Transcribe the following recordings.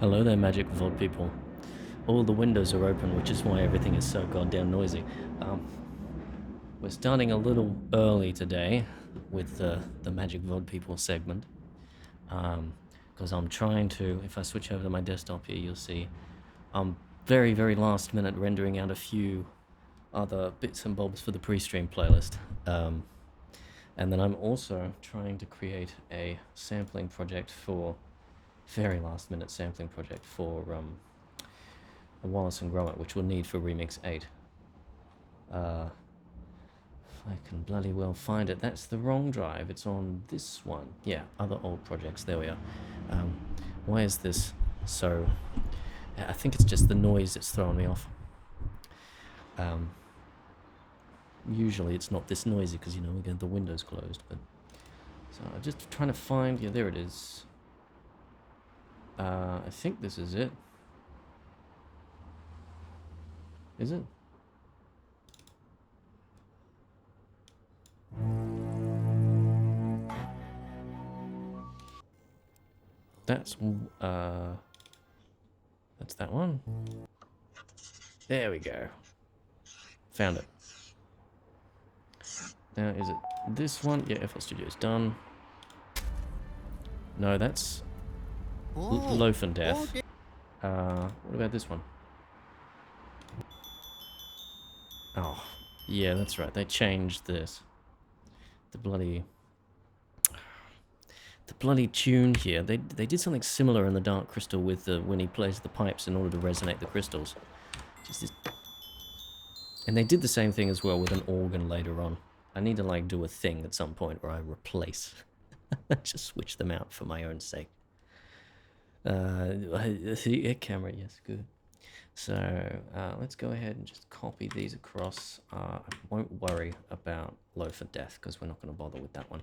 Hello there, Magic VOD people. All the windows are open, which is why everything is so goddamn noisy. We're starting a little early today with the Magic VOD people segment. Because I'm trying to, if I switch over to my desktop here, you'll see I'm very, very last minute rendering out a few other bits and bobs for the Prestream playlist. And then I'm also trying to create a sampling project for, very last minute sampling project for a Wallace and Gromit, which we'll need for Remix 8. If I can bloody well find it. That's the wrong drive. It's on this one. Yeah, other old projects. There we are. Why is this so... I think it's just the noise that's throwing me off. Usually it's not this noisy because, you know, we get the windows closed. But so I'm just trying to find... Yeah, there it is. I think this is it. Is it? That's that one. There we go. Found it. Now, is it this one? Yeah, FL Studio's done. No, that's Loaf and Death. What about this one? Oh, yeah, that's right. They changed this. The bloody tune here. They did something similar in the Dark Crystal with when he plays the pipes in order to resonate the crystals. Just this. And they did the same thing as well with an organ later on. I need to like do a thing at some point where I replace, just switch them out for my own sake. Camera, yes, good. So let's go ahead and just copy these across. I won't worry about Loaf of Death because we're not going to bother with that one.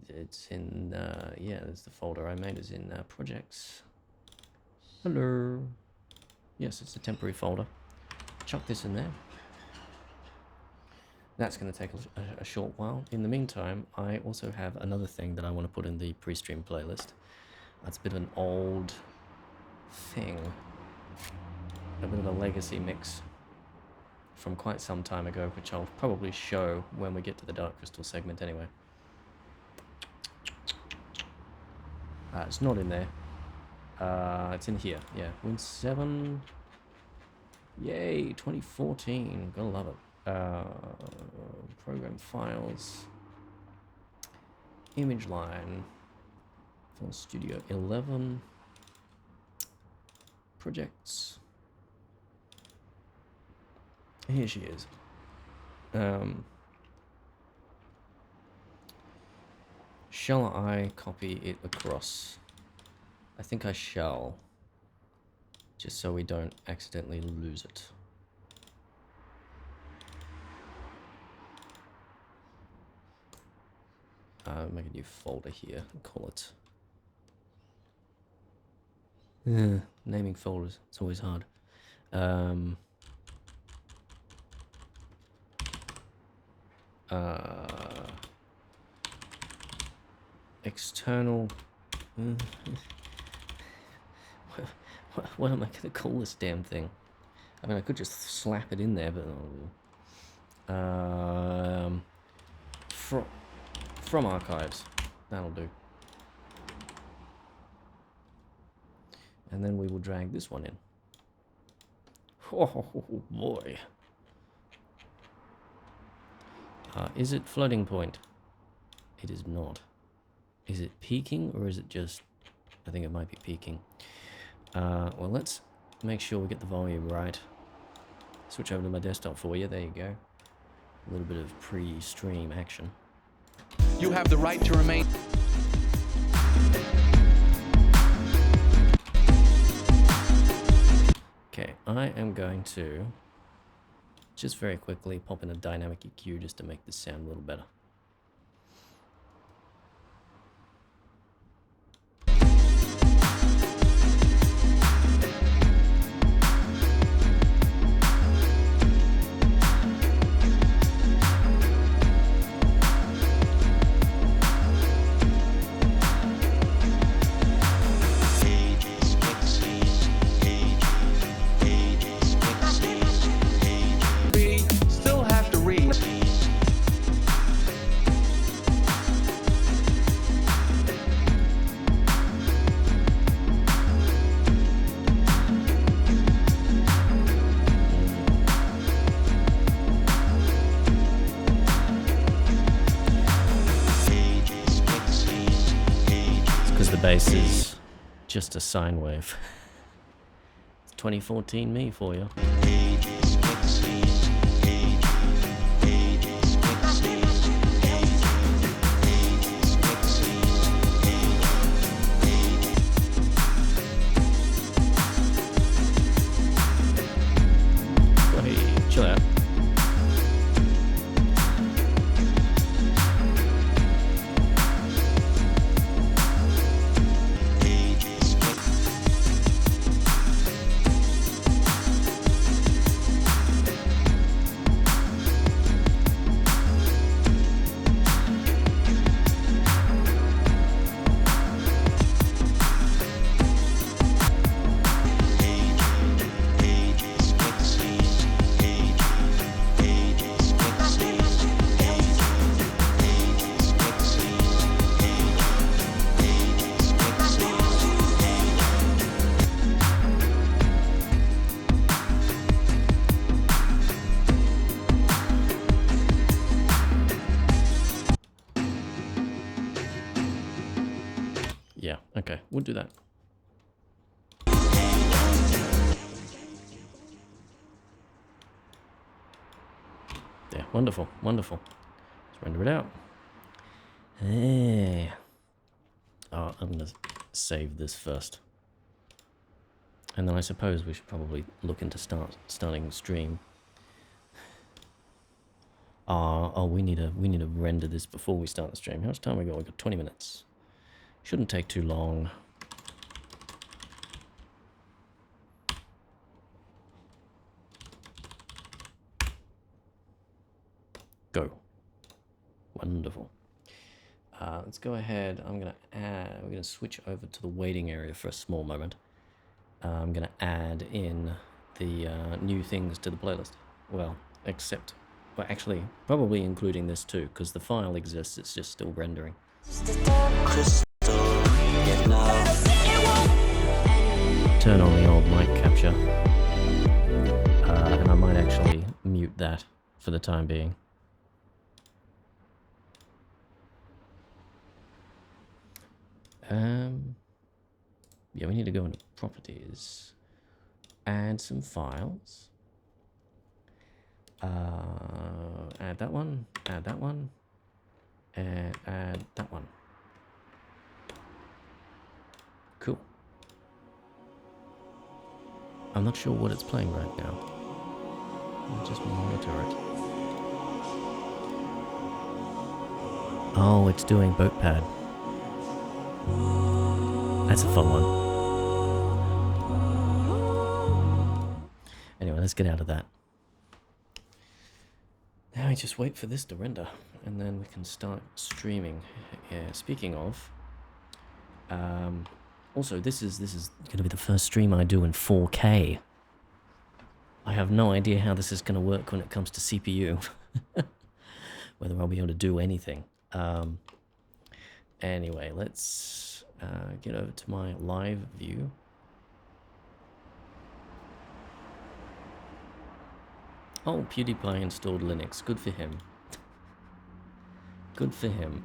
It's in, yeah, there's the folder I made is in projects. Hello. Yes, it's a temporary folder. Chuck this in there. That's going to take a short while. In the meantime, I also have another thing that I want to put in the Prestream playlist. That's a bit of an old thing. A bit of a legacy mix from quite some time ago, which I'll probably show when we get to the Dark Crystal segment anyway. It's not in there. It's in here, yeah. Win 7. Yay, 2014. Gotta love it. Program files. Image line. Full Studio 11. Projects. Here she is. Shall I copy it across? I think I shall. Just so we don't accidentally lose it. Make a new folder here and call it. Naming folders, it's always hard. External. What am I going to call this damn thing? I mean, I could just slap it in there, but from archives, that'll do. And then we will drag this one in. Oh boy. Is it floating point? It is not. Is it peaking or is it just... I think it might be peaking. Well, let's make sure we get the volume right. Switch over to my desktop for you. There you go. A little bit of pre-stream action. You have the right to remain... Okay, I am going to just very quickly pop in a dynamic EQ just to make this sound a little better. face is just a sine wave. It's 2014 me for you. Hey, chill out. Yeah, okay, we'll do that. Yeah, wonderful, wonderful. Let's render it out. Hey. Oh, I'm gonna save this first. And then I suppose we should probably look into starting stream. Oh, we need to render this before we start the stream. How much time we got? We got 20 minutes. Shouldn't take too long. Go. Wonderful. Let's go ahead. We're gonna switch over to the waiting area for a small moment. I'm gonna add in the new things to the playlist. Well, actually, probably including this too, because the file exists. It's just still rendering. Turn on the old mic capture, and I might actually mute that for the time being. Yeah, we need to go into properties, add some files, add that one, and add that one. Cool. I'm not sure what it's playing right now. I'll just monitor it. Oh, it's doing boat pad. That's a fun one. Anyway, let's get out of that. Now we just wait for this to render, and then we can start streaming. Yeah, speaking of, also this is going to be the first stream I do in 4K. I have no idea how this is going to work when it comes to CPU. Whether I'll be able to do anything. Anyway, let's get over to my live view. Oh, PewDiePie installed Linux. Good for him. Good for him.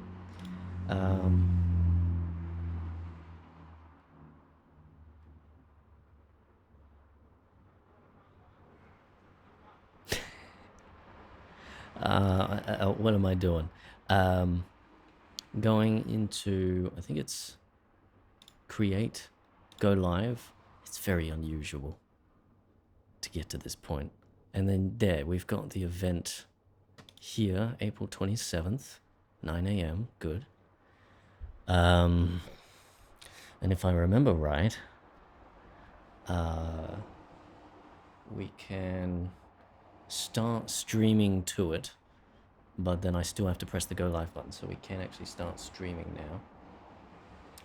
What am I doing? Going into, I think it's create, go live. It's very unusual to get to this point. And then there, we've got the event here, April 27th, 9 a.m. Good. And if I remember right, we can start streaming to it, but then I still have to press the go live button, so we can actually start streaming now,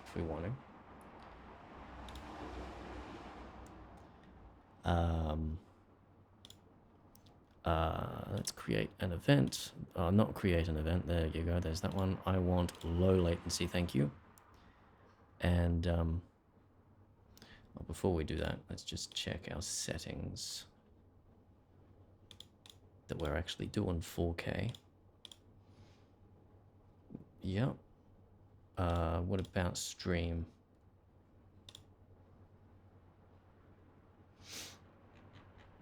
if we want to. Let's create an event. Not create an event. There you go. There's that one. I want low latency. Thank you. And well, before we do that, let's just check our settings that we're actually doing 4K. Yep. What about stream?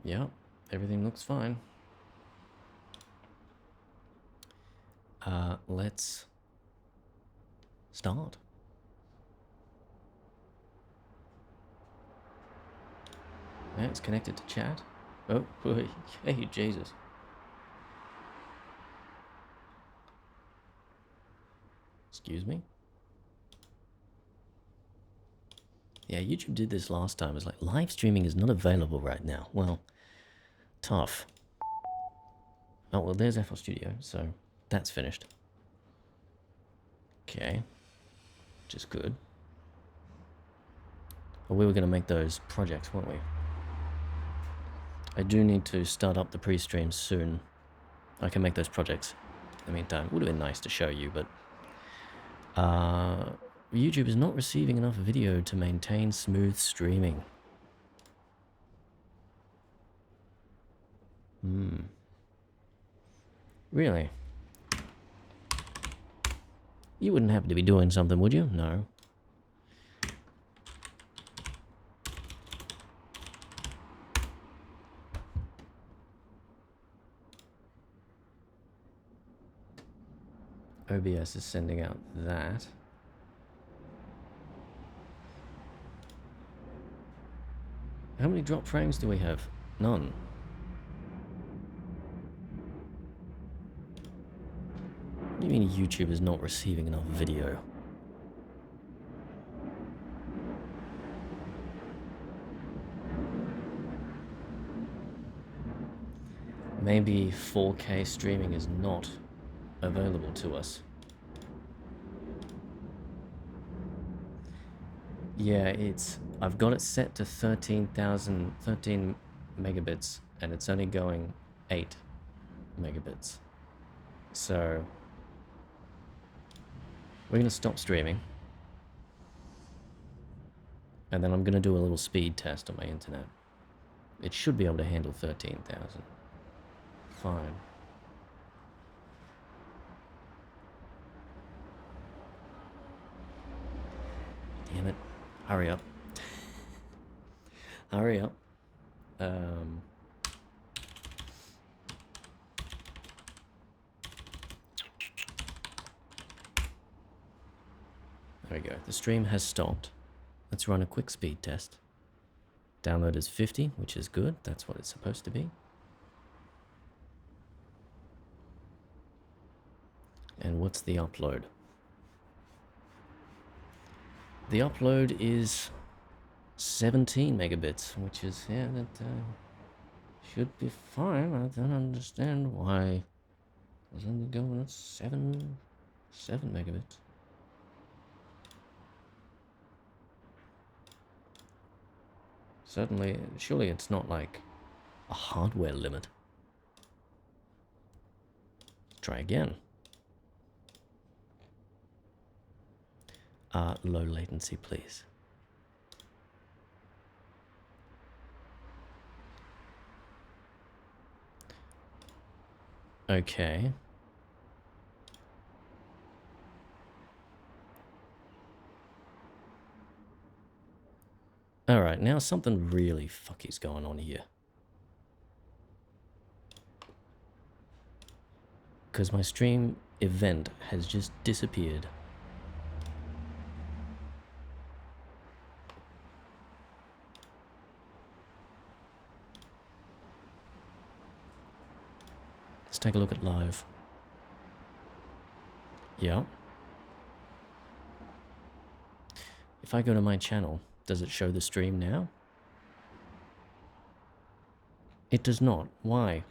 Yep, everything looks fine. Let's start. Yeah, it's connected to chat. Oh, hey, Jesus. Excuse me? Yeah, YouTube did this last time. It's like, live streaming is not available right now. Well, tough. Oh, well, there's FL Studio, so that's finished. Okay. Which is good. Well, we were going to make those projects, weren't we? I do need to start up the pre-streams soon. I can make those projects in the meantime. Would have been nice to show you, but YouTube is not receiving enough video to maintain smooth streaming. Really? You wouldn't happen to be doing something, would you? No. OBS is sending out that. How many drop frames do we have? None. What do you mean YouTube is not receiving enough video? Maybe 4K streaming is not available to us. Yeah, I've got it set to 13 megabits, and it's only going 8 megabits. So we're gonna stop streaming, and then I'm gonna do a little speed test on my internet. It should be able to handle 13,000. Fine. Damn it. Hurry up. Hurry up. There we go. The stream has stopped. Let's run a quick speed test. Download is 50, which is good. That's what it's supposed to be. And what's the upload? The upload is 17 megabits, which is, yeah, that should be fine. I don't understand why it's only going at 7 megabits. Certainly, surely it's not like a hardware limit. Try again. Low latency, please. Okay. Alright, now something really fucky's going on here. Because my stream event has just disappeared. Let's take a look at live. Yeah. If I go to my channel, does it show the stream now? It does not. Why?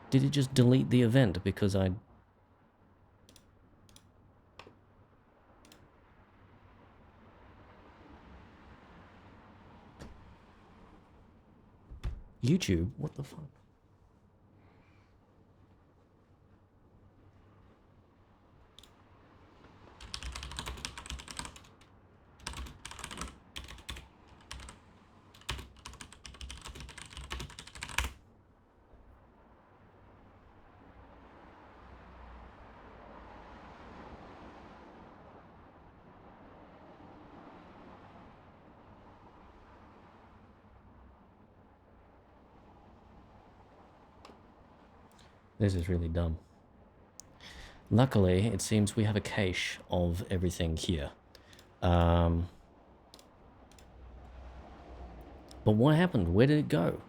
Did it just delete the event because I... YouTube? What the fuck? This is really dumb. Luckily, it seems we have a cache of everything here. But what happened? Where did it go?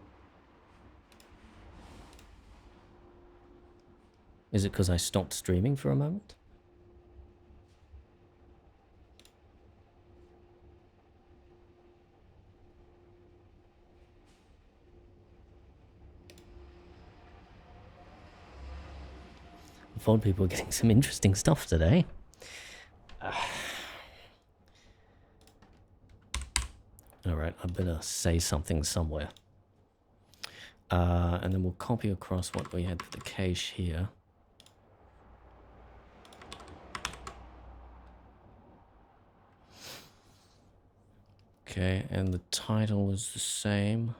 Is it because I stopped streaming for a moment? VOD people are getting some interesting stuff today. Alright, I better say something somewhere. And then we'll copy across what we had for the cache here. Okay, and the title is the same.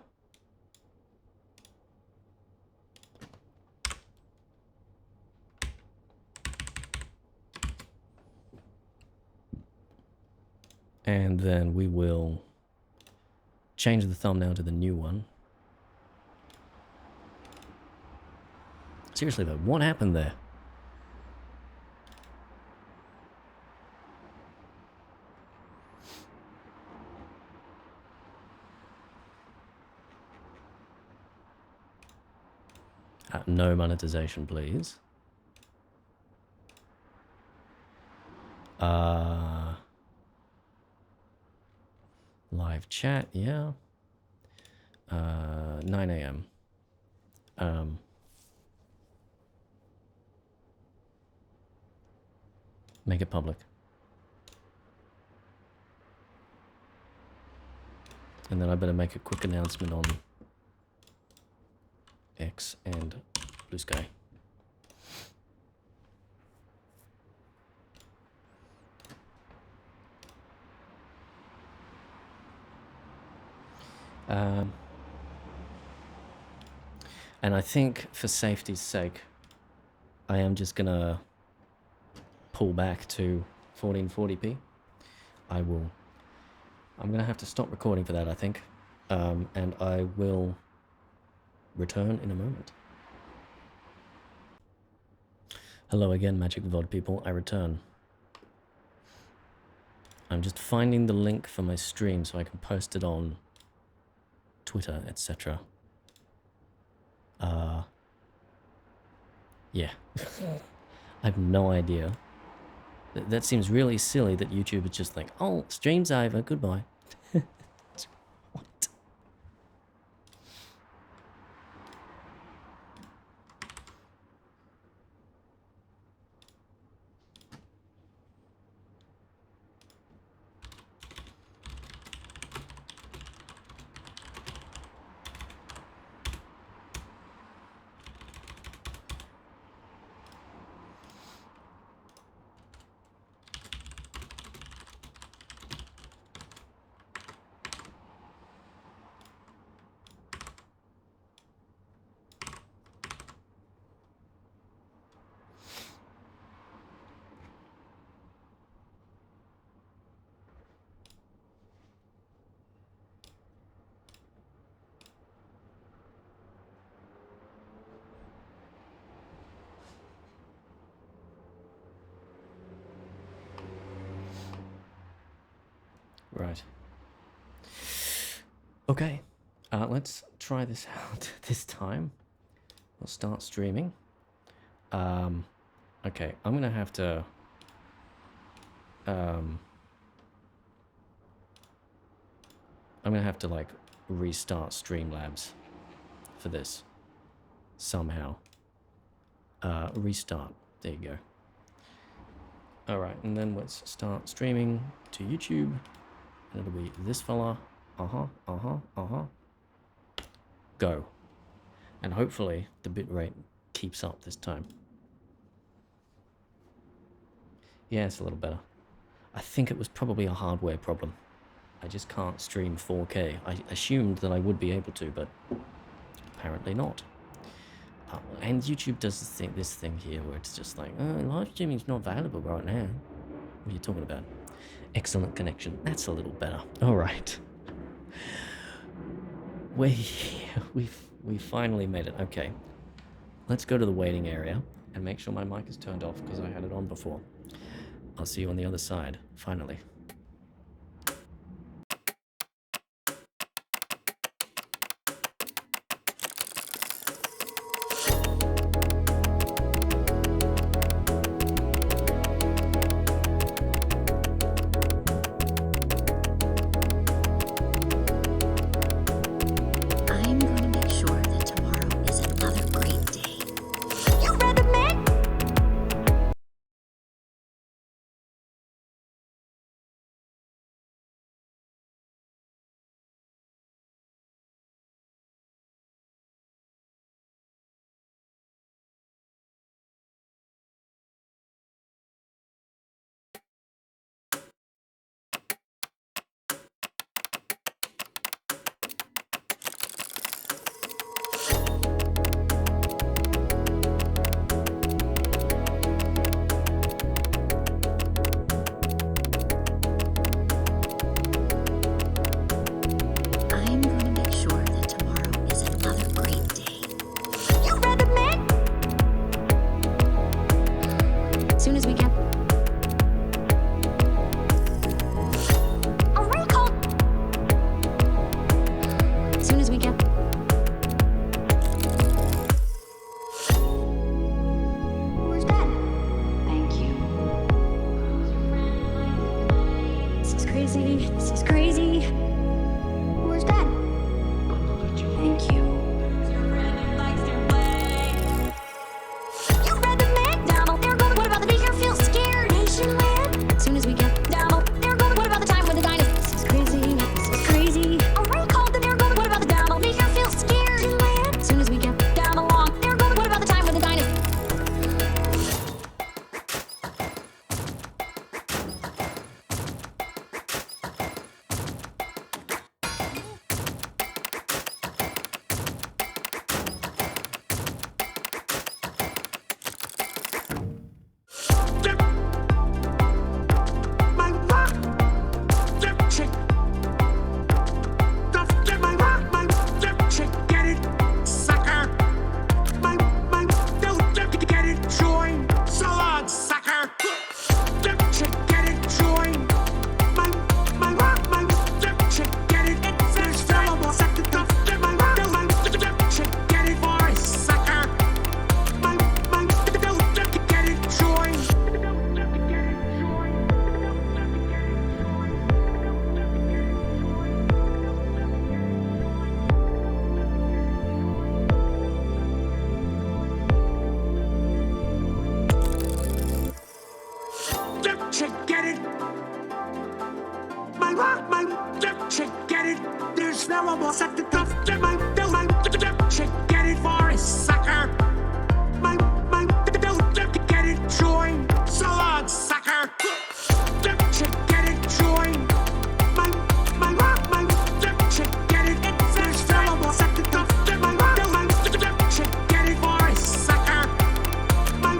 And then we will change the thumbnail to the new one. Seriously though, what happened there? No monetization, please. Live chat, yeah. 9 a.m. Make it public. And then I better make a quick announcement on X and Blue Sky. And I think for safety's sake, I am just gonna pull back to 1440p. I'm gonna have to stop recording for that, I think. And I will return in a moment. Hello again, Magic VOD people, I return. I'm just finding the link for my stream so I can post it on Twitter, etc. Yeah. I have no idea. That seems really silly that YouTube is just like, oh, stream's over, goodbye. What? Right. Okay, let's try this out this time. We'll start streaming. Okay, I'm gonna have to like restart Streamlabs for this somehow. Restart. There you go. All right, and then let's start streaming to YouTube. And it'll be this fella. Go. And hopefully the bitrate keeps up this time. Yeah, it's a little better. I think it was probably a hardware problem. I just can't stream 4K. I assumed that I would be able to, but apparently not. And YouTube does this thing here where it's just like, live streaming's not valuable right now. What are you talking about? Excellent connection. That's a little better. All right. We finally made it. Okay. let's go to the waiting area and make sure my mic is turned off because I had it on before. I'll see you on the other side, finally. I'm going to make sure that tomorrow is another great day. You read the man? I'm going to make sure that tomorrow is another great day. You read the man? Soon as we can. A recall. Soon as we can. Where's Dad? Thank you. This is crazy. This is crazy. Where's Dad? Thank you. You read the man? Down there, going. What about the day here? Feel scared. Nation land. Soon as we get down there, going. What about the time when the dinosaurs? This is crazy. This is crazy. A recall. Then they're going. What about the down day here? Feel scared. Land. Soon as we get down along, they're going. What about the time when the dinosaurs? My rock, dip chick. Get my rock, my dip chick. Get it, sucker. My dip, get it, join. So long, sucker. Dip chick, get it, join. My rock, my dip chick. Get it, there's valuable sucker. Get my rock, my dip chick. Get it, for a sucker. My dip, get it, join. Dip chick, get it. My rock, my dip chick, get it. There's valuable sucker. Get my dip chick, get it, for a sucker. My dip, get it, join. So long, sucker. Dip chick, get it, join. My rock, my dip chick, get it. There's valuable sucker. Get my rock, my dip chick, get it, for a sucker. My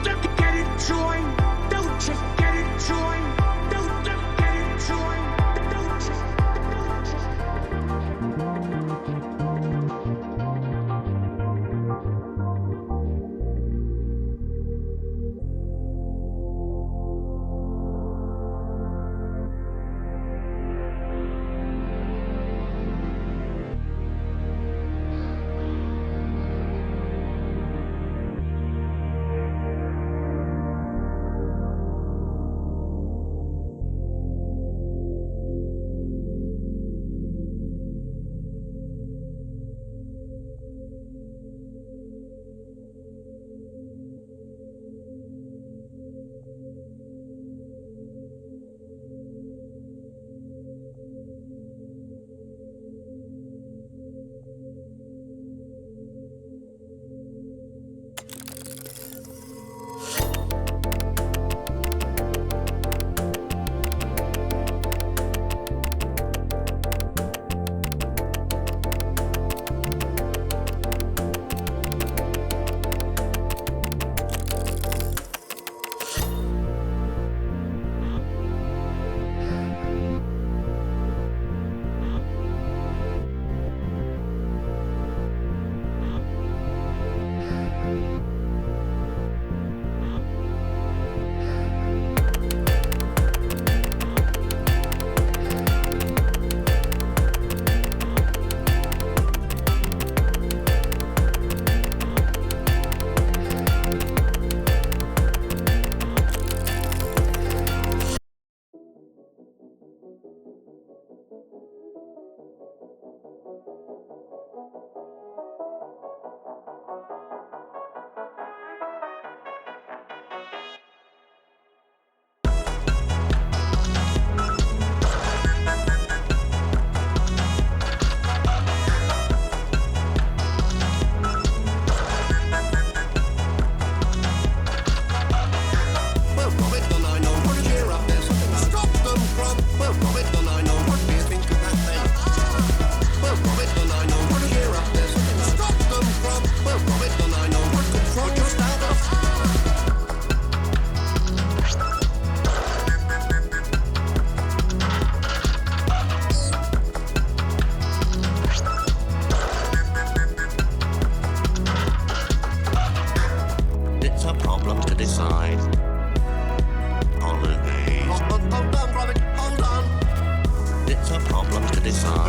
dip, get it, join. Don't chick, get it, join. Don't get it, join. Don't chick.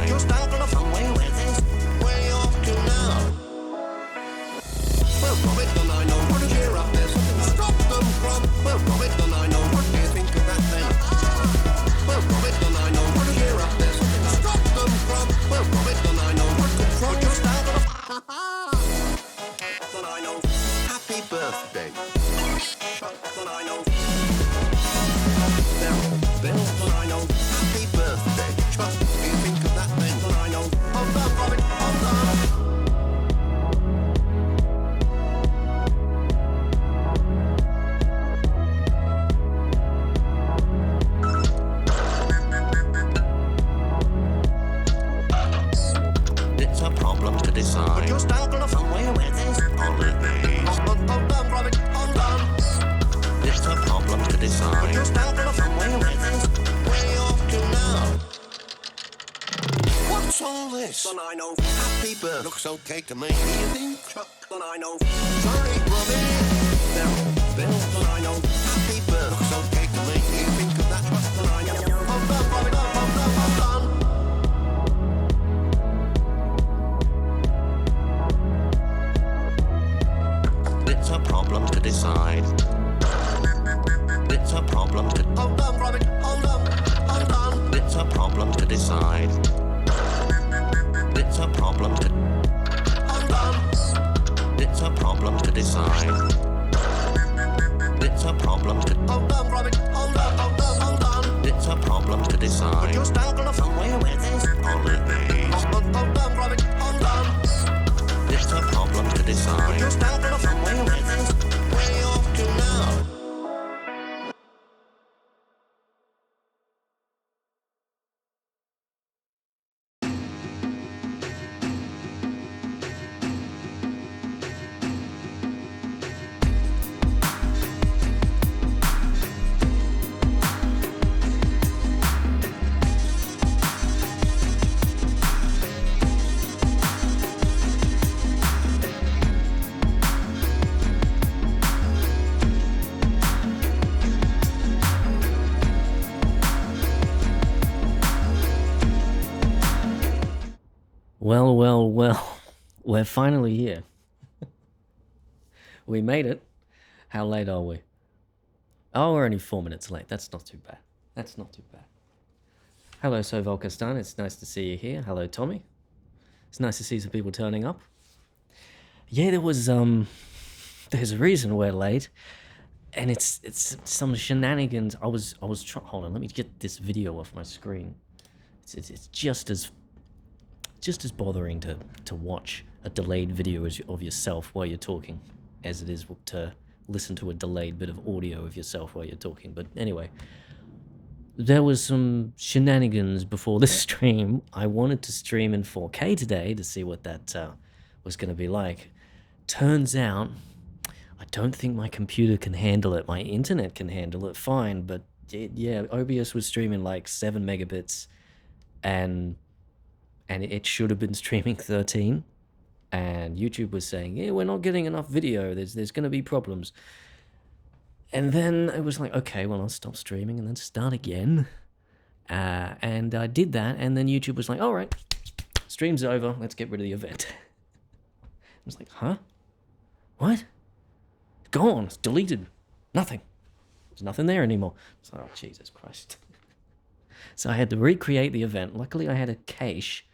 decide. Just angle of somewhere where there's way off to now. Well, Gromit, and I know what to cheer up. There's something to stop them from. Well, Gromit, and I know what do you think of that then? Well, Gromit, and I know what to cheer up. There's something to stop them from. Well, Gromit, and I know what to try. Just angle of and I know. Happy birthday. And I know. They're all built, and I know. Happy birthday. Chuck, what do you think of that then? And I know. Hold on, Gromit, hold on. It's a problem to decide. But just angle somewhere where there's holidays. Hold on, Gromit, hold on. It's a problem to decide. But just angle somewhere where there's way off to now. What's all this? And I know. Happy birthday. Looks okay to me. You think? Chuck, and I know. Sorry, Gromit. They're all built, and I know. Happy birthday. Looks okay to me. You think of that? Chuck, and I know. Hold on, Gromit, hold on, hold on. It's a problem to decide. It's a problem to... Hold on, Gromit, hold on, hold on. It's a problem to decide. It's a problem to... Hold on. It's a problem to decide. It's a problem to... Hold on, Gromit, hold on, hold on, hold on. It's a problem to decide. But just angle somewhere where there's holidays. Hold on, Gromit, hold on. It's a problem to decide. But just angle somewhere where there's way off to now. Well, well, well. We're finally here. We made it. How late are we? Oh, we're only 4 minutes late. That's not too bad. That's not too bad. Hello, So Volkastan. It's nice to see you here. Hello, Tommy. It's nice to see some people turning up. Yeah, there's a reason we're late. And it's some shenanigans. I was trying... Hold on, let me get this video off my screen. It's just as bothering to watch a delayed video of yourself while you're talking as it is to listen to a delayed bit of audio of yourself while you're talking. But anyway, there was some shenanigans before the stream. I wanted to stream in 4K today to see what that was going to be like. Turns out, I don't think my computer can handle it. My internet can handle it fine, but yeah, OBS was streaming like 7 megabits, and it should have been streaming 13, and YouTube was saying, yeah, we're not getting enough video, there's going to be problems. And then it was like, okay, well, I'll stop streaming and then start again. And I did that, and then YouTube was like, all right, stream's over, let's get rid of the event. I was like, huh? What? Gone, it's deleted, nothing. There's nothing there anymore. It's like, oh, Jesus Christ. So I had to recreate the event. Luckily, I had a cache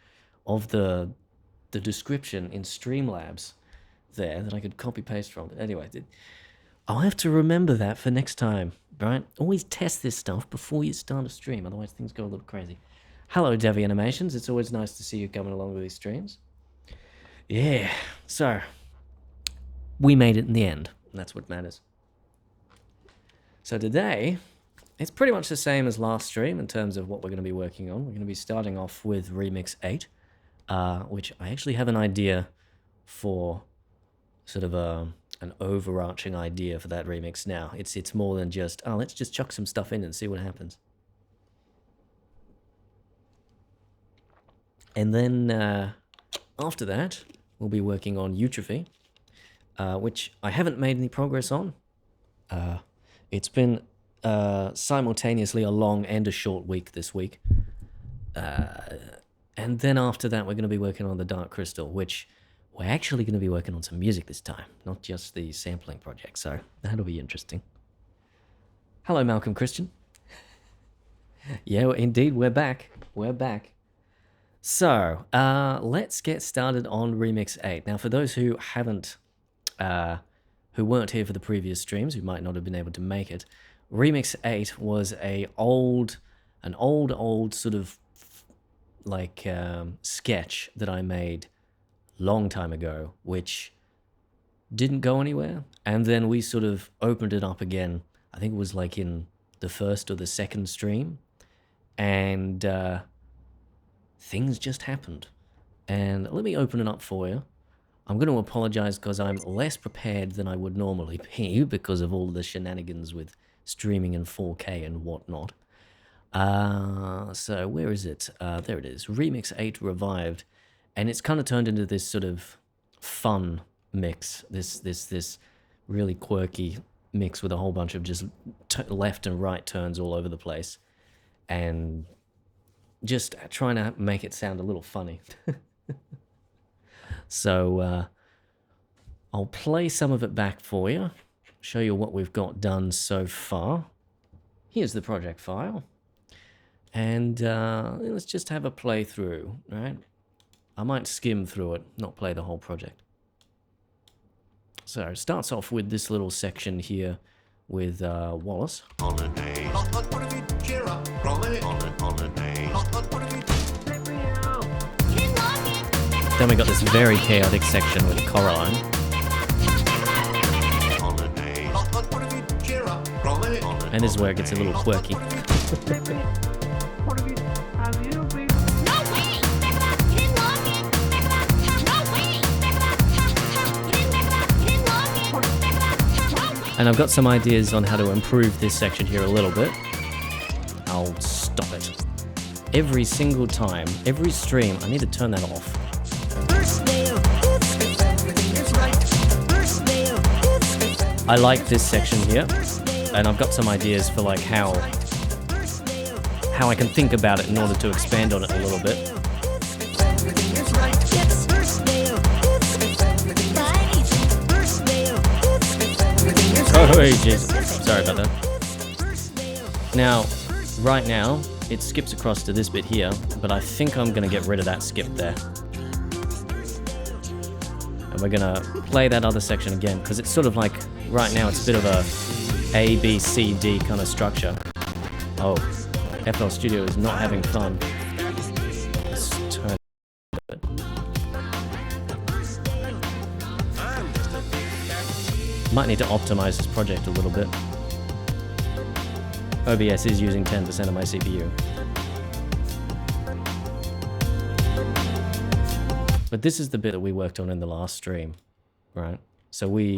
of the description in Streamlabs there that I could copy paste from. Anyway, I'll have to remember that for next time, right? Always test this stuff before you start a stream, otherwise things go a little crazy. Hello, Devi Animations. It's always nice to see you coming along with these streams. Yeah, so we made it in the end, and that's what matters. So today, it's pretty much the same as last stream in terms of what we're going to be working on. We're going to be starting off with Remix 8, which I actually have an idea for, sort of an overarching idea for that remix now. It's more than just, oh, let's just chuck some stuff in and see what happens. And then after that, we'll be working on Eutrophy, which I haven't made any progress on. It's been simultaneously a long and a short week this week. And then after that, we're going to be working on the Dark Crystal, which we're actually going to be working on some music this time, not just the sampling project. So that'll be interesting. Hello, Malcolm Christian. Yeah, indeed, we're back. We're back. So let's get started on Remix 8. Now, for those who weren't here for the previous streams, who might not have been able to make it, Remix 8 was an old sort of like sketch that I made long time ago, which didn't go anywhere, and then we sort of opened it up again. I think it was like in the first or the second stream, and things just happened. And let me open it up for you. I'm going to apologize because I'm less prepared than I would normally be because of all the shenanigans with streaming in 4K and whatnot. So where is it? There it is. Remix 8 revived, and it's kind of turned into this sort of fun mix. This really quirky mix with a whole bunch of just left and right turns all over the place, and just trying to make it sound a little funny. So I'll play some of it back for you, show you what we've got done so far. Here's the project file. And let's just have a playthrough, right? I might skim through it, not play the whole project. So it starts off with this little section here with Wallace. Holiday. Cheer up, Gromit. Holiday. Then we got this very chaotic section with Coraline. Holiday. Cheer up, Gromit. And this is where it gets a little quirky. And I've got some ideas on how to improve this section here a little bit. I'll stop it. Every single time, every stream, I need to turn that off. I like this section here, and I've got some ideas for like how I can think about it in order to expand on it a little bit. Oh, jeez. Sorry about that. Now, right now, it skips across to this bit here, but I think I'm going to get rid of that skip there. And we're going to play that other section again, because it's sort of like, right now, it's a bit of a B, C, D kind of structure. Oh, FL Studio is not having fun. Let's turn it. Might need to optimize this project a little bit. OBS is using 10% of my CPU. But this is the bit that we worked on in the last stream, right? So I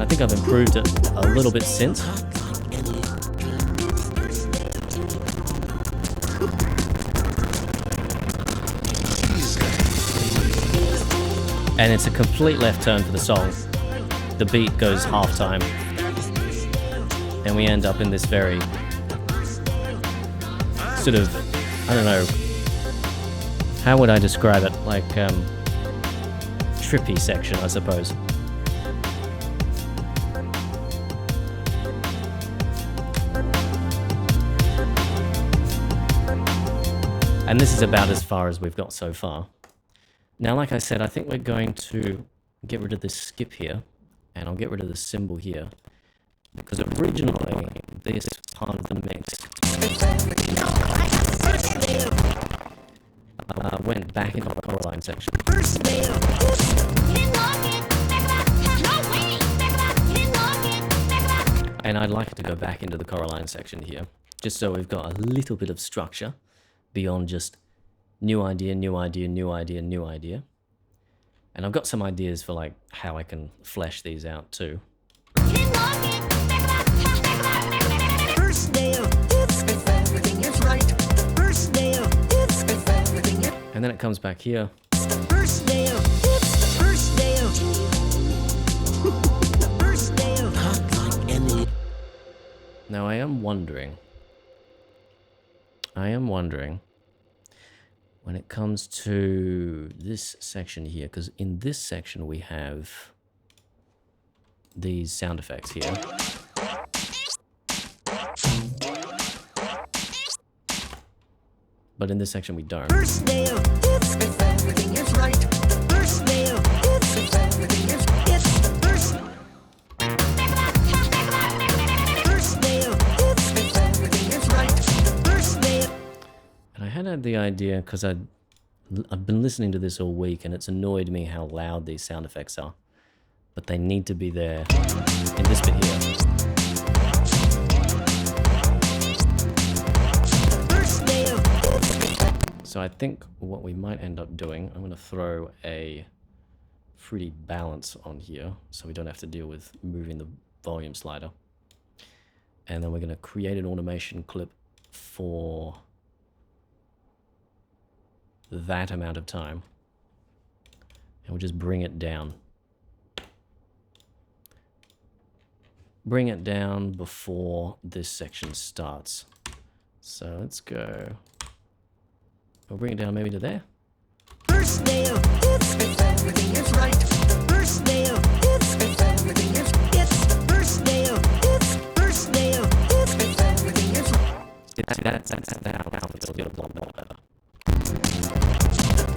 think I've improved it a little bit since. And it's a complete left turn for the song. The beat goes half-time. And we end up in this very sort of, I don't know, how would I describe it? Like, trippy section, I suppose. And this is about as far as we've got so far. Now, like I said, I think we're going to get rid of this skip here, and I'll get rid of the symbol here, because originally this part of the mix went back into the Coraline section. And I'd like it to go back into the Coraline section here, just so we've got a little bit of structure beyond just new idea, new idea, new idea, new idea. And I've got some ideas for like how I can flesh these out too. And then it comes back here. Now I am wondering when it comes to this section here, because in this section we have these sound effects here. But in this section we don't. First day of it's if everything is right. First day of it's if everything is first day of it's if everything is right. First day of And I had the idea because I've been listening to this all week and it's annoyed me how loud these sound effects are. But they need to be there in this bit here. So I think what we might end up doing, I'm going to throw a fruity balance on here so we don't have to deal with moving the volume slider. And then we're going to create an automation clip for that amount of time. And we'll just bring it down. Bring it down before this section starts. So let's go. We'll bring it down maybe to there. First day of it's if everything is right. First day of it's if everything is first day of it's first day of it's if everything is right. That's now it'll get a lot better.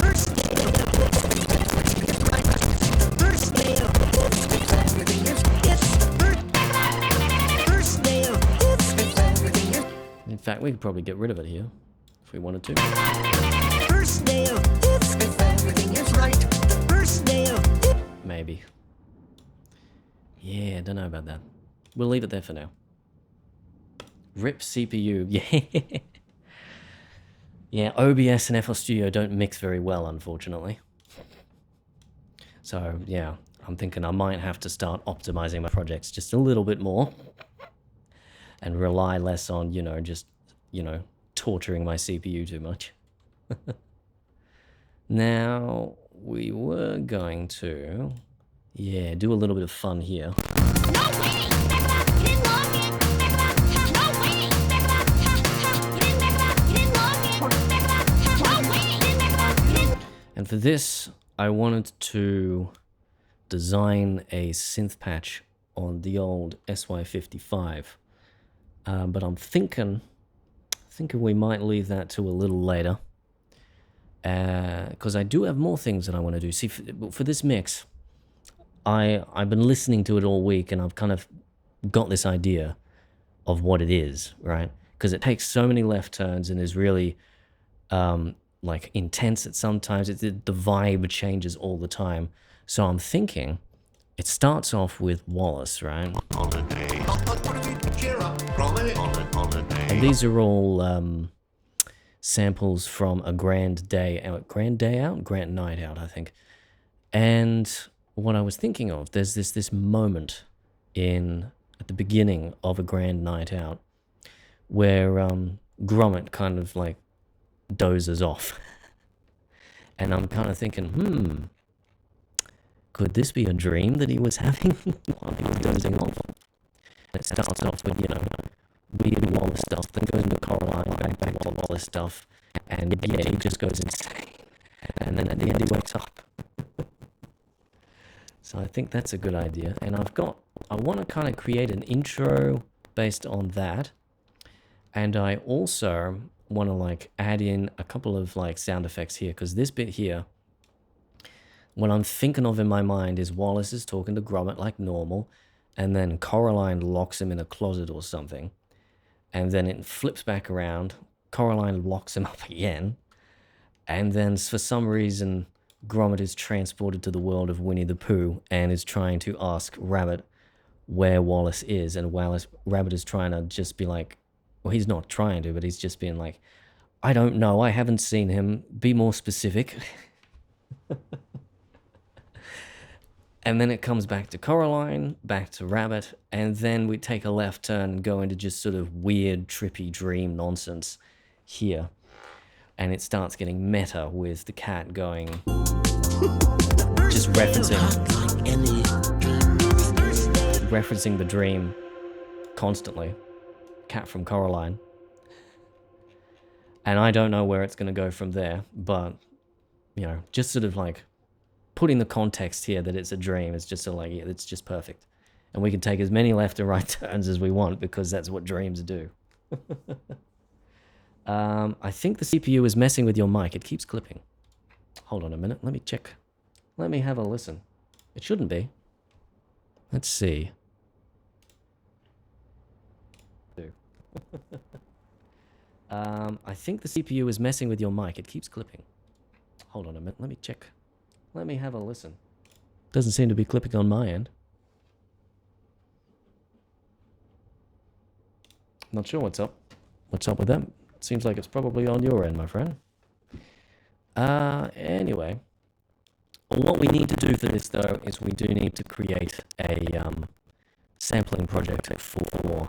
First day of it's if everything is right. First day of it's if everything is first day of it's if everything is. In fact, we could probably get rid of it here if we wanted to. First day of it's if everything is right. First day of it. Maybe. Yeah, don't know about that. We'll leave it there for now. RIP CPU. Yeah. Yeah, OBS and FL Studio don't mix very well, unfortunately. So, yeah, I'm thinking I might have to start optimizing my projects just a little bit more. And rely less on, just, torturing my CPU too much. Now, we were going to, do a little bit of fun here. No way! You didn't log in! No way! You didn't log in! No way! And for this, I wanted to design a synth patch on the old Sy55. But I'm thinking we might leave that to a little later. Because I do have more things that I want to do. See, for this mix, I've been listening to it all week, and I've kind of got this idea of what it is, right? Because it takes so many left turns and is really like intense at sometimes. The vibe changes all the time. So I'm thinking it starts off with Wallace, right? And these are all samples from a Grand Night Out, I think. And what I was thinking of, there's this moment at the beginning of a Grand Night Out where Gromit kind of like dozes off. And I'm kind of thinking, could this be a dream that he was having while he was dozing off? And it starts off with, weird Wallace stuff, then goes into Coraline, back to Wallace stuff, and he just goes insane. And then at the end he wakes up. So I think that's a good idea. And I want to kind of create an intro based on that. And I also want to like add in a couple of like sound effects here, because this bit here, what I'm thinking of in my mind is Wallace is talking to Gromit like normal, and then Coraline locks him in a closet or something. And then it flips back around, Coraline locks him up again, and then for some reason Gromit is transported to the world of Winnie the Pooh and is trying to ask Rabbit where Wallace is, and Rabbit is trying to just be like, well, he's not trying to, but he's just being like, I don't know, I haven't seen him, be more specific. And then it comes back to Coraline, back to Rabbit, and then we take a left turn and go into just sort of weird, trippy dream nonsense here. And it starts getting meta with the cat going, just referencing the dream constantly. Cat from Coraline. And I don't know where it's going to go from there, but, you know, just sort of like putting the context here that it's a dream is just sort of like, yeah, it's just perfect. And we can take as many left and right turns as we want because that's what dreams do. I think the CPU is messing with your mic. It keeps clipping. Hold on a minute. Let me check. Let me have a listen. It shouldn't be. Let's see. I think the CPU is messing with your mic. It keeps clipping. Hold on a minute. Let me check. Let me have a listen. Doesn't seem to be clipping on my end. Not sure what's up. What's up with that? Seems like it's probably on your end, my friend. Anyway. What we need to do for this, though, is we do need to create a sampling project for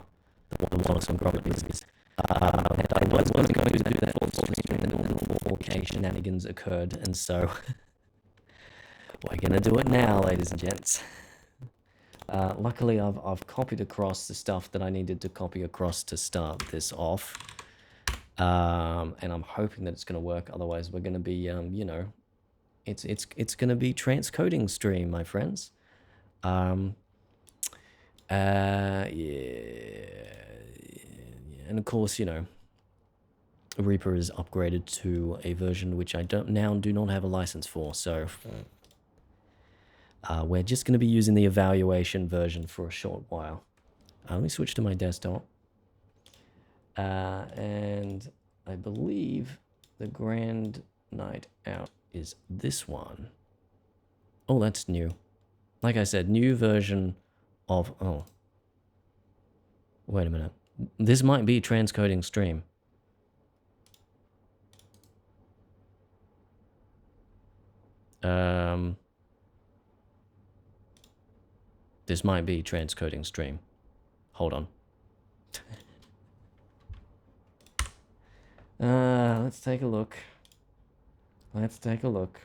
the Wallace and Gromit business. And I wasn't going to do that full stream, and then 4K shenanigans occurred, and so we're going to do it now, ladies and gents. Luckily, I've copied across the stuff that I needed to copy across to start this off. And I'm hoping that it's going to work. Otherwise, we're going to be, you know, it's going to be transcoding stream, my friends. Yeah. And of course, you know, Reaper is upgraded to a version which I do not have a license for. So we're just going to be using the evaluation version for a short while. Let me switch to my desktop. And I believe the Grand Night Out is this one. Oh, that's new. Like I said, new version of... Oh. Wait a minute. This might be transcoding stream. This might be transcoding stream. Hold on. Let's take a look. Let's take a look.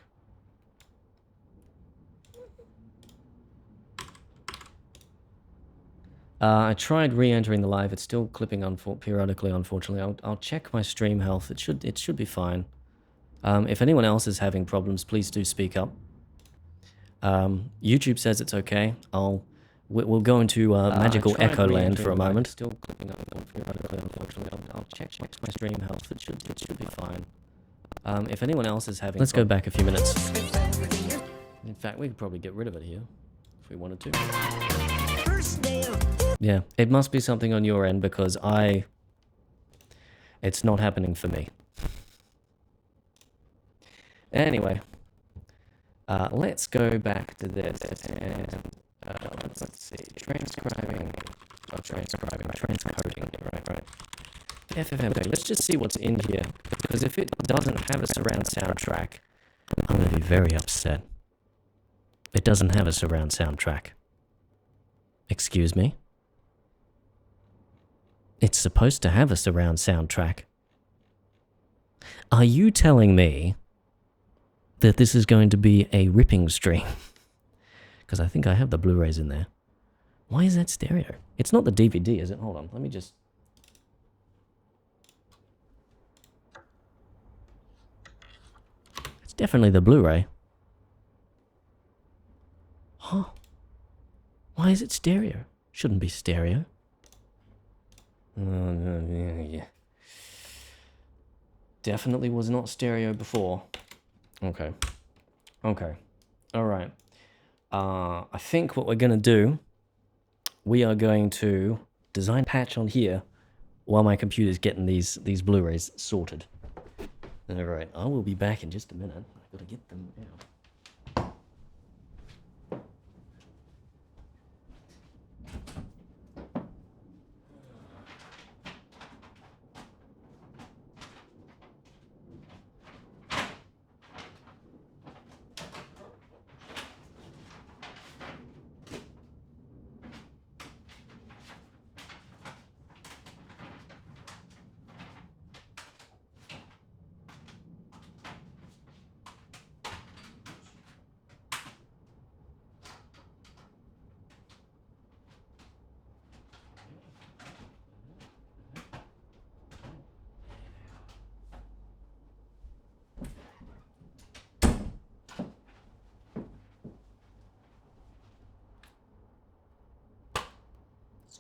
I tried re-entering the live. It's still clipping periodically, unfortunately. I'll check my stream health. It should be fine. If anyone else is having problems, please do speak up. YouTube says it's okay. We'll go into magical Echo Land for a moment. Still clipping periodically, unfortunately. I'll check my stream health. It should be fine. If anyone else is having, let's go back a few minutes. In fact, we could probably get rid of it here if we wanted to. Yeah, it must be something on your end because it's not happening for me. Anyway, let's go back to this and let's see, transcoding, right. FFmpeg, let's just see what's in here, because if it doesn't have a surround soundtrack, I'm going to be very upset. It doesn't have a surround soundtrack. Excuse me? It's supposed to have a surround soundtrack. Are you telling me that this is going to be a ripping stream? Because I think I have the Blu-rays in there. Why is that stereo? It's not the DVD, is it? Hold on, let me just... It's definitely the Blu-ray. Huh? Why is it stereo? Shouldn't be stereo. Yeah. Definitely was not stereo before. Okay. Alright. I think what we're going to do, we are going to design patch on here while my computer's getting these Blu-rays sorted. Alright, I will be back in just a minute. I've got to get them out.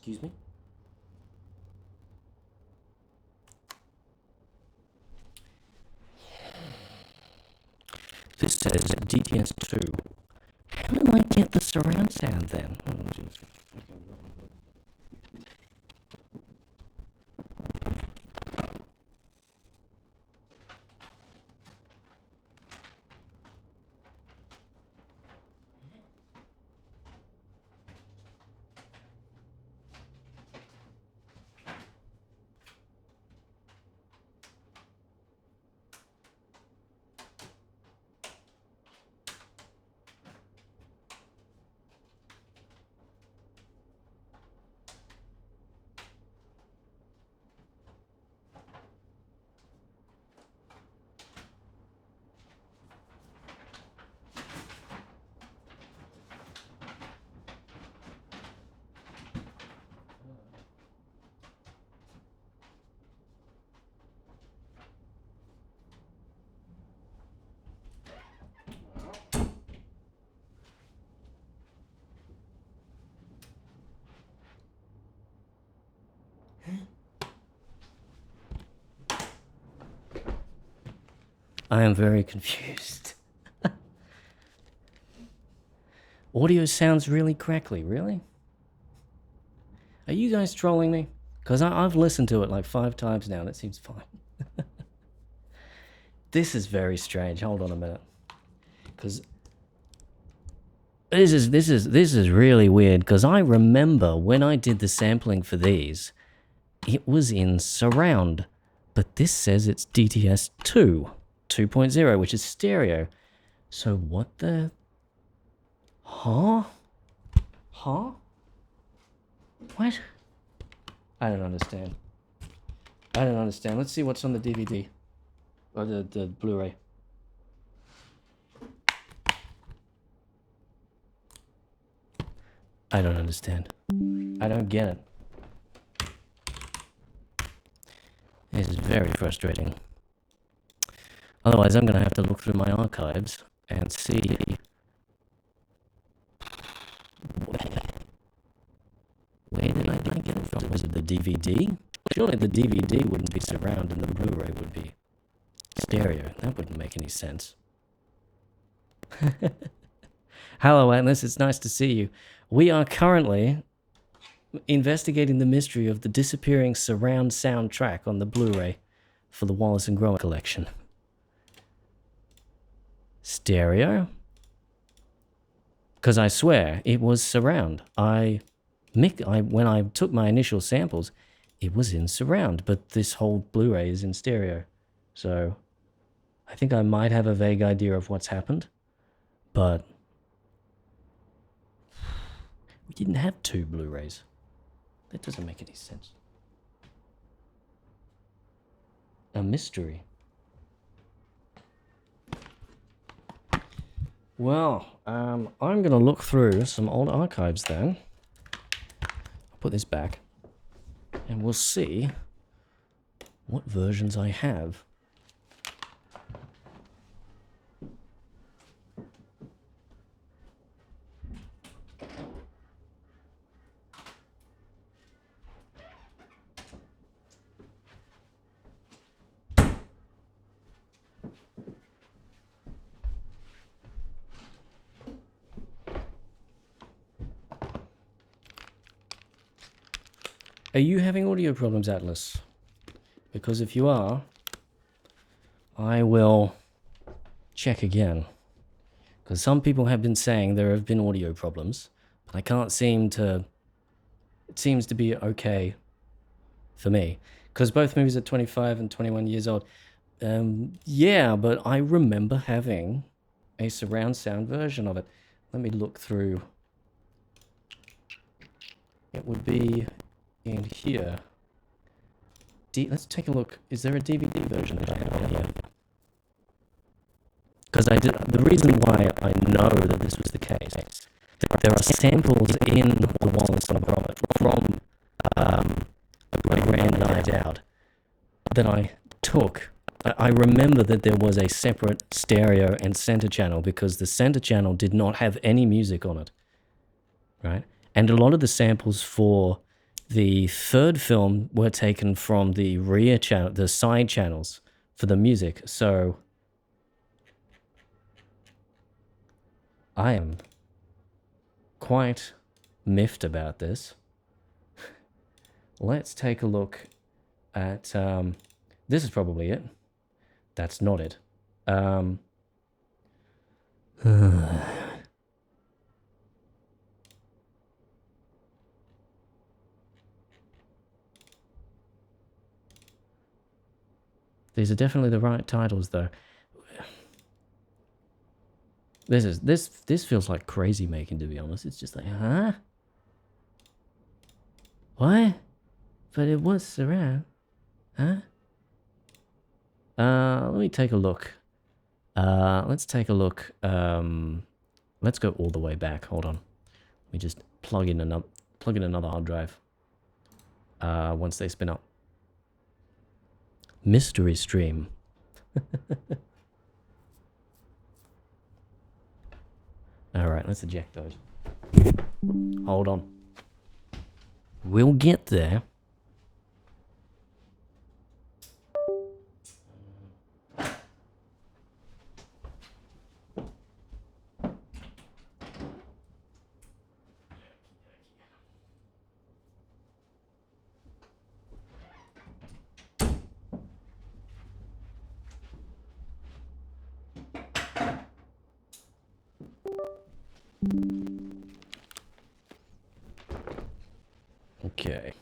Excuse me? This says DTS2. How do I get the surround sound then? Oh, jeez. I am very confused. Audio sounds really crackly, really? Are you guys trolling me? Because I've listened to it like 5 times now and it seems fine. This is very strange. Hold on a minute. Because this is really weird, because I remember when I did the sampling for these, it was in surround. But this says it's DTS2. 2.0, which is stereo. So what the... Huh? Huh? What? I don't understand. I don't understand. Let's see what's on the DVD. Or the Blu-ray. I don't understand. I don't get it. This is very frustrating. Otherwise, I'm going to have to look through my archives and see... Where did I get it from? Was it the DVD? Surely the DVD wouldn't be surround and the Blu-ray would be stereo. That wouldn't make any sense. Hello, Atlas. It's nice to see you. We are currently investigating the mystery of the disappearing surround soundtrack on the Blu-ray for the Wallace and Gromit collection. Stereo? Because I swear, it was surround. When I took my initial samples, it was in surround, but this whole Blu-ray is in stereo. So, I think I might have a vague idea of what's happened, but we didn't have 2 Blu-rays. That doesn't make any sense. A mystery. Well, I'm going to look through some old archives then. I'll put this back. And we'll see what versions I have. Are you having audio problems, Atlas? Because if you are, I will check again. Because some people have been saying there have been audio problems, but I can't seem to... It seems to be okay for me. Because both movies are 25 and 21 years old. Yeah, but I remember having a surround sound version of it. Let me look through. It would be... in here. Let's take a look. Is there a DVD version that I have on here? Because the reason why I know that this was the case, there are samples in the Wallace and Gromit from A Grand Night Out that I took. I remember that there was a separate stereo and center channel because the center channel did not have any music on it, right? And a lot of the samples for The third film were taken from the rear channel, the side channels for the music. So I am quite miffed about this. Let's take a look at, this is probably it. That's not it. These are definitely the right titles, though. This feels like crazy making, to be honest. It's just like, huh? What? But it was surround, huh? Let me take a look. Let's take a look. Let's go all the way back. Hold on. Let me just plug in another hard drive. Once they spin up. Mystery stream. All right, let's eject those. Hold on. We'll get there. Okay.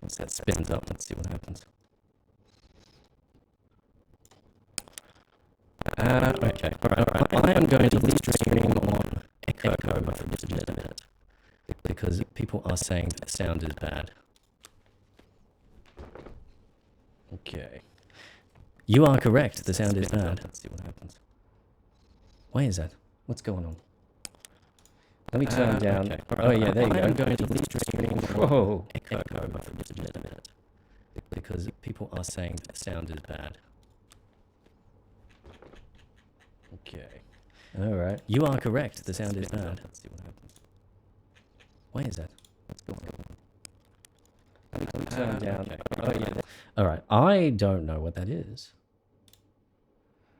Once that spins up, let's see what happens. Okay, alright. I am going to leave stream on Echo for just a minute. Because people are saying that the sound is bad. Okay. You are correct, the sound is bad. Let's see what happens. Why is that? What's going on? Let me turn down. Okay. Oh yeah, there you go. I'm going to leave stream. Whoa. Echo for just a minute. Because people are saying that the sound is bad. Okay. Alright. You are correct. The sound is bad. Let's see what happens. Why is that? What's going on? Let me turn down. Okay. Oh yeah. Alright. I don't know what that is.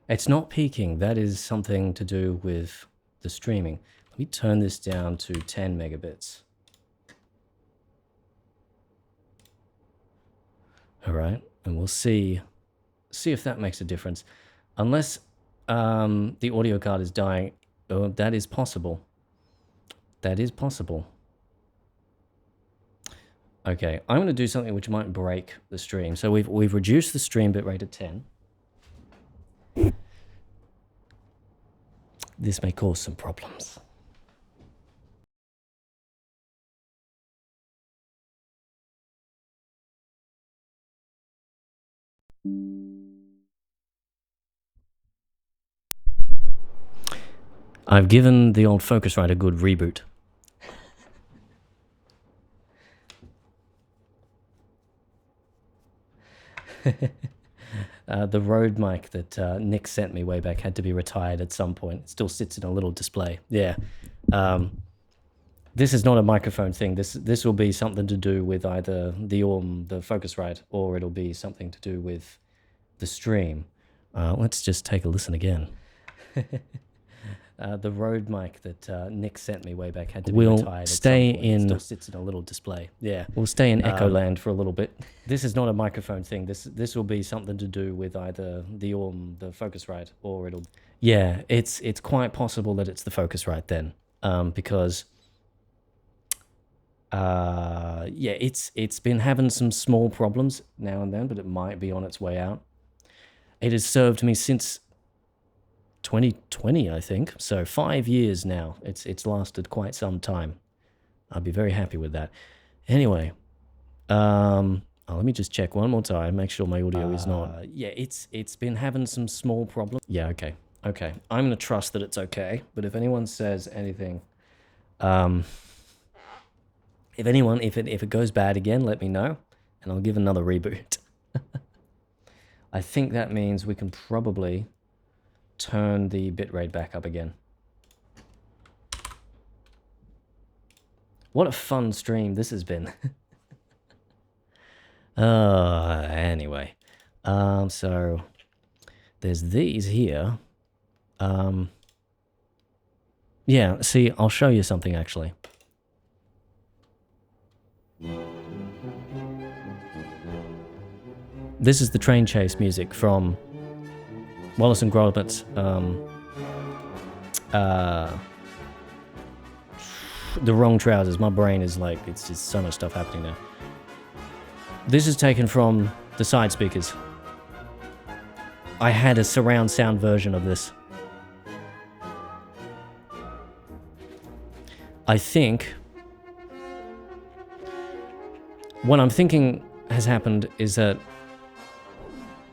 It's not peaking. That is something to do with the streaming. Let me turn this down to 10 megabits. All right, and we'll see if that makes a difference. Unless the audio card is dying, oh, that is possible. That is possible. Okay, I'm going to do something which might break the stream. So we've reduced the stream bitrate to 10. This may cause some problems. I've given the old Focusrite a good reboot. The Rode mic that Nick sent me way back had to be retired at some point. It still sits in a little display. Yeah. This is not a microphone thing. This will be something to do with either the Focusrite, or it'll be something to do with the stream. Let's just take a listen again. The Rode mic that Nick sent me way back had to be retired. We'll stay in. It still sits in a little display. Yeah, we'll stay in Echo Land for a little bit. This is not a microphone thing. This will be something to do with either the Focusrite, or it'll. Yeah, it's quite possible that it's the Focusrite then, because yeah, it's been having some small problems now and then, but it might be on its way out. It has served me since 2020, I think. So 5 years now. It's lasted quite some time. I'll be very happy with that. Anyway, let me just check one more time, make sure my audio is not. Yeah, it's been having some small problems. Yeah, okay. Okay. I'm gonna trust that it's okay, but if anyone says anything, if it goes bad again, let me know, and I'll give another reboot. I think that means we can probably turn the bitrate back up again. What a fun stream this has been. Anyway. So there's these here. Yeah, see, I'll show you something actually. This is the train chase music from Wallace and Gromit's The Wrong Trousers. My brain is like, it's just so much stuff happening now. This is taken from the side speakers. I had a surround sound version of this. I think what I'm thinking has happened is that,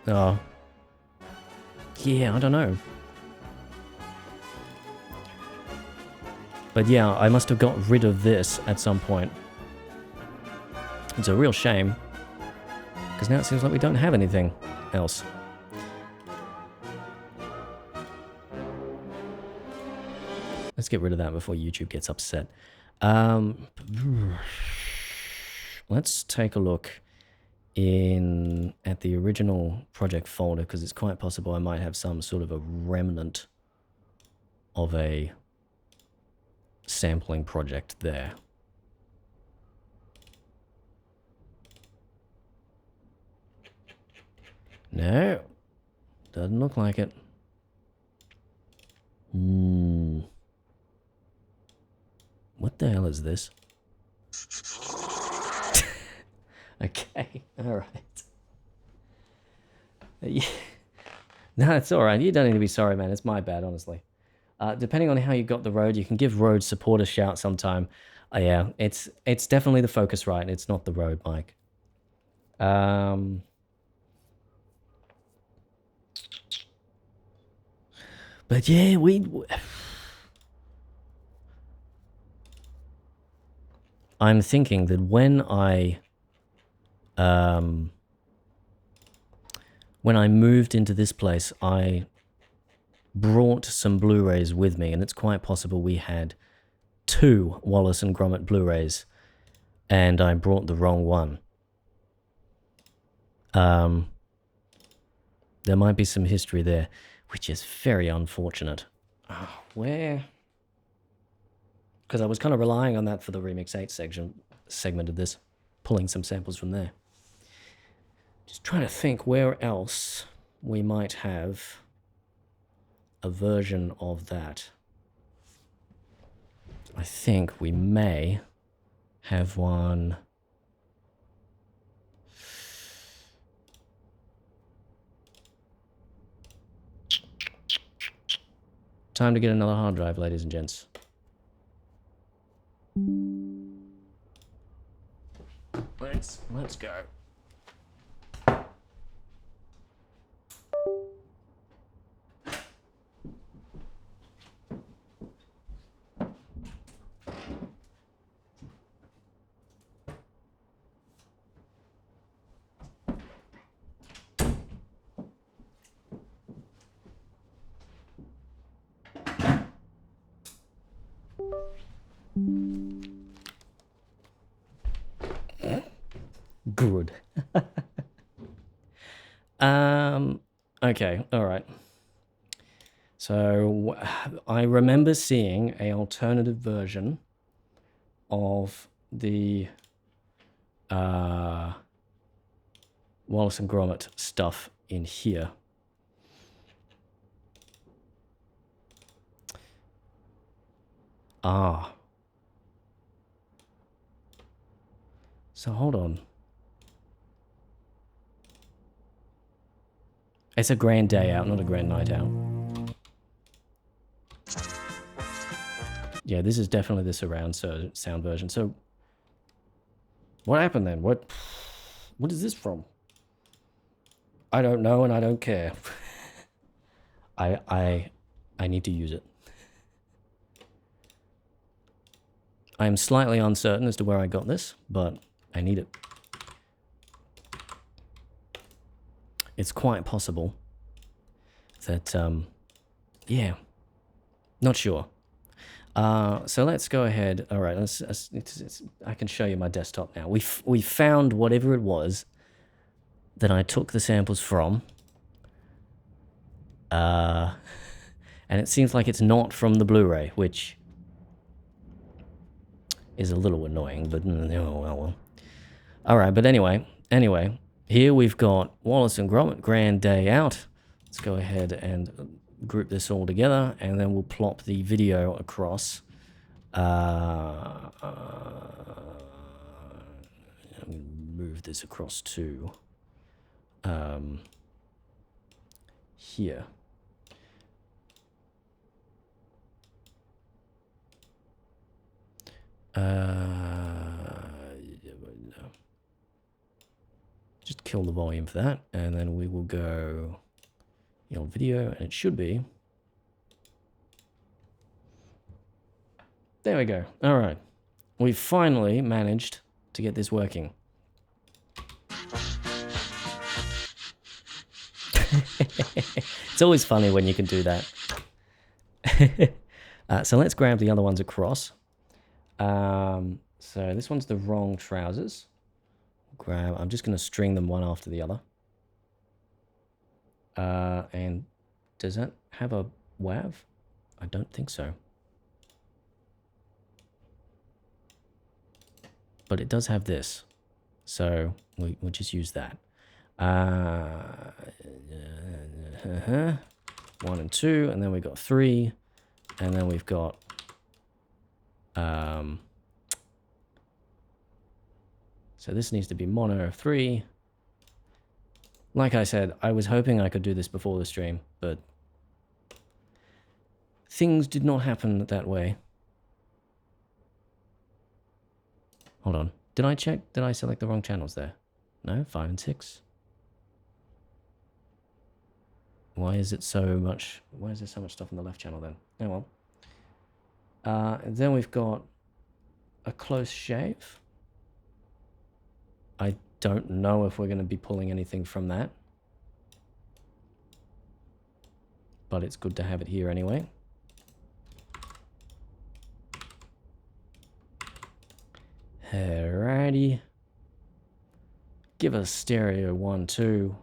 yeah, I don't know. But yeah, I must have got rid of this at some point. It's a real shame, because now it seems like we don't have anything else. Let's get rid of that before YouTube gets upset. Let's take a look at the original project folder, because it's quite possible I might have some sort of a remnant of a sampling project there. No, doesn't look like it. What the hell is this? Okay, alright. Yeah. No, it's alright. You don't need to be sorry, man. It's my bad, honestly. Depending on how you got the road, you can give road support a shout sometime. Yeah, it's definitely the Focusrite. It's not the road, Mike. But yeah, I'm thinking that when I moved into this place, I brought some Blu-rays with me, and it's quite possible we had 2 Wallace and Gromit Blu-rays, and I brought the wrong one. There might be some history there, which is very unfortunate. Where? Because I was kind of relying on that for the Remix 8 segment of this, pulling some samples from there. Just trying to think where else we might have a version of that. I think we may have one. Time to get another hard drive, ladies and gents. Let's go. Good. Okay, all right. So I remember seeing an alternative version of the Wallace and Gromit stuff in here. So hold on. It's a grand day out, not a grand night out. Yeah, this is definitely the surround sound version. So, what happened then? What is this from? I don't know, and I don't care. I need to use it. I am slightly uncertain as to where I got this, but I need it. It's quite possible that, yeah, not sure. So let's go ahead. All right, I can show you my desktop now. We found whatever it was that I took the samples from. And it seems like it's not from the Blu-ray, which is a little annoying, but oh well. All right, but anyway, here we've got Wallace and Gromit, Grand Day Out. Let's go ahead and group this all together, and then we'll plop the video across. Move this across to here. Just kill the volume for that, and then we will go video, and it should be. There we go. All right, we've finally managed to get this working. It's always funny when you can do that. So let's grab the other ones across. So this one's the wrong trousers. I'm just going to string them one after the other. And does that have a WAV? I don't think so. But it does have this. So we'll just use that. 1 and 2, and then we've got 3, and then we've got so this needs to be mono 3. Like I said, I was hoping I could do this before the stream, but things did not happen that way. Hold on. Did I check? Did I select the wrong channels there? No, 5 and 6. Why is it so much? Why is there so much stuff on the left channel then? Oh well. And then we've got a close shave. I don't know if we're going to be pulling anything from that, but it's good to have it here anyway. Alrighty. Give us stereo 1, 2.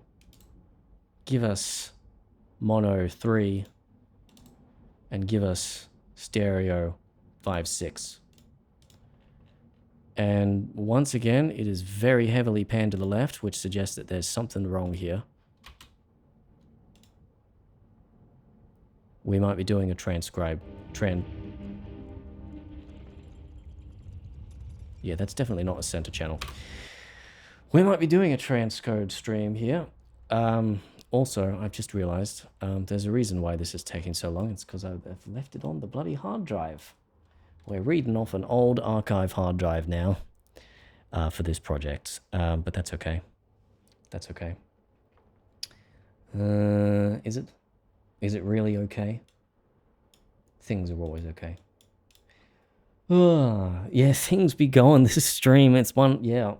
Give us mono 3. And give us stereo 5, 6. And once again, it is very heavily panned to the left, which suggests that there's something wrong here. We might be doing a Yeah, that's definitely not a center channel. We might be doing a transcode stream here. Also, I've just realized there's a reason why this is taking so long. It's because I've left it on the bloody hard drive. We're reading off an old archive hard drive now for this project, but that's okay. That's okay. Is it? Is it really okay? Things are always okay. Yeah, things be going. This stream, it's one, yeah.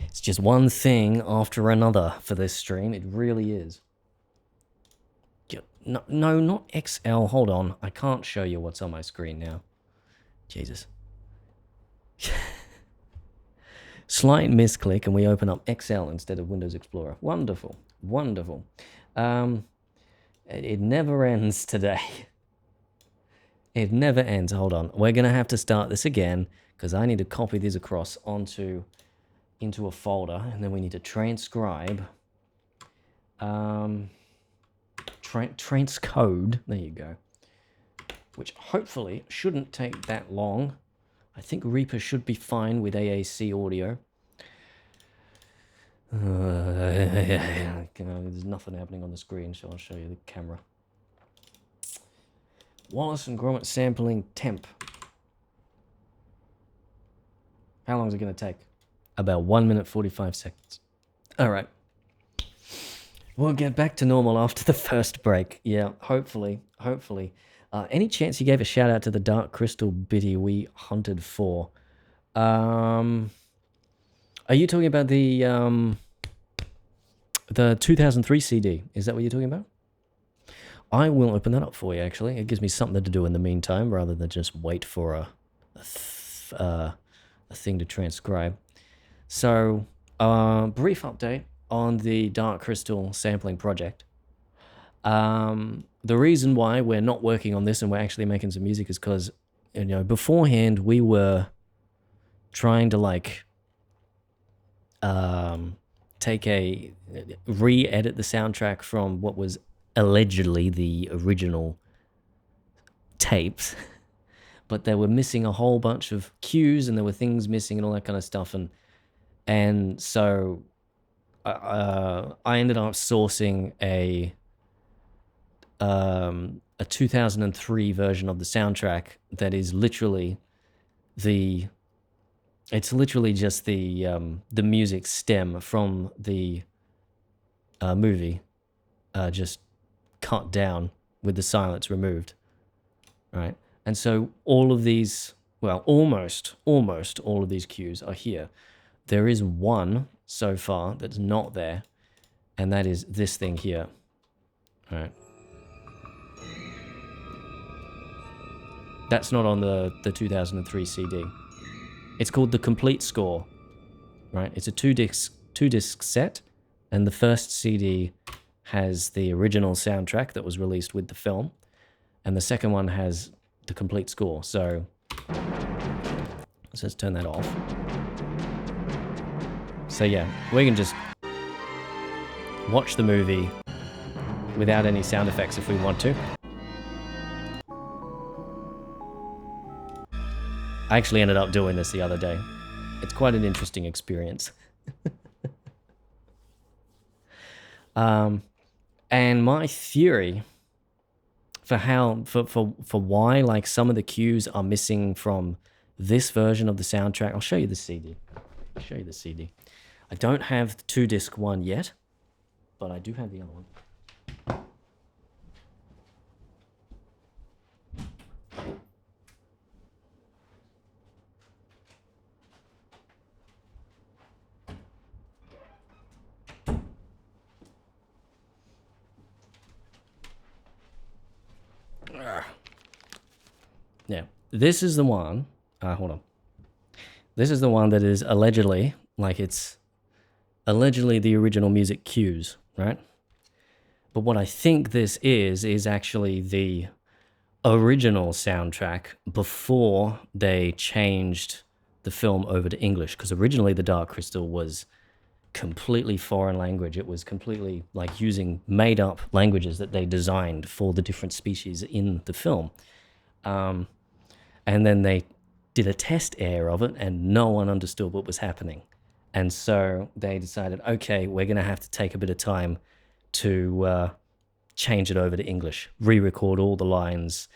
It's just one thing after another for this stream. It really is. No, not XL. Hold on. I can't show you what's on my screen now. Jesus. Slight misclick and we open up XL instead of Windows Explorer. Wonderful. Wonderful. It never ends today. It never ends. Hold on. We're going to have to start this again because I need to copy these across into a folder, and then we need to transcribe. Transcode. There you go. Which hopefully shouldn't take that long. I think Reaper should be fine with AAC audio. There's nothing happening on the screen, so I'll show you the camera. Wallace and Gromit sampling temp. How long is it going to take? About 1 minute 45 seconds. All right. We'll get back to normal after the first break. Yeah, hopefully. Hopefully. Any chance you gave a shout out to the Dark Crystal Bitty we hunted for? Are you talking about the 2003 CD? Is that what you're talking about? I will open that up for you, actually. It gives me something to do in the meantime, rather than just wait for a thing to transcribe. So, brief update on the Dark Crystal sampling project. The reason why we're not working on this and we're actually making some music is because, you know, beforehand we were trying to re-edit the soundtrack from what was allegedly the original tapes, but they were missing a whole bunch of cues and there were things missing and all that kind of stuff, and so I ended up sourcing a 2003 version of the soundtrack that is literally just the music stem from the movie, just cut down with the silence removed, right? And so all of these, well, almost all of these cues are here. There is one so far that's not there, and that is this thing here, all right? That's not on the 2003 CD. It's called the Complete Score, right? It's a two disc set, and the first CD has the original soundtrack that was released with the film, and the second one has the complete score. So let's turn that off. So yeah, we can just watch the movie without any sound effects if we want to. I actually ended up doing this the other day. It's quite an interesting experience. And my theory for why like some of the cues are missing from this version of the soundtrack. I'll show you the CD. I don't have the 2-disc one yet, but I do have the other one. Yeah, this is the one. Hold on. This is the one that is allegedly, it's allegedly the original music cues, right? But what I think this is actually the original soundtrack before they changed the film over to English. Because originally The Dark Crystal was completely foreign language. It was completely like using made up languages that they designed for the different species in the film. And then they did a test air of it and no one understood what was happening. And so they decided, okay, we're going to have to take a bit of time to change it over to English, re-record all the lines.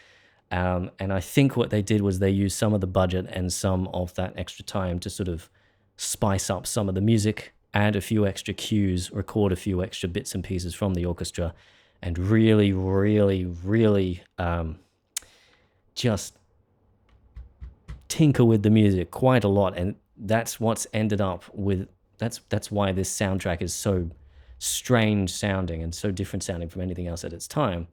And I think what they did was they used some of the budget and some of that extra time to sort of spice up some of the music, add a few extra cues, record a few extra bits and pieces from the orchestra, and really, really, really just tinker with the music quite a lot. And that's what's ended up with, that's why this soundtrack is so strange sounding and so different sounding from anything else at its time.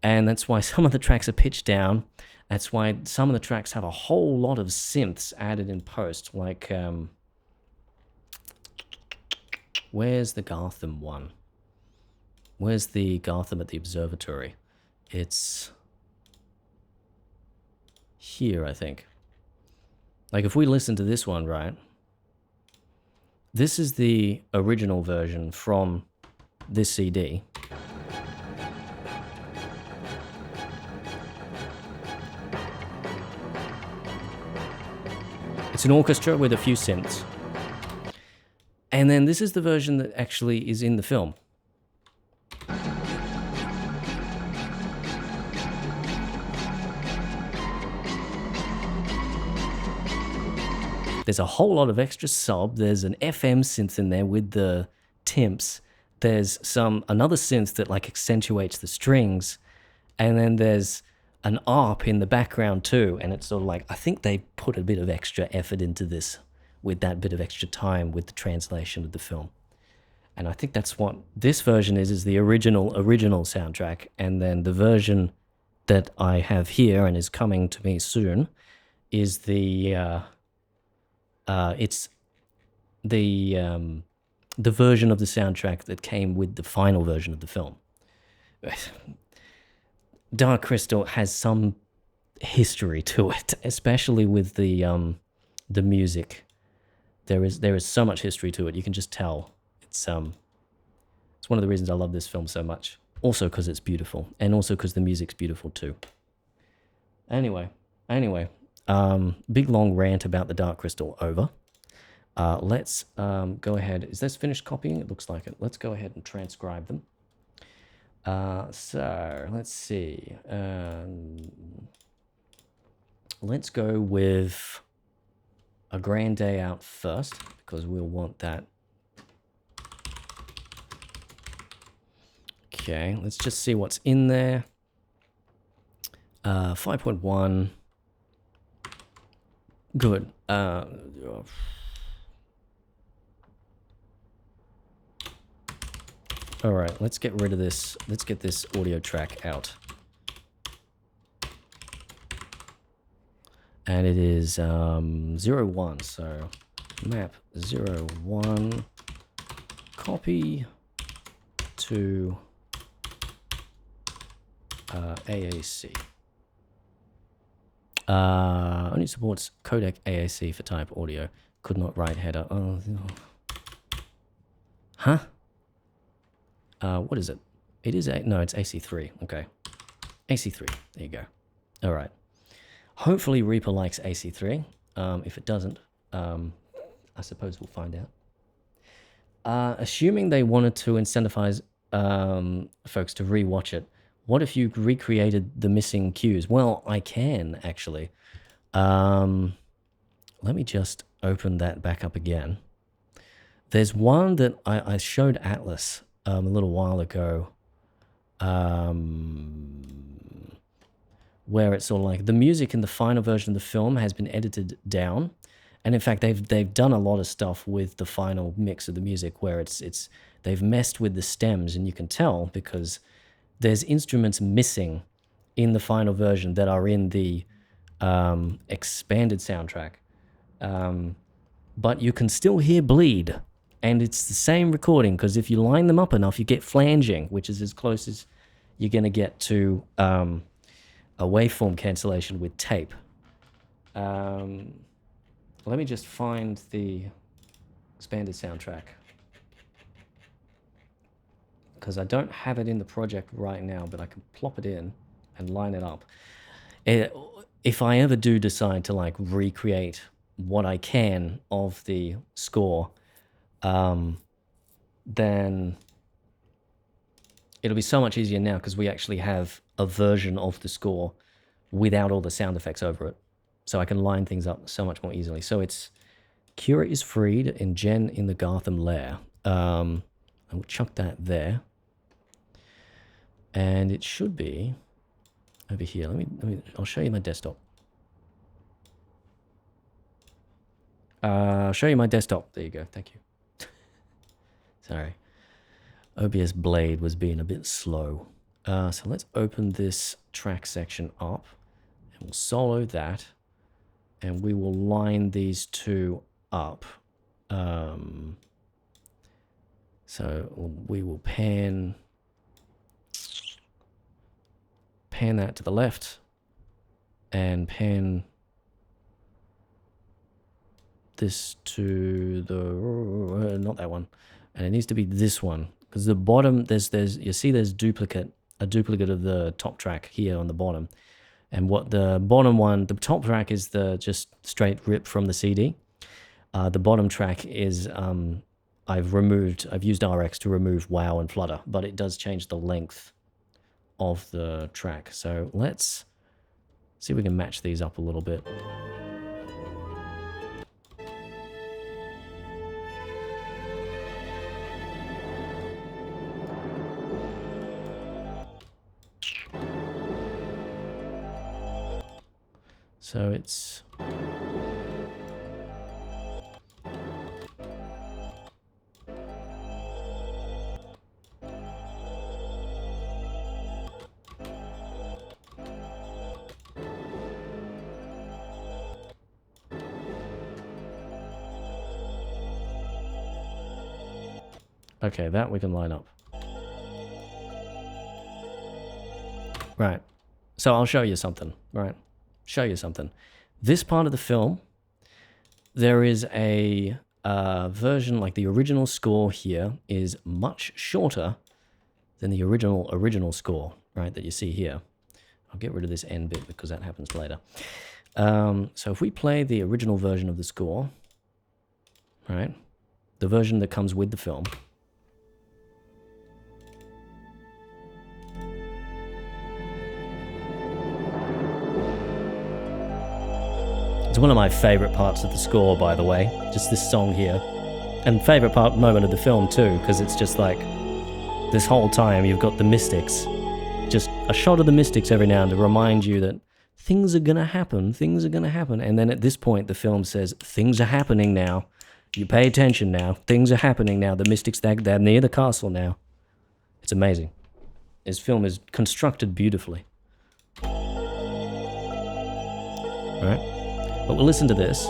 And that's why some of the tracks are pitched down. That's why some of the tracks have a whole lot of synths added in post, like where's the Gotham one? Where's the Gotham at the observatory? It's here, I think. Like if we listen to this one, right? This is the original version from this CD. It's an orchestra with a few synths. And then this is the version that actually is in the film. There's a whole lot of extra sub. There's an FM synth in there with the timps. There's another synth that like accentuates the strings. And then there's an ARP in the background too, and it's sort of like, I think they put a bit of extra effort into this with that bit of extra time with the translation of the film. And I think that's what this version is the original soundtrack, and then the version that I have here and is coming to me soon is the it's the version of the soundtrack that came with the final version of the film. Dark Crystal has some history to it, especially with the music. There is so much history to it. You can just tell. It's one of the reasons I love this film so much. Also because it's beautiful, and also because the music's beautiful too. Anyway, big long rant about the Dark Crystal over. Let's go ahead. Is this finished copying? It looks like it. Let's go ahead and transcribe them. So let's see. Let's go with A Grand Day Out first, because we'll want that. Okay, let's just see what's in there. 5.1. Good. All right, let's get rid of this. Let's get this audio track out. And it is 01, so map 01, copy to AAC. Only supports codec AAC for type audio. Could not write header. Oh, no. Huh? What is it? It is no, it's AC3. Okay, AC3. There you go. All right. Hopefully Reaper likes AC3. If it doesn't, I suppose we'll find out. Assuming they wanted to incentivize folks to rewatch it, what if you recreated the missing cues? Well, I can actually. Let me just open that back up again. There's one that I showed Atlas a little while ago, where it's sort of like the music in the final version of the film has been edited down, and in fact they've done a lot of stuff with the final mix of the music where they've messed with the stems, and you can tell because there's instruments missing in the final version that are in the expanded soundtrack, but you can still hear bleed. And it's the same recording, because if you line them up enough, you get flanging, which is as close as you're going to get to a waveform cancellation with tape. Let me just find the expanded soundtrack, because I don't have it in the project right now, but I can plop it in and line it up. If I ever do decide to like recreate what I can of the score, then it'll be so much easier now because we actually have a version of the score without all the sound effects over it. So I can line things up so much more easily. So it's Kira is freed and Jen in the Gartham lair. I will chuck that there. And it should be over here. I'll show you my desktop. I'll show you my desktop. There you go. Thank you. Sorry. OBS Blade was being a bit slow. So let's open this track section up. And we'll solo that. And we will line these two up. So we will pan that to the left. And pan this to the... not that one. And it needs to be this one, because the bottom there's you see there's a duplicate of the top track here on the bottom, and what the bottom one, the top track is the just straight rip from the CD. The bottom track is I've used RX to remove wow and flutter, but it does change the length of the track. So let's see if we can match these up a little bit. So it's... Okay, that we can line up. Right. So I'll show you something, right? Show you something. This part of the film, there is a version, like the original score here is much shorter than the original score, right, that you see here. I'll get rid of this end bit because that happens later. So if we play the original version of the score, right, the version that comes with the film, it's one of my favorite parts of the score, by the way, just this song here. And favorite moment of the film too, because it's just like, this whole time you've got the Mystics. Just a shot of the Mystics every now and then to remind you that things are gonna happen, things are gonna happen. And then at this point the film says, things are happening now. You pay attention now, things are happening now. The Mystics, they're near the castle now. It's amazing. This film is constructed beautifully. All right? But we'll listen to this.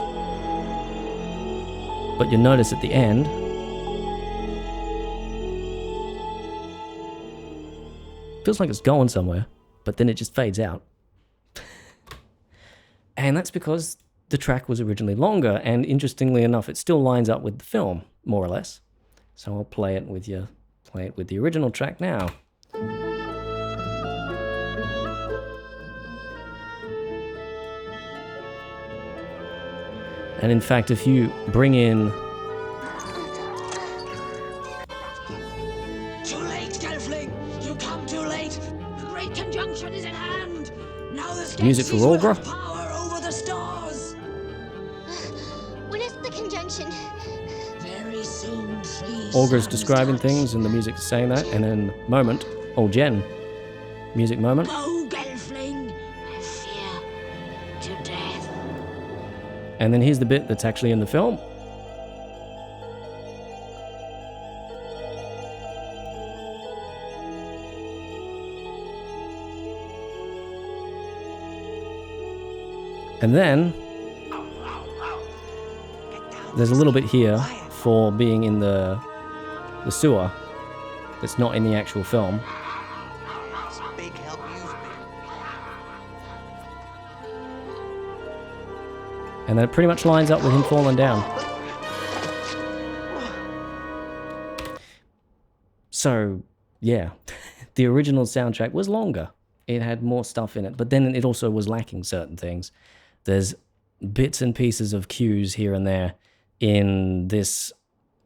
But you'll notice at the end, feels like it's going somewhere, but then it just fades out. And that's because the track was originally longer, and interestingly enough, it still lines up with the film, more or less. So I'll play it with you, play it with the original track now. And in fact, if you bring in... Too late, Gelfling! You come too late! The great conjunction is at hand! Now the music for Skeksis will Olga. have power over the stars! When is the conjunction? Very soon, trees. Olga's describing things and the music is saying that, and then moment, oh Jen, music moment. Go, Gelfling! I fear to death. And then here's the bit that's actually in the film. And then there's a little bit here for being in the sewer that's not in the actual film. Big help you've been. And then it pretty much lines up with him falling down. So, yeah, the original soundtrack was longer. It had more stuff in it, but then it also was lacking certain things. There's bits and pieces of cues here and there in this,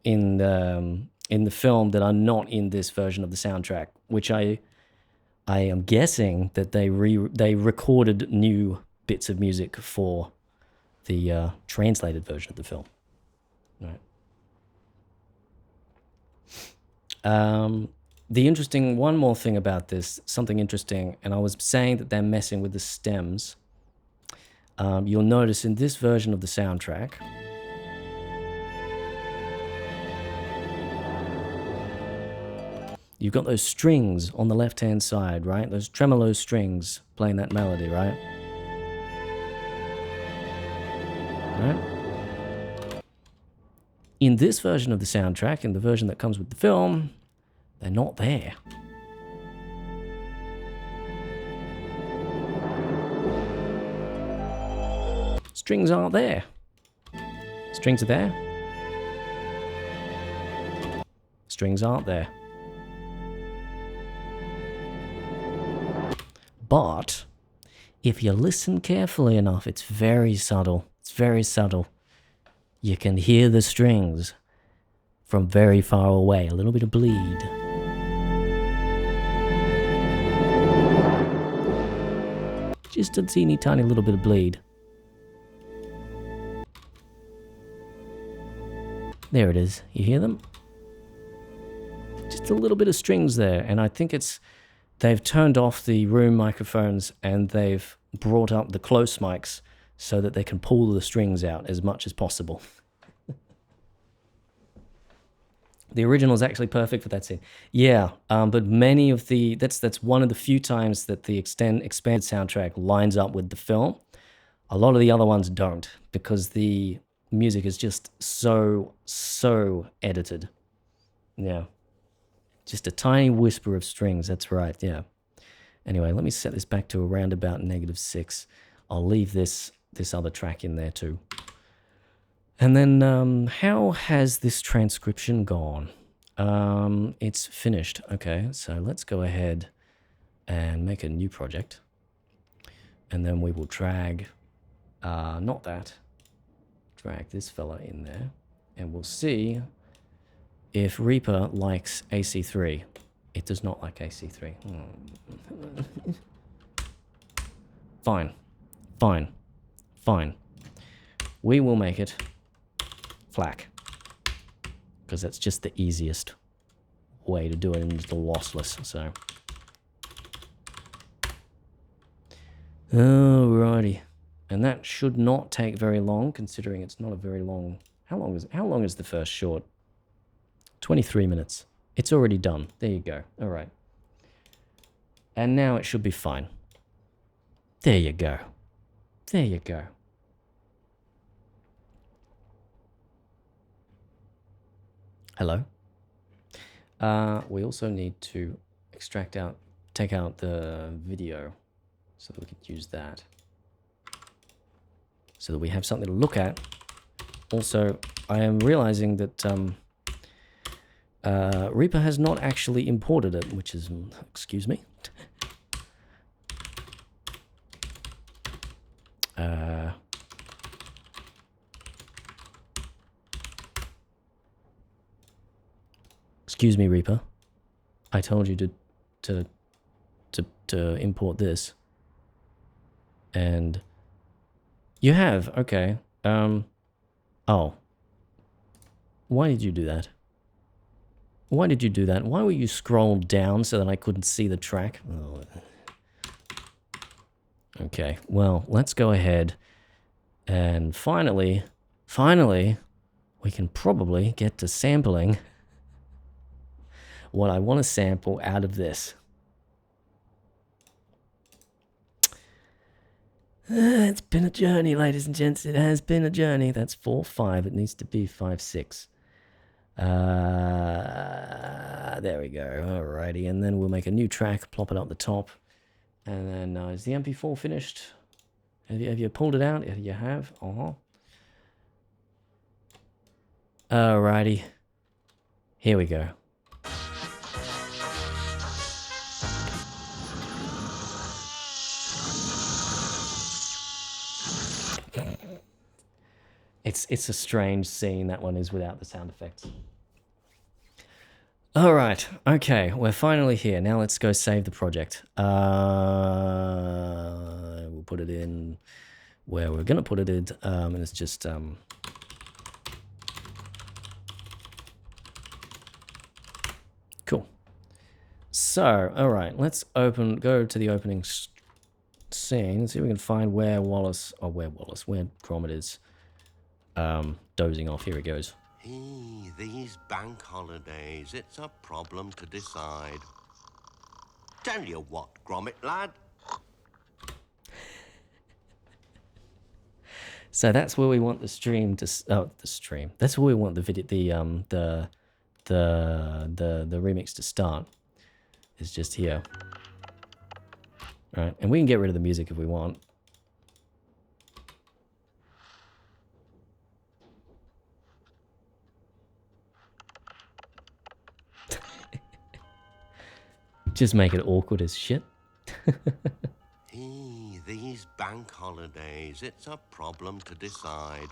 in the film that are not in this version of the soundtrack, which I am guessing that they recorded new bits of music for the translated version of the film. Right. One more thing about this, something interesting, and I was saying that they're messing with the stems. You'll notice in this version of the soundtrack, you've got those strings on the left-hand side, right? Those tremolo strings playing that melody, right? Right? In this version of the soundtrack, in the version that comes with the film, they're not there. Strings aren't there. Strings are there. Strings aren't there. But if you listen carefully enough, it's very subtle. It's very subtle. You can hear the strings from very far away. A little bit of bleed. Just a teeny tiny little bit of bleed. There it is. You hear them? Just a little bit of strings there. And I think they've turned off the room microphones and they've brought up the close mics so that they can pull the strings out as much as possible. The original is actually perfect for that scene. Yeah, but many of the... That's one of the few times that the expanded soundtrack lines up with the film. A lot of the other ones don't, because the music is just so edited. Yeah. Just a tiny whisper of strings, that's right, yeah. Anyway, let me set this back to around about -6. I'll leave this other track in there too. And then, how has this transcription gone? It's finished. Okay, so let's go ahead and make a new project. And then we will drag, not that, drag this fella in there. And we'll see if Reaper likes AC3. It does not like AC3. Fine. Fine. Fine. We will make it FLAC, because that's just the easiest way to do it, and it's the lossless, so. Alrighty. And that should not take very long, considering it's not a very long... How long is the first short? 23 minutes. It's already done. There you go. Alright. And now it should be fine. There you go. There you go. Hello. We also need to take out the video so that we can use that. So that we have something to look at. Also, I am realizing that Reaper has not actually imported it, which is, excuse me. Excuse me, Reaper. I told you to import this. And you have, okay. Oh. Why did you do that? Why did you do that? Why were you scrolled down so that I couldn't see the track? Oh. Okay, well, let's go ahead and finally, we can probably get to sampling what I want to sample out of this. It's been a journey, ladies and gents. It has been a journey. That's 4/5. It needs to be 5/6. There we go. Alrighty, and then we'll make a new track, plop it up the top. And then, is the MP4 finished? Have you pulled it out? You have? Alrighty. Here we go. It's a strange scene, that one is, without the sound effects. Alright, okay, we're finally here. Now let's go save the project. We'll put it in where we're going to put it in, and it's just... Cool. So, alright, let's go to the opening scene and see if we can find where Gromit is dozing off. Here it goes. These bank holidays, it's a problem to decide. Tell you what, Gromit lad. So that's where we want the stream to... Oh, the stream. That's where we want the video, the remix to start. It's just here. Right, and we can get rid of the music if we want. Just make it awkward as shit. These bank holidays, it's a problem to decide.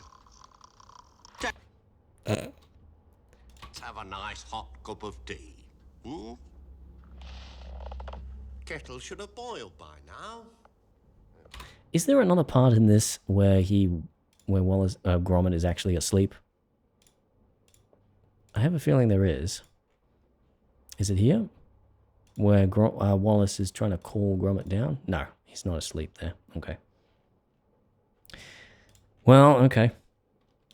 Let's have a nice hot cup of tea. Kettle should have boiled by now. Is there another part in this where Wallace, Gromit is actually asleep? I have a feeling there is. Is it here? Where Wallace is trying to call Gromit down? No, he's not asleep there. Okay. Well, okay.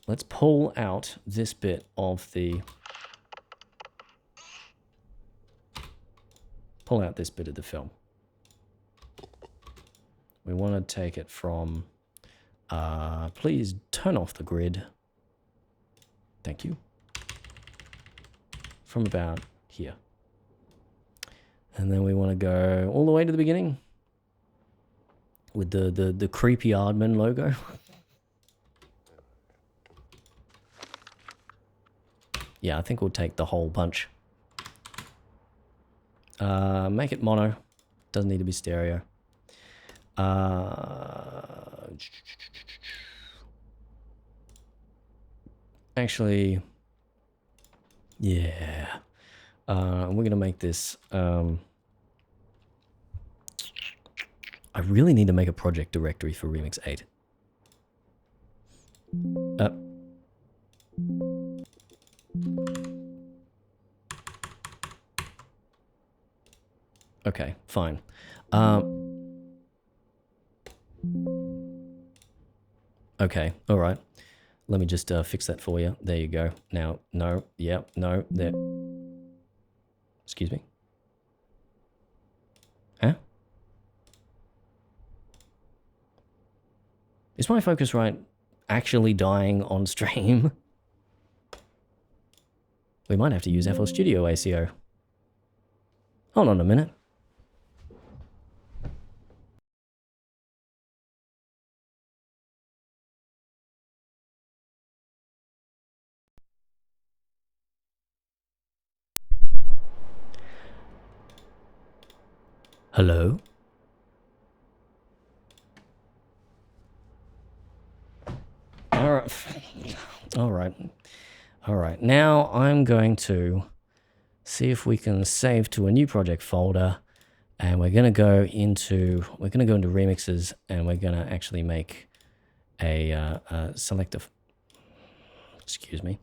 Let's pull out this bit of the... Pull out this bit of the film. We want to take it from... please turn off the grid. Thank you. From about here. And then we want to go all the way to the beginning with the creepy Aardman logo. Yeah, I think we'll take the whole bunch. Make it mono. Doesn't need to be stereo. Actually, yeah. We're going to make this... I really need to make a project directory for Remix 8. Okay, fine. Okay, all right. Let me just fix that for you. There you go. Now, no, yeah, no, there. Excuse me? Huh? Is my Focusrite actually dying on stream? We might have to use FL Studio ACO. Hold on a minute. Hello? All right. Now I'm going to see if we can save to a new project folder, and we're going to go into remixes, and we're going to actually make a selective. Excuse me.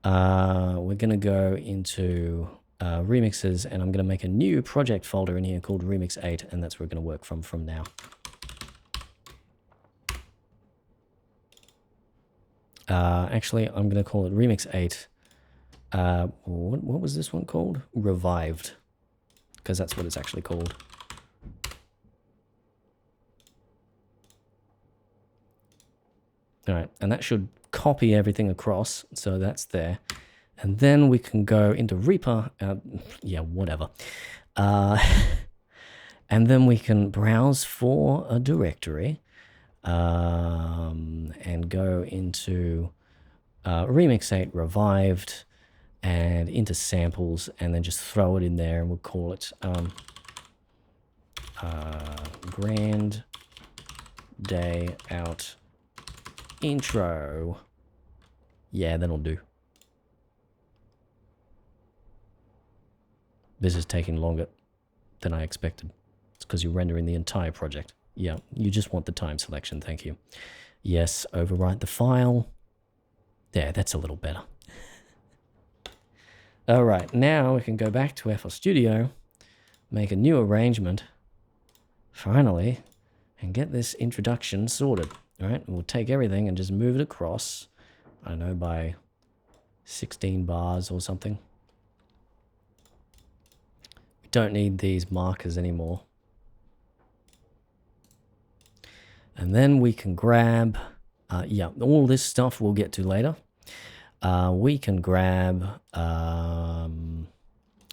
We're going to go into remixes, and I'm going to make a new project folder in here called Remix 8, and that's where we're going to work from now. Actually, I'm going to call it Remix 8. What was this one called? Revived. Because that's what it's actually called. Alright, and that should copy everything across, so that's there. And then we can go into Reaper, yeah, whatever. And then we can browse for a directory. And go into Remix 8 Revived and into samples, and then just throw it in there, and we'll call it Grand Day Out Intro. Yeah, that'll do. This is taking longer than I expected. It's because you're rendering the entire project. Yeah, you just want the time selection, thank you. Yes, overwrite the file. There, that's a little better. All right, now we can go back to FL Studio, make a new arrangement, finally, and get this introduction sorted. All right, we'll take everything and just move it across, I don't know, by 16 bars or something. We don't need these markers anymore. And then we can grab, yeah, all this stuff we'll get to later. We can grab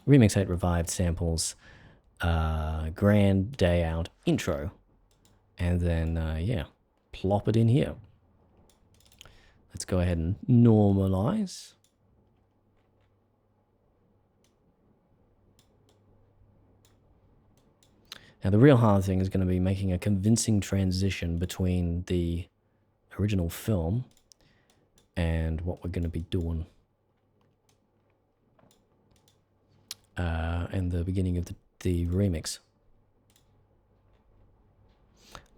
Remix 8 Revived samples, Grand Day Out Intro, and then, yeah, plop it in here. Let's go ahead and normalize. Now, the real hard thing is going to be making a convincing transition between the original film and what we're going to be doing. And the beginning of the remix.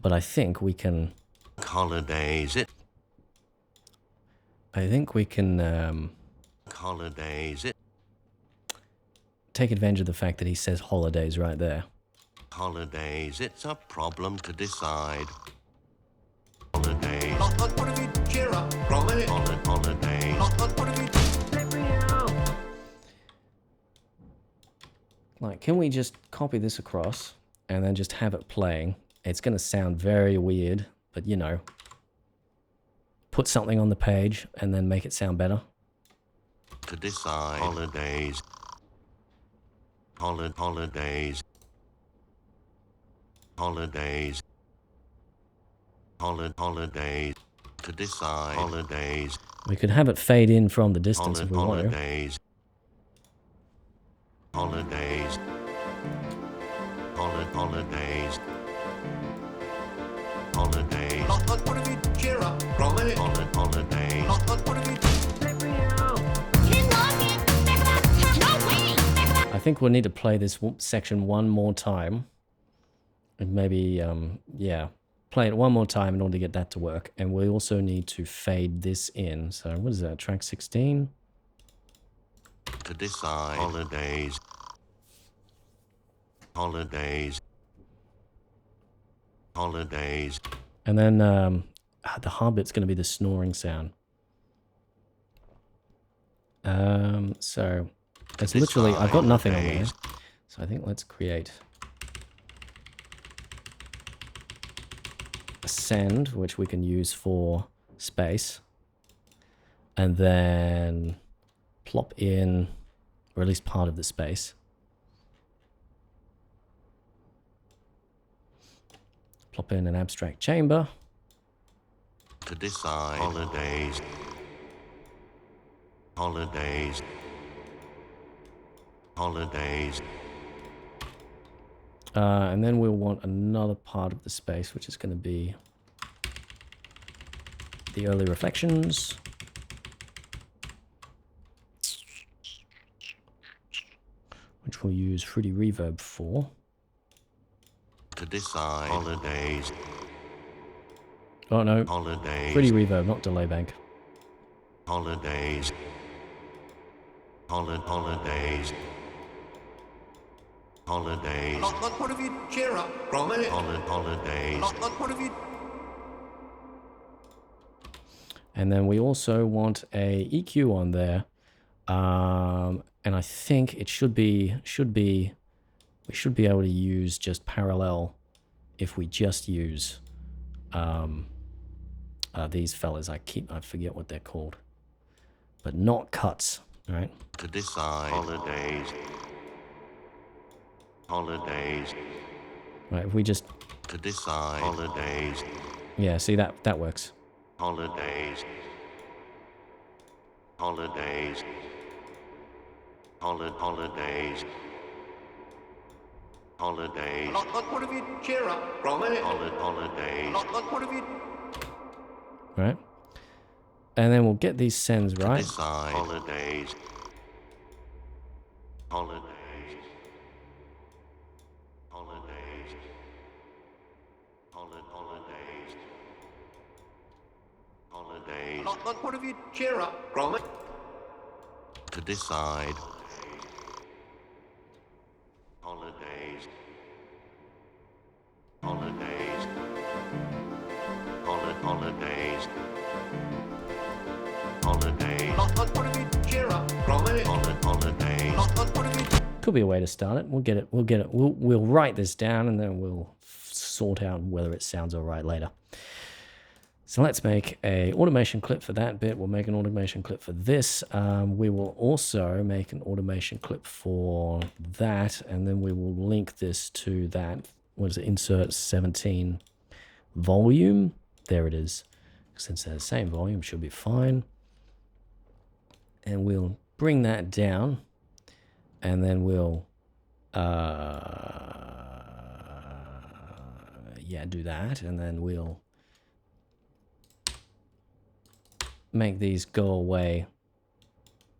But I think we can... Holidays, it. I think we can... Holidays, it. Take advantage of the fact that he says holidays right there. Holidays, it's a problem to decide. Holidays. What have you cheer up, Gromit. Holidays. What have you Like, can we just copy this across and then just have it playing? It's going to sound very weird, but you know, put something on the page and then make it sound better. to decide? Holidays. Holidays. Holidays. Holidays. To decide. Holidays. We could have it fade in from the distance if we want to. Holidays. Holidays. Holidays. Holidays. What have you cheer up, Gromit? Holidays. What have you I think we'll need to play this section one more time. And maybe, yeah, play it one more time in order to get that to work. And we also need to fade this in. So what is that, track 16? to decide? Holidays. Holidays. Holidays. And then the hard bit's going to be the snoring sound. So it's literally, I've got nothing on there. So I think let's create a send, which we can use for space. And then plop in, or at least part of the space. Plop in an abstract chamber. To decide. Holidays. Holidays. Holidays. And then we'll want another part of the space, which is going to be the early reflections. Which we'll use Fruity Reverb for. To decide. Holidays. Oh no, Holidays. Fruity Reverb, not Delay Bank. Holidays. Holidays. Holidays. What have you cheer up, Gromit? Holidays. What have you? And then we also want a EQ on there. And I think it should be we should be able to use just parallel if we just use these fellas. I forget what they're called, but not cuts, right? To decide. Holidays. Holidays. Right, if we just To decide. Holidays. yeah, see that works. Holidays. Holidays. Holidays. Holidays. What have you cheer up, Gromit? Holidays. What have you? Right, and then we'll get these sends right. Decide. Holidays. Holidays. Holidays. Holidays. Holidays. What have you cheer up, Gromit? To decide. Holidays. Holidays. Holidays. Holidays. What have you cheer up, Gromit? Holidays. What have you? Could be a way to start it. We'll get it. We'll write this down and then we'll sort out whether it sounds all right later. So let's make a automation clip for that bit. We'll make an automation clip for this. We will also make an automation clip for that, and then we will link this to that. What is it? Insert 17 volume. There it is. Since they're the same volume, should be fine. And we'll bring that down, and then we'll yeah, do that, and then we'll make these go away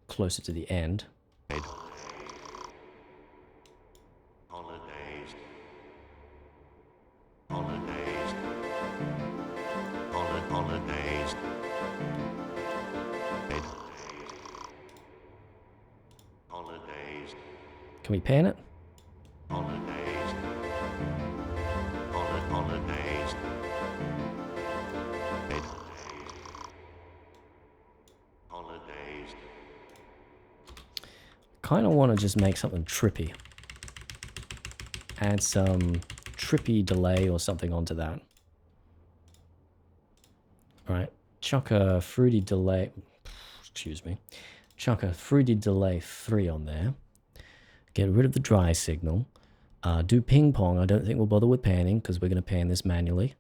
closer to the end. Holidays. Holidays. Holidays. Holidays. Can we pan it? Holidays. Holidays. kind of want to just make something trippy. Add some trippy delay or something onto that. All right, chuck a fruity delay, excuse me, chuck a fruity delay 3 on there. Get rid of the dry signal. Do ping pong. I don't think we'll bother with panning because we're going to pan this manually.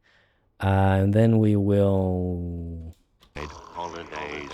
And then we will... Holidays.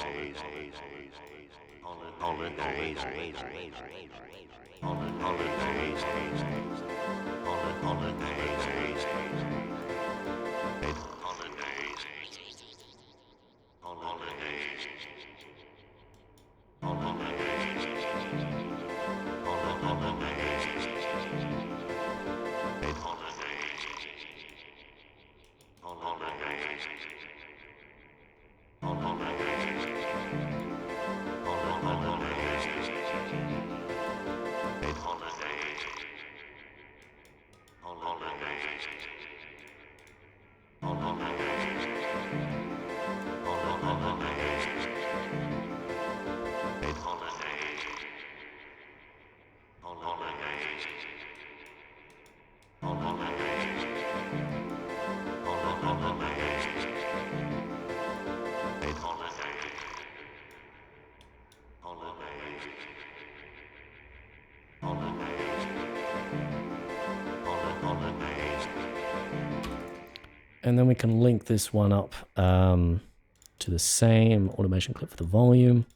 And then we can link this one up to the same automation clip for the volume.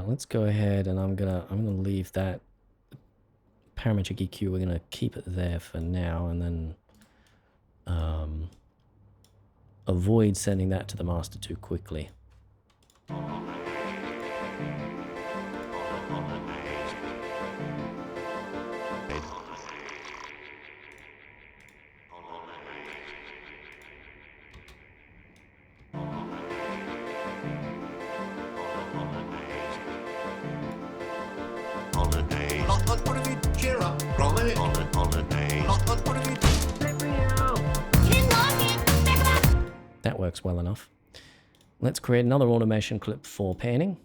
Let's go ahead and I'm gonna leave that parametric EQ. We're gonna keep it there for now, and then avoid sending that to the master too quickly. That works well enough. Let's create another automation clip for panning.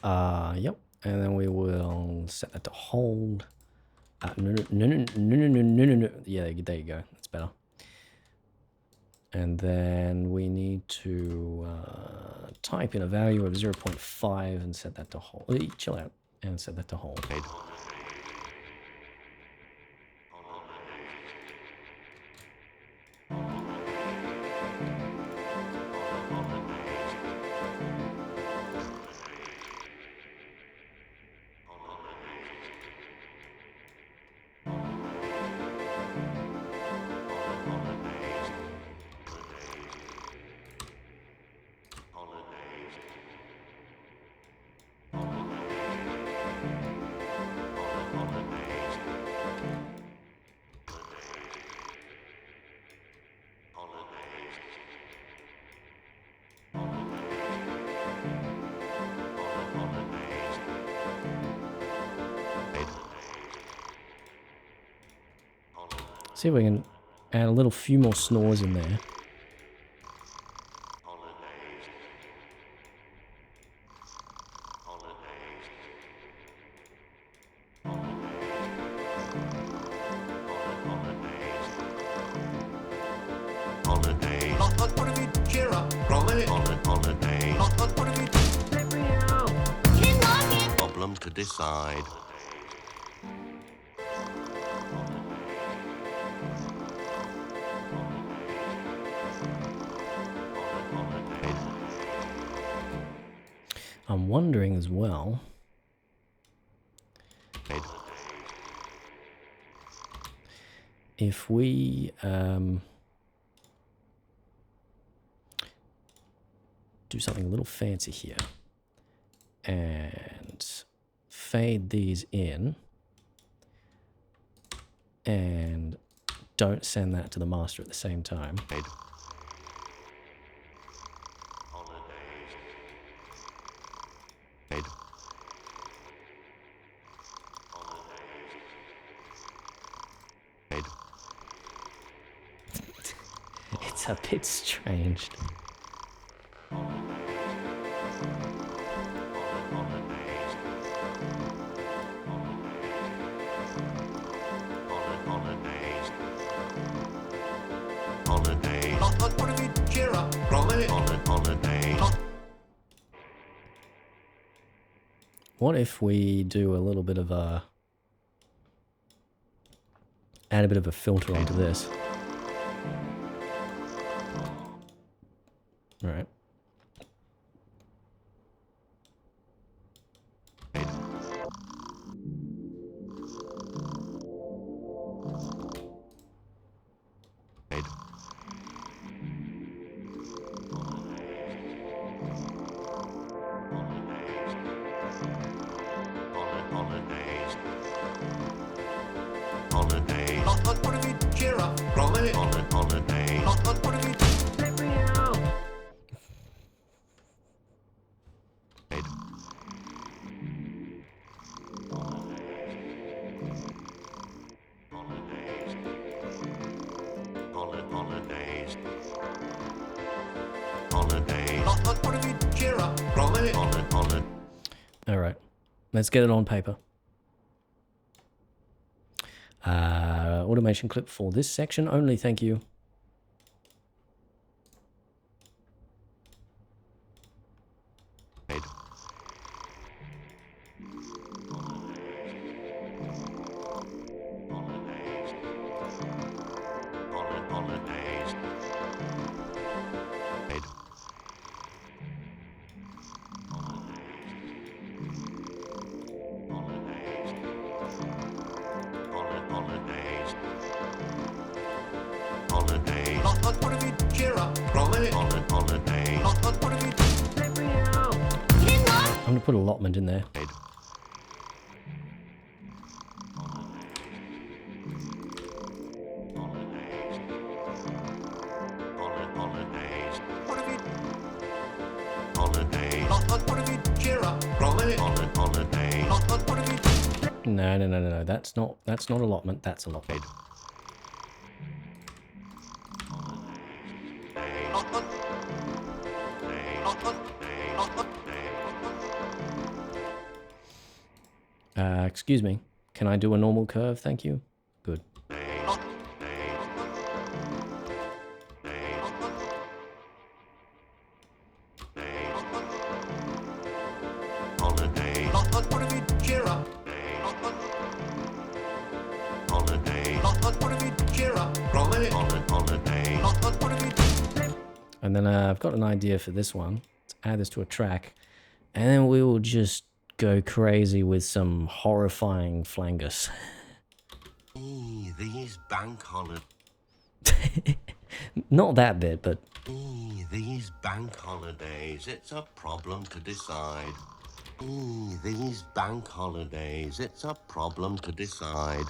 Yep. And then we will set that to hold. No. Yeah, there you go. That's better. And then we need to type in a value of 0.5 and set that to hold. Chill out. And set that to hold. See if we can add a little few more snores in there. Problems to decide. I'm wondering as well if we do something a little fancy here. And fade these in. And don't send that to the master at the same time. It's a bit strange. Cheer up, Gromit. Holidays. What if we do a little bit of a... add a bit of a filter onto this? Alright. Cheer up, Gromit. Holidays. Cheer up, Gromit. Alright. Let's get it on paper. Automation clip for this section only, thank you. Cheer up, Gromit. I'm gonna put allotment in there. No. That's not allotment. That's allotment. Excuse me. Can I do a normal curve? Thank you. Good. And then I've got an idea for this one. Let's add this to a track. And then we will just go crazy with some horrifying flangus. These bank holidays. Not that bit, but... These bank holidays, it's a problem to decide. These bank holidays, it's a problem to decide.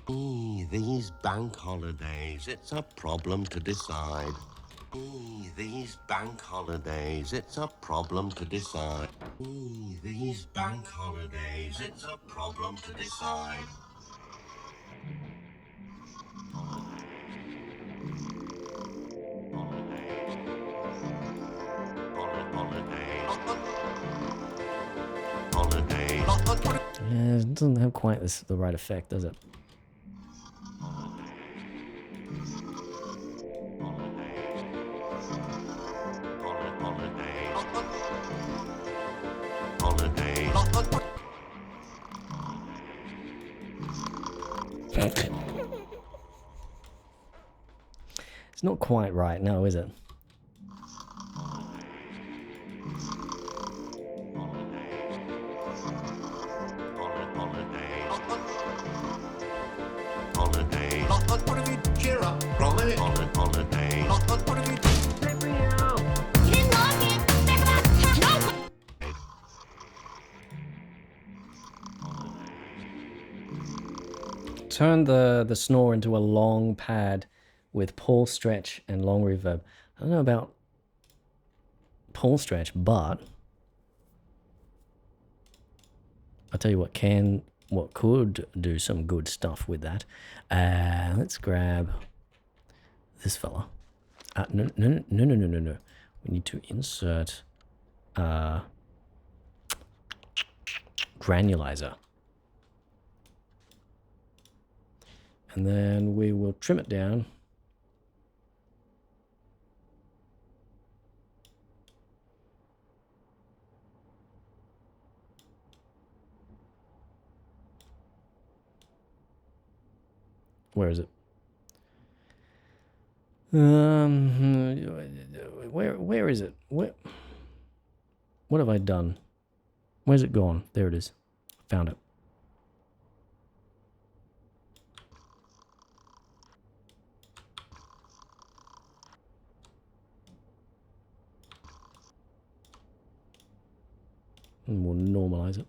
These bank holidays, it's a problem to decide. These bank holidays, it's a problem to decide. These bank holidays, it's a problem to decide. Yeah, it doesn't have quite the right effect, does it? It's not quite right now, is it? turn the snore into a long pad with pull, stretch, and long reverb. I don't know about pull stretch, but I'll tell you what could do some good stuff with that. Let's grab this fella. No. We need to insert granulizer. And then we will trim it down. Where is it? Where is it? What have I done? Where's it gone? There it is. Found it. And we'll normalize it.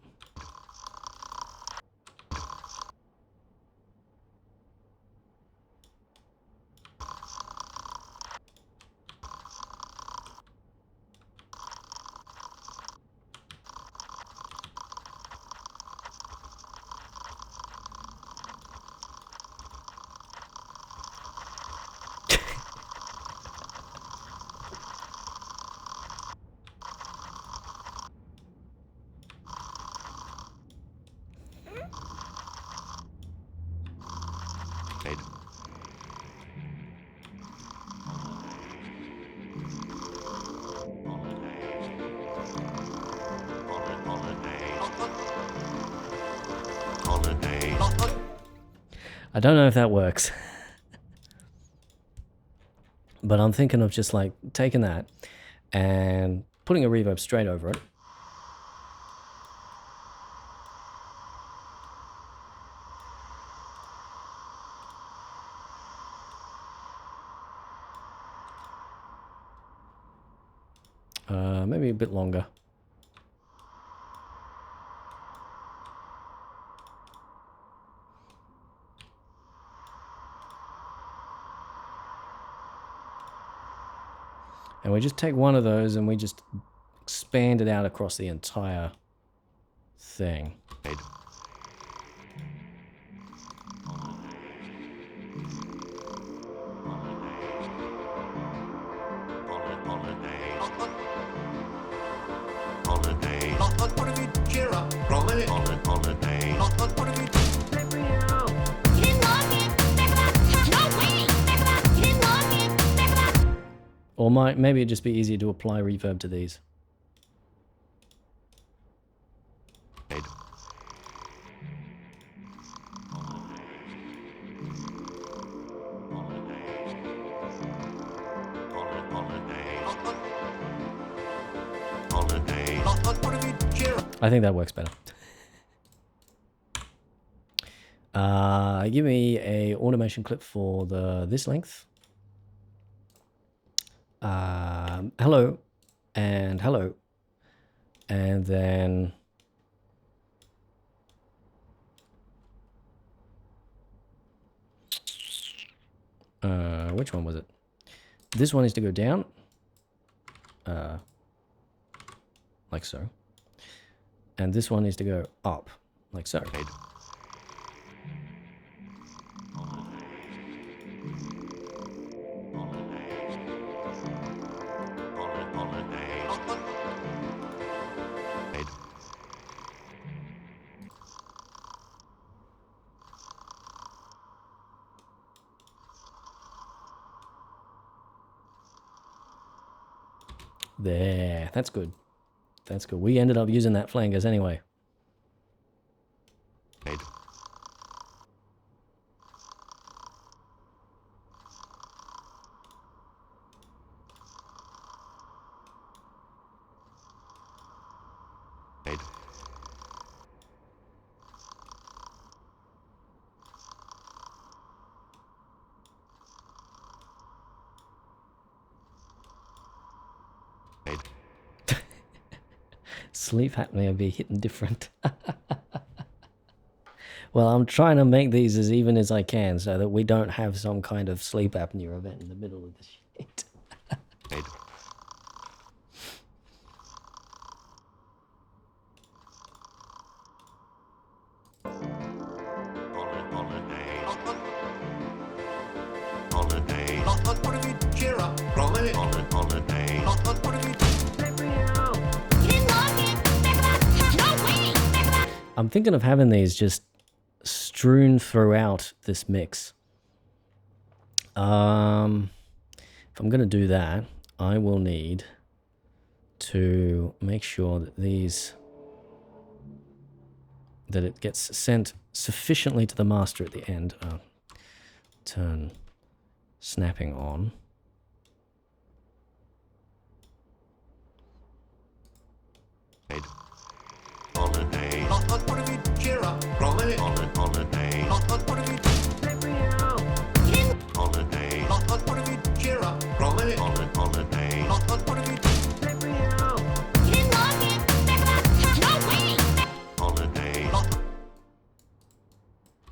I don't know if that works. But I'm thinking of just like taking that and putting a reverb straight over it. Maybe a bit longer. And we just take one of those and we just expand it out across the entire thing. Cheer up, Gromit. Holiday. You didn't log in. Back up. No way. Back up. You didn't log in. Back up. Or maybe it'd just be easier to apply reverb to these. I think that works better. Give me a automation clip for this length. Hello, and hello, and then which one was it? This one is to go down, like so. And this one is to go up, like so. There, that's good. That's good. We ended up using that flangers anyway. Sleep apnea be hitting different. Well, I'm trying to make these as even as I can so that we don't have some kind of sleep apnea event in the middle of the shit. Holidays. What have you? Cheer up, Gromit. Holidays. What have you? I'm thinking of having these just strewn throughout this mix. If I'm going to do that, I will need to make sure that that it gets sent sufficiently to the master at the end. Turn snapping on. Holidays. What have you? Cheer up, Gromit. Holidays. What have you? Holidays. What have you? Cheer up, Gromit. Holidays. What have you? Holidays.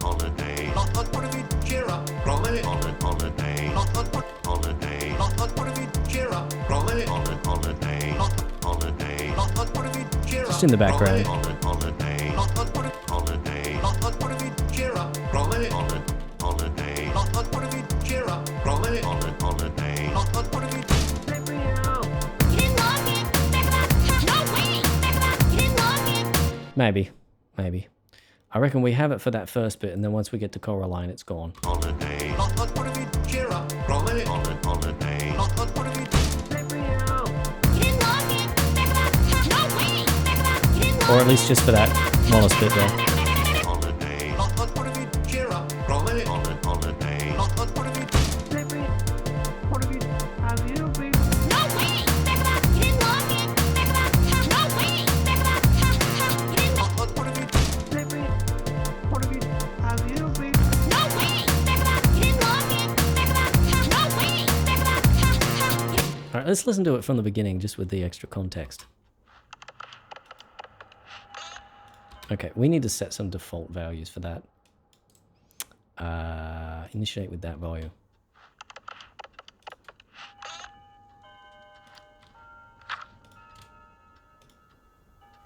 Holidays. What have you? Cheer up, Gromit. Holidays. Holidays. What have you? Cheer up, Gromit. Holidays. Holidays. What have you? Cheer up, Just in the background. Holidays. Holidays. What have you? Cheer up, Gromit. Holidays. What have you? Cheer up, Gromit. Holidays. What have you? Maybe. I reckon we have it for that first bit, and then once we get to Coraline, it's gone. Holidays. What have you? Cheer up, Gromit. Holidays. What have you? Or at least just for that Wallace bit there. Holidays. What have you? Cheer up, Gromit. Holidays. What have you? What have you? Have you been? What have you? What have you? Have you been? All right, let's listen to it from the beginning, just with the extra context. Okay, we need to set some default values for that. Initiate with that volume.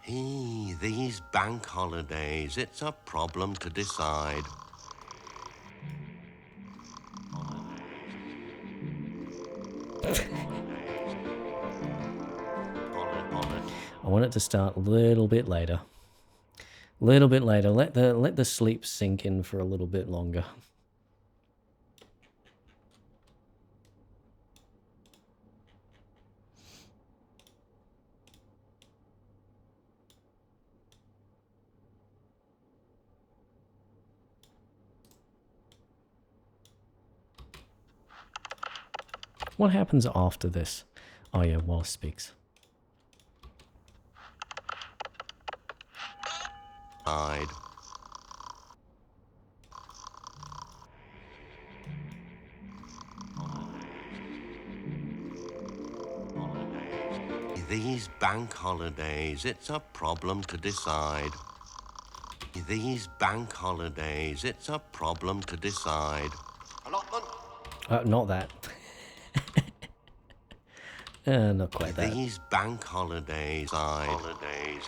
Hey, these bank holidays, it's a problem to decide. I want it to start a little bit later. Little bit later. Let the sleep sink in for a little bit longer. What happens after this? Oh yeah, Wallace speaks. Side. These bank holidays, it's a problem to decide. These bank holidays, it's a problem to decide. Allotment. Not that. Not quite that. These bank holidays, holidays.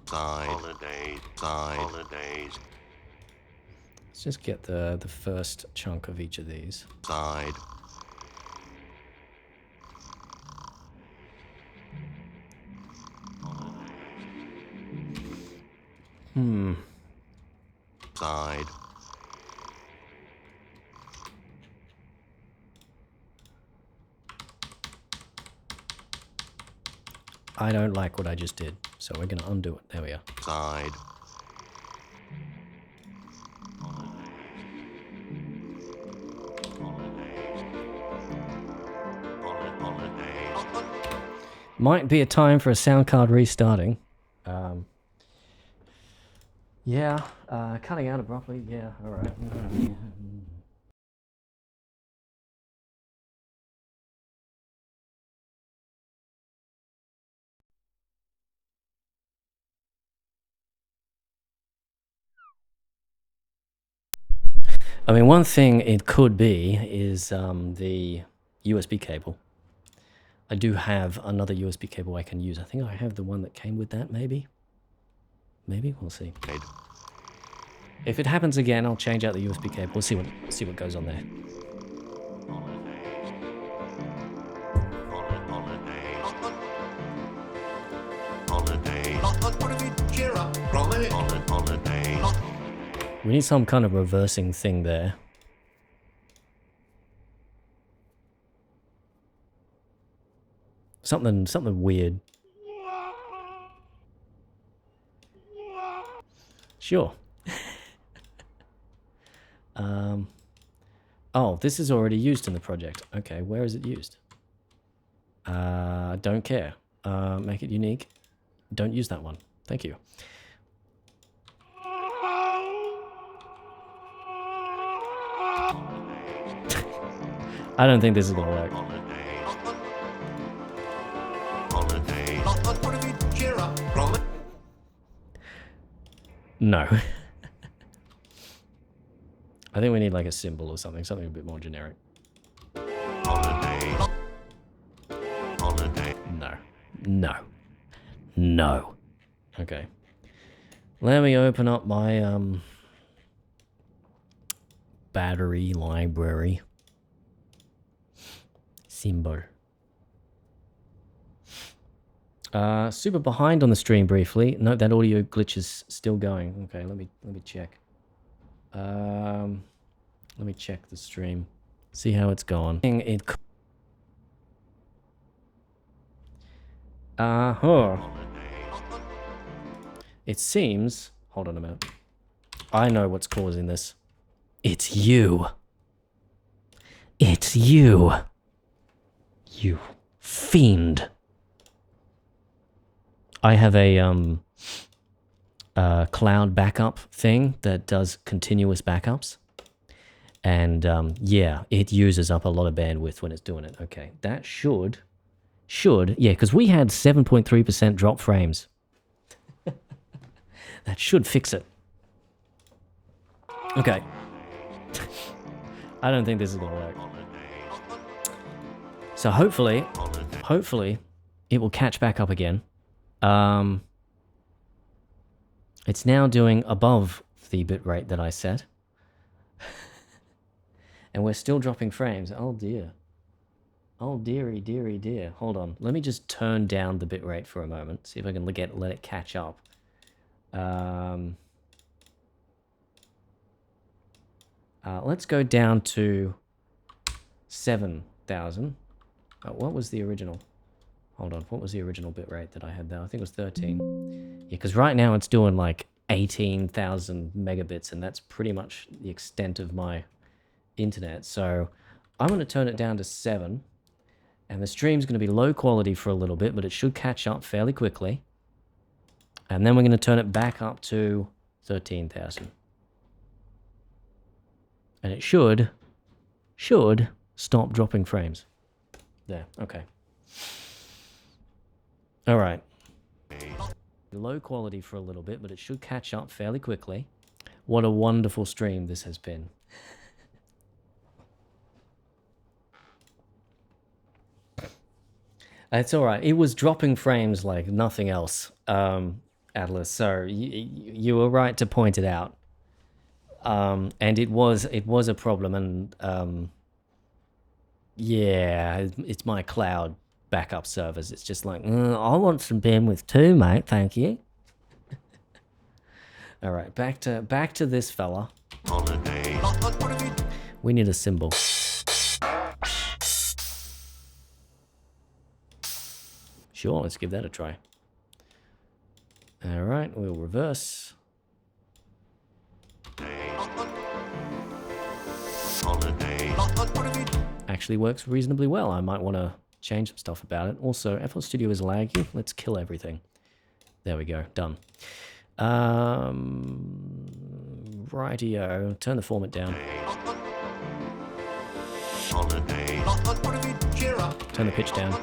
Side. Holidays. Side. Holidays. Let's just get the first chunk of each of these. Side. Side. I don't like what I just did, so we're gonna undo it. There we are. Side. Might be a time for a sound card restarting. Yeah, cutting out abruptly. Yeah, all right. I mean, one thing it could be is the USB cable. I do have another USB cable I can use. I think I have the one that came with that, maybe? Maybe? We'll see. If it happens again, I'll change out the USB cable. We'll see what goes on there. We need some kind of reversing thing there. Something weird. Sure. Oh, this is already used in the project. Okay, where is it used? Don't care. Make it unique. Don't use that one. Thank you. I don't think this is gonna work. No. I think we need like a symbol or something a bit more generic. No. No. No. Okay. Let me open up my battery library. Symbol. Super behind on the stream briefly. No, that audio glitch is still going. Okay, let me check. Let me check the stream. See how it's going. It seems, hold on a minute. I know what's causing this. It's you. It's you. You fiend. I have a cloud backup thing that does continuous backups. And yeah, it uses up a lot of bandwidth when it's doing it. Okay, that should, yeah, because we had 7.3% drop frames. That should fix it. Okay. I don't think this is gonna work. So hopefully, it will catch back up again. It's now doing above the bitrate that I set. And we're still dropping frames. Oh dear. Oh dearie, dearie, dear. Hold on. Let me just turn down the bitrate for a moment. See if I can let it catch up. Let's go down to 7,000. What was the original? Hold on, what was the original bitrate that I had there? I think it was 13. Yeah, because right now it's doing like 18,000 megabits, and that's pretty much the extent of my internet. So I'm going to turn it down to 7, and the stream's going to be low quality for a little bit, but it should catch up fairly quickly. And then we're going to turn it back up to 13,000. And it should stop dropping frames. There, okay. All right. Low quality for a little bit, but it should catch up fairly quickly. What a wonderful stream this has been. It's all right. It was dropping frames like nothing else, Atlas. So you were right to point it out. And it was a problem, and yeah, it's my cloud backup servers. It's just like, I want some bandwidth too, mate. Thank you. All right, back to this fella. We need a symbol. Sure, let's give that a try. All right, we'll reverse. Actually works reasonably well. I might want to change some stuff about it. Also, FL Studio is laggy. Let's kill everything. There we go. Done. Rightio. Turn the format down. Turn the pitch down.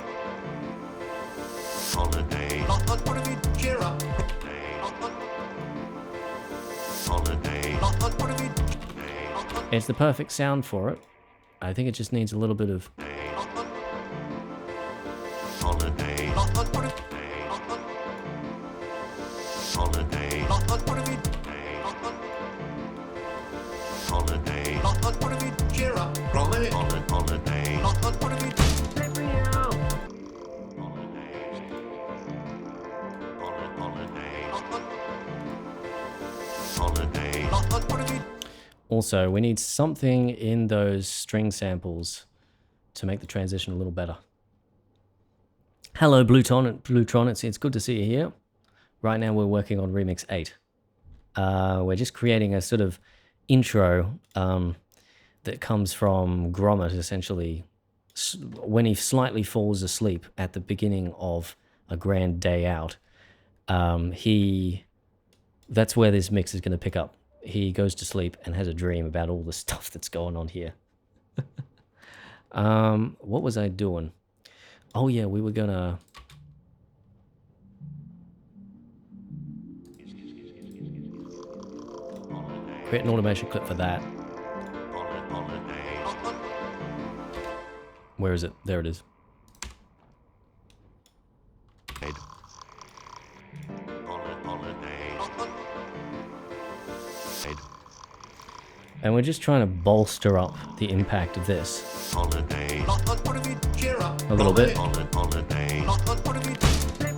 It's the perfect sound for it. I think it just needs a little bit of... Holiday. Holiday. Holiday. Cheer up, Gromit. Holiday. Let me out. Also, we need something in those string samples to make the transition a little better. Hello, Blutron. It's good to see you here. Right now we're working on Remix 8. We're just creating a sort of intro that comes from Gromit, essentially, when he slightly falls asleep at the beginning of a grand day out. That's where this mix is going to pick up. He goes to sleep and has a dream about all the stuff that's going on here. What was I doing? Oh yeah, we were gonna... create an automation clip for that. Where is it? There it is. And we're just trying to bolster up the impact of this. A little bit. Let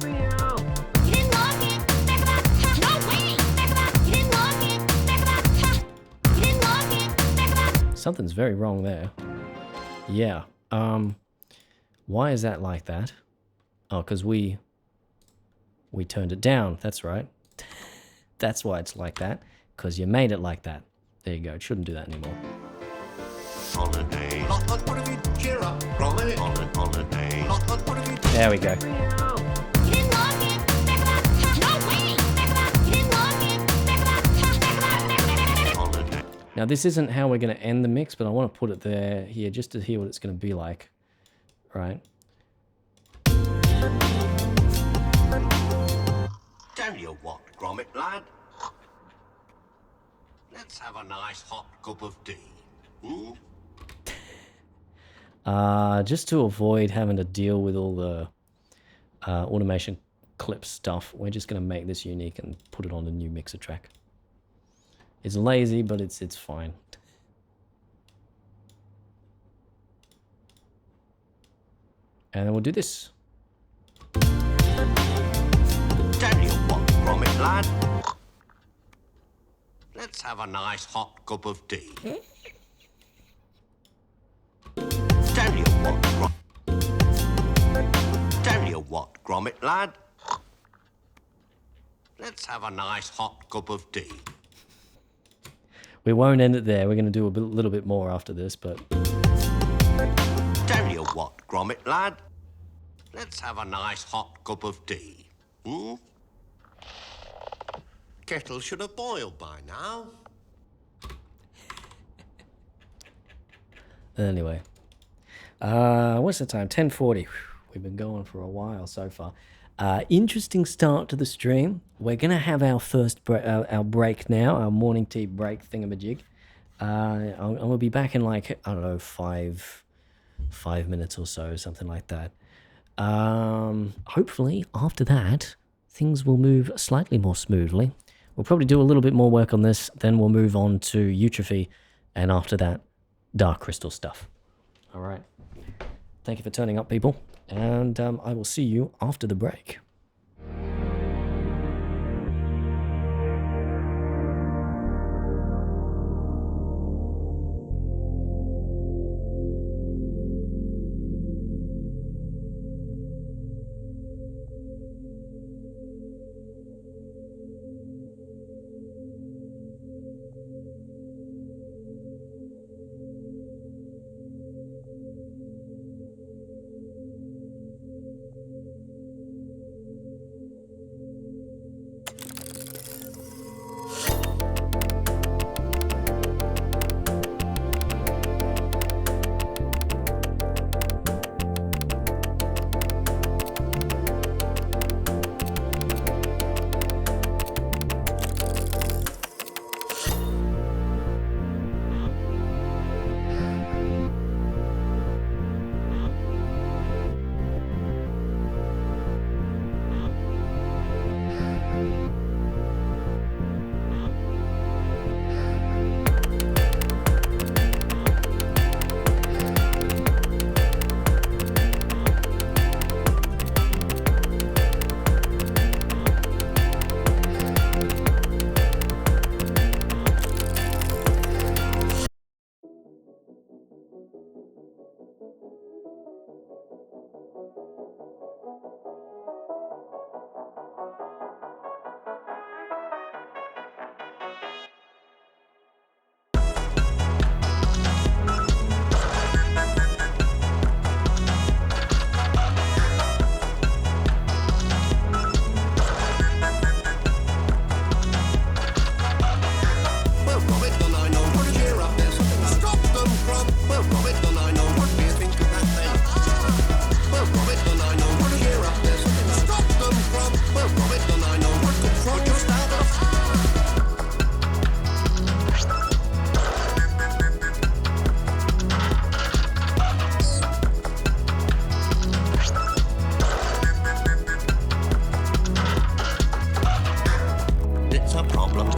me out. You didn't lock it. Back about. No way. Back about. You didn't lock it. Back about. You didn't lock it. Back about. Something's very wrong there. Yeah. Why is that like that? Oh, because we turned it down. That's right. That's why it's like that. Because you made it like that. There you go. It shouldn't do that anymore. There we go. You didn't lock it. Back about. No way. Back about. You didn't lock it. Back about. Now, this isn't how we're going to end the mix, but I want to put it there here just to hear what it's going to be like. Right? Tell you what, Gromit lad. Let's have a nice hot cup of tea. Hmm? Just to avoid having to deal with all the automation clip stuff, we're just going to make this unique and put it on the new mixer track. It's lazy, but it's fine. And then we'll do this. Tell you what, Gromit lad. Let's have a nice hot cup of tea. Tell you what, Gromit lad. Let's have a nice hot cup of tea. We won't end it there. We're going to do a little bit more after this, but... Tell you what, Gromit lad. Let's have a nice hot cup of tea. Hmm? Kettle should have boiled by now. Anyway. What's the time? 10:40. We've been going for a while so far. Interesting start to the stream. We're going to have our first our break now, our morning tea break thingamajig. I'm going to be back in like, I don't know, five minutes or so, something like that. Hopefully, after that, things will move slightly more smoothly. We'll probably do a little bit more work on this, then we'll move on to Eutrophy, and after that, Dark Crystal stuff. All right. Thank you for turning up, people, and I will see you after the break.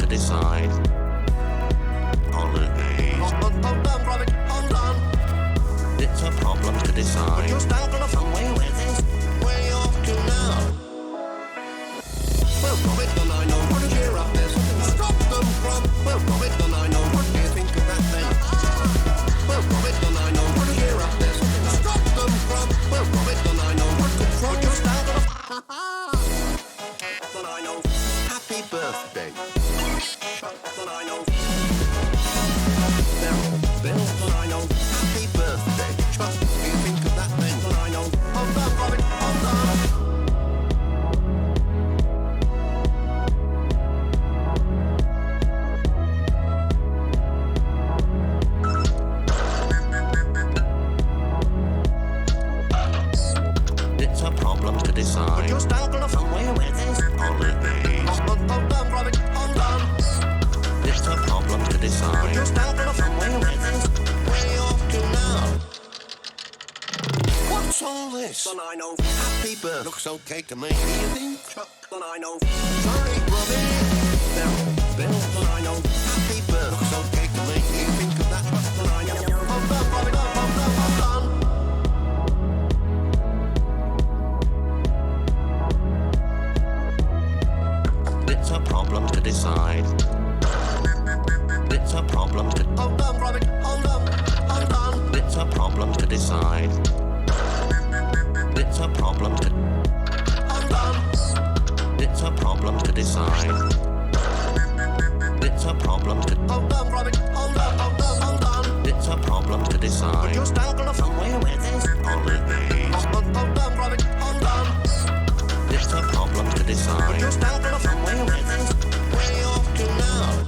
decide. Holidays. Hold on, Gromit, hold on. It's a problem to decide. But you're stuck on somewhere with this. Where you off to now? Well, Gromit, then I know what to cheer up. There's something to stop them from. Well, Gromit, then I know what do you think of that then? Well, Gromit, then I know what to cheer up. There's something to stop them from. Well, Gromit, then I know what control. But you're stuck on then I know. Happy birthday. Then I know. Bill, then I know. Happy birthday. Trust me, you think of that then. Then I know. Hold on, Gromit, hold on. It's a problem to decide. But you're stuck on somewhere with this. Holidays. Hold on, Gromit, hold on. It's a problem to decide. But you're stuck on somewhere with this. Where you off to now? What's all this? Then I know. Happy birthday. Looks okay to me. You think? Then I know. Sorry, Gromit. Bill, then I know. Happy birthday. Looks okay to me. You think of that? Then I know. Hold on, Gromit, hold on. It's a problem to decide. It's a problem to... Hold on, Gromit, hold on, hold on. It's a problem to decide. It's a problem to... Hold on. It's a problem to decide. It's a problem to... Hold on, Gromit, hold on, hold on, hold on. It's a problem to decide. But you're stuck on somewhere with this. Holidays. Hold on, Gromit, hold on. It's a problem to decide. But you're stuck on somewhere with this. Where you off to now?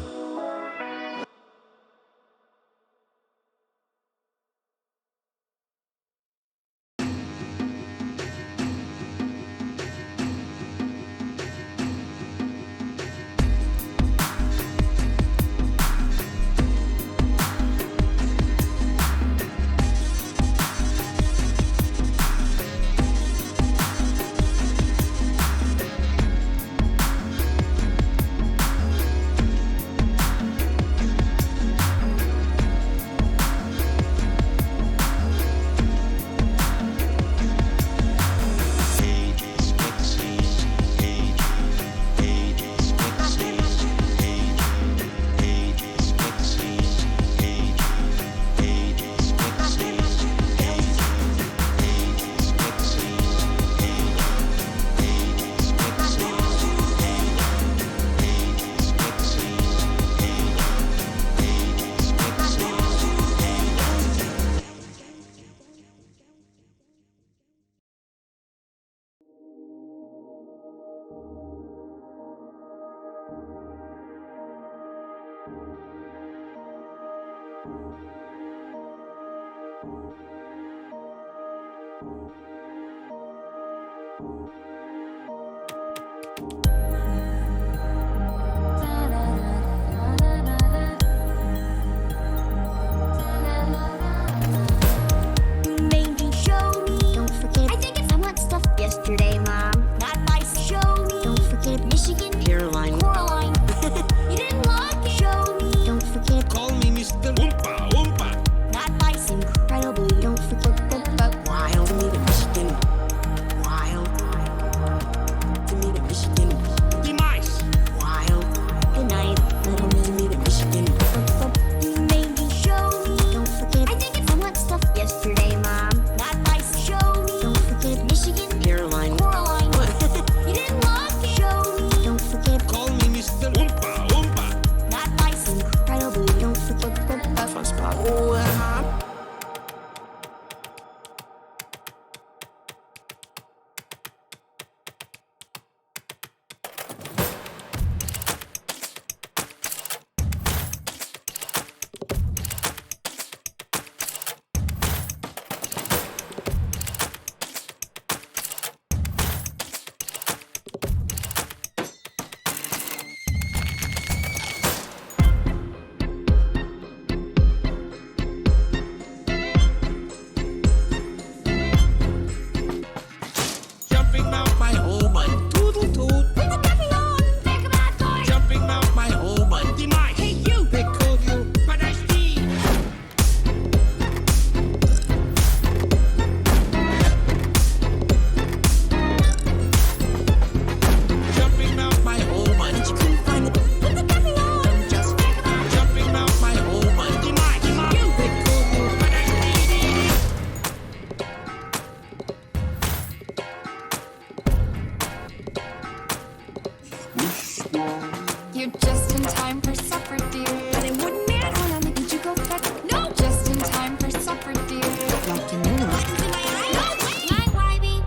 You're just in time for supper, dear. But it wouldn't matter. Hold on, did you go back? No! Just in time for supper, dear. Like you know. No, wait! My wifey.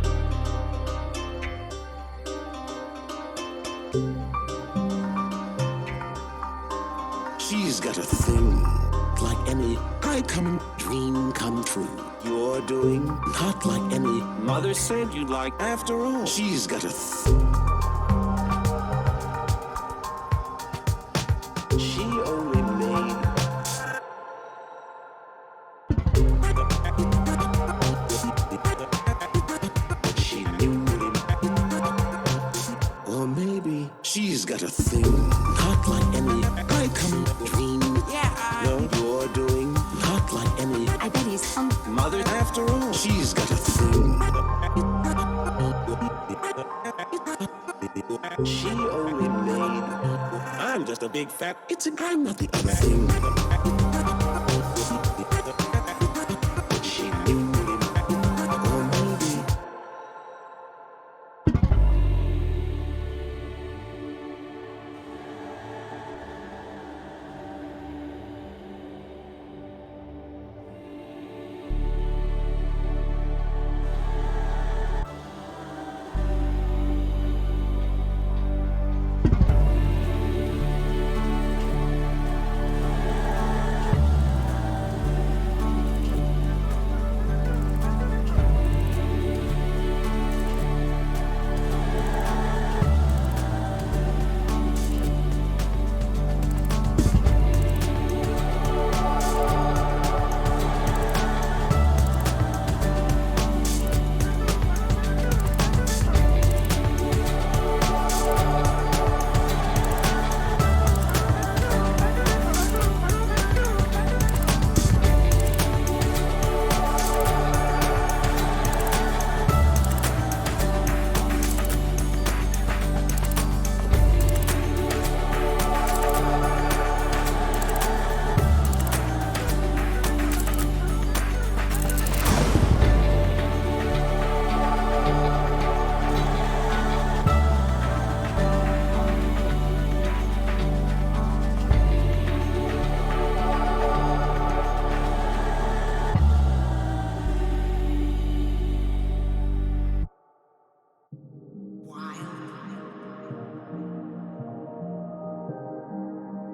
She's got a thing, like any high-coming dream come true. You're doing not like any mother said you'd like. After all, she's got a she only made she knew him. Or maybe she's got a thing, not like any high-coming dream. Yeah, no, you're doing not like any. I bet he's hungry. Mother, after all, she's got a thing. She only made. I'm just a big fat. I'm not the other thing. She knew him. Or maybe.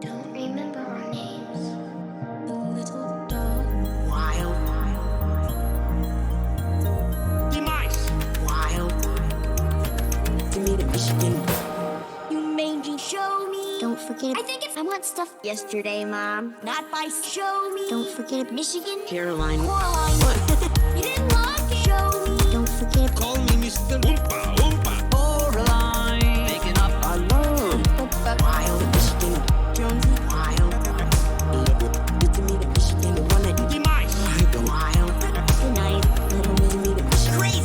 Don't remember our names. A little dog. Wild. Demise. Wild. To me, the Michigan. You made me show me. Don't forget I think it's. I want stuff yesterday, Mom. not by show me. Don't forget Michigan. Caroline. Coraline. You didn't like it. Show me. Don't forget Call me Mr. Oompa Oompa. Coraline. Making up a love. Wild Michigan. Jonesy. Wild. Get to me the Michigan. The one that demise. Wild. tonight. Little me to me the Michigan. Crazy.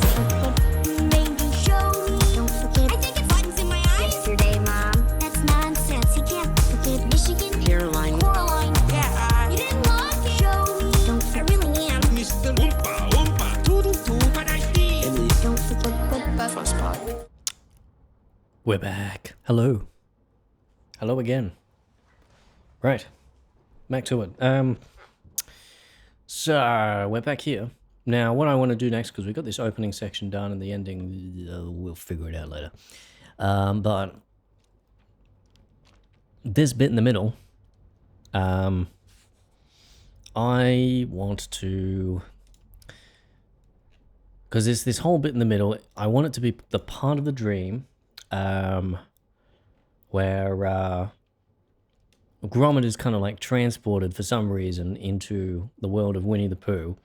You made me show me. Don't forget I think it's buttons in my eyes. yesterday, Mom. That's nonsense. You can't forget Michigan. Caroline. Coraline. Yeah. You didn't like it. Show me. Don't I forget really am. Mr. Oompa Oompa. Toodle toot. But I see. Emily. Don't forget the First part. We're back. Hello. Hello again. Right. Back to it. So we're back here. Now what I want to do next, because we got this opening section done and the ending, we'll figure it out later. But this bit in the middle, I want to, because there's this whole bit in the middle, I want it to be the part of the dream where Gromit is kind of like transported for some reason into the world of Winnie the Pooh,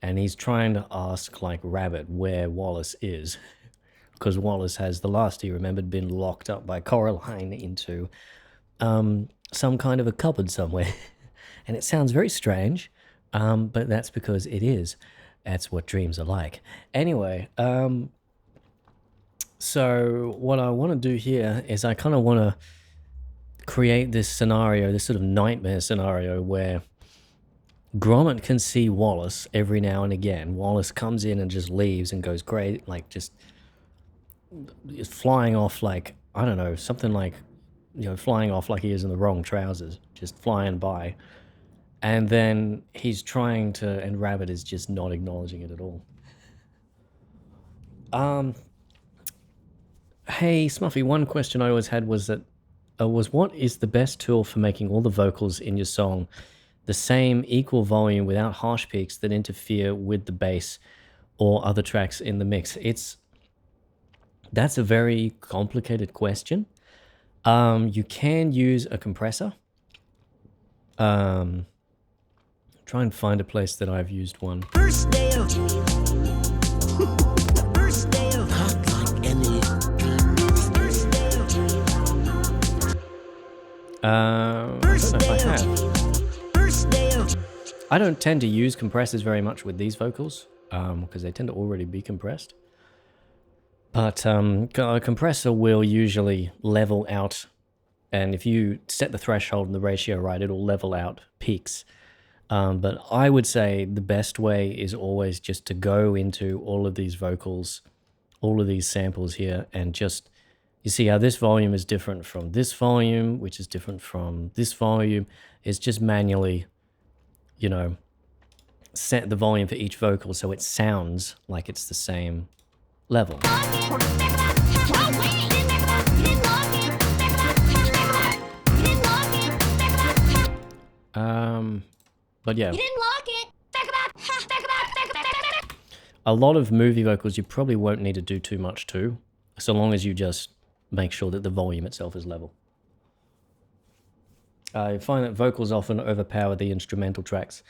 and he's trying to ask like Rabbit where Wallace is, because Wallace has, the last he remembered, been locked up by Coraline into some kind of a cupboard somewhere. And it sounds very strange, but that's because it is. That's what dreams are like. Anyway, so what I want to do here is I kind of want to create this scenario, this sort of nightmare scenario where Gromit can see Wallace every now and again. Wallace comes in and just leaves and goes great, like just is flying off like, I don't know, something like flying off like he is in the wrong trousers, just flying by. And then he's trying to, and Rabbit is just not acknowledging it at all. Hey, Smuffy, one question I always had was what is the best tool for making all the vocals in your song the same equal volume without harsh peaks that interfere with the bass or other tracks in the mix? That's a very complicated question. You can use a compressor. Try and find a place that I've used one. First day of first day of hot like any first day of I don't know if I have. first day of I don't tend to use compressors very much with these vocals, because they tend to already be compressed. But a compressor will usually level out, and if you set the threshold and the ratio right, it'll level out peaks. But I would say the best way is always just to go into all of these vocals, all of these samples here, and just, you see how this volume is different from this volume, which is different from this volume. It's just manually, set the volume for each vocal so it sounds like it's the same level. But yeah. You didn't lock it. A lot of movie vocals you probably won't need to do too much to, so long as you just make sure that the volume itself is level. I find that vocals often overpower the instrumental tracks.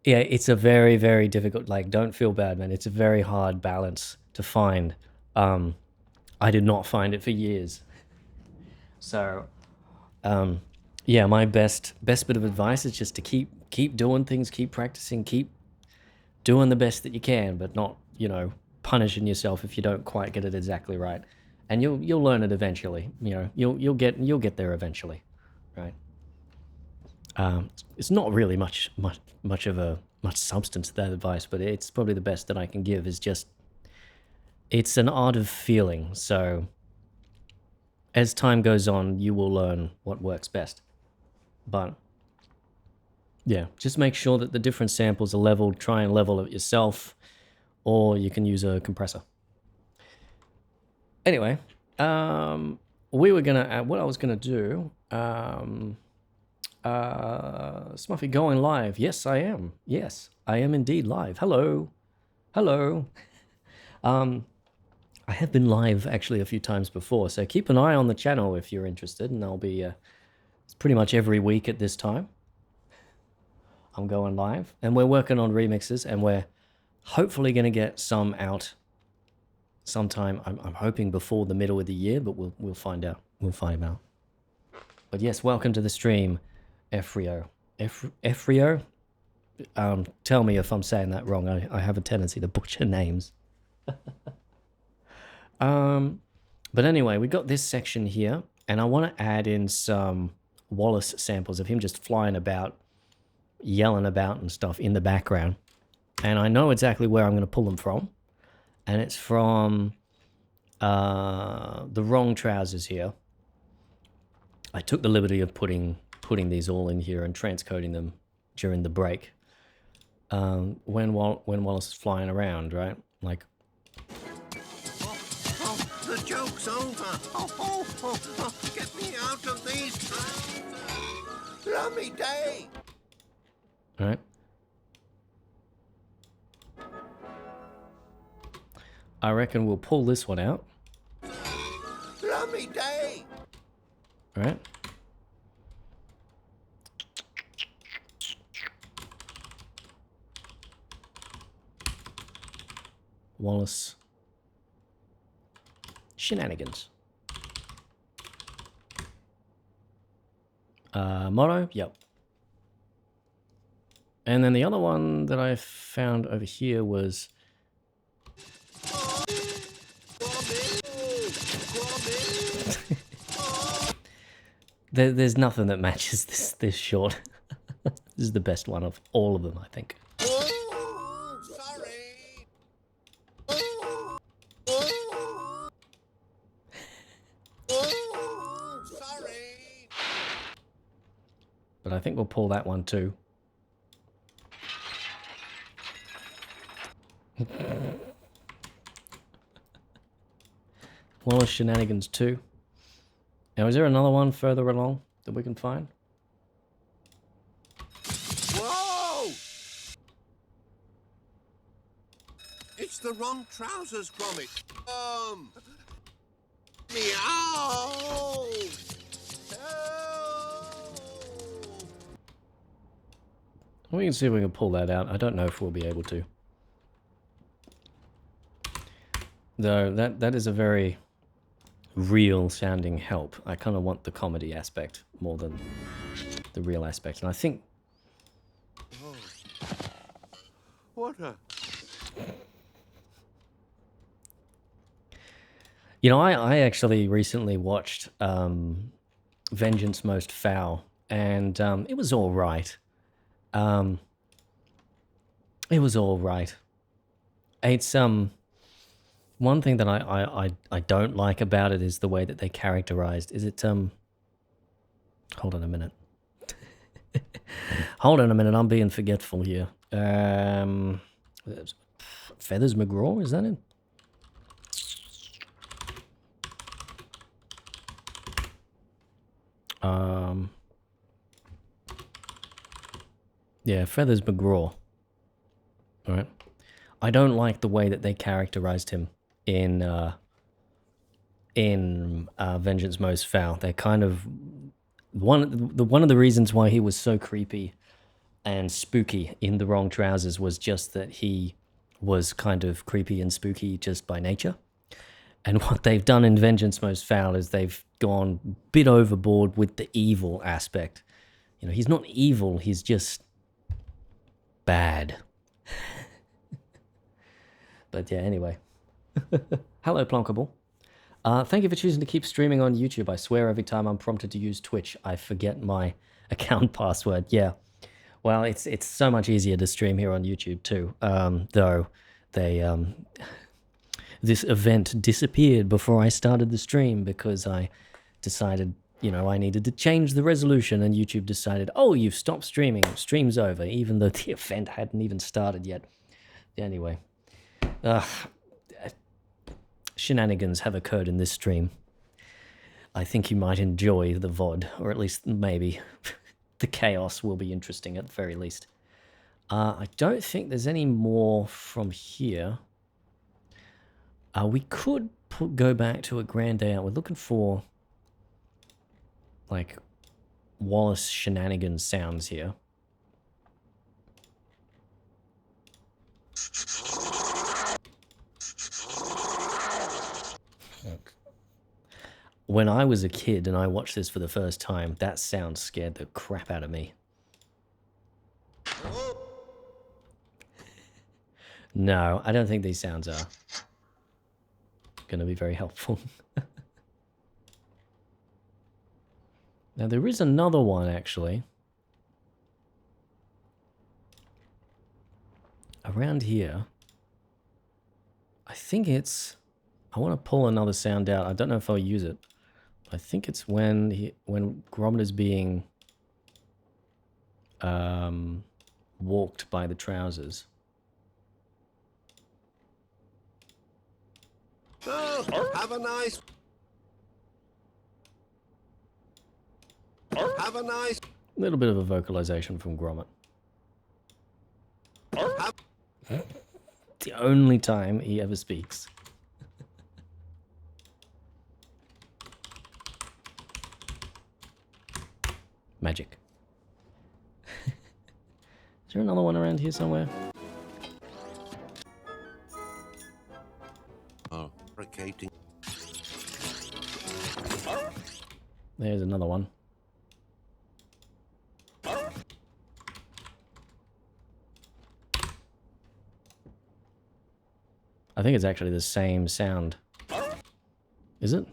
Yeah, it's a very, very difficult, don't feel bad, man. It's a very hard balance to find. I did not find it for years. So, yeah, my best bit of advice is just to keep doing things, keep practicing, keep doing the best that you can, but not, punishing yourself if you don't quite get it exactly right. And you'll learn it eventually. You'll get there eventually, right? It's not really much substance to that advice, but it's probably the best that I can give. Is just, it's an art of feeling. So as time goes on, you will learn what works best. But yeah, just make sure that the different samples are leveled. Try and level it yourself, or you can use a compressor. Anyway, we were gonna what I was gonna do. Smuffy going live. Yes, I am. Yes, I am indeed live. Hello. I have been live actually a few times before, so keep an eye on the channel if you're interested, and I'll be it's pretty much every week at this time. I'm going live, and we're working on remixes, and we're hopefully going to get some out sometime. I'm hoping before the middle of the year, but we'll find out. We'll find out. But yes, welcome to the stream, Efrio. Efrio? Tell me if I'm saying that wrong. I have a tendency to butcher names. But anyway, we got this section here, and I want to add in some Wallace samples of him just flying about, yelling about and stuff in the background. And I know exactly where I'm going to pull them from, and it's from the wrong trousers here. I took the liberty of putting these all in here and transcoding them during the break. When Wallace is flying around, right? Like, the joke's over. Get me out of these. Lummy day. all right. I reckon we'll pull this one out. Lummy day. All right. Wallace shenanigans. Mono, yep. And then the other one that I found over here was there's nothing that matches this short. This is the best one of all of them, I think. Oh, sorry. Oh, sorry. But I think we'll pull that one too. Wallace Shenanigans 2. Now, is there another one further along that we can find? Whoa! It's the wrong trousers, Gromit. Meow! Help! We can see if we can pull that out. I don't know if we'll be able to. Though that is a very real sounding help. I kind of want the comedy aspect more than the real aspect. And I think... What a... You know, I actually recently watched Vengeance Most Foul, and it was all right. It was all right. It's one thing that I don't like about it is the way that they characterized. Is it hold on a minute. Hold on a minute, I'm being forgetful here. Feathers McGraw, is that it? Yeah, Feathers McGraw. All right. I don't like the way that they characterized him in Vengeance Most Foul. They kind of one of the reasons why he was so creepy and spooky in The Wrong Trousers was just that he was kind of creepy and spooky just by nature. And what they've done in Vengeance Most Foul is they've gone a bit overboard with the evil aspect. You know, he's not evil, he's just bad. But yeah, anyway. Hello, Plonkable. Thank you for choosing to keep streaming on YouTube. I swear every time I'm prompted to use Twitch, I forget my account password. Yeah. Well, it's so much easier to stream here on YouTube too. Though they this event disappeared before I started the stream because I decided, you know, I needed to change the resolution, and YouTube decided, oh, you've stopped streaming. Stream's over, even though the event hadn't even started yet. Anyway. Shenanigans have occurred in this stream. I think you might enjoy the VOD, or at least maybe the chaos will be interesting at the very least. I don't think there's any more from here. We could go back to a grand day out. We're looking for like Wallace Shenanigans sounds here. When I was a kid and I watched this for the first time, that sound scared the crap out of me. No, I don't think these sounds are going to be very helpful. Now, there is another one, actually. Around here. I think it's... I want to pull another sound out. I don't know if I'll use it. I think it's when Gromit is being walked by the trousers. Oh, have a nice... Have a nice... A little bit of a vocalization from Gromit. The only time he ever speaks. Magic. Is there another one around here somewhere? Oh, irritating. There's another one. I think it's actually the same sound. Is it?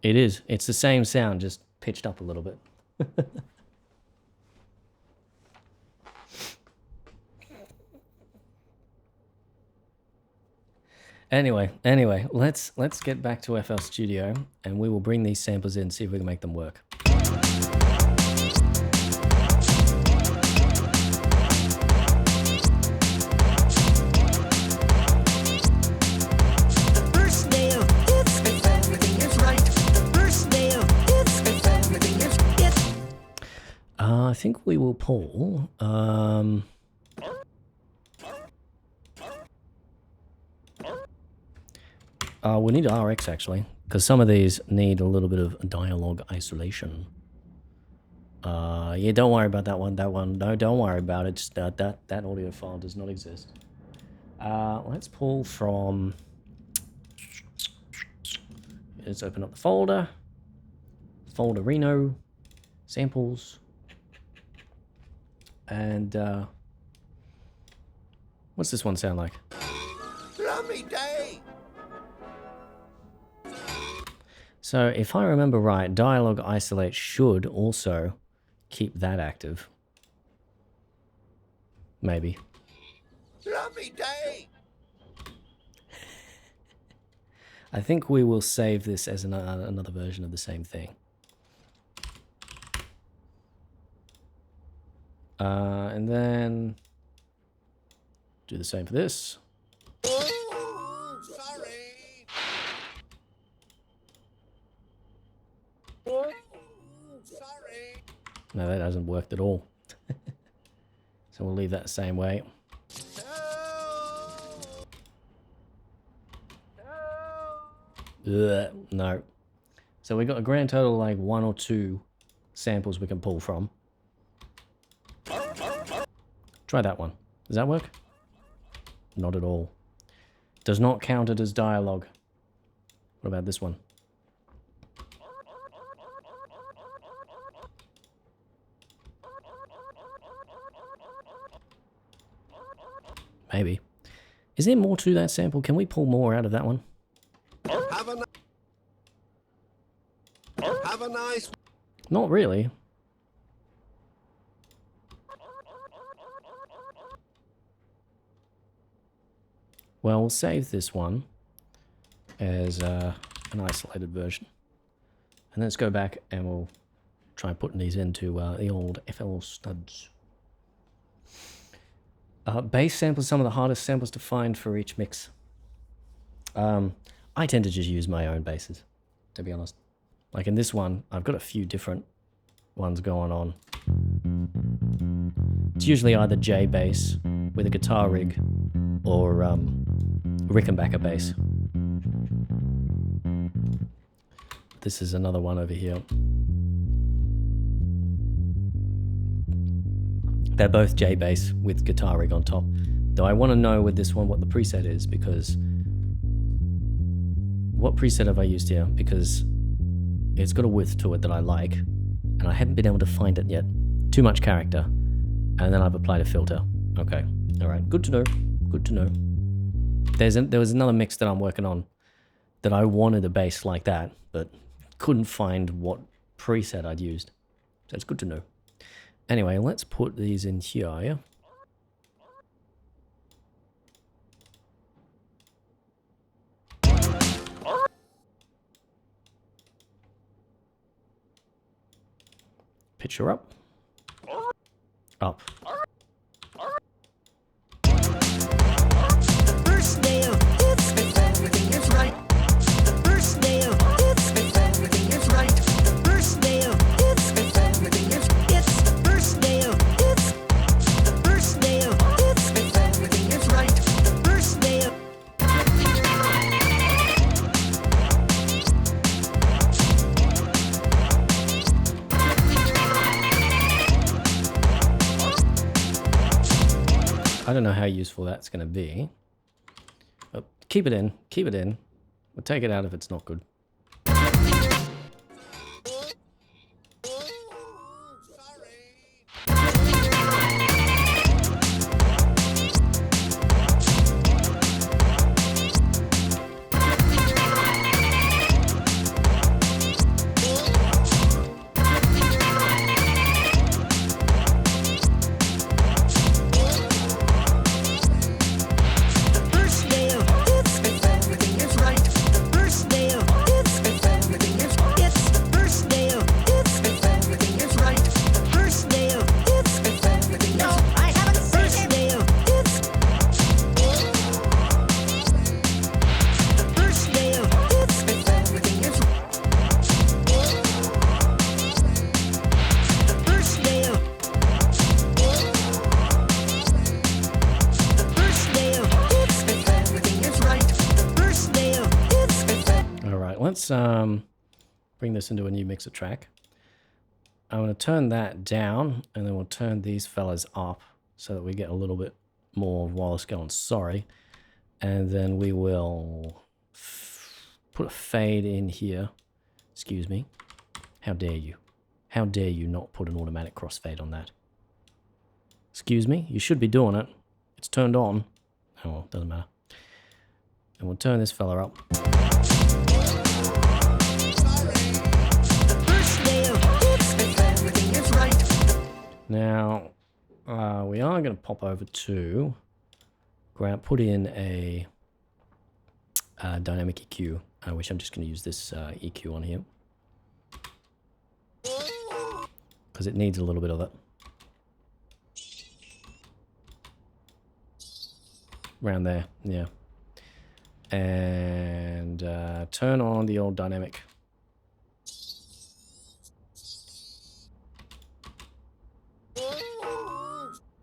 It is. It's the same sound, just pitched up a little bit. Anyway, let's get back to FL Studio, and we will bring these samples in, see if we can make them work. I think we will pull. We need RX actually, because some of these need a little bit of dialogue isolation. Yeah, don't worry about that one. No, don't worry about it. Just, that audio file does not exist. Let's pull from. Let's open up the folder. Folderino, samples, and what's this one sound like? Lummy day! So if I remember right, dialogue isolate should also keep that active. Maybe. Lummy day! I think we will save this as another version of the same thing. And then do the same for this. Oh, sorry! Oh, sorry! No, that hasn't worked at all. So we'll leave that the same way. Ugh, no. So we got a grand total of like 1 or 2 samples we can pull from. Try that one. Does that work? Not at all. Does not count it as dialogue. What about this one? Maybe. Is there more to that sample? Can we pull more out of that one? Have a nice... Not really. Well, we'll save this one as an isolated version. And let's go back and we'll try putting these into the old FL studs. Bass samples, some of the hardest samples to find for each mix. I tend to just use my own basses, to be honest. Like in this one, I've got a few different ones going on. It's usually either J bass with a guitar rig or Rickenbacker bass. This is another one over here. They're both J bass with guitar rig on top. Though I want to know with this one what the preset is, because what preset have I used here? Because it's got a width to it that I like, and I haven't been able to find it yet. Too much character, and then I've applied a filter. Okay, all right, good to know. Good to know. There was another mix that I'm working on that I wanted a bass like that, but couldn't find what preset I'd used. So it's good to know. Anyway, let's put these in here. Yeah? Pitch her up. Up. The first day of it's if everything is right. The first day of it's if everything is right. The first day of it's if everything is it's the first day of it's the first day of it's if everything is right. The first day of I don't know how useful that's going to be. Oh, keep it in. Keep it in. We'll take it out if it's not good. the first day of it's if right, let's bring this into a new mixer track. I'm going to turn that down, and then we'll turn these fellas up so that we get a little bit more of Wallace going, sorry. And then we will put a fade in here. Excuse me. How dare you? How dare you not put an automatic crossfade on that? Excuse me? You should be doing it. It's turned on. Oh well, doesn't matter. And we'll turn this fella up. Now, we are going to pop over to put in a dynamic EQ, which I'm just going to use this EQ on here. Because it needs a little bit of it. Around there, yeah. And turn on the old dynamic.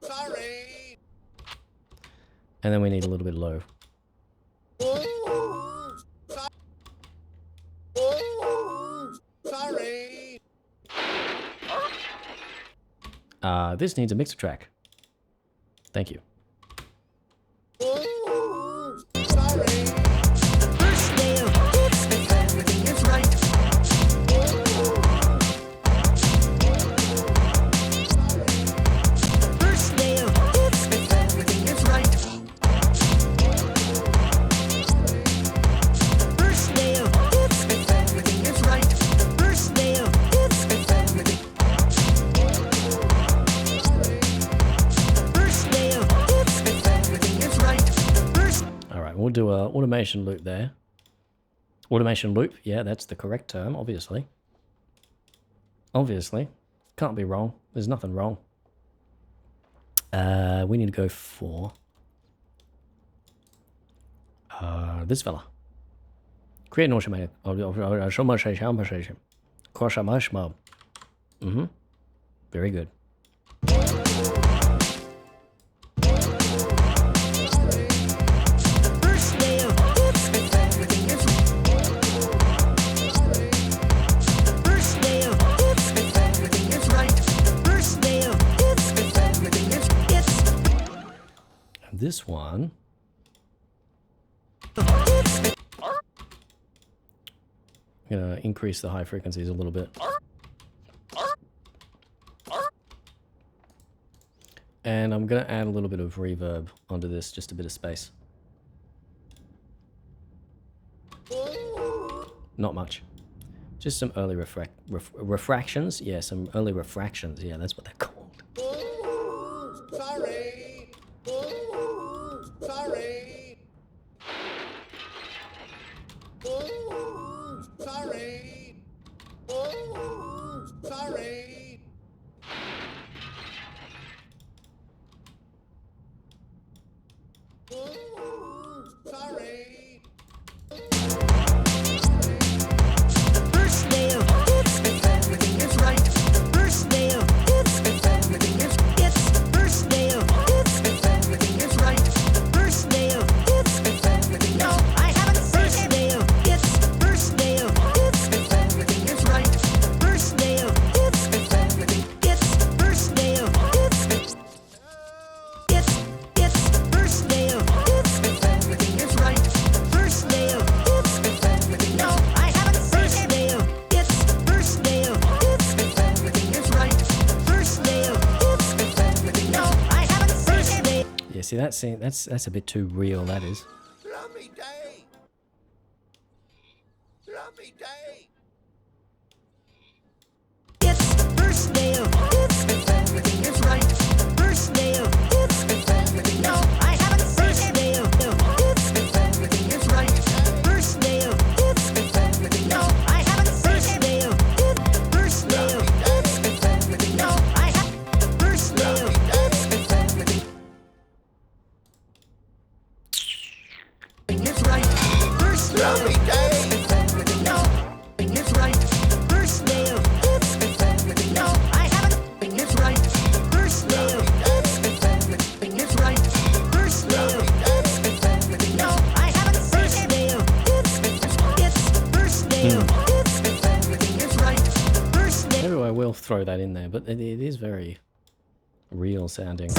Sorry. And then we need a little bit low. Sorry. This needs a mixer track. Thank you. We'll do a automation loop there. Automation loop, yeah, that's the correct term, obviously. Obviously. Can't be wrong. There's nothing wrong. We need to go for this fella. Create an automation. Very good. This one, I'm gonna increase the high frequencies a little bit. And I'm gonna add a little bit of reverb onto this, just a bit of space. Not much. Just some early refractions. Yeah, some early refractions. Yeah, that's what they're called. Sorry. Sorry. Sorry. Sorry. Sorry. First day of if everything is right. First day of if everything is first day of if everything is right. First day of if everything no, I haven't seen it. First day of if everything is right. First day of if everything first day of first day of if everything is right. First day of if everything no, I haven't seen it. First day of if everything is right. First day of if everything no, I haven't seen it. Yeah, see that's a bit too real. That is. Lovely day. Lovely day. First day of if everything is right. First day of if everything no, I haven't seen it. If everything is right. First day of if everything no, I haven't seen it. First day of if everything no, I have first day of if everything is right. First day of if everything no, Maybe I will throw that in there, but it is very real sounding.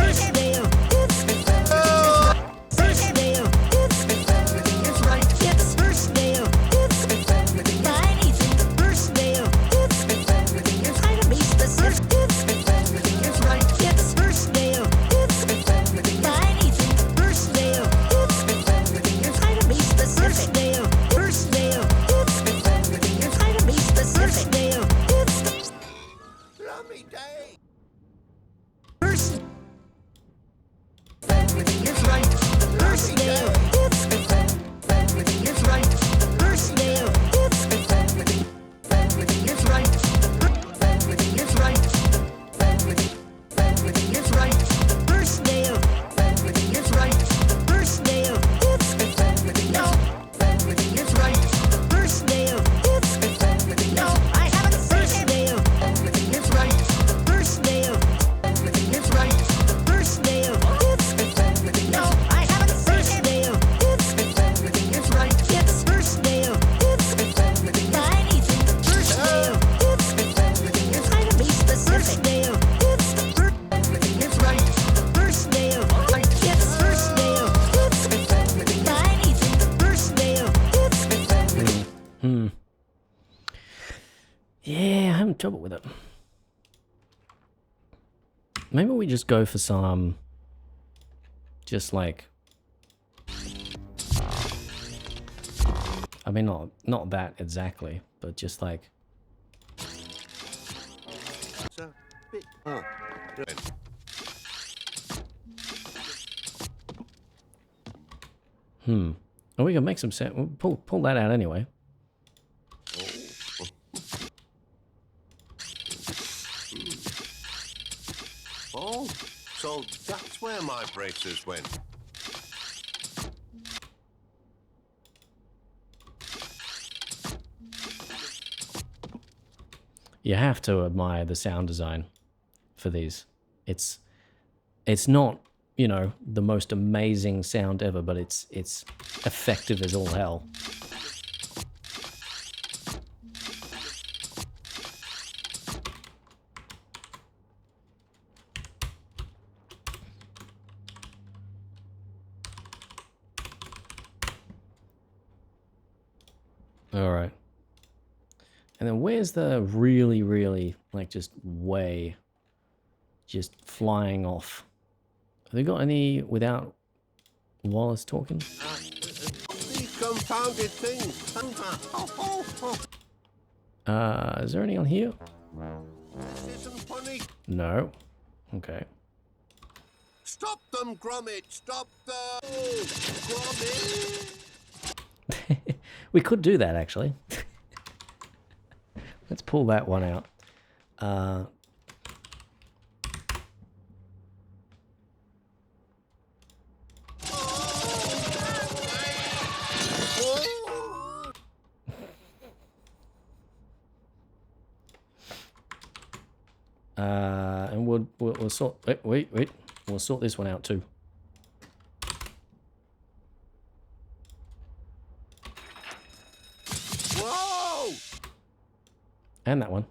Yeah, I'm having trouble with it. Maybe we just go for some, just like, I mean, not that exactly, but just like, oh, we can make some sound. We'll pull that out anyway. Oh, so that's where my braces went. You have to admire the sound design for these. It's not, you know, the most amazing sound ever, but it's effective as all hell. All right. And then where's the really, really, like, just way, just flying off? Have they got any without Wallace talking? These confounded things. Is there any on here? This isn't funny. No. Okay. Stop them, Gromit! Stop them! Gromit! We could do that, actually. Let's pull that one out. And we'll sort. Wait. We'll sort this one out too. Whoa! And that one.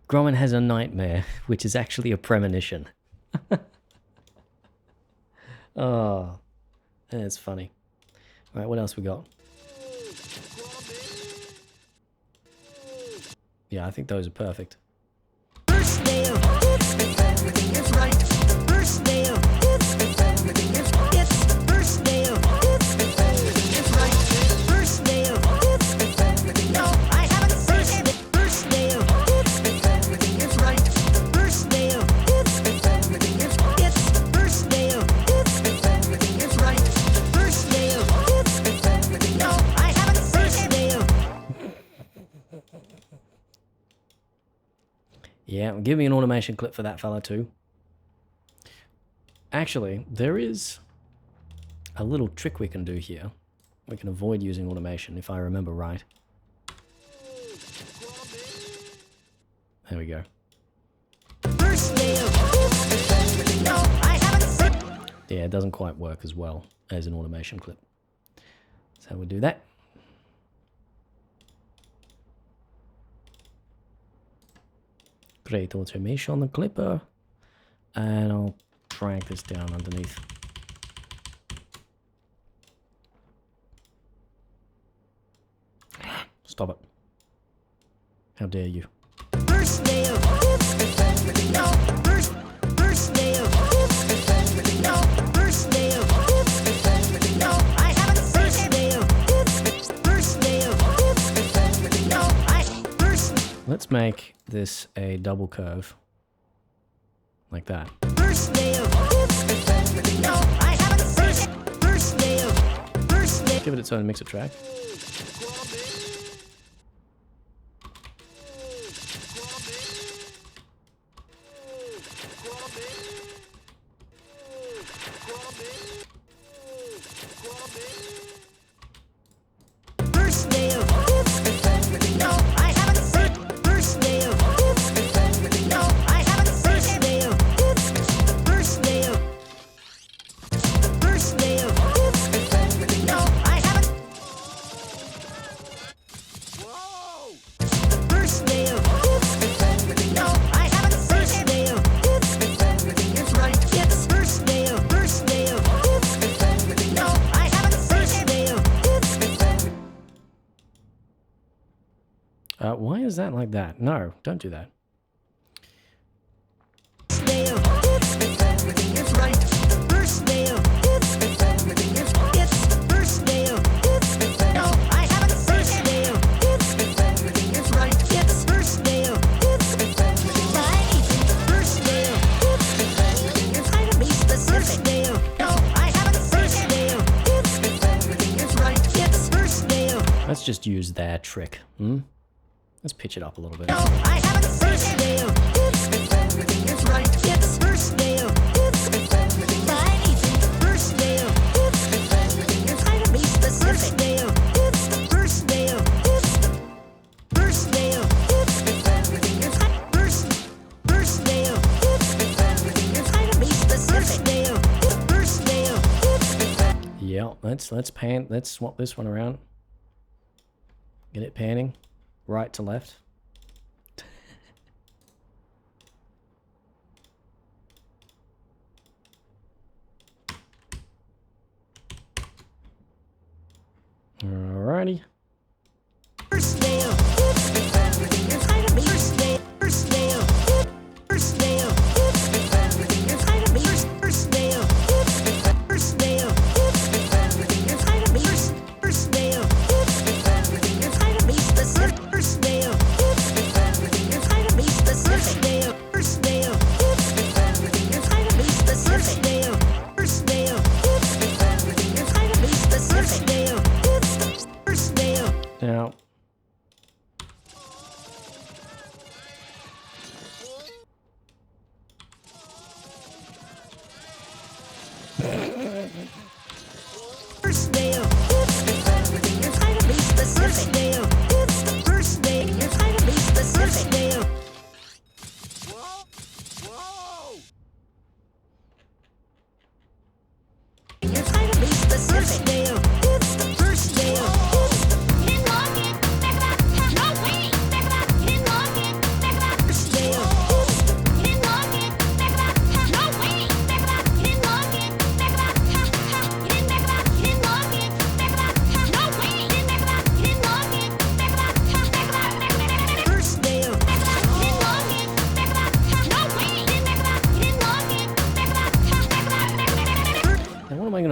Gromit has a nightmare, which is actually a premonition. Oh, that's funny. All right, what else we got? Yeah, I think those are perfect. Yeah, give me an automation clip for that fella too. Actually, there is a little trick we can do here. We can avoid using automation if I remember right. There we go. Yeah, it doesn't quite work as well as an automation clip. That's how we do that. Create automation clipper. And I'll drag this down underneath. Stop it. How dare you? Let's make this a double curve. Like that. Give it its own mixer track. Why is that like that? No, don't do that. Let's just use their trick. Let's pitch it up a little bit. Yeah, let's pan. Let's swap this one around. Get it panning. Right to left. Alrighty. Now,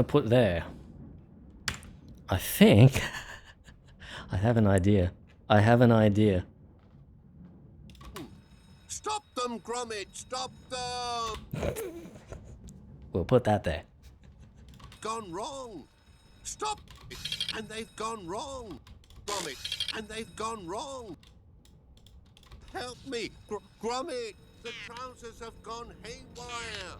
put there. I think I have an idea. I have an idea. Stop them, Gromit! Stop them! We'll put that there. Gone wrong. Stop it. And they've gone wrong. Gromit. And they've gone wrong. Help me, Gromit. The trousers have gone haywire.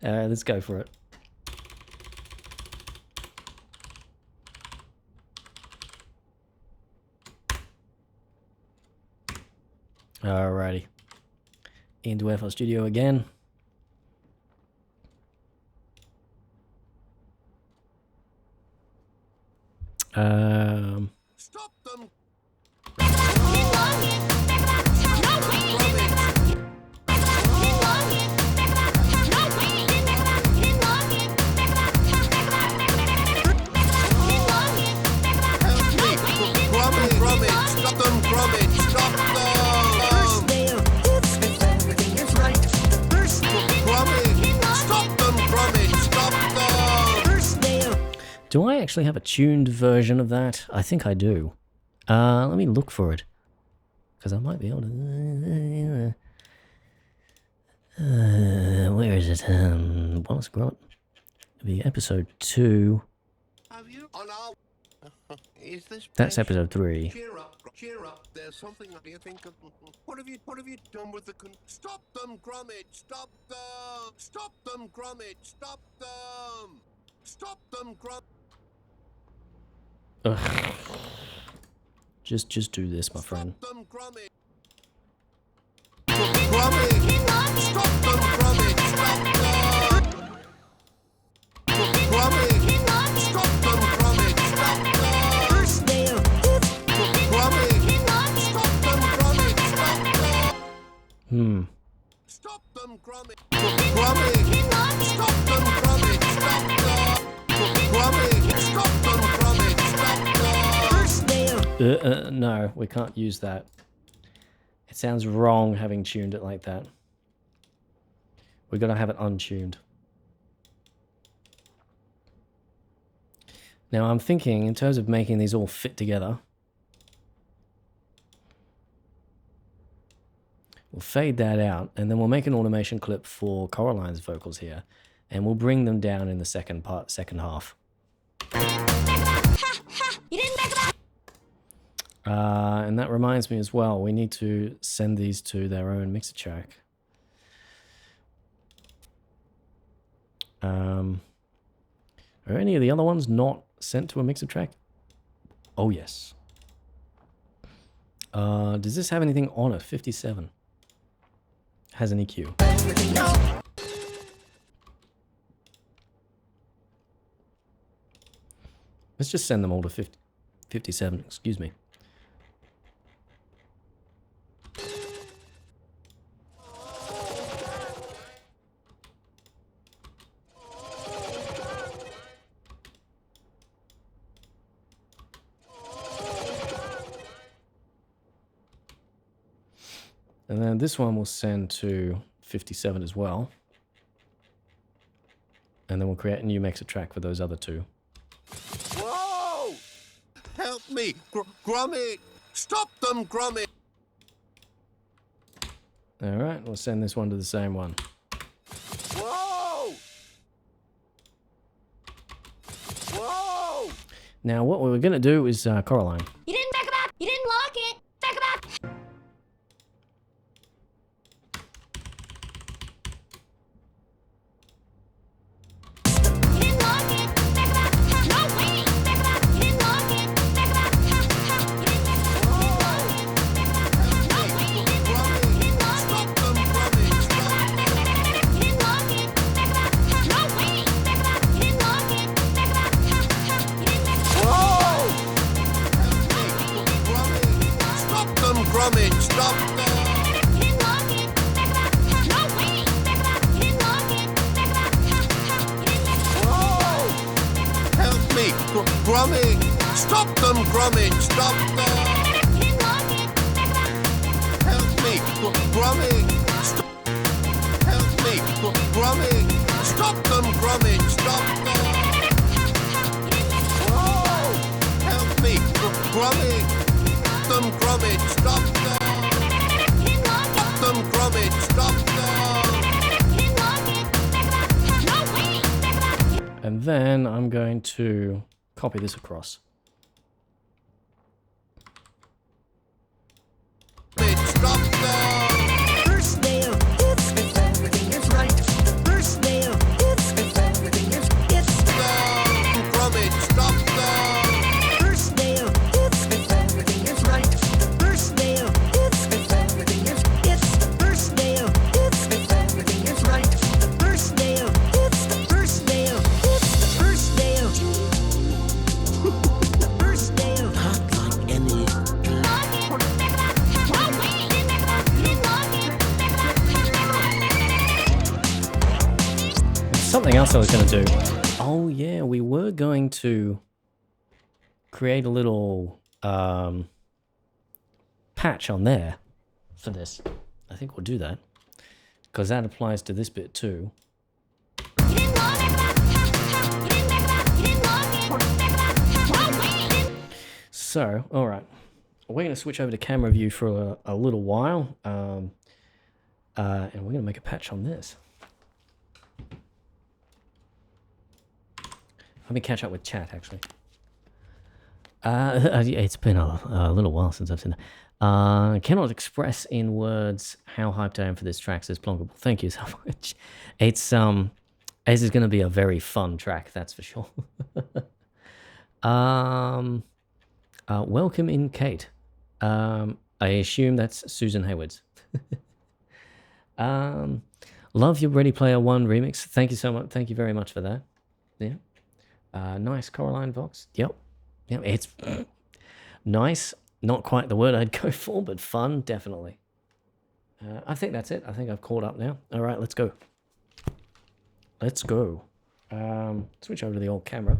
Let's go for it. Alrighty. Into FL Studio again. Stop them! Gromit! Stop them, Gromit! Stop them! Everything is right. Gromit! Stop them, Gromit! Stop them! First day of Do I actually have a tuned version of that? I think I do. Let me look for it. Because I might be able to... where is it? Wallace Gromit. The episode 2. Have you? Oh no! Is this? That's episode 3. Cheer up! Cheer up! There's something that you think of. What have you done with the? Stop them, Gromit! Stop them! Stop them, Gromit! Stop them! Stop them, Gromit! Ugh. Just do this, my friend. Stop them, Gromit! Gromit! Stop them, Gromit! Stop them! Gromit! Stop them, Gromit! Stop them! first day of Gromit! Stop them, Gromit! Stop them! Stop them, Gromit! Gromit! Stop them, Gromit! Stop them! Gromit! Stop them, Gromit! Stop them! first day of No, we can't use that. It sounds wrong having tuned it like that. We gotta have it untuned. Now I'm thinking in terms of making these all fit together. We'll fade that out and then we'll make an automation clip for Coraline's vocals here. And we'll bring them down in the second half. You didn't think about And that reminds me as well, we need to send these to their own mixer track. Are any of the other ones not sent to a mixer track? Oh, yes. Does this have anything on it? 57. Has an EQ. Let's just send them all to 57, excuse me. And then this one we'll send to 57 as well. And then we'll create a new mixer track for those other two. Whoa! Help me! Gromit! Stop them, Gromit! Alright, we'll send this one to the same one. Whoa! Whoa! Now what we're going to do is Coraline. You didn't think about you didn't lock it. Think about You didn't lock it. Think about No wait. Think about You didn't lock it. Think about You didn't No wait. Stop them, Gromit! Stop them! You didn't lock it. Think about No wait. Think about You didn't lock it. Think about You didn't Whoa! Stop them, Gromit! Stop them! You didn't lock it. Think about No wait. Think about You didn't lock it. Think about You didn't Whoa! Help me! Gromit! Stop them, Gromit! Stop them! You didn't lock it. Think about Help me! Gromit! Help me! Gromit! Stop them, Gromit! Stop them! Whoa! Help me! Gromit! Stop them, Gromit! Stop them! You didn't lock it. Stop them, Gromit! Stop them! You didn't lock it. Think about No wait. Think about And then I'm going to copy this across. Stop them! first day of if everything is right. First day of if everything is Gromit! Stop them! first day of if everything is right. First day of if everything is something else I was going to do. Oh yeah, we were going to create a little patch on there for this. I think we'll do that because that applies to this bit too. So, all right, we're going to switch over to camera view for a little while, and we're going to make a patch on this. Let me catch up with chat, actually. It's been a little while since I've seen that. Cannot express in words how hyped I am for this track, says Plonkable. Thank you so much. It's this is going to be a very fun track, that's for sure. Welcome in, Kate. I assume that's Susan Hayward's. Love your Ready Player One remix. Thank you so much. Thank you very much for that. Yeah. Nice, Coraline Vox. Yep. Yep. It's nice. Not quite the word I'd go for, but fun, definitely. I think that's it. I think I've caught up now. All right, let's go. Let's go. Switch over to the old camera.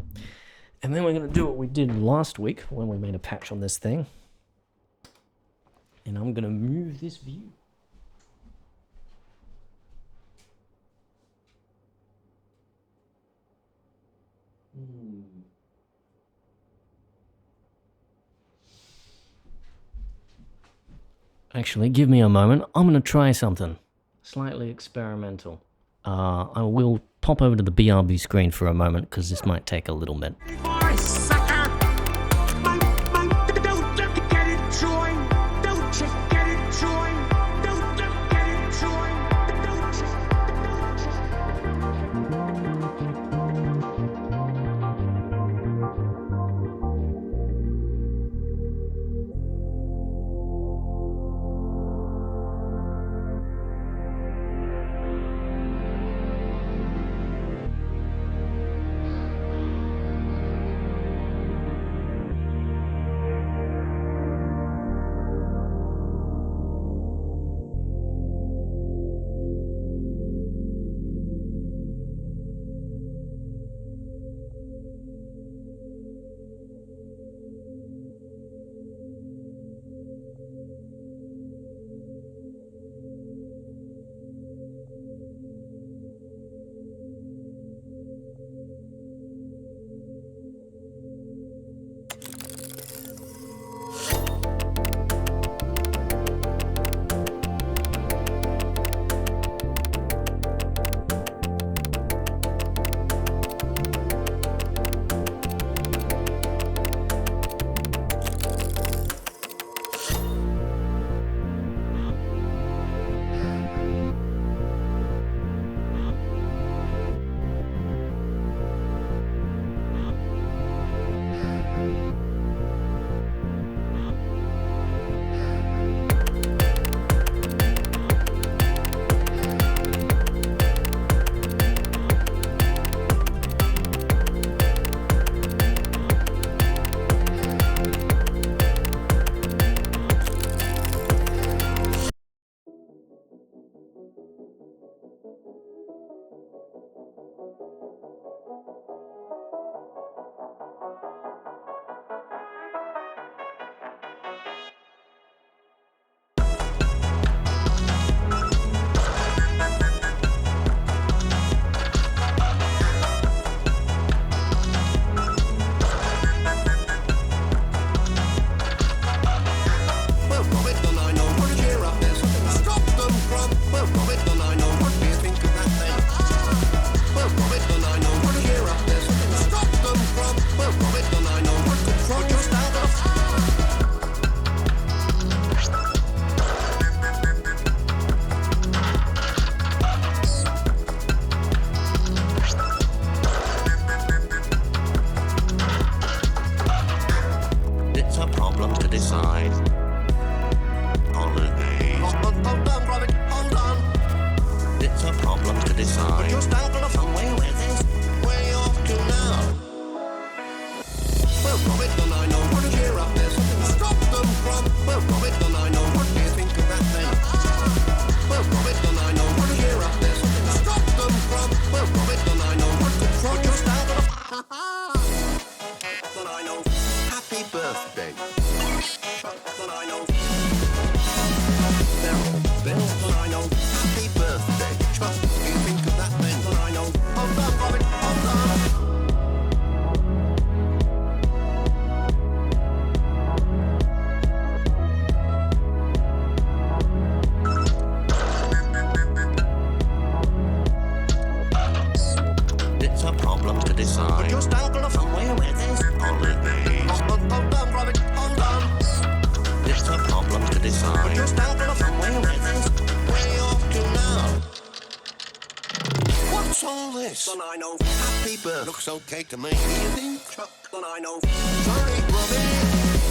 And then we're going to do what we did last week when we made a patch on this thing. And I'm going to move this view. Actually, give me a moment. I'm going to try something slightly experimental. I will pop over to the BRB screen for a moment because this might take a little bit. Well, Gromit, and I know where to hear up there. Stop them from. Well, Gromit, and I know decide. Just down from somewhere way off to now. What's all this? Then I know. Happy birthday looks okay to me. You think? Then I know. Sorry, Robbie.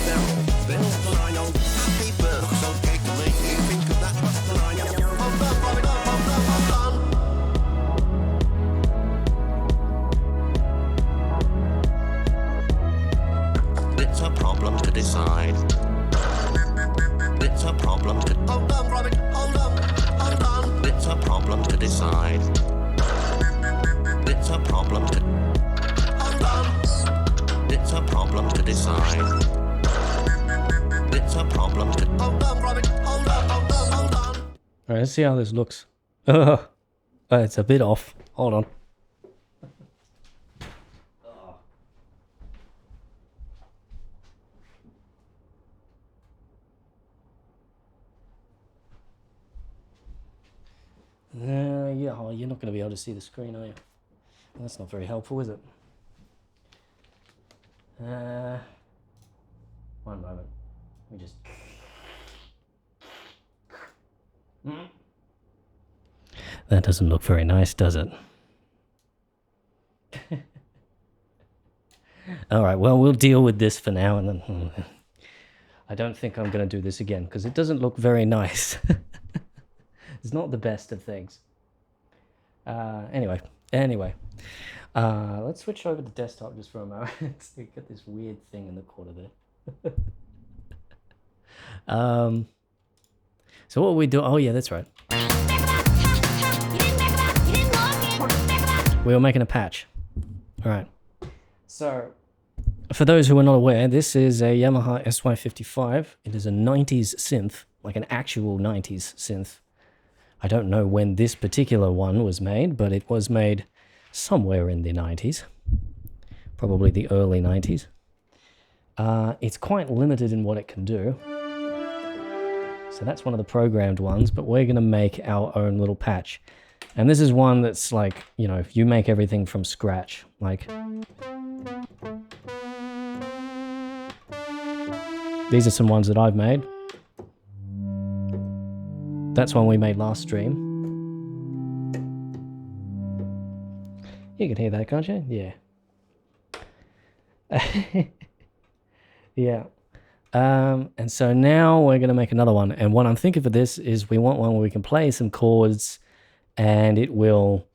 Bill, then I know. Happy birthday looks okay to me. You think of that? Then I know. Hold on, Robbie, hold on. It's a problem to decide. It's a problem to... Hold on, Robbie, hold on. It's a problem to decide. It's a problem to... Hold on. It's a problem to decide. It's a problem to... Hold on, Robbie, hold on. Alright, let's see how this looks. It's a bit off. Hold on. Yeah, oh, you're not going to be able to see the screen, are you? That's not very helpful, is it? One moment. We just... That doesn't look very nice, does it? Alright, well, we'll deal with this for now, and then... I don't think I'm going to do this again, because it doesn't look very nice. It's not the best of things. Anyway, let's switch over to desktop just for a moment. So you get this weird thing in the corner there. So what we do? Oh yeah, that's right. We were making a patch. All right. So, for those who are not aware, this is a Yamaha Sy55. It is a 90s synth, like an actual 90s synth. I don't know when this particular one was made, but it was made somewhere in the 90s. Probably the early 90s. It's quite limited in what it can do. So that's one of the programmed ones, but we're going to make our own little patch. And this is one that's like, you know, if you make everything from scratch, like... These are some ones that I've made. That's one we made last stream. You can hear that, can't you? Yeah. Yeah. And so now we're going to make another one. And what I'm thinking for this is we want one where we can play some chords and it will...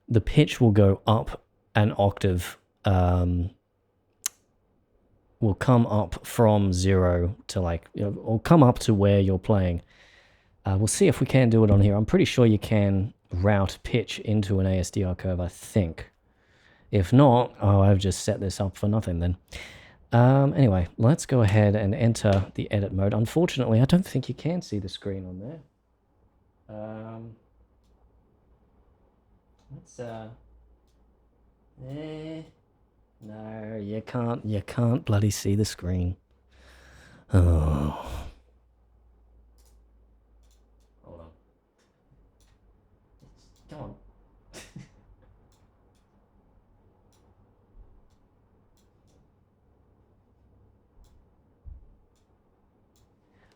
The pitch will go up an octave. Will come up from 0 to like... You know, or come up to where you're playing. We'll see if we can do it on here. I'm pretty sure you can route pitch into an ASDR curve, I think. If not, oh, I've just set this up for nothing then. Anyway, let's go ahead and enter the edit mode. Unfortunately, I don't think you can see the screen on there. No, you can't bloody see the screen. Oh. Come on.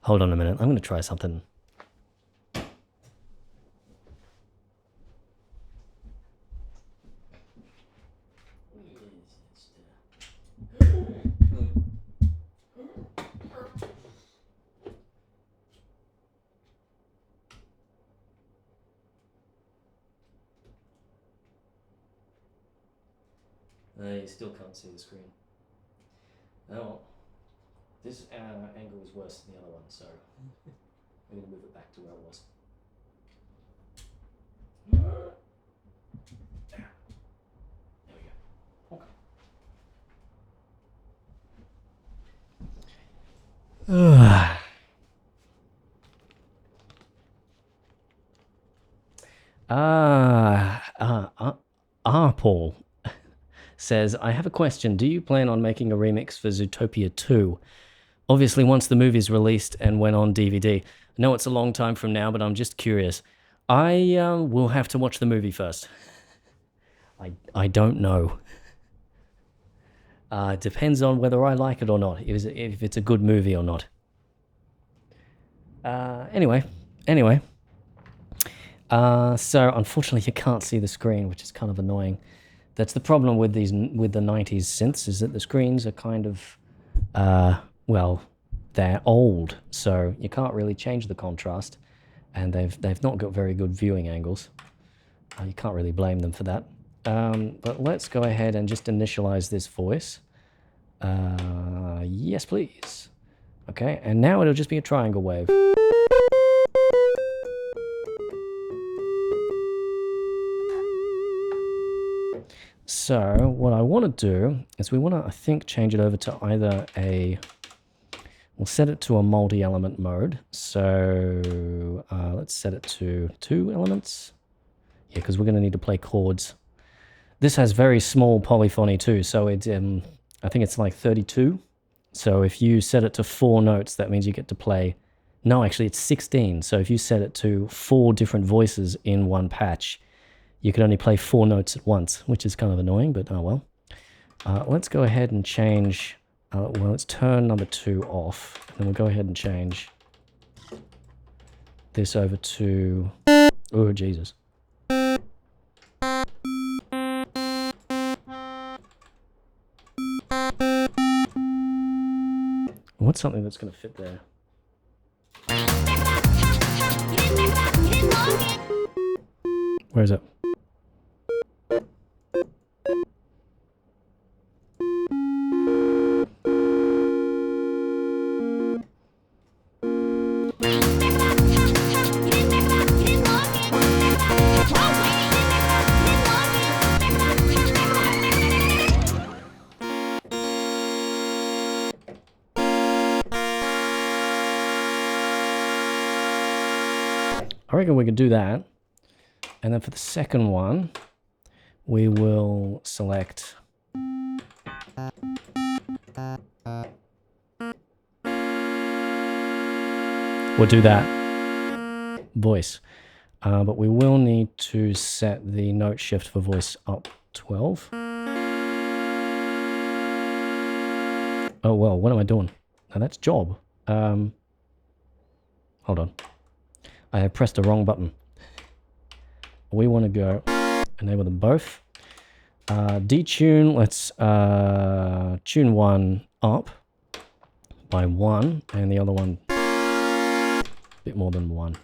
Hold on a minute. I'm going to try something. You still can't see the screen. Oh, this angle is worse than the other one, so I'm going to move it back to where it was. There we go. Paul says, I have a question. Do you plan on making a remix for Zootopia 2? Obviously, once the movie's released and went on DVD. I know it's a long time from now, but I'm just curious. I will have to watch the movie first. I don't know. Depends on whether I like it or not, if it's a good movie or not. Anyway. So unfortunately you can't see the screen, which is kind of annoying. That's the problem with the 90s synths, is that the screens are kind of, well, they're old, so you can't really change the contrast, and they've not got very good viewing angles. You can't really blame them for that. But let's go ahead and just initialize this voice. Yes, please. Okay, and now it'll just be a triangle wave. So what I want to do is we want to, I think, change it over to either a... We'll set it to a multi-element mode. So let's set it to 2 elements. Yeah, because we're going to need to play chords. This has very small polyphony too, so it, I think it's like 32. So if you set it to 4 notes, that means you get to play... No, actually it's 16. So if you set it to 4 different voices in one patch, you can only play 4 notes at once, which is kind of annoying, but oh well. Let's go ahead and change... well, let's turn number 2 off, and then we'll go ahead and change this over to... Oh, Jesus. What's something that's going to fit there? Where is it? I reckon we could do that. And then for the second one, we will select... We'll do that. Voice. But we will need to set the note shift for voice up 12. Oh, well, what am I doing? Now that's job. Hold on. I have pressed the wrong button. We want to go enable them both. Detune, let's tune one up by 1, and the other one a bit more than 1.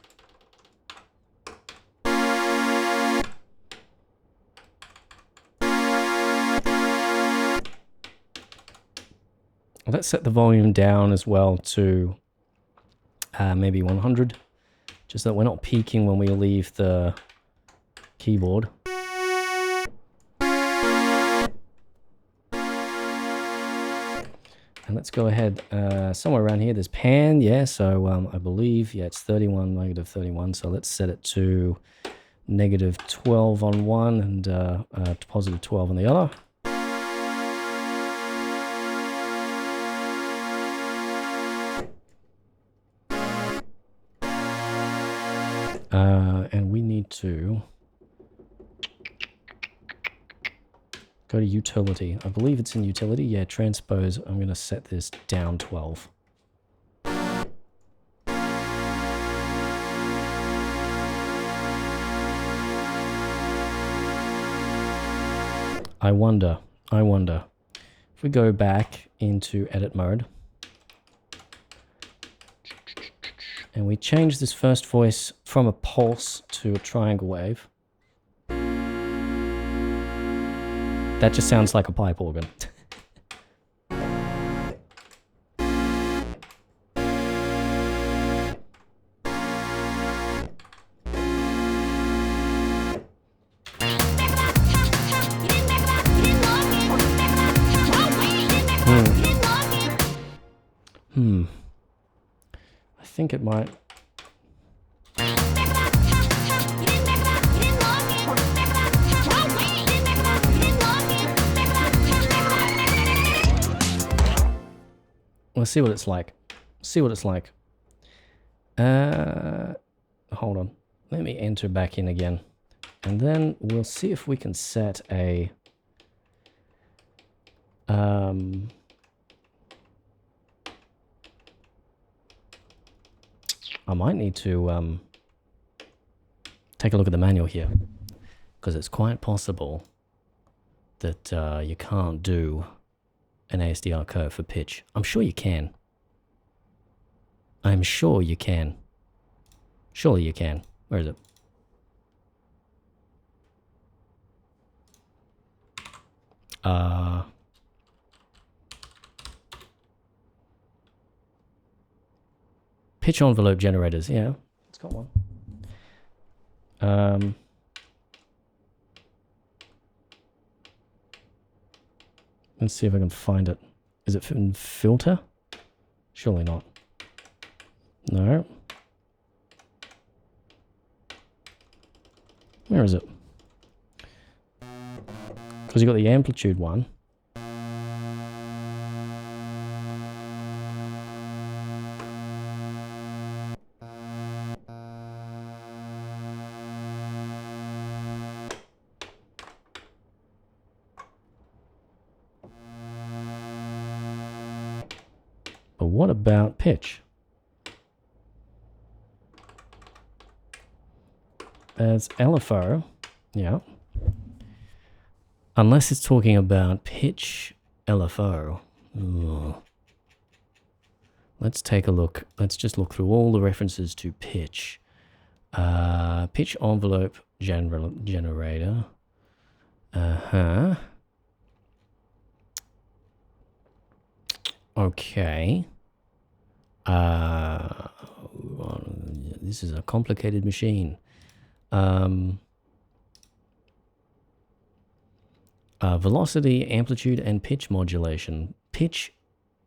Let's set the volume down as well to maybe 100. Just that we're not peaking when we leave the keyboard. And let's go ahead, somewhere around here, there's pan, yeah, so I believe, yeah, it's 31, negative 31, so let's set it to negative 12 on one and to positive 12 on the other. And we need to go to utility. I believe it's in utility. Yeah, transpose. I'm going to set this down 12. I wonder. If we go back into edit mode, and we change this first voice from a pulse to a triangle wave. That just sounds like a pipe organ. I think it might. Let's see what it's like. Hold on. Let me enter back in again. And then we'll see if we can set a... I might need to take a look at the manual here, because it's quite possible that you can't do an ASDR curve for pitch. I'm sure you can. I'm sure you can. Surely you can. Where is it? Pitch envelope generators. Yeah, it's got one. Let's see if I can find it. Is it in filter? Surely not. No. Where is it? Because you got the amplitude one. But what about pitch? As LFO, yeah. Unless it's talking about pitch LFO. Ooh. Let's take a look. Let's just look through all the references to pitch. Pitch envelope generator. Uh-huh. Okay. This is a complicated machine. Velocity, amplitude, and pitch modulation. Pitch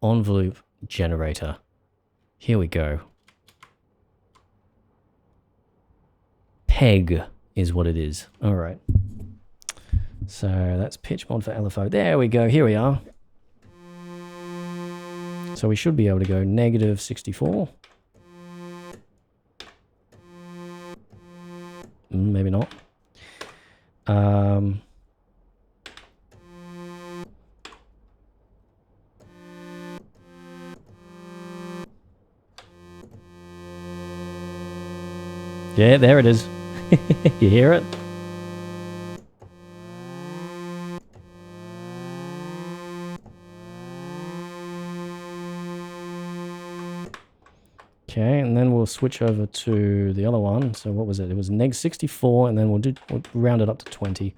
envelope generator. Here we go. PEG is what it is. All right. So that's pitch mod for LFO. There we go. Here we are. So we should be able to go negative 64. Maybe not. Yeah, there it is. You hear it? Okay, and then we'll switch over to the other one. So what was it? It was neg 64, and then we'll round it up to 20.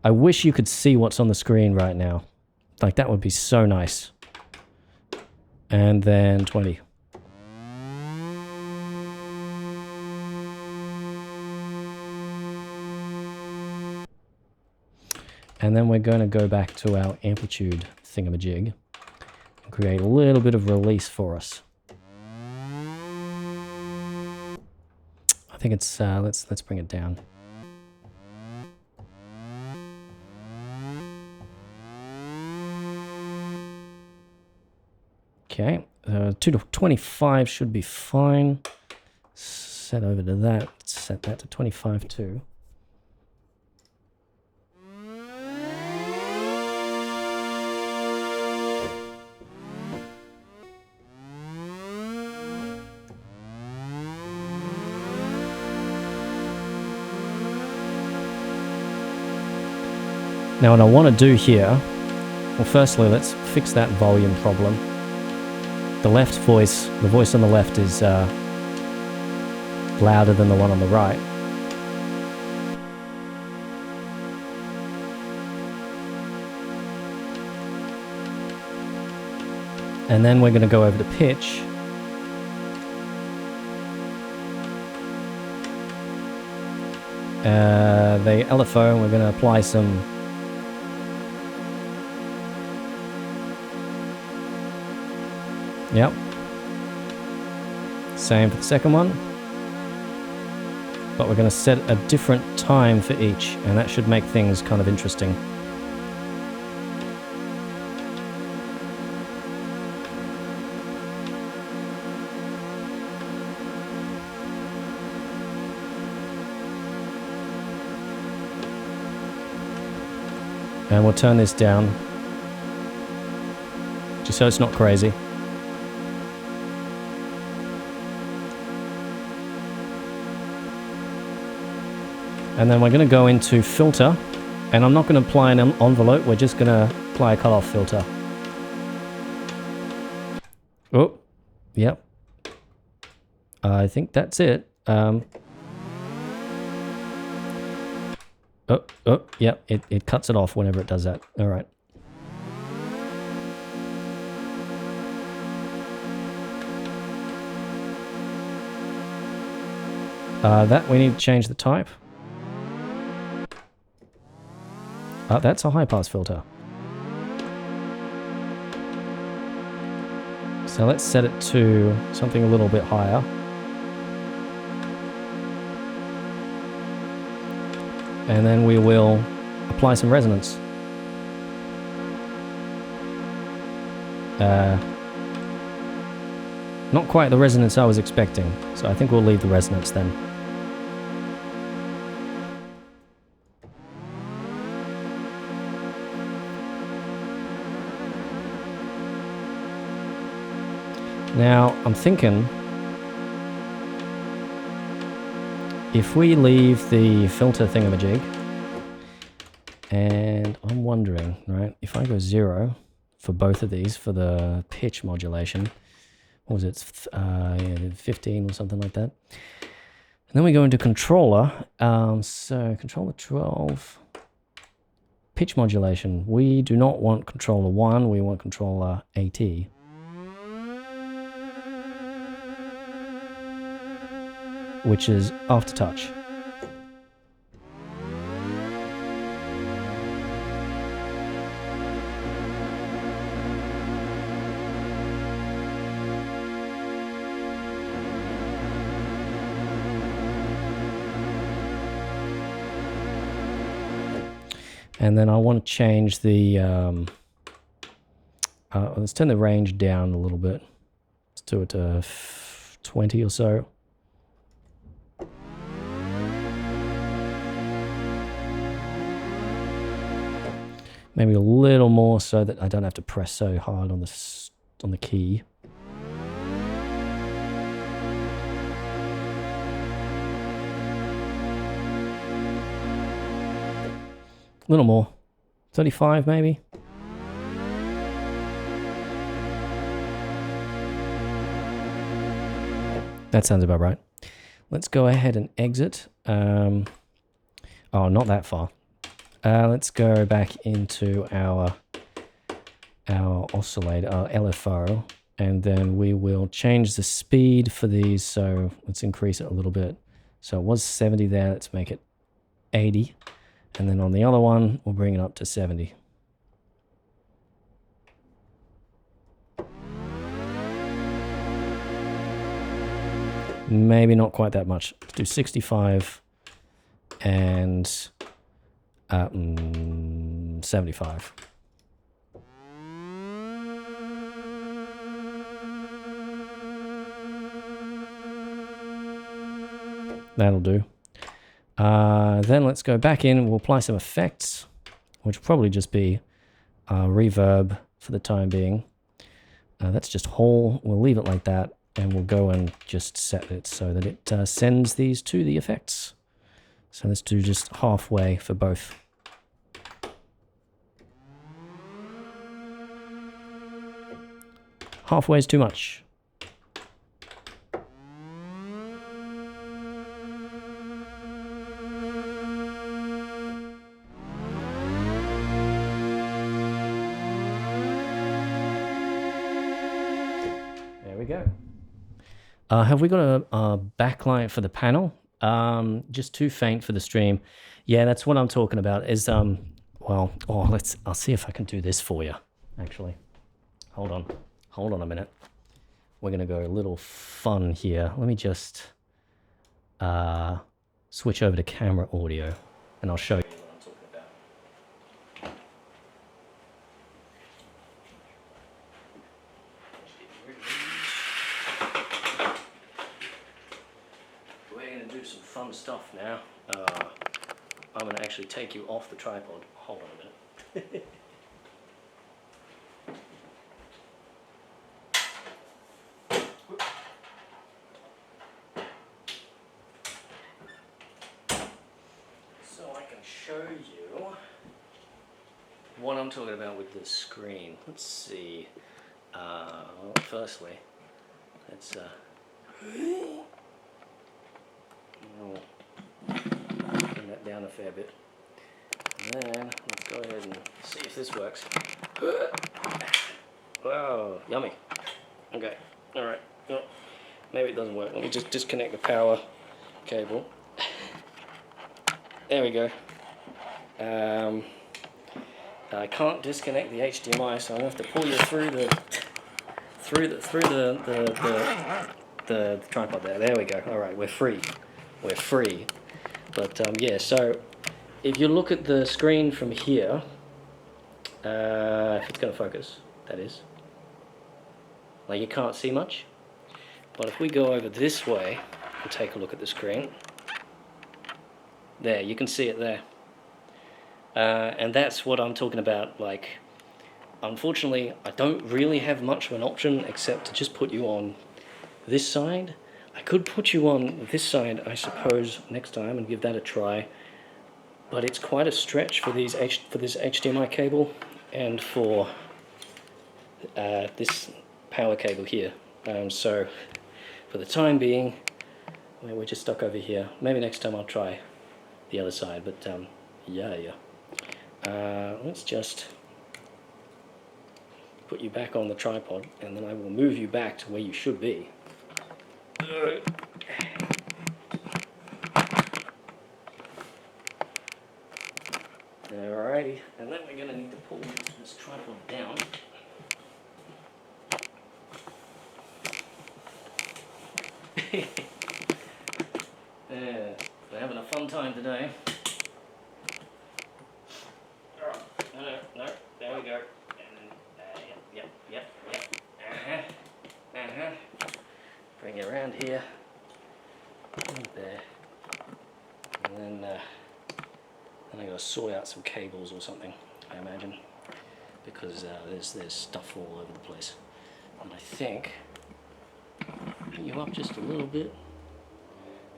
I wish you could see what's on the screen right now. Like, that would be so nice. And then 20. And then we're going to go back to our amplitude thingamajig. Create a little bit of release for us. I think it's let's bring it down. Okay, 2 to 25 should be fine. Set over to that. Set that to 25 too. Now what I want to do here, well firstly let's fix that volume problem. The left voice, the voice on the left is louder than the one on the right. And then we're going to go over to pitch. The LFO, we're going to apply some Yep. Same for the second one. But we're going to set a different time for each, and that should make things kind of interesting. And we'll turn this down, just so it's not crazy. And then we're going to go into filter, and I'm not going to apply an envelope, we're just going to apply a cutoff filter. Oh, yep. I think that's it. Yep, it cuts it off whenever it does that. All right. That we need to change the type. That's a high pass filter. So let's set it to something a little bit higher. And then we will apply some resonance. Not quite the resonance I was expecting, so I think we'll leave the resonance then. Now, I'm thinking, if we leave the filter thingamajig, and I'm wondering, right, if I go 0 for both of these, for the pitch modulation, what was it, 15 or something like that. And then we go into controller, so controller 12, pitch modulation. We do not want controller 1, we want controller AT. Which is aftertouch. And then I want to change the, let's turn the range down a little bit. Let's do it to 20 or so. Maybe a little more so that I don't have to press so hard on the key. A little more. 35 maybe. That sounds about right. Let's go ahead and exit. Oh, not that far. Let's go back into our oscillator, our LFO, and then we will change the speed for these. So let's increase it a little bit. So it was 70 there. Let's make it 80. And then on the other one, we'll bring it up to 70. Maybe not quite that much. Let's do 65 and 75. That'll do. Then let's go back in. We'll apply some effects, which will probably just be reverb for the time being. That's just whole. We'll leave it like that, and we'll go and just set it so that it sends these to the effects. So let's do just halfway for both. Halfway is too much. There we go. Have we got a backlight for the panel? Just too faint for the stream. Yeah, that's what I'm talking about. Is well, I'll see if I can do this for you. Actually, hold on a minute. We're gonna go a little fun here. Let me just switch over to camera audio, and I'll show you what I'm talking about. We're gonna do some fun stuff now. I'm gonna actually take you off the tripod. Hold on a minute. show you what I'm talking about with the screen. Let's see. Firstly, let's bring that down a fair bit. And then let's go ahead and see if this works. Wow, yummy. Okay, alright. Oh, maybe it doesn't work. Let me just disconnect the power cable. There we go. I can't disconnect the HDMI, so I'm gonna have to pull you through the tripod there. There we go. All right, we're free. We're free. But yeah, so if you look at the screen from here, if it's gonna focus, that is. Like you can't see much. But if we go over this way and take a look at the screen, there, you can see it there. And that's what I'm talking about. Like, unfortunately, I don't really have much of an option except to just put you on this side. I could put you on this side, I suppose, next time and give that a try. But it's quite a stretch for this HDMI cable and for this power cable here. So, for the time being, we're just stuck over here. Maybe next time I'll try the other side. But yeah. Let's just put you back on the tripod, and then I will move you back to where you should be. Alrighty, and then we're going to need to pull this tripod down. Yeah, we're having a fun time today. No, there we go. And yep. Bring it around here. And there. And then I gotta sort out some cables or something, I imagine. Because there's stuff all over the place. And I think bring you up just a little bit.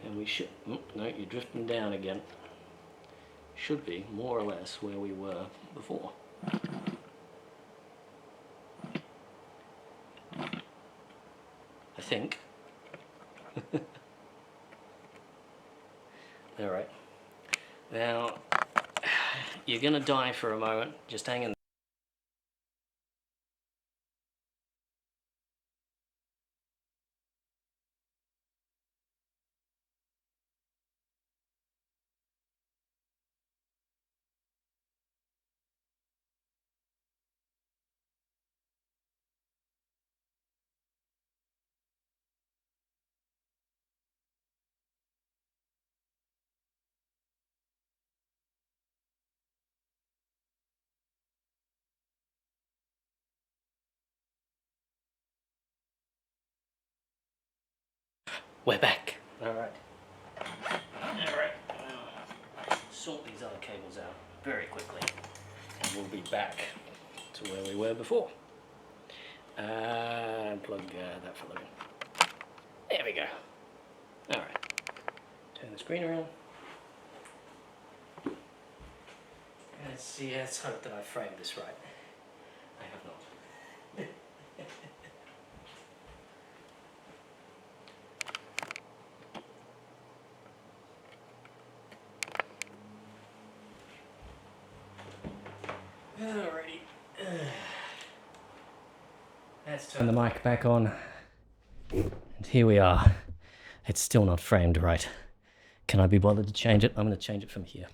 And we should, no, you're drifting down again. Should be more or less where we were before. I think. Alright. Now, you're gonna die for a moment. Just hang in. We're back. Alright. Sort these other cables out very quickly. And we'll be back to where we were before. Plug that fella in. There we go. Alright. Turn the screen around. Let's see, let's hope that I framed this right. I have not. Alrighty. Let's turn the mic back on. And here we are. It's still not framed right. Can I be bothered to change it? I'm going to change it from here.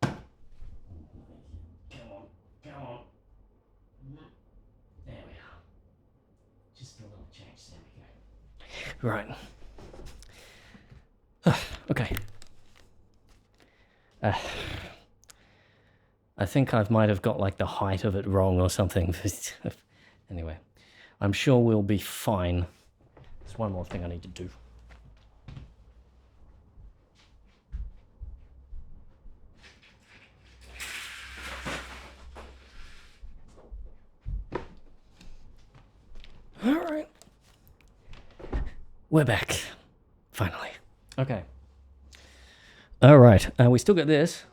Come on. There we are. Just a little change. There we go. Right. Okay. I think I might have got like the height of it wrong or something. Anyway, I'm sure we'll be fine. There's one more thing I need to do. All right. We're back. Finally. Okay. All right. We still got this.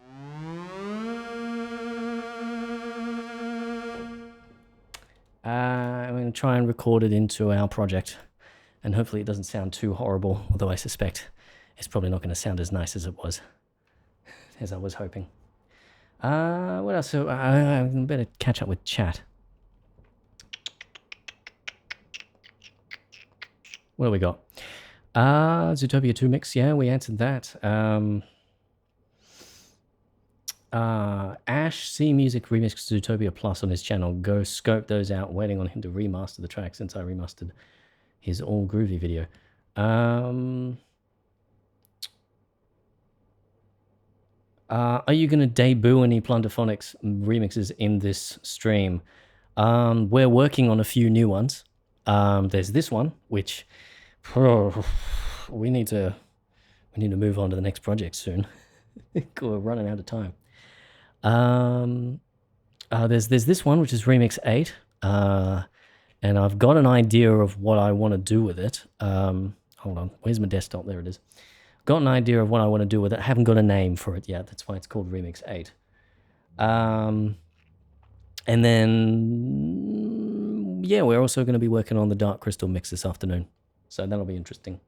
I'm going to try and record it into our project, and hopefully it doesn't sound too horrible, although I suspect it's probably not going to sound as nice as it was, as I was hoping. What else? So I better catch up with chat. What do we got? Zootopia 2 mix, yeah, we answered that. Ash C Music remixed Zootopia Plus on his channel. Go scope those out. Waiting on him to remaster the track since I remastered his All Groovy video. Are you going to debut any Plunderphonics remixes in this stream? We're working on a few new ones. There's this one, which we need to move on to the next project soon. We're running out of time. There's this one, which is Remix 8. And I've got an idea of what I want to do with it. Hold on, where's my desktop? There it is. Got an idea of what I want to do with it. I haven't got a name for it yet. That's why it's called Remix 8. And then, yeah, we're also going to be working on the Dark Crystal mix this afternoon. So that'll be interesting.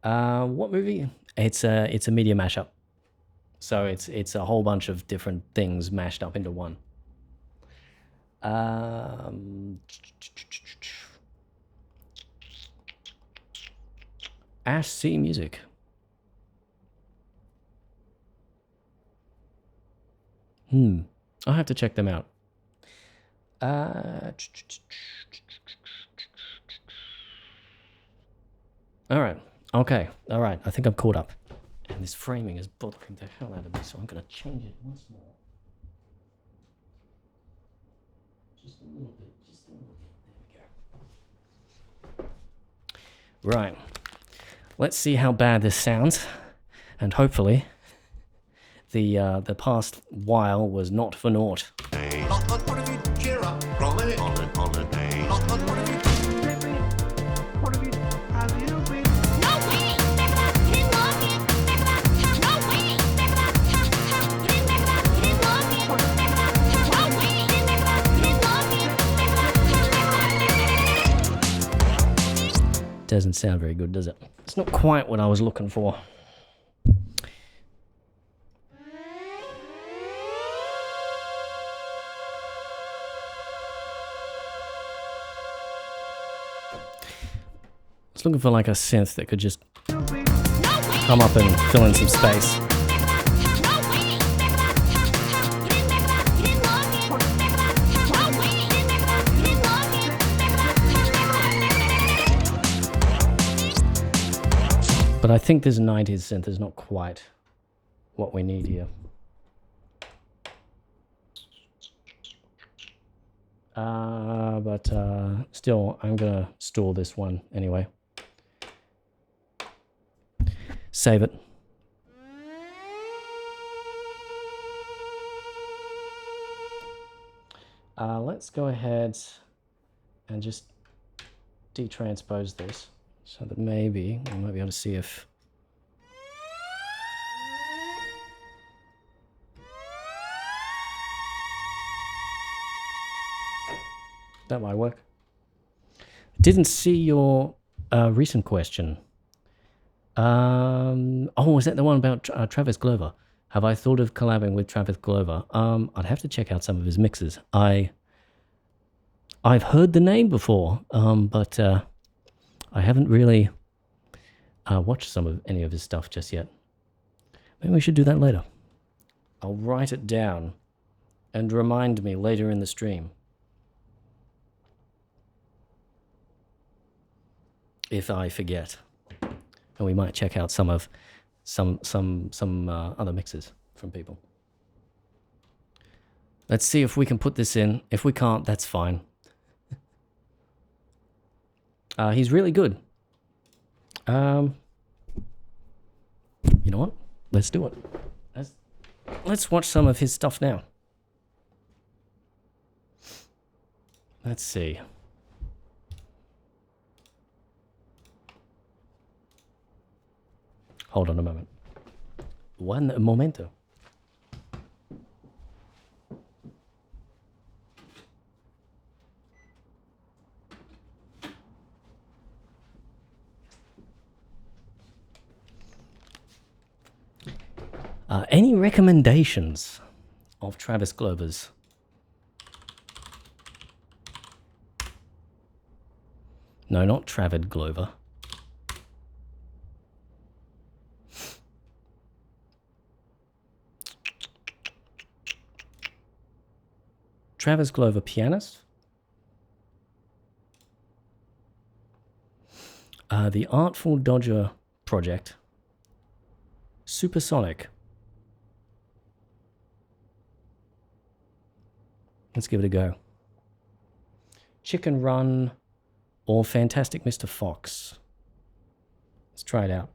What movie? It's a media mashup. So it's a whole bunch of different things mashed up into one. Ash C Music. I'll have to check them out. All right. Okay. All right. I think I'm caught up. And this framing is bothering the hell out of me, so I'm going to change it once more. Just a little bit. Just a little bit. There we go. Right. Let's see how bad this sounds. And hopefully, the past while was not for naught. Cheer up, Gromit. On a day. No way! You didn't log in! No way! You didn't log in! No way! You didn't log in! Doesn't sound very good, does it? It's not quite what I was looking for. I was looking for like a synth that could just come up and fill in some space. But I think this 90s synth is not quite what we need here. But still, I'm gonna store this one anyway. Save it. Let's go ahead and just detranspose this so that maybe we might be able to see if that might work. Didn't see your recent question. Oh, is that the one about Travis Glover? Have I thought of collabing with Travis Glover? I'd have to check out some of his mixes. I've heard the name before, but I haven't really watched any of his stuff just yet. Maybe we should do that later. I'll write it down and remind me later in the stream. If I forget. And we might check out some other mixes from people. Let's see if we can put this in. If we can't, that's fine. He's really good. You know what? Let's do it. Let's watch some of his stuff now. Let's see. Hold on a moment. One momento. Any recommendations of Travis Glover's? No, not Travis Glover. Travis Glover, pianist. The Artful Dodger Project. Supersonic. Let's give it a go. Chicken Run or Fantastic Mr. Fox. Let's try it out.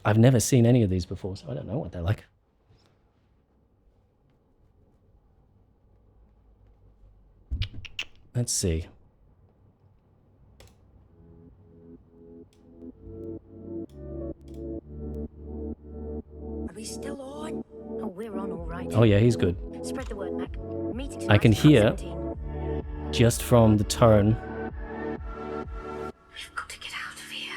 I've never seen any of these before, so I don't know what they're like. Let's see. Are we still on? Oh, we're on all right. Oh yeah, he's good. Spread the word, Mac. Meeting I can tonight hear at 17. just from the tone. We've got to get out of here.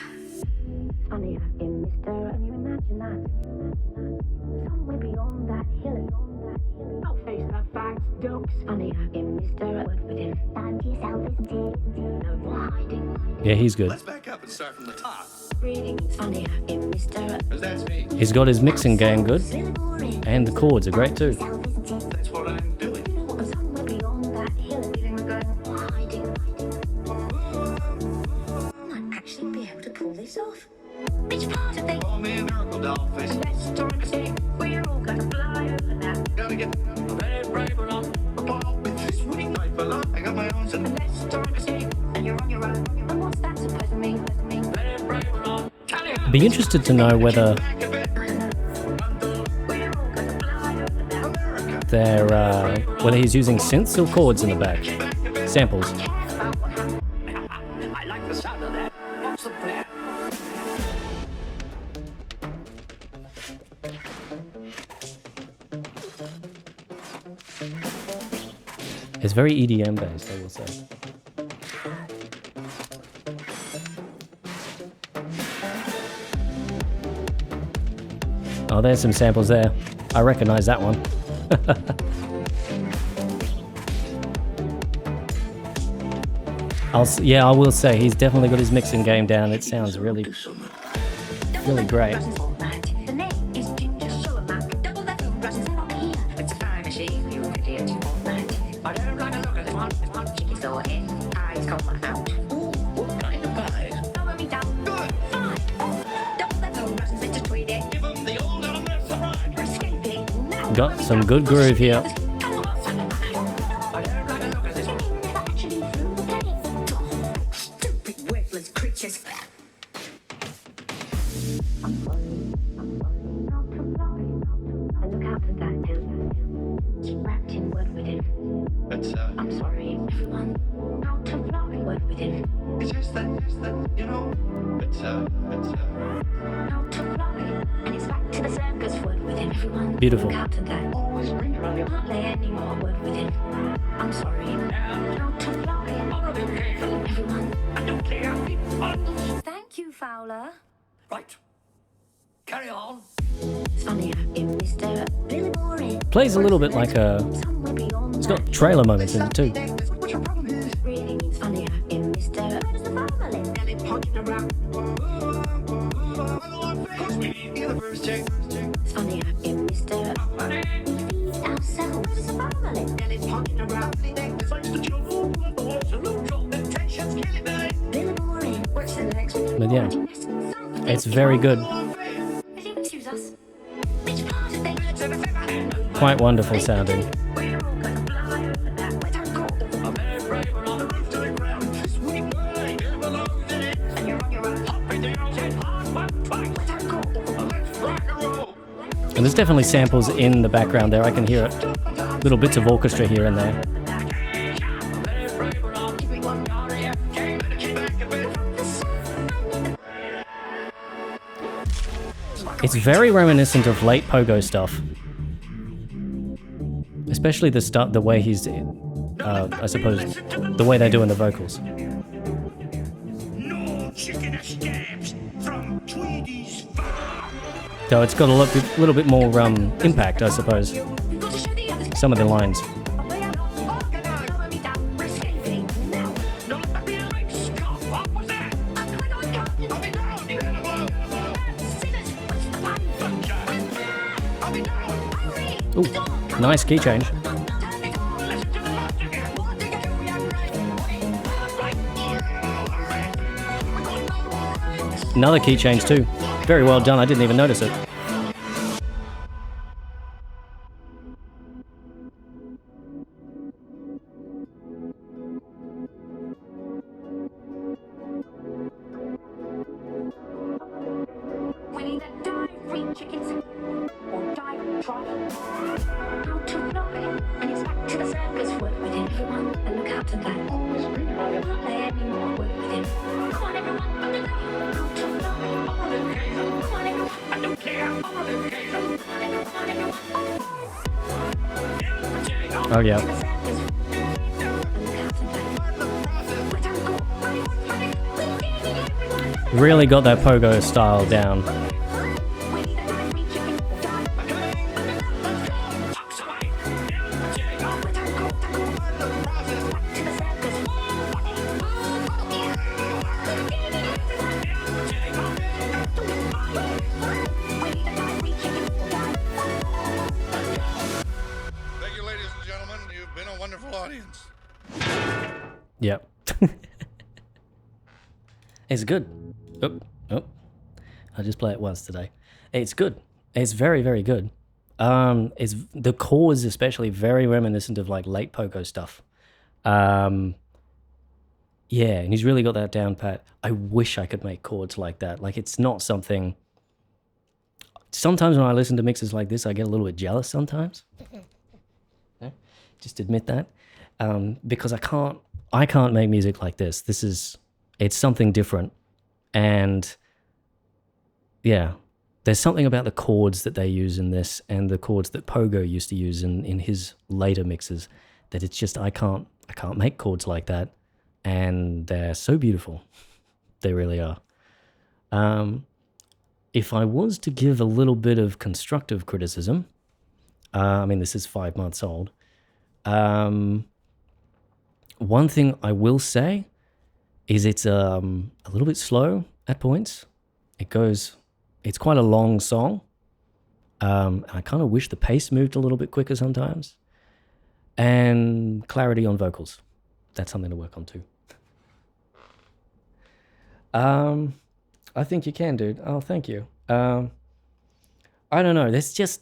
Funny happening, mister. Can you imagine that? Somewhere beyond that hill. I'll face the facts, dokes. Funny happening, mister. Work with him. Find yourself, isn't it? No hiding. Yeah, he's good. Let's back up and start from the top. Reading. Funny happening, mister. Because that's me. He's got his mixing game good, and the chords are great too. That's what I'm doing. Somewhere beyond that hill. Hiding. Might actually be able to pull this off. Which part of the Call me a miracle doll face. best story to say? We're all gonna fly over that. Gotta get a very brave one on a ball with this winning knife a lot. I got my own son. Best story to say, and you're on your own. And what's that supposed to mean? Very brave one on. Be interested to know whether they're whether he's using synths or chords in the back, samples. I like the sound of that. What's the plan? It's very EDM based, I will say. Oh, there's some samples there. I recognize that one. Yeah, I will say he's definitely got his mixing game down. It sounds really great. The name is Ginger Sugar Mac. Double that Russians not here. It's a fine machine, you idiot. I don't like the look of this one. This one chicky store in. Eyes come out. Ooh, what kind of pies? Don't let me down. Good. Fine. Double that Russians, they just tweet it. Give them the old elements of right. We're escaping now. Got some good groove here. Stupid, worthless creatures. It's I'm sorry, everyone. How to fly, work with him. it's just that, you know. It's How to fly, and it's back to the circus, work with him, everyone. Beautiful. Look out to that. Always bring around your heart, lay anymore, work with him. I'm sorry. How to fly, everyone. I don't care. Thank you, Fowler. Right. Carry on. It's funny how you Mr. Really boring. Plays a little bit like a. Somewhere beyond It's that got trailer moments in it too. What's your problem is? really means funny how you Mr. Where does the farmer live? And it punching around. Cause we need the first check. It's funny how you Mr. Money. We feed ourselves. Where does the farmer live? And it punching around. It's like the trouble. The tension's killing me. Really boring. Works in the next one. But yeah, it's very good. If you excuse us. Which part of the Quite wonderful sounding. we're all gonna fly over that. Where's our goal? I'm very brave on the roof to the ground. This week, you belong in it. And you're on your own. Hopping down, hit hard, one, twice. Where's our goal? Let's rock and roll. And there's definitely samples in the background there. I can hear it. Little bits of orchestra here and there. Very brave on the roof. Came and came back a bit. It's very reminiscent of late Pogo stuff. Especially the way he's, I suppose, the way they're doing the vocals. No chicken escapes from Tweedy's Though it's got a little bit more impact, I suppose. Some of the lines. Ooh, nice key change. Another key change too. Very well done, I didn't even notice it. Winnie the dive, free chickens, or dive try. How to know it, and it's back to the circus. Work with everyone, and look out to that. Always bring money, not play anymore. Work with him. Come on, everyone, on the dive. How to know it, all the occasion. Come on, everyone, I don't care, all the occasion. Come on, everyone, Oh yeah. Really got that pogo style down. Thank you, ladies and gentlemen. You've been a wonderful audience. Yep. It's good. Oh. I'll just play it once today. It's good. It's very, very good. It's the chords especially very reminiscent of like late pogo stuff. Yeah, and he's really got that down pat. I wish I could make chords like that. Like it's not something. Sometimes when I listen to mixes like this, I get a little bit jealous sometimes. Yeah, just admit that. Because I can't make music like this. It's something different. And yeah, there's something about the chords that they use in this and the chords that Pogo used to use in his later mixes that it's just, I can't make chords like that. And they're so beautiful. They really are. If I was to give a little bit of constructive criticism, I mean, this is 5 months old. One thing I will say is it's a little bit slow at points. It's quite a long song. And I kind of wish the pace moved a little bit quicker sometimes. And clarity on vocals. That's something to work on too. I think you can, dude. Oh, thank you. I don't know. There's just,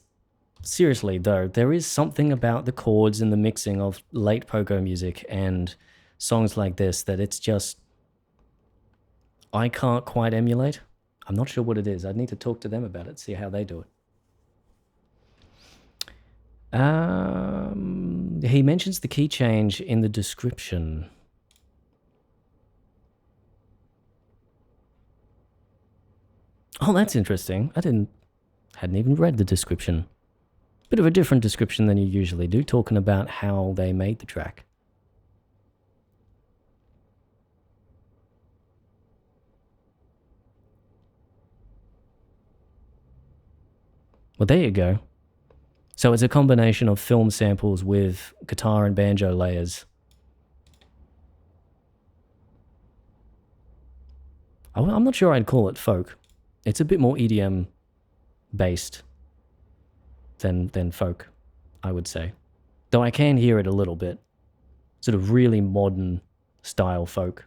seriously though, there is something about the chords and the mixing of late pogo music and songs like this that it's just, I can't quite emulate. I'm not sure what it is. I'd need to talk to them about it, see how they do it. He mentions the key change in the description. Oh, that's interesting. Hadn't even read the description. Bit of a different description than you usually do, talking about how they made the track. Well, there you go. So it's a combination of film samples with guitar and banjo layers. I'm not sure I'd call it folk. It's a bit more EDM based than folk, I would say. Though I can hear it a little bit. Sort of really modern style folk.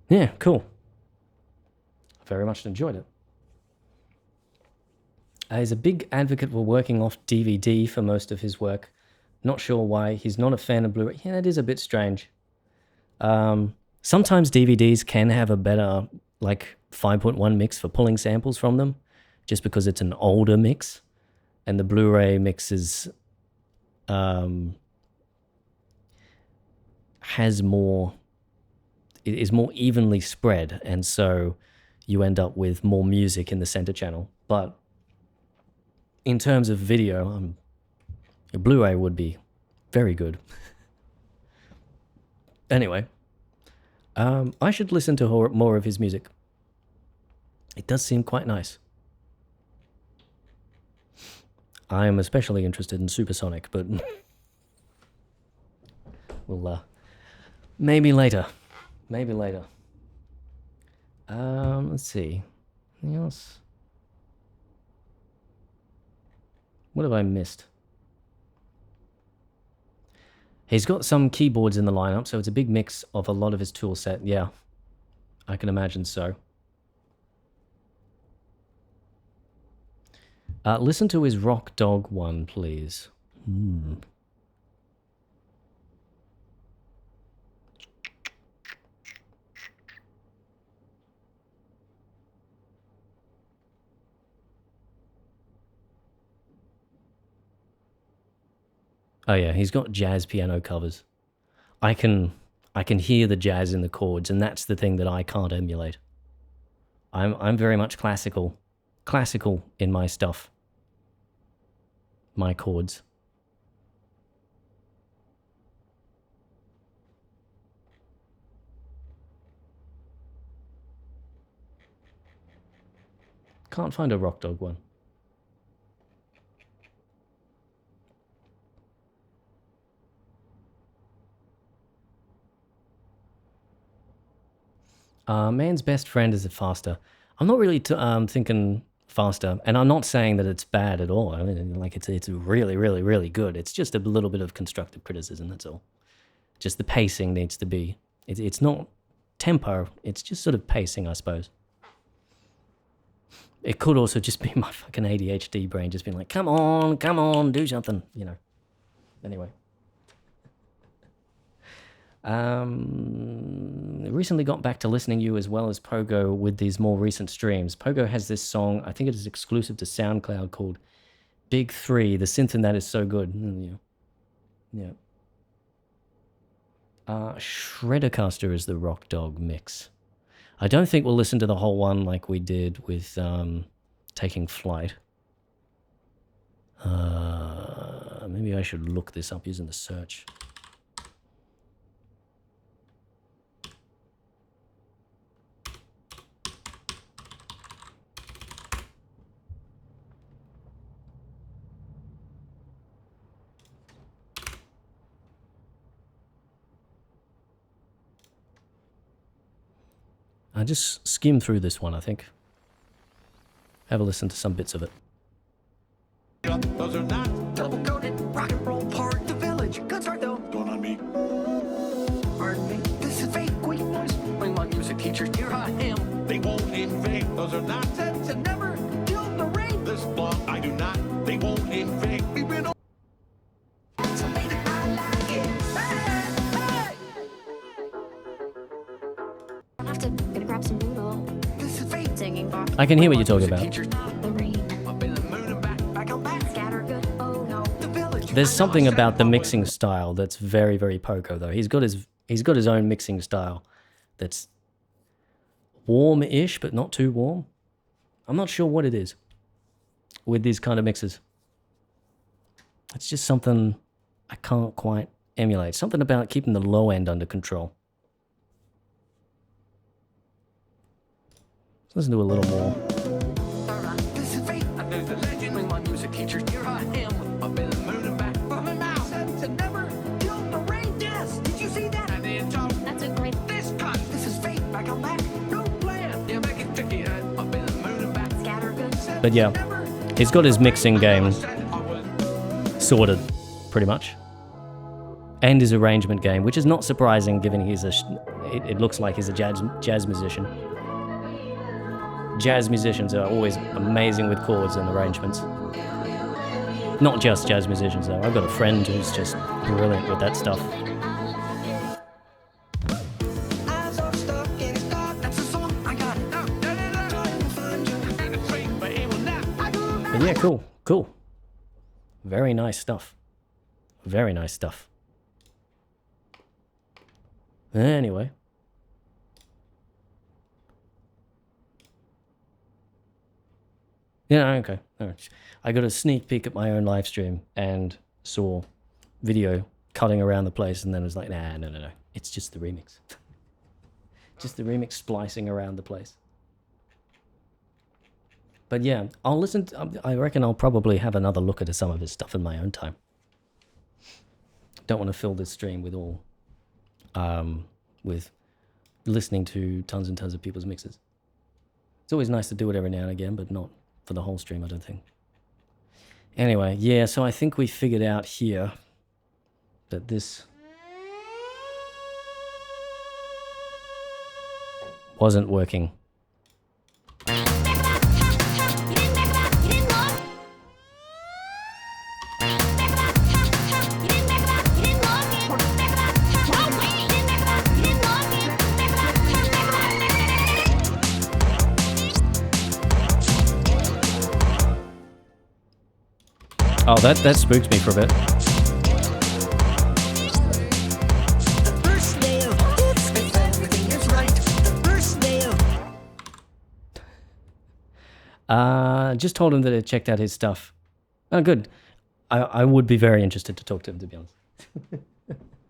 Yeah, cool. I very much enjoyed it. He's a big advocate for working off DVD for most of his work. Not sure why. He's not a fan of Blu-ray. Yeah, that is a bit strange. Sometimes DVDs can have a better, like, 5.1 mix for pulling samples from them, just because it's an older mix. And the Blu-ray mix is, is more evenly spread, and so you end up with more music in the center channel. But in terms of video, a Blu-ray would be very good. Anyway, I should listen to more of his music. It does seem quite nice. I am especially interested in Supersonic, but we'll maybe later. Maybe later. Let's see. Anything else? What have I missed? He's got some keyboards in the lineup, so it's a big mix of a lot of his tool set. Yeah, I can imagine so. Listen to his Rock Dog one, please. Oh yeah, he's got jazz piano covers. I can hear the jazz in the chords, and that's the thing that I can't emulate. I'm very much classical in my stuff. My chords. Can't find a Rock Dog one. Man's best friend is a faster. I'm not really thinking faster, and I'm not saying that it's bad at all. I mean, like it's really, really, really good. It's just a little bit of constructive criticism. That's all. Just the pacing needs to be. It's not tempo. It's just sort of pacing, I suppose. It could also just be my fucking ADHD brain just being like, come on, do something, you know. Anyway. Recently got back to listening to you as well as Pogo with these more recent streams. Pogo has this song, I think it is exclusive to SoundCloud, called Big 3. The synth in that is so good. Yeah. Shreddercaster is the Rock Dog mix. I don't think we'll listen to the whole one like we did with Taking Flight. Maybe I should look this up using the search. I just skim through this one, I think. Have a listen to some bits of it. Those are not double-coated rock and roll part the village. Guns right though. Don't on me. Pardon me. This is fake quick noise. Bring my music teachers near I am. They won't invade. Those are not sets and never kill the rain. This block I do not. They won't invade. We've been on. So made it I like it. Hey! I have to gonna grab some noodle. This is fake Singing box. I can hear what you're talking about. The rain. Up in the moon and back on back. Scatter good. Oh no. The village. There's something about the mixing style that's very, very Poco, though. He's got his own mixing style that's warm-ish, but not too warm. I'm not sure what it is with these kind of mixes. It's just something I can't quite emulate. Something about keeping the low end under control. Let's listen to a little more. This is fate. I know the legend. Bring my music teachers near I am. Up in the moon and back. From my mouth. Said to never kill the rain. Yes. Did you see that? I did talk. That's a great. This cut. This is fate. Back on back. No plan. Yeah, make it tricky. Up in the moon and back. Scatter good. But yeah, he's got his mixing game sorted, pretty much. And his arrangement game, which is not surprising given he's it looks like he's a jazz musician. Jazz musicians are always amazing with chords and arrangements. Not just jazz musicians, though. I've got a friend who's just brilliant with that stuff. Eyes are stuck in his dark. That's the song. I got it. Trying to find you. And it's fate, but it will not. I go back. But yeah, cool. Very nice stuff. Very nice stuff. Anyway. Yeah, okay. All right. I got a sneak peek at my own live stream and saw video cutting around the place, and then was like, nah, no. It's just the remix. Just the remix splicing around the place. But yeah, I'll listen to, I reckon I'll probably have another look at some of his stuff in my own time. Don't want to fill this stream with all, with listening to tons and tons of people's mixes. It's always nice to do it every now and again, but not for the whole stream, I don't think. Anyway, yeah, so I think we figured out here that this wasn't working. Oh, that spooked me for a bit. First day of if everything is right. First day of Just told him that I checked out his stuff. Oh, good. I would be very interested to talk to him, to be honest.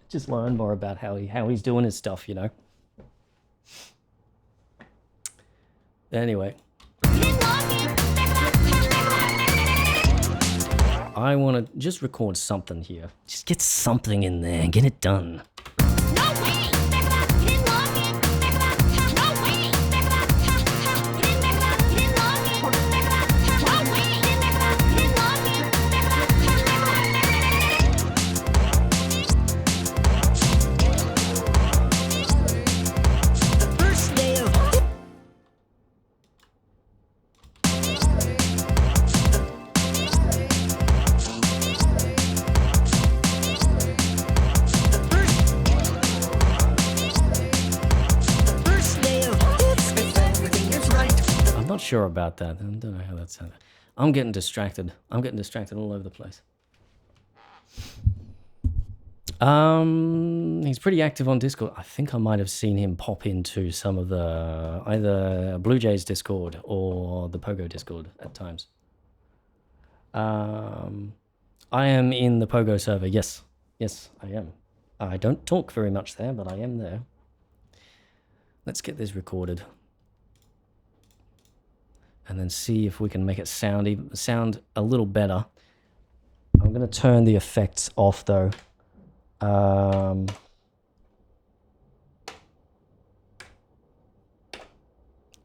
Just learn more about how he's doing his stuff, you know. Anyway. I want to just record something here. Just get something in there and get it done. Sure about that. I don't know how that sounded. I'm getting distracted. I'm getting distracted all over the place. He's pretty active on Discord. I think I might have seen him pop into some of the either Blue Jays Discord or the Pogo Discord at times. I am in the Pogo server. Yes, I am. I don't talk very much there, but I am there. Let's get this recorded. And then see if we can make it sound a little better. I'm going to turn the effects off, though. Come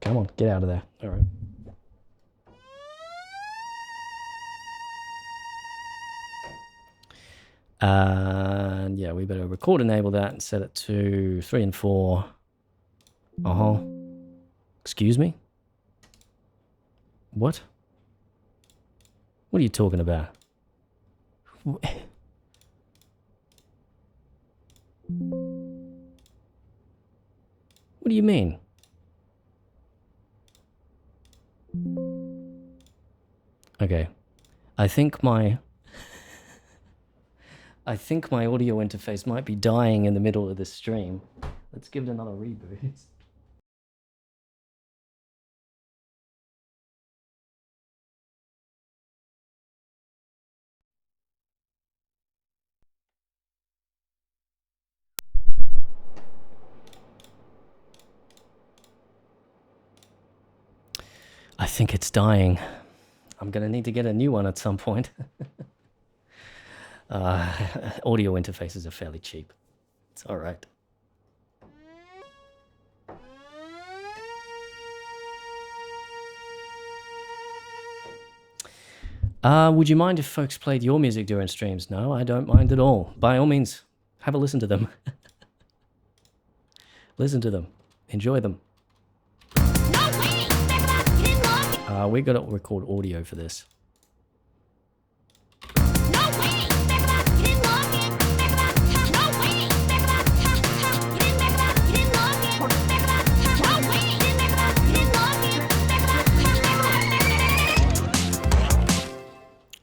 on, get out of there. All right. And yeah, we better record enable that and set it to 3 and 4. Excuse me? What? What are you talking about? What do you mean? Okay. I think my audio interface might be dying in the middle of this stream. Let's give it another reboot. I think it's dying. I'm going to need to get a new one at some point. Audio interfaces are fairly cheap. It's all right. Would you mind if folks played your music during streams? No, I don't mind at all. By all means, have a listen to them. Listen to them. Enjoy them. We got to record audio for this.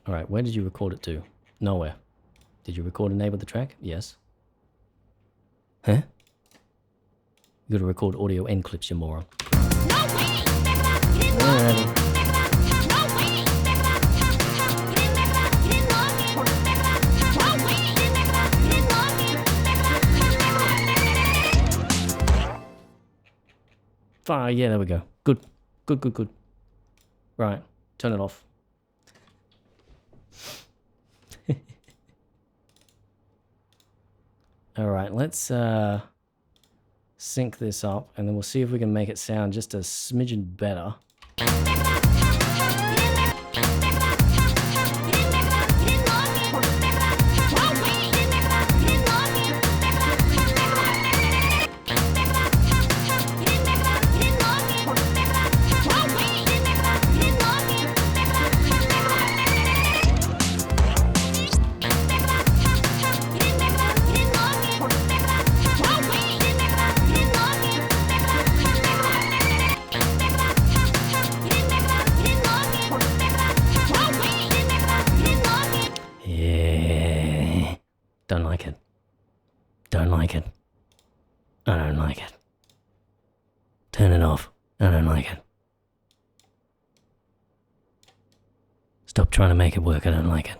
All right, where did you record it to? Nowhere. Did you record enable the track? Yes. Huh? You got to record audio and clips, you moron. Alrighty. Ah, yeah, there we go. Good. Good, good, good. Right. Turn it off. Alright, let's sync this up and then we'll see if we can make it sound just a smidgen better. Don't like it. Don't like it. I don't like it. Turn it off. I don't like it. Stop trying to make it work. I don't like it.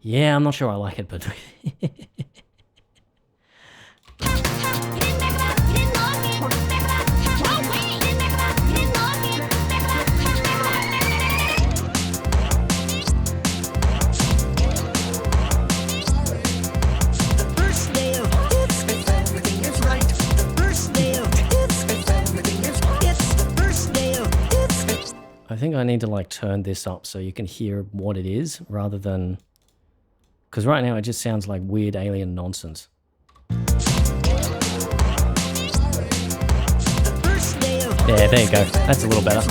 Yeah, I'm not sure I like it, but... I think I need to like turn this up so you can hear what it is rather than... Because right now it just sounds like weird alien nonsense. Yeah, there you go. That's a little better.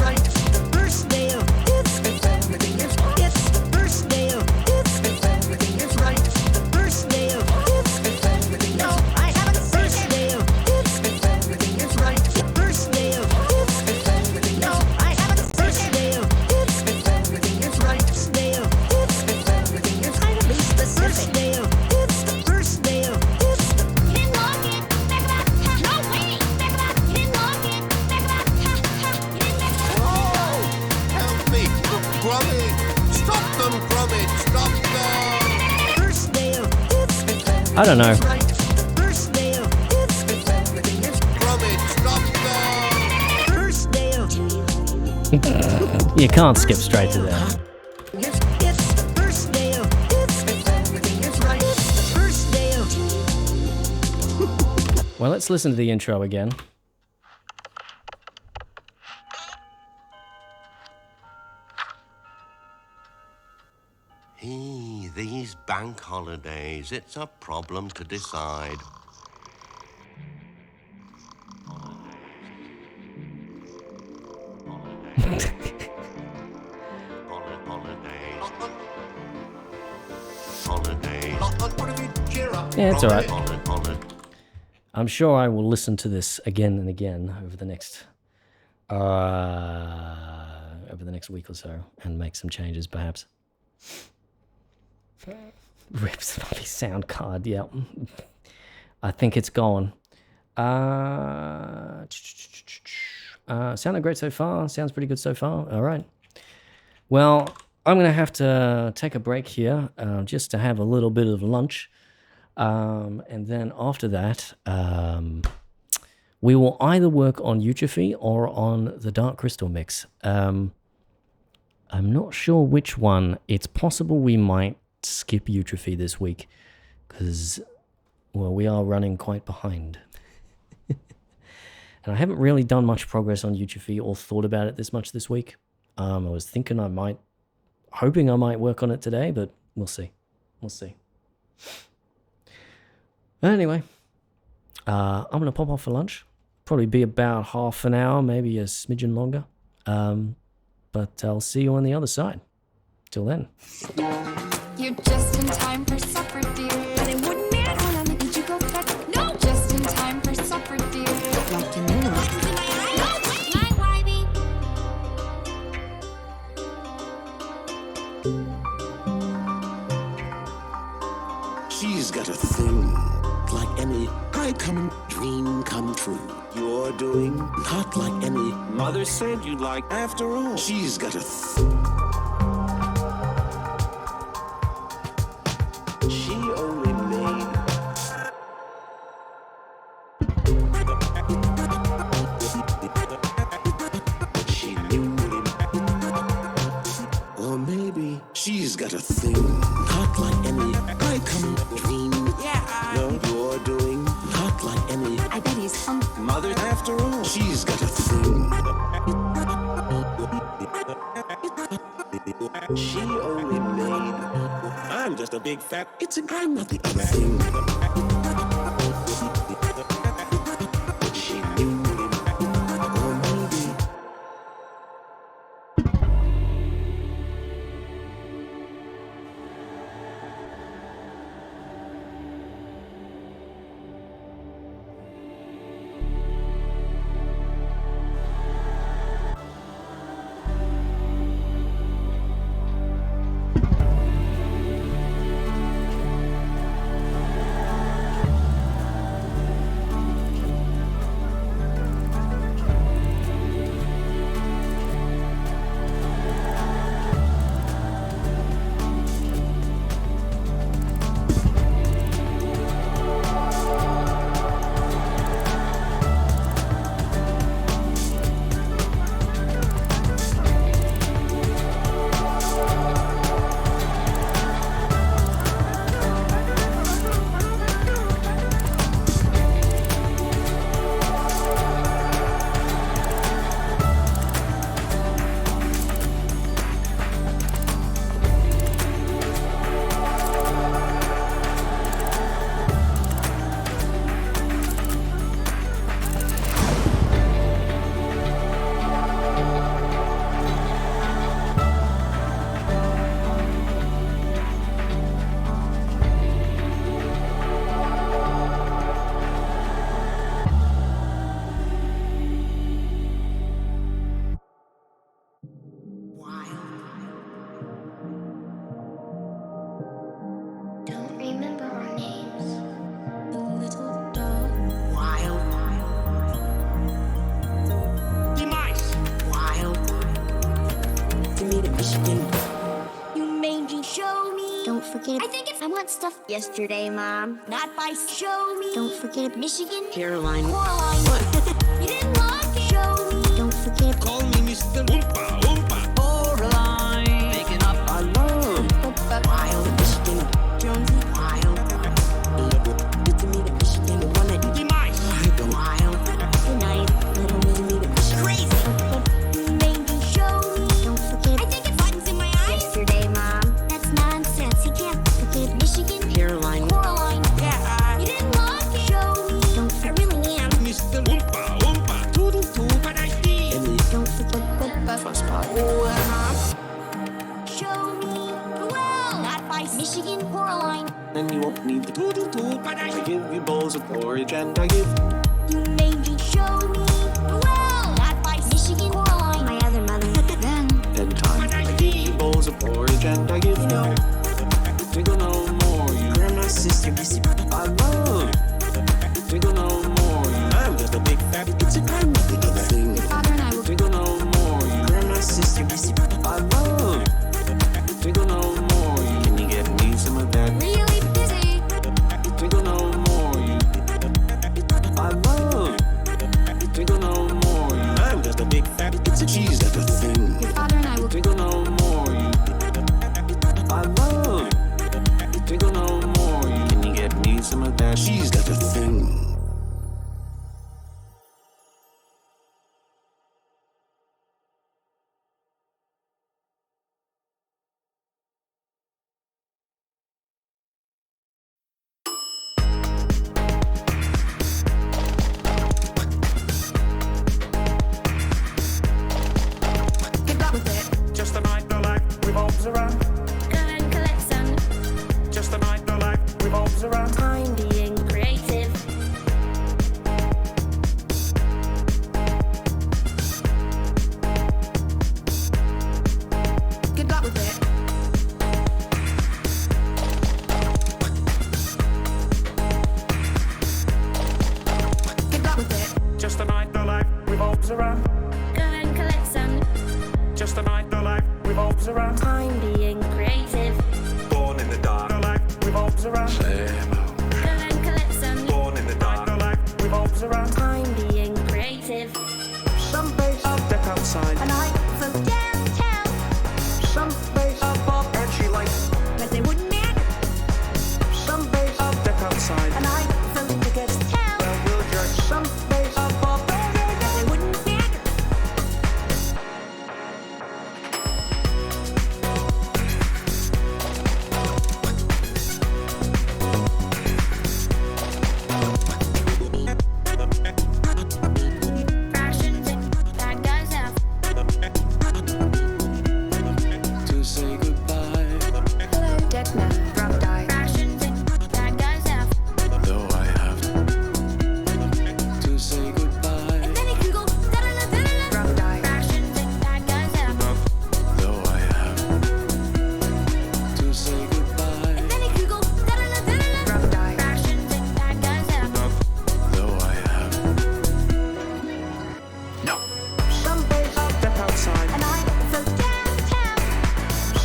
I don't know. You can't skip straight to that. Well, let's listen to the intro again. These bank holidays, it's a problem to decide. Yeah, it's alright. I'm sure I will listen to this again and again over the next week or so and make some changes, perhaps. Rip Smuffy sound card, yeah. I think it's gone. Sounded great so far. Sounds pretty good so far. All right. Well, I'm going to have to take a break here just to have a little bit of lunch. And then after that, we will either work on Eutrophy or on the Dark Crystal mix. I'm not sure which one. It's possible we might skip Eutrophy this week because, well, we are running quite behind. And I haven't really done much progress on Eutrophy or thought about it this much this week. I was thinking hoping I might work on it today, but we'll see. We'll see. Anyway, I'm going to pop off for lunch. Probably be about half an hour, maybe a smidgen longer. But I'll see you on the other side. Till then. You're just in time for supper, dear. But it wouldn't matter. Oh, no, would you go fetch? No. Just in time for supper, dear. Like you know. No. Night, Wybie. She's got a thing, like any high-coming dream come true. You're doing not like any mother said you'd like. After all, she's got a she only made she knew him. Or maybe she's got a thing, not like any high-coming dream. Yeah, no, you're doing not like any. I bet he's Mother, after all, she's got a thing. She only made. I'm just a big fat. I'm not the other thing. She knew him. Or maybe. Don't remember our names. The little dog. Wild. Demise. Wild. To me, the Michigan. You mangy. Show me. Don't forget. I think it's I want stuff yesterday, Mom. not by show me. Don't forget. Michigan. Caroline. Coraline. You didn't like it. Show me. Don't forget. Call me Mr. Oompa Oompa. Coraline, making up. I love Wild Michigan. Jonesy. Wild. Get to me, the Michigan. The one that demise. I go wild. Good night, little me. Crazy. Mangy, show me. Don't forget. I think it's buttons in my eyes. Yesterday, Mom. That's nonsense. You can't Forget. Michigan. Caroline. Coraline. Yeah. You didn't like it. Show me. Don't I forget. really am. Mr. Oompa Oompa. Toodle toot. But I see. Don't forget. First part. Show me. Well, not by Michigan. Coraline. Then you won't need the toodle toot. But I give you bowls of porridge and I give. You mangy. Show me. Well, not by Michigan. Coraline. My other mother. Then. Then time. I give you bowls of porridge and I give. Tickle no more. You. You're my sister. I love. Tickle no more. You. I'm just a big fat. I'm not the other thing. Father and I will. Tickle no more. You. You're my sister. I love. Tickle no more. You. Can you get me some of that? Really busy. Tickle no more. You. I love. Tickle no more. You. I'm just a big fat. She's got a thing. Father and I will. Tickle no more. You. I love. Tickle no more. You. Can you get me some of that? She's got a thing. Good luck with it. Just a night the life revolves around. Go and collect some revolves around. Go and collect some. Just a night, the life revolves around. Time being creative. Born in the dark. The life revolves around. Same old. Go and collect some. Born in the dark. The life revolves around. Time being creative. Some base of deck outside. A night for downtown. Some base above entry lights. But they wouldn't matter. Some base of deck outside. A night for the ghost town. Well, we'll judge some base above. But they wouldn't matter. Rations and bad guys out. To say goodbye, Hello, dead man. Rob died. Rations and bad guys out. though I have to say goodbye, Then it could go da-da-da-da-da. Rob died. Rations and bad guys out. though I have to say goodbye, Then it could go da-da-da-da-da. Rob died. Rations and bad guys out. though I have Some base of deck outside. A night for downtown.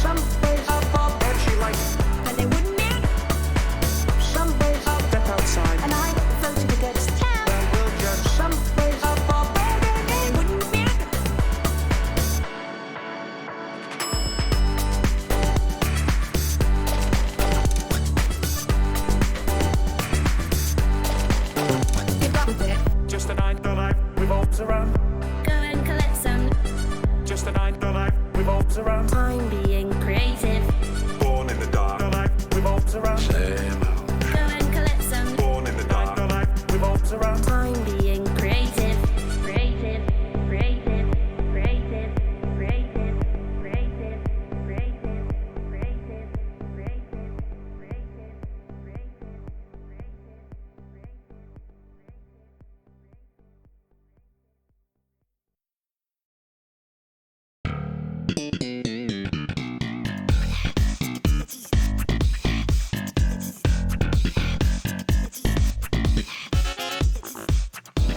Some base above entry lights. But they wouldn't matter. Some base of deck outside. A night for the ghost town. Well, we'll judge some base above. But they wouldn't matter. Get up with it. Just a night, the life revolves around. Go and collect some. Just a night, the life revolves around. Time being creative. Born in the dark. The life revolves around. same old. Go and collect some. Born in the dark. The life revolves around. Time being creative. Creative. Creative. Creative. Creative. Creative. Creative. Creative. Creative.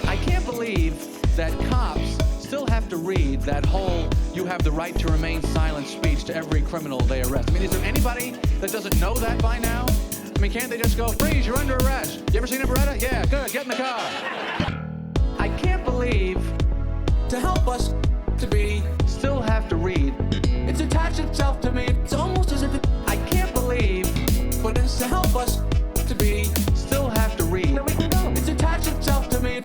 I can't believe that cops still have to read that whole "you have the right to remain silent" speech to every criminal they arrest. I mean, is there anybody that doesn't know that by now? I mean, can't they just go, "Freeze, you're under arrest"? You ever seen a Beretta? Yeah, good, get in the car. I can't believe to help us to be still have to read. It's attached itself to me. It's almost as if it, I can't believe, but it's to help us to be still have to read. It's attached itself to me.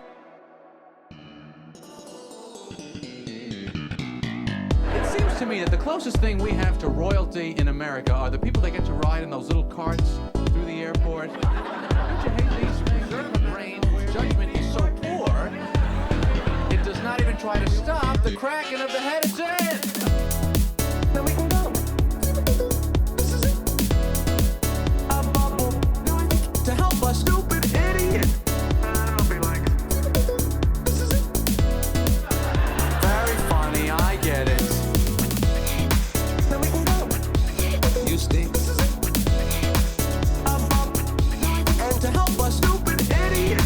It seems to me that the closest thing we have to royalty in America are the people that get to ride in those little carts through the airport. Don't you hate these things? Their brain judgment is so poor, it does not even try to stop the cracking of the head it's in. Then we can go. This is it. A bubble. To help us, stupid idiot. I'll be like, This is it. Very funny, I get it. then we can go. You stink. A bubble. And to help us, stupid idiot.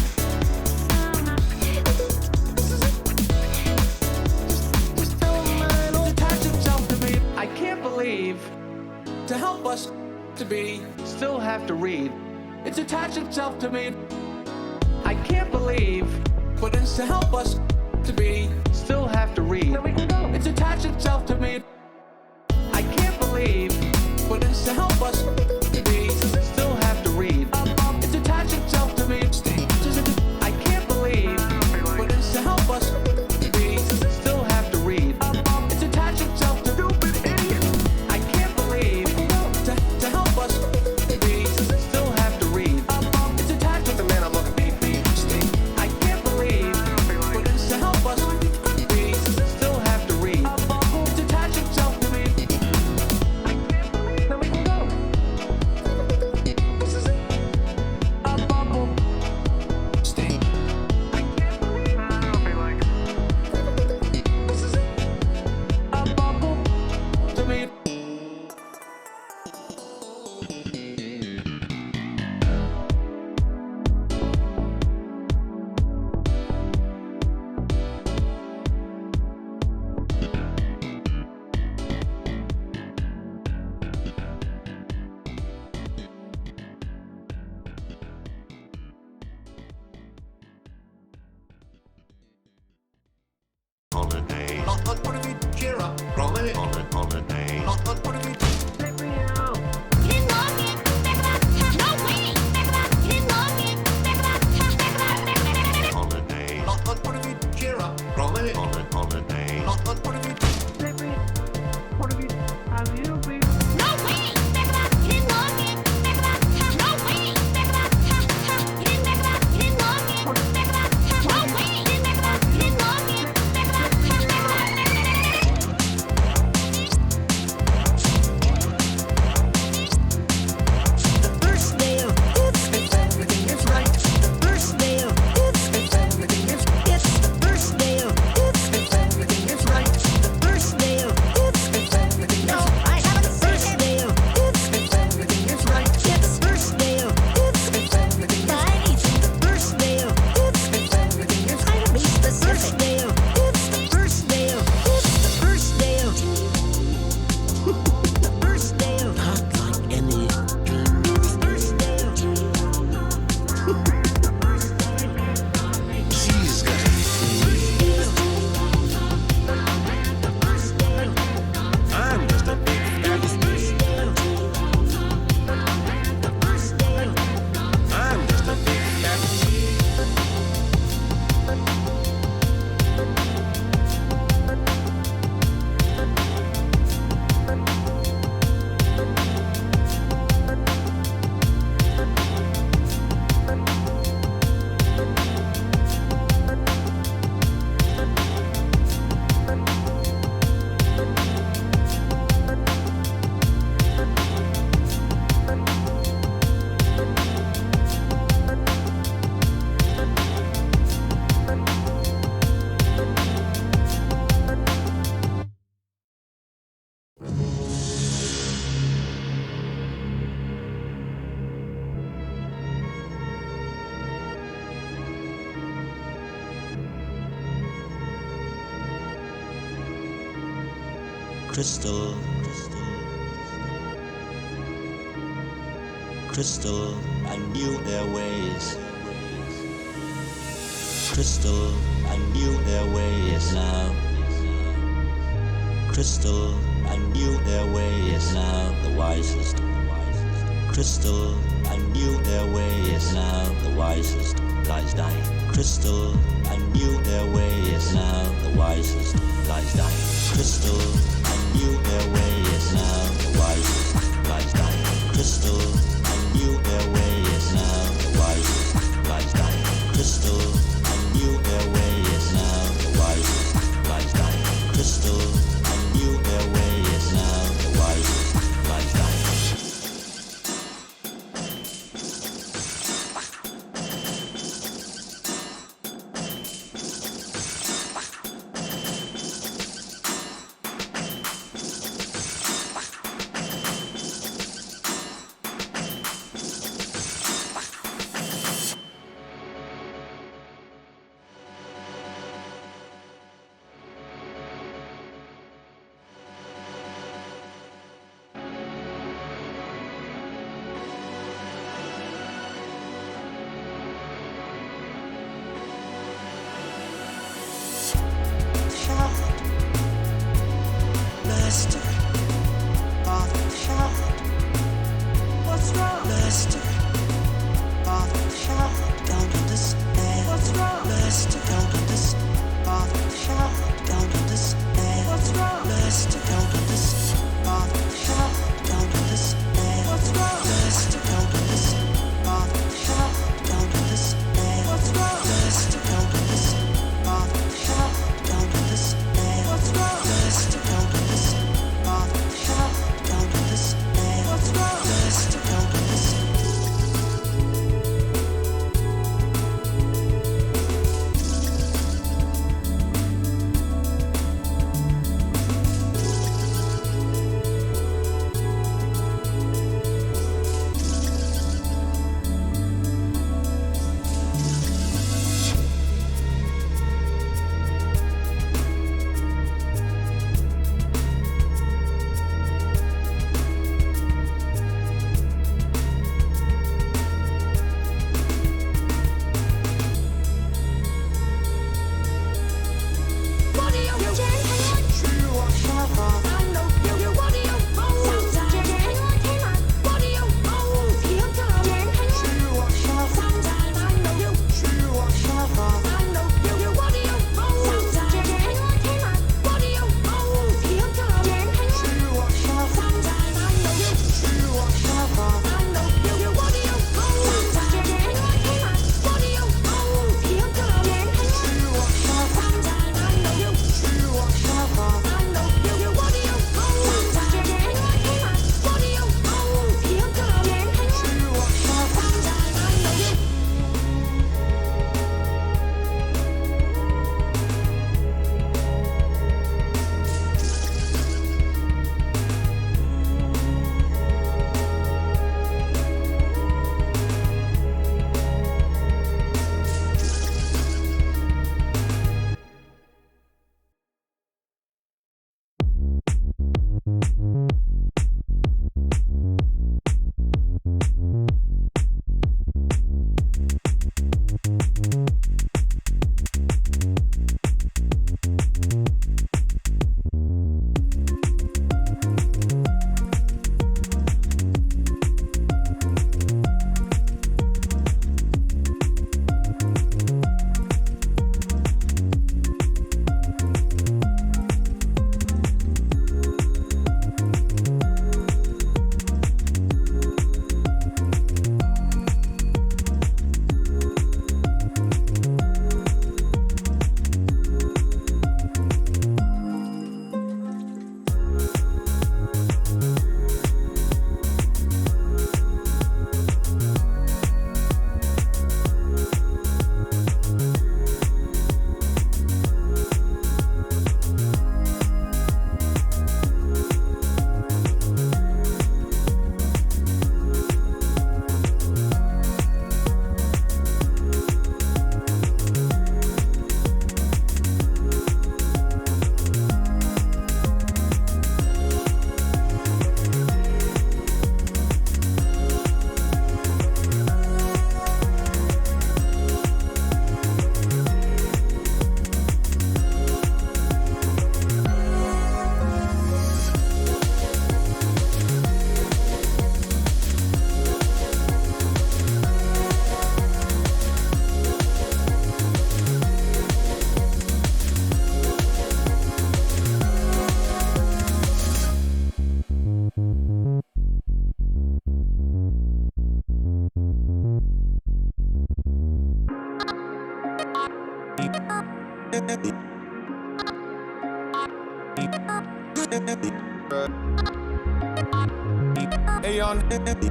Just tell 'em It's attached itself to me. I can't believe to help us to be still have to read. It's attached itself to me. I can't believe, but it's to help us to be still have to read. Then we can go. It's attached itself to me. I can't believe, but it's to help us to be still have to read. It's attached itself to me. I can't believe, but it's to help us to be still have to read. It's attached itself to stupid idiot. I can't believe to help us to be still have to read. It's attached to the man I'm looking beep beep stink. I can't believe, but it's to help us to be still have to read. It's attached itself to me. I can't believe. Then we can go. up, Gromit on a day. What have you You didn't log it. No way. You didn't log it. on a day? What have you cheer up, Gromit on a day? What have you No way. You didn't log it. No way. You didn't log it. No way. You didn't log it. The first day of it's if everything is right. The first day of it's if everything is it's the first day of it's if everything is right. The first day of it's if everything is I haven't the first day of it's if everything is right. It's the first day of it's if everything is Nice. the first day of it's if everything is Try to be the first specific. day of it's the first day of it's the first day of the first day of Not like any first day of she's got I'm just a big fat I'm just a big fat Crystal, Crystal, I knew their ways. Crystal, I knew their ways now. Crystal, I knew their ways now, the wisest. Crystal, I knew their ways now, the wisest lies dying. Crystal, I knew their ways now, the wisest lies dying. Crystal, I knew their ways now, the wisest lies dying. Crystal, I knew their ways now, the wisest lies dying. Crystal, I knew their ways now, the wisest lies dying. Crystal, I knew their ways now, the wisest lies dying.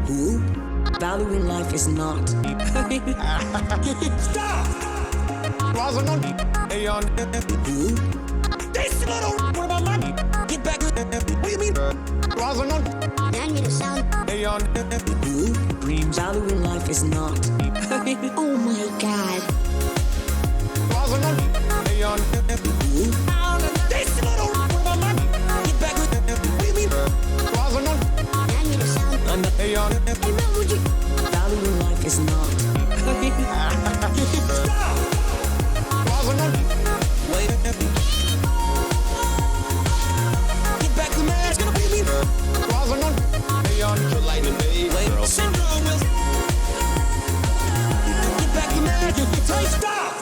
Who? Value in life is not. Stop! Who? This little what about money? Get back. What do you mean? Man made a sound. Who? Dreams. Value in life is not. Oh my god. Who? This little what about money? Get back. What do you mean? Man made a sound. I'm not. Hey man, would you? Value in life is not. Stop! Wait. Get back to man. It's gonna be me. Wait. Syndrome will. Get back to man. Hey, stop!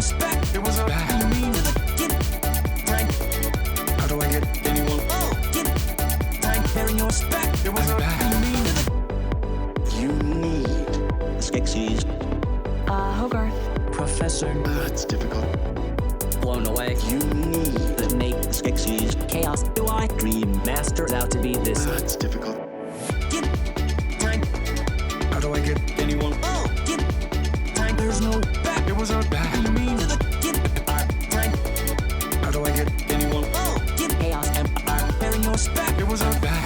spec. It was a bad. Get rank. How do I get anyone? Get rank there in your spec. It was a bad. You need Skeksis. Hogarth. Professor. That's difficult. Blown away. You need the Nate Skeksis. Chaos. Do I? Dream Master out to be this. That's difficult. Get rank. How do I get anyone? Get rank. There's no back. It was a bad. Get rank. How do I get anyone? Get chaos empire. There in your spec. It was a bad.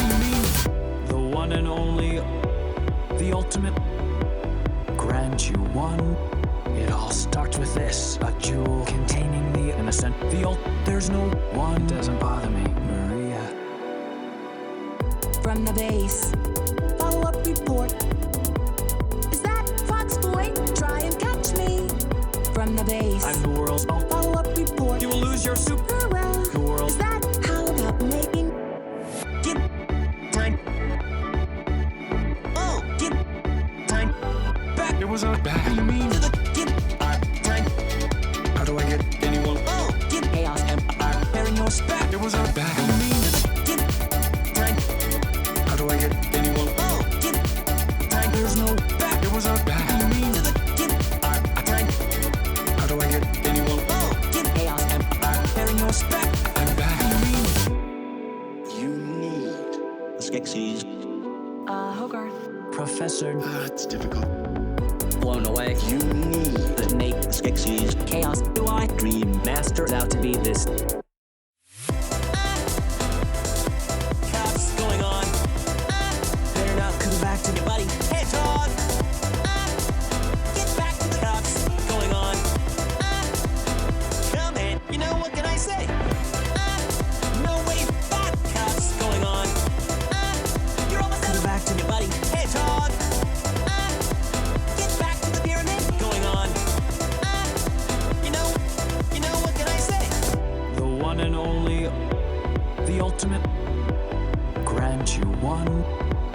The one and only, the ultimate. Grant you one. It all starts with this, a jewel containing the innocent. There's no one. It doesn't bother me, Maria. From the base. Follow-up report. Is that Fox Boy? Try and catch me. From the base. I'm the world's Follow-up report. You will lose your super. Hurrah. The world. Is that how about making? Get rank. Get rank. Back. It was a bad. Get rank. How do I get anyone? Get chaos empire. There in your spec. It was a bad. Get rank. How do I get anyone? Get rank. There's no back. It was a bad. Get rank. How do I get anyone? Get chaos empire. There in your spec. I'm bad. You need the Skeksis. Hogarth. Professor. That's difficult. Blown away. You need the Nate Skeksis. Chaos. Do I? Dream Master out to be this. Cops going on. Better not come back to me, buddy. Hey, dog. Get back to the cops. Going on. Come in. You know, what can I say? No way back. Cops going on. You're almost coming back to me, buddy. Hey, dog. Get back to the pyramid. Going on. You know, what can I say? The one and only, the ultimate. Grant you one.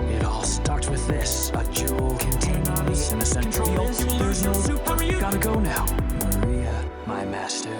It all starts with this, a jewel containing the innocent. There's no soup. How are you? Gotta go now, Maria, my master.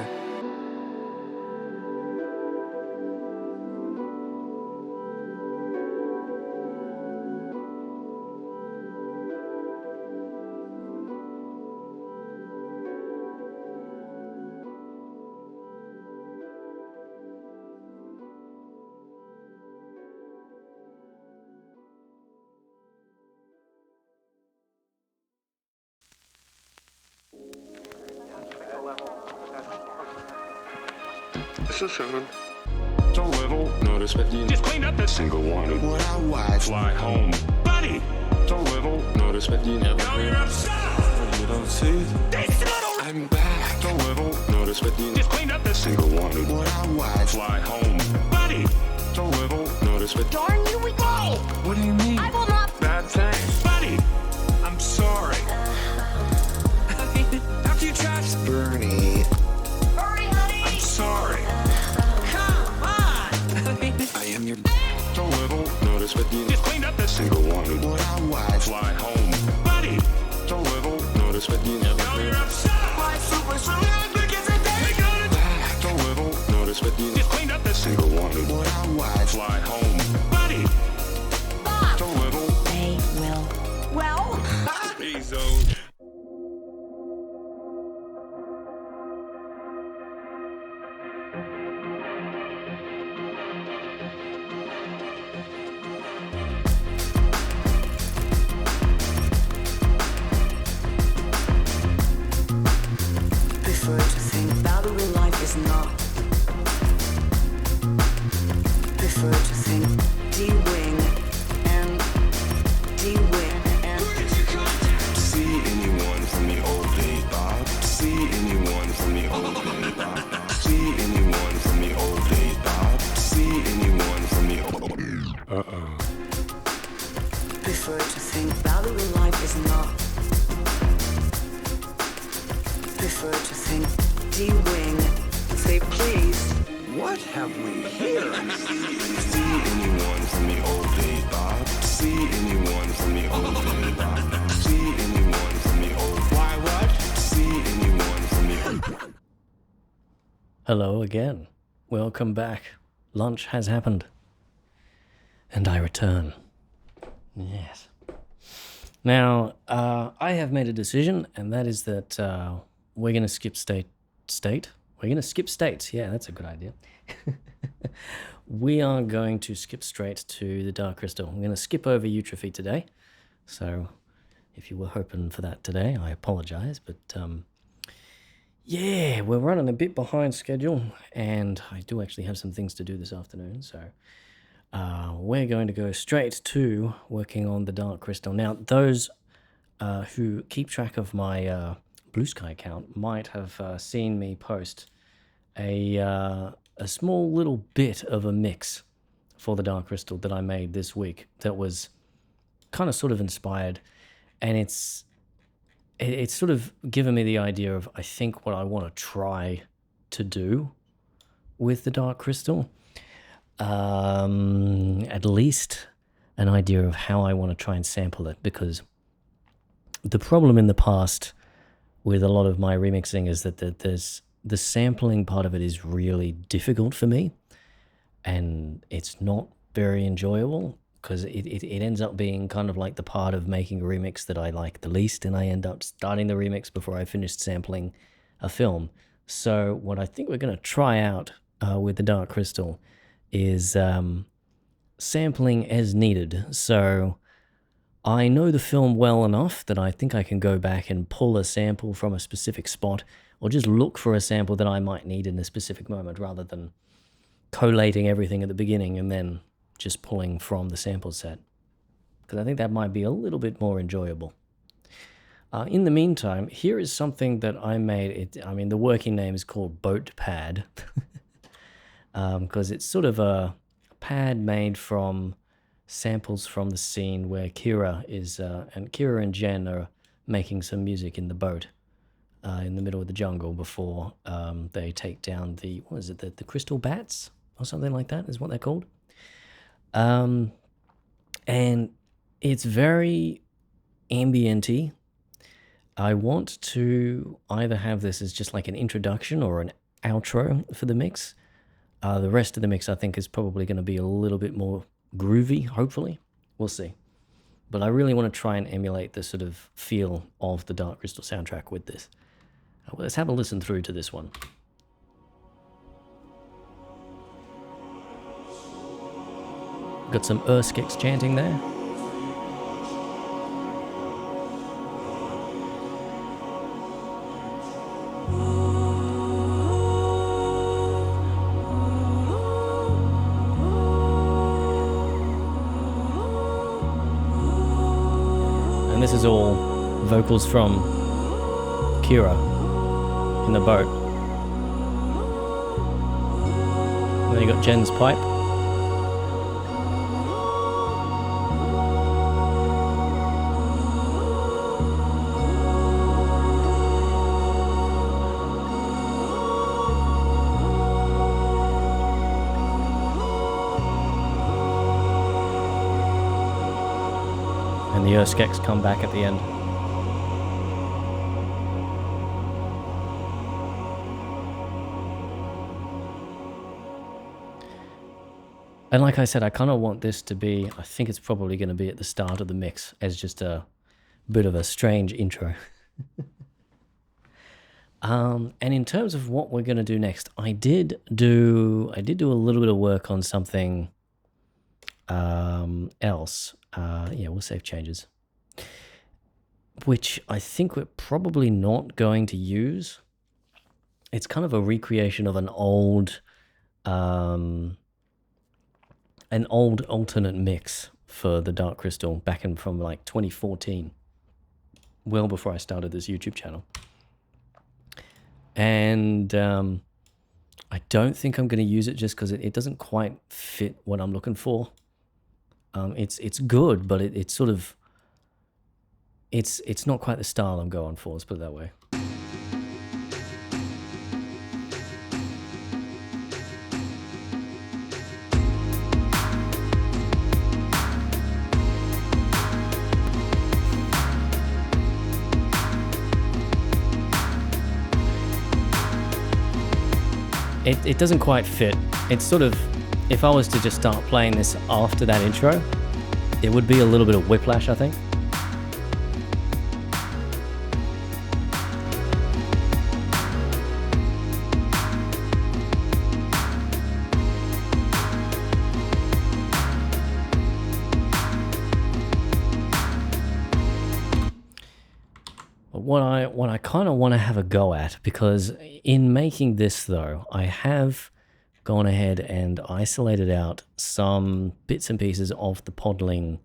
This is Shannon. It's a little notice, but you just cleaned up this single one. What I watch. Fly home. Buddy! It's a little notice, but you never. Now you're upset! You don't see? This little! I'm back. It's a little notice, but you just cleaned up this single one. What I watch. Fly home. Buddy! It's a little notice, but. Darn you, we go! What do you mean? I will not. Bad thing. Buddy! I'm sorry. After you trashed Bernie. Hurry, honey! I'm sorry. Come on! I am your. It's a little notice, but you just cleaned up this single one. What I watch. Fly home. Buddy! It's a little notice, but you never. Now you're upset! My super salad begins a day! We got it back! It's a little notice, but you just cleaned up this single one. What I watch. Fly home. Buddy! It's a little. They will. Well? He's old. Prefer to think value in life is not. Prefer to think D-wing and D-wing and. See anyone from the old days, Bob? See anyone from the old days, Bob? See anyone from the old days, Bob? See anyone from the old. Prefer to think value in life is not. Prefer to think D-wing. Say please. What have we here? See anyone from the old days, Bob? See anyone from the old days, Bob? See anyone from the old. Why what? See anyone from the old. Hello again. Welcome back. Lunch has happened. And I return. Yes. Now, I have made a decision, and that is that we're going to skip state? We're going to skip states. Yeah, that's a good idea. We are going to skip straight to the Dark Crystal. We're going to skip over Eutrophy today. So, if you were hoping for that today, I apologize. But, yeah, we're running a bit behind schedule, and I do actually have some things to do this afternoon. So, we're going to go straight to working on the Dark Crystal. Now, those who keep track of my Blue Sky account might have seen me post a small little bit of a mix for the Dark Crystal that I made this week that was kind of sort of inspired, and it's sort of given me the idea of, I think, what I want to try to do with the Dark Crystal. At least an idea of how I want to try and sample it, because the problem in the past with a lot of my remixing is that there's the sampling part of it is really difficult for me, and it's not very enjoyable because it ends up being kind of like the part of making a remix that I like the least, and I end up starting the remix before I finished sampling a film. So what I think we're going to try out with the Dark Crystal is sampling as needed. So I know the film well enough that I think I can go back and pull a sample from a specific spot, or just look for a sample that I might need in a specific moment, rather than collating everything at the beginning and then just pulling from the sample set, because I think that might be a little bit more enjoyable. In the meantime, here is something that I made. I mean, the working name is called Boat Pad, because it's sort of a pad made from samples from the scene where Kira and Jen are making some music in the boat in the middle of the jungle before they take down the crystal bats or something like that is what they're called. And it's very ambient-y. I want to either have this as just like an introduction or an outro for the mix. The rest of the mix, I think, is probably going to be a little bit more groovy, hopefully. We'll see. But I really want to try and emulate the sort of feel of the Dark Crystal soundtrack with this. Let's have a listen through to this one. Got some Urskix chanting there. And this is all vocals from Kira in the boat. And then you got Jen's pipe. And the Urskix come back at the end. And like I said, I kind of want this to be, I think it's probably going to be at the start of the mix as just a bit of a strange intro. And in terms of what we're going to do next, I did do a little bit of work on something else. Yeah, we'll save changes. Which I think we're probably not going to use. It's kind of a recreation of an old alternate mix for the Dark Crystal back in from like 2014, well before I started this YouTube channel. And I don't think I'm going to use it just because it doesn't quite fit what I'm looking for. It's good, but it's sort of it's not quite the style I'm going for. Let's put it that way. it doesn't quite fit. It's sort of, if I was to just start playing this after that intro, it would be a little bit of whiplash, I think. What I kind of want to have a go at, because in making this though, I have gone ahead and isolated out some bits and pieces of the Podling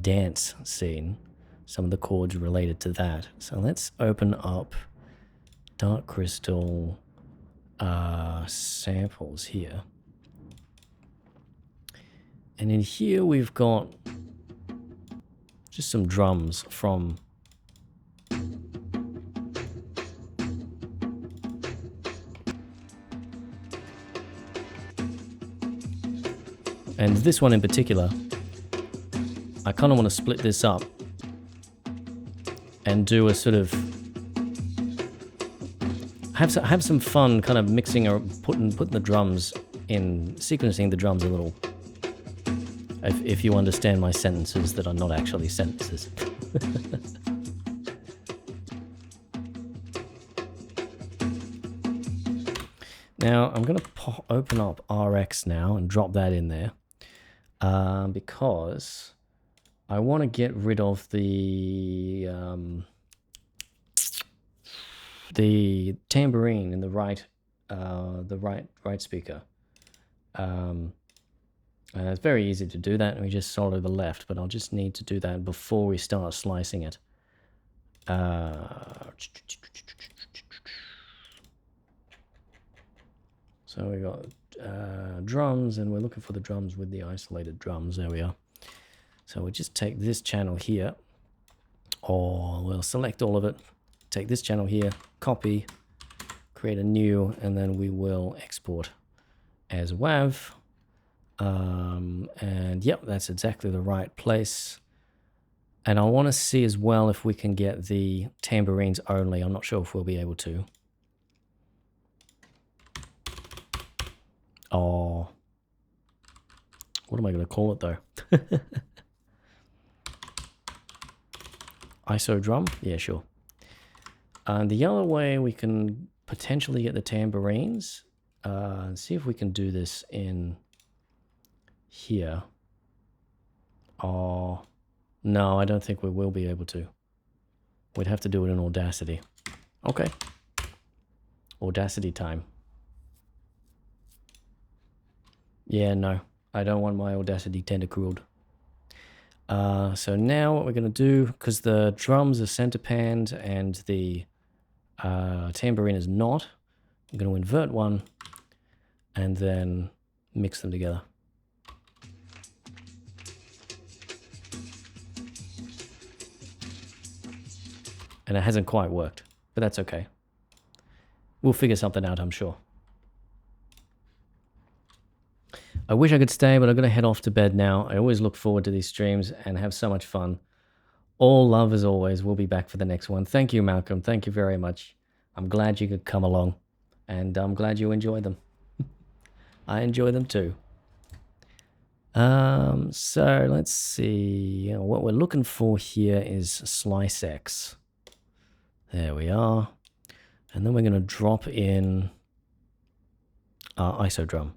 dance scene, some of the chords related to that. So let's open up Dark Crystal samples here. And in here we've got just some drums from and this one in particular, I kind of want to split this up and do a sort of have some fun kind of mixing or putting the drums in, sequencing the drums a little. If you understand my sentences that are not actually sentences. Now I'm going to open up RX now and drop that in there because I want to get rid of the tambourine in the right speaker. It's very easy to do that, and we just solo the left, but I'll just need to do that before we start slicing it. So we got drums, and we're looking for the drums with the isolated drums. There we are. So we'll just take this channel here, or we'll select all of it, take this channel here, copy, create a new, and then we will export as WAV. And yep, that's exactly the right place. And I want to see as well if we can get the tambourines only. I'm not sure if we'll be able to. Oh, what am I going to call it though? ISO drum? Yeah, sure. And the other way we can potentially get the tambourines, see if we can do this in here. Oh, no, I don't think we will be able to. We'd have to do it in Audacity. Okay. Audacity time. Yeah, no, I don't want my Audacity tentacrueled. So now what we're going to do, because the drums are center panned and the tambourine is not, I'm going to invert one and then mix them together. And it hasn't quite worked, but that's okay. We'll figure something out, I'm sure. I wish I could stay, but I've got to head off to bed now. I always look forward to these streams and have so much fun. All love as always. We'll be back for the next one. Thank you, Malcolm. Thank you very much. I'm glad you could come along, and I'm glad you enjoy them. I enjoy them too. So let's see. What we're looking for here is Slice X. There we are. And then we're going to drop in our ISO drum.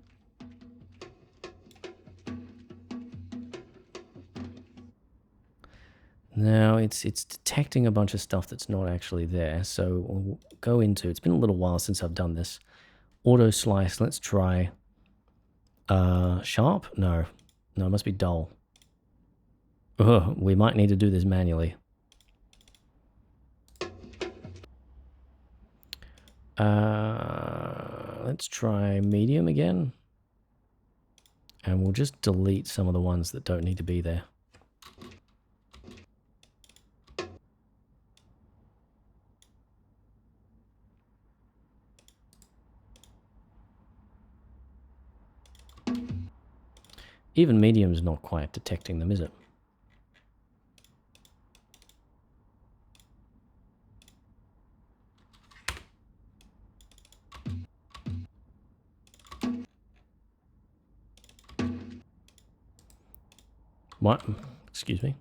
Now it's detecting a bunch of stuff that's not actually there. So we'll go into, it's been a little while since I've done this. Auto slice, let's try sharp? No, it must be dull. Ugh, we might need to do this manually. Let's try medium again. And we'll just delete some of the ones that don't need to be there. Even medium's not quite detecting them, is it? What? Excuse me?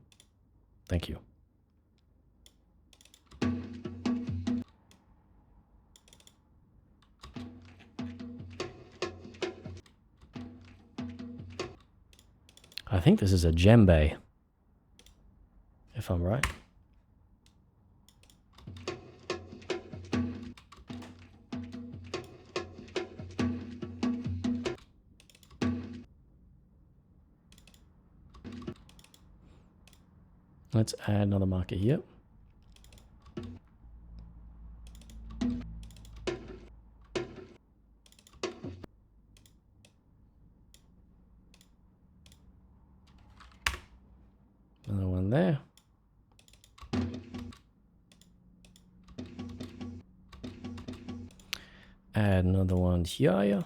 Thank you. I think this is a djembe, if I'm right. Let's add another marker here. Another one there. Add another one here.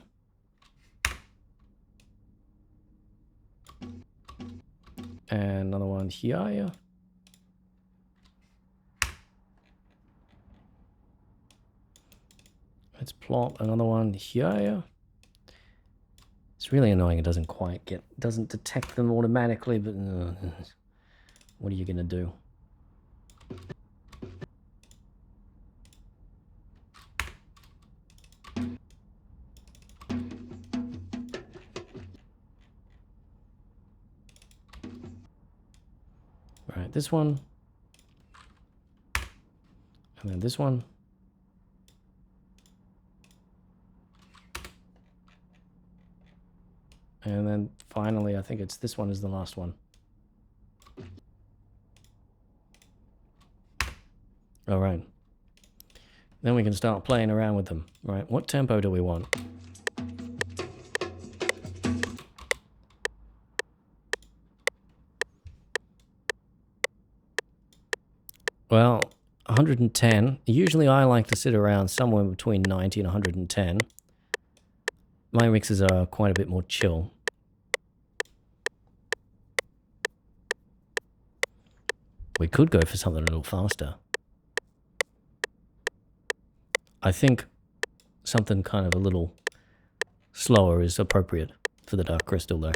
And another one here. Let's plop another one here. It's really annoying. It doesn't quite doesn't detect them automatically, but what are you gonna do? All right, this one, and then this one. And then finally, I think it's this one is the last one. All right. Then we can start playing around with them. Right, what tempo do we want? Well, 110. Usually I like to sit around somewhere between 90 and 110. My mixes are quite a bit more chill. We could go for something a little faster. I think something kind of a little slower is appropriate for the Dark Crystal though.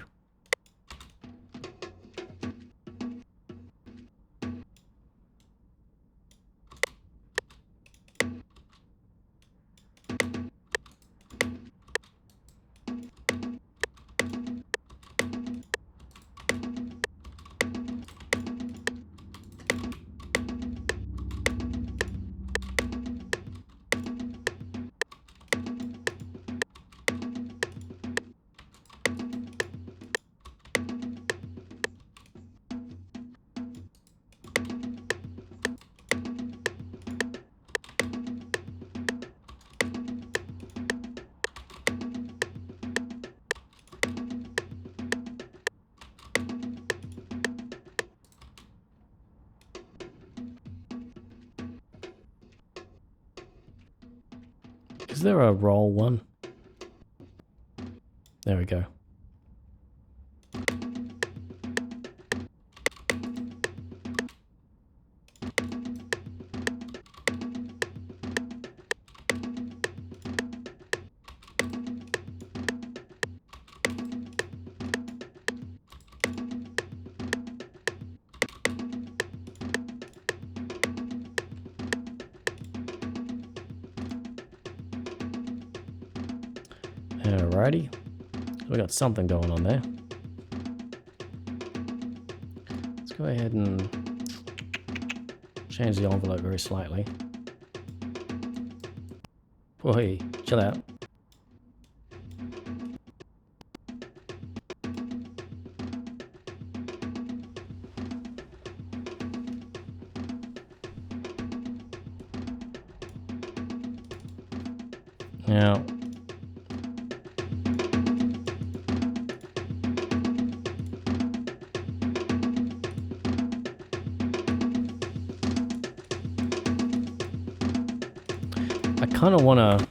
Is there a roll one? There we go. Alrighty, we got something going on there. Let's go ahead and change the envelope very slightly. Boy, chill out. Now, I kind of want to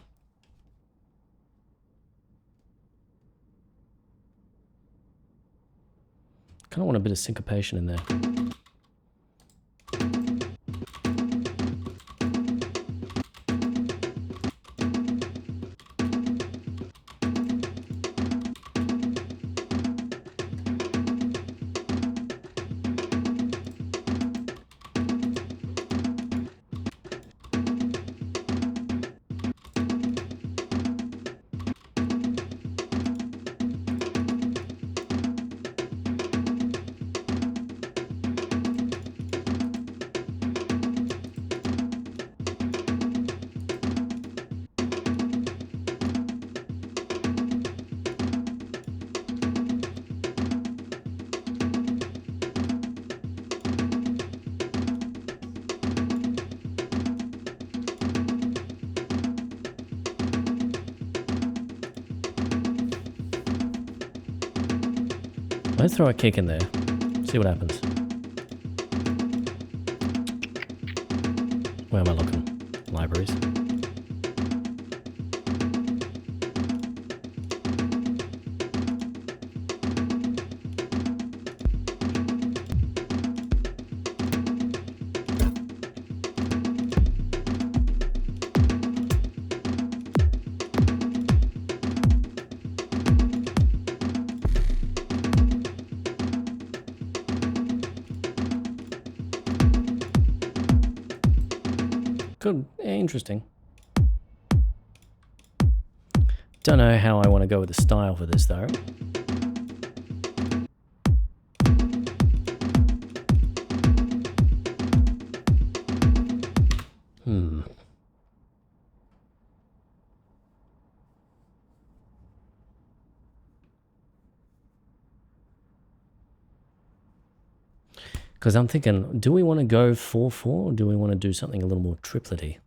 a bit of syncopation in there. Let's throw a kick in there. See what happens. Where am I looking? Libraries. Good, interesting. Don't know how I want to go with the style for this though. Because I'm thinking, do we want to go 4/4 or do we want to do something a little more triplety?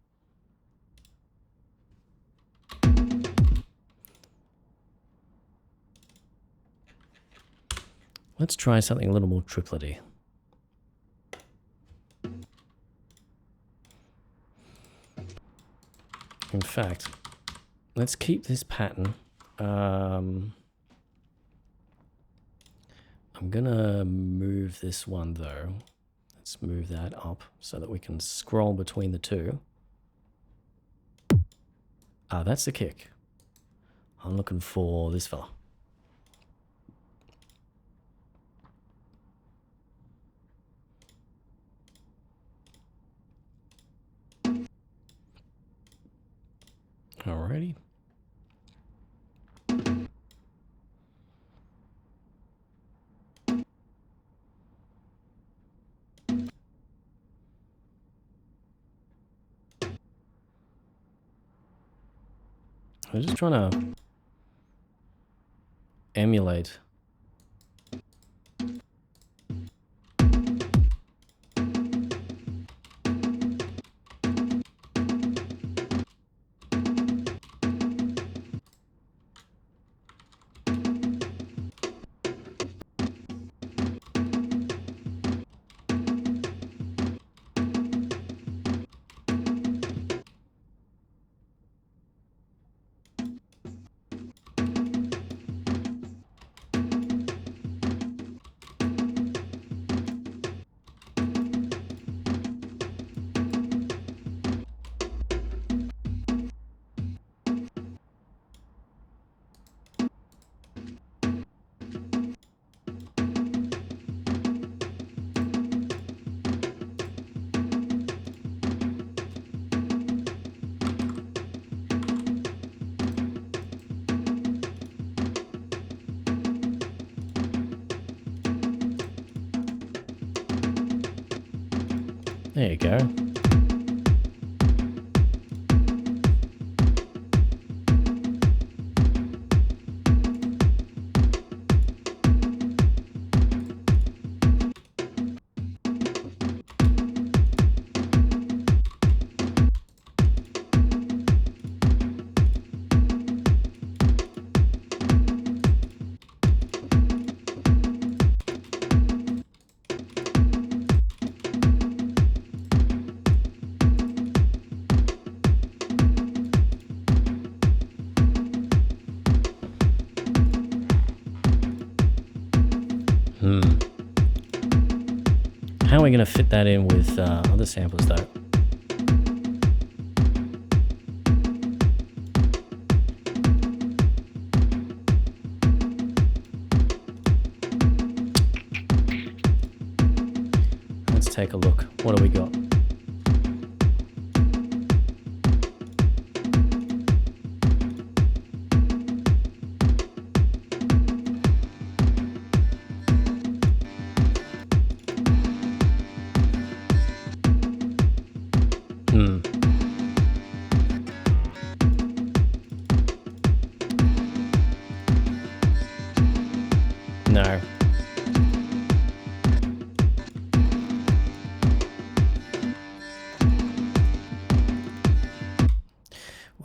Let's try something a little more triplety. In fact, let's keep this pattern. I'm gonna move this one though. Let's move that up so that we can scroll between the two. Ah, that's the kick. I'm looking for this fella. Alrighty. I'm just trying to emulate. There you go. How are we going to fit that in with other samples though? Let's take a look. What do we got? No.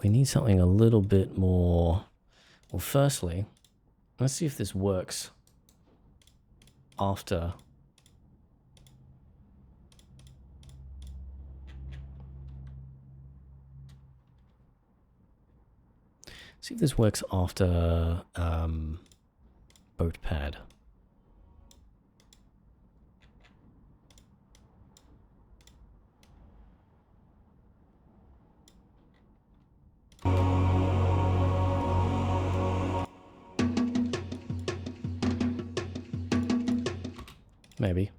We need something a little bit more. Well, firstly, let's see if this works. after. See if this works after boat pad. Maybe.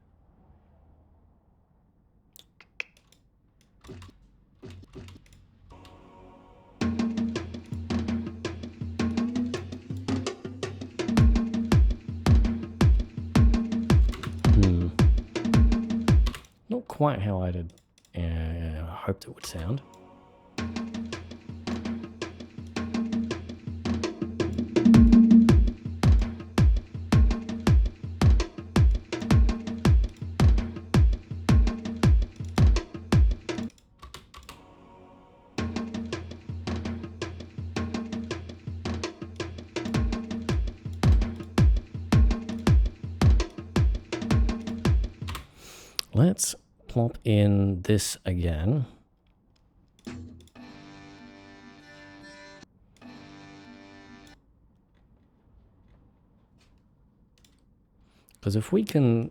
Not quite how I'd hoped it would sound. Let's plop in this again. Because if we can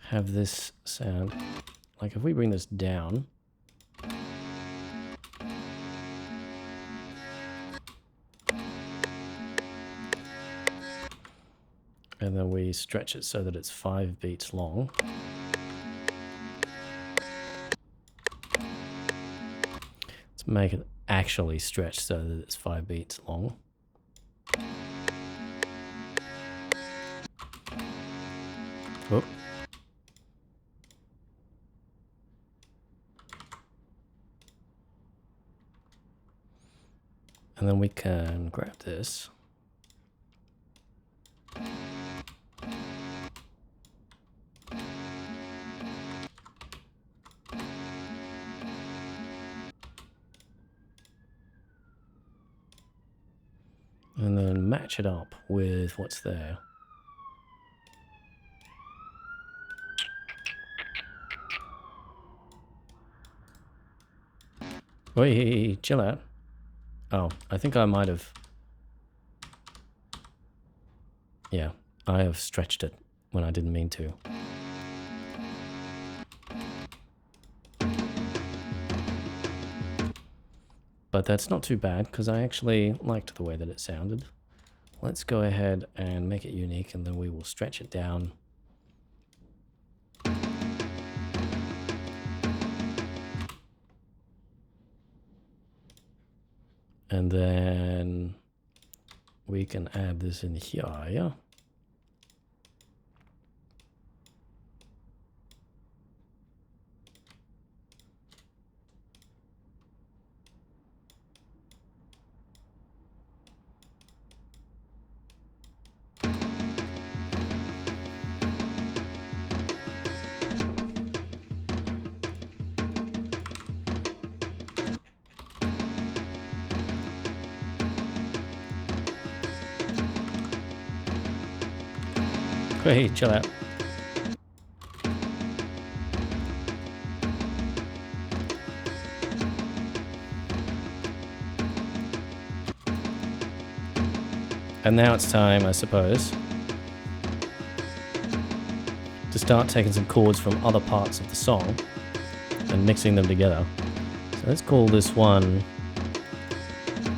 have this sound, like if we bring this down, and then we stretch it so that it's 5 beats long. Let's make it actually stretch so that it's 5 beats long. Whoop. And then we can grab this. And then match it up with what's there. Wait, chill out. Oh, I think I might have... Yeah, I have stretched it when I didn't mean to. But that's not too bad, because I actually liked the way that it sounded. Let's go ahead and make it unique, and then we will stretch it down. And then we can add this in here, yeah? Hey, chill out. And now it's time, I suppose, to start taking some chords from other parts of the song and mixing them together. So let's call this one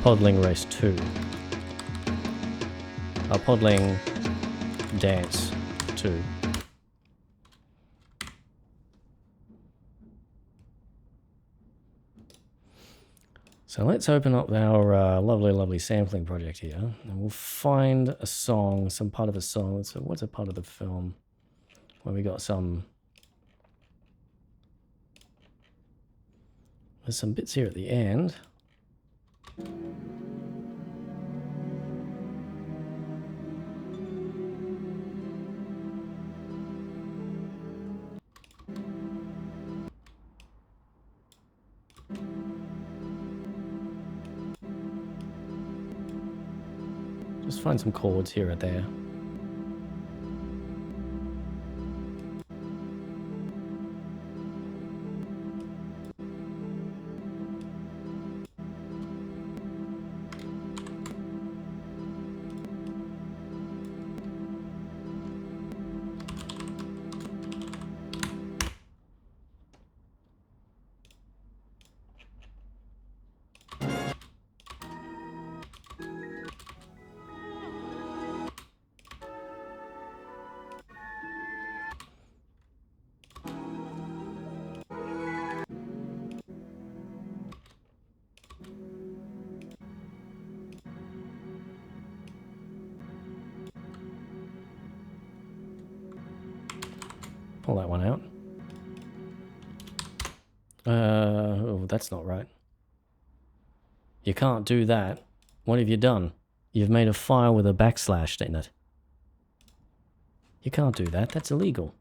Podling Race 2. Podling Dance 2. So let's open up our lovely sampling project here, and we'll find a song, some part of a song. So what's a part of the film where we got some... There's some bits here at the end. Just find some chords here or there. pull that one out. Oh, that's not right. You can't do that. What have you done? You've made a file with a backslash in it. You can't do that. That's illegal.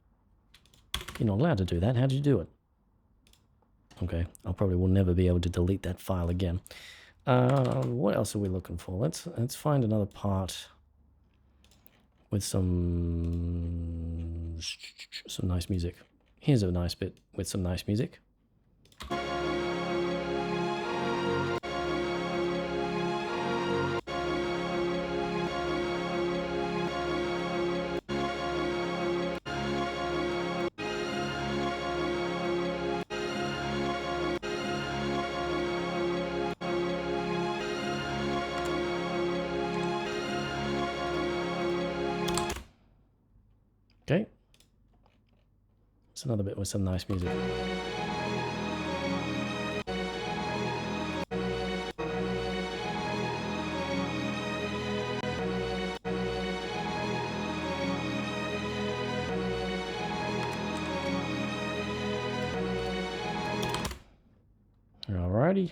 You're not allowed to do that. How did you do it? Okay, I probably will never be able to delete that file again. What else are we looking for? Let's find another part with some nice music. Here's a nice bit with some nice music. Okay. It's another bit with some nice music. Alrighty.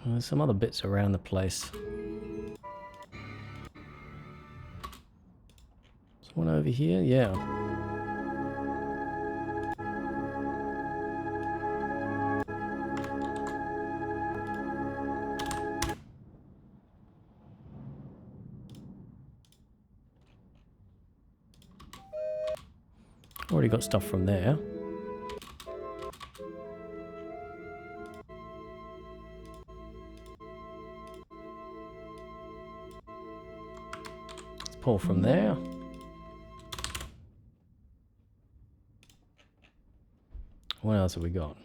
There's some other bits around the place. There's one over here, yeah. Already got stuff from there. Let's pull from there. What else have we got?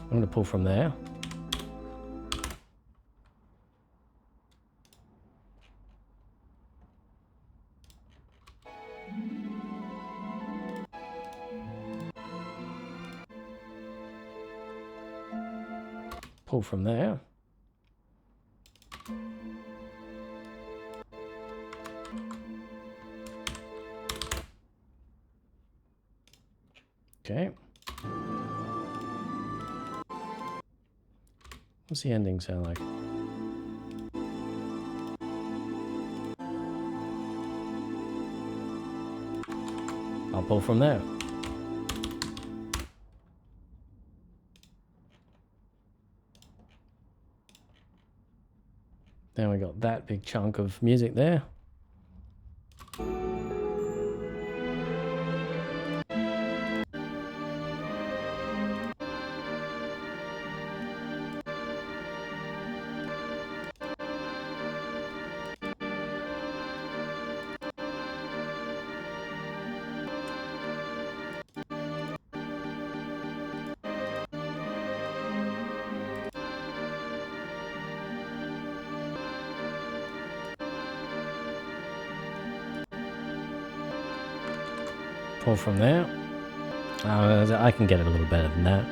I'm going to pull from there. Pull from there. Okay. What's the ending sound like? I'll pull from there. Then we got that big chunk of music there. Pull from there. I can get it a little better than that.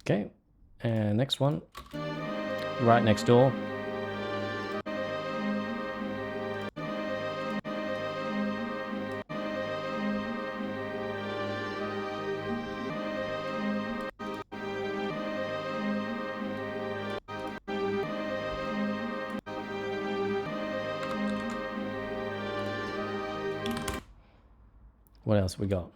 Okay, and next one, right next door. What else we got?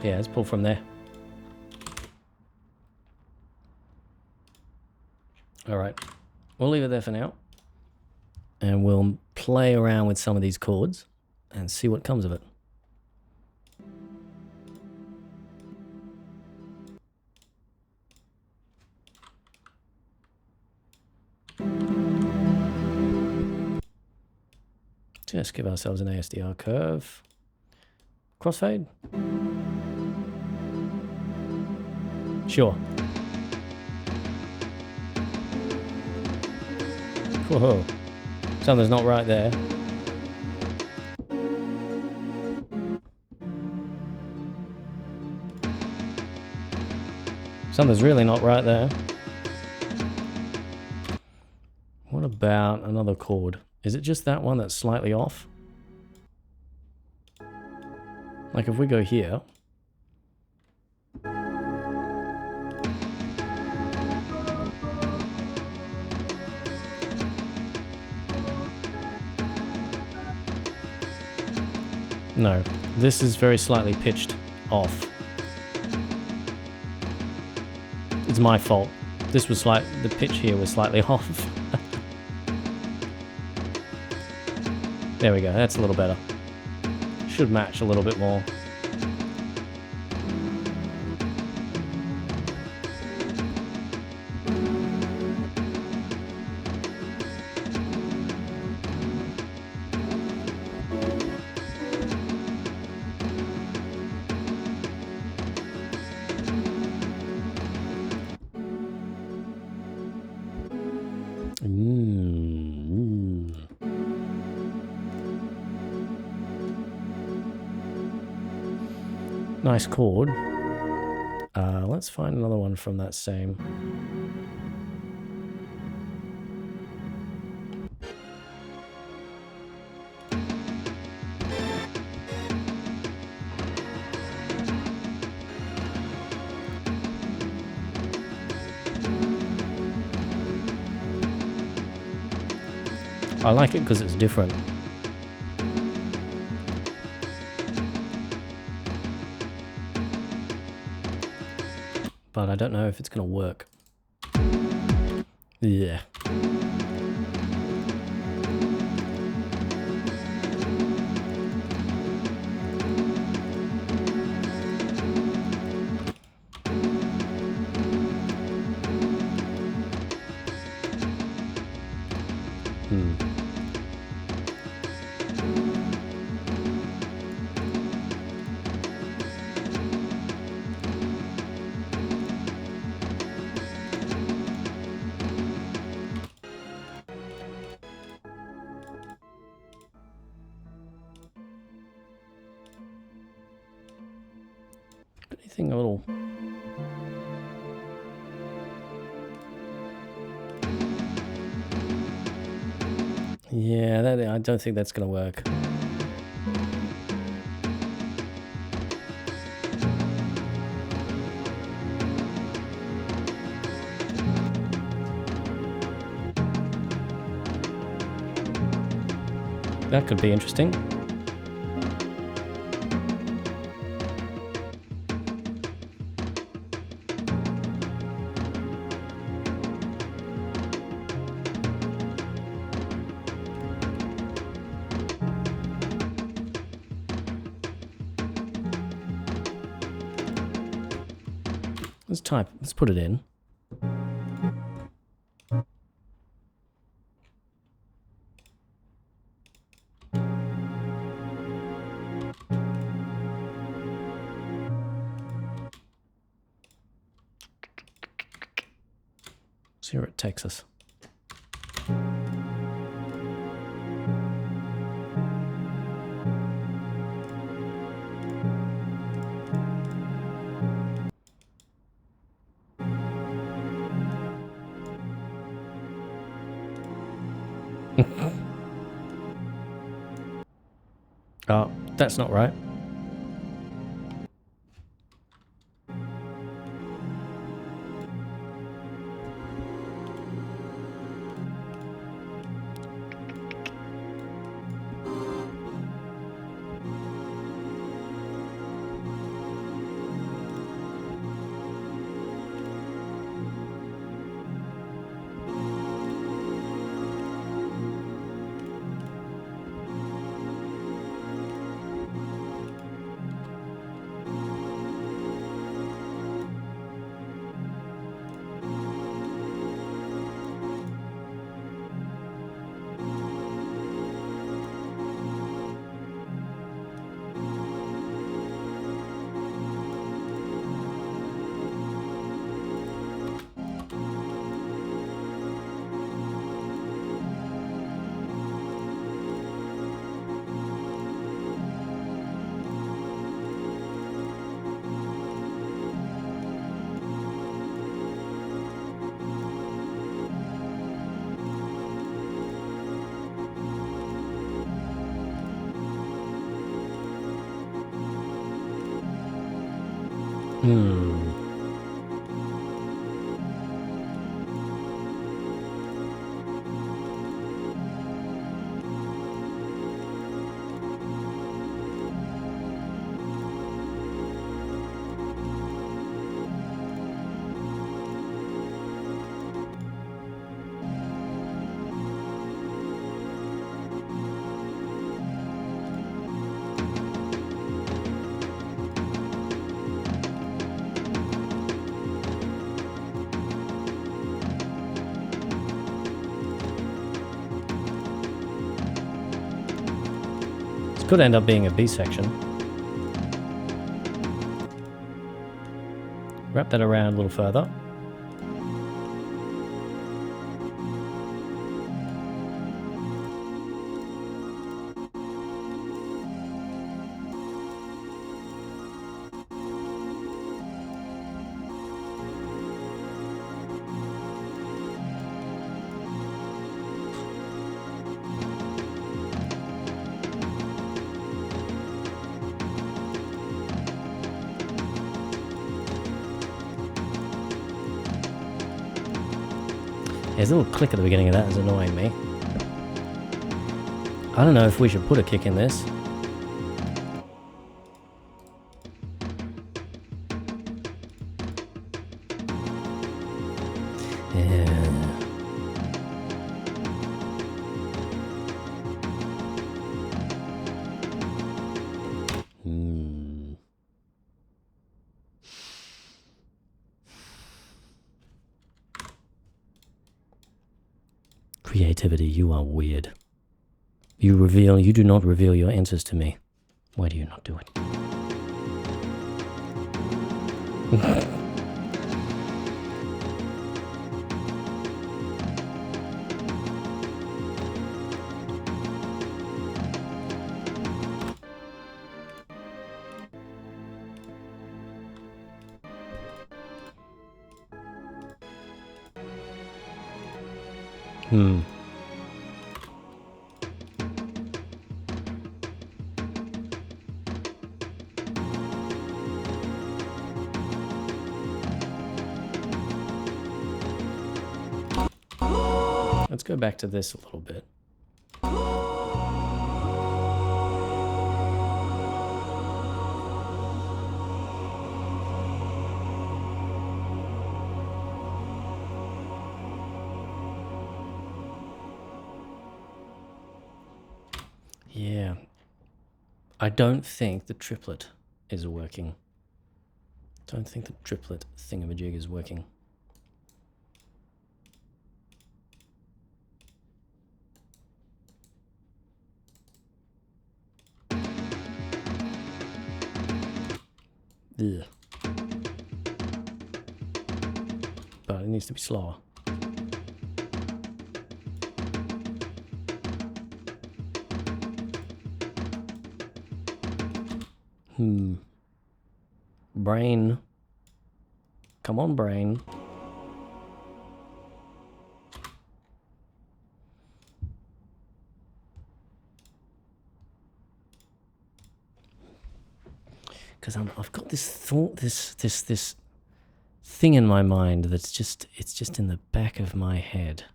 Yeah, let's pull from there. Alright, we'll leave it there for now. And we'll play around with some of these chords and see what comes of it. Just give ourselves an ASDR curve. Crossfade. Sure. Whoa. Something's not right there. Something's really not right there. What about another chord? Is it just that one that's slightly off? Like if we go here. No, this is very slightly pitched off. It's my fault. This was the pitch here was slightly off. There we go, that's a little better. Should match a little bit more. Nice chord. Let's find another one from that same. I like it because it's different. But I don't know if it's going to work. Yeah. Anything a little... Yeah, I don't think that's going to work. That could be interesting. Let's put it in. See where it takes us. Oh, that's not right. Could end up being a B section. Wrap that around a little further. There's a little click at the beginning of that is annoying me. I don't know if we should put a kick in this. Creativity, you are weird. You do not reveal your answers to me. Why do you not do it? Let's go back to this a little bit. Yeah. I don't think the triplet is working. Don't think the triplet thingamajig is working. Ugh. But it needs to be slower. Brain. Come on, brain. Because I've got this thought, this thing in my mind that's it's just in the back of my head.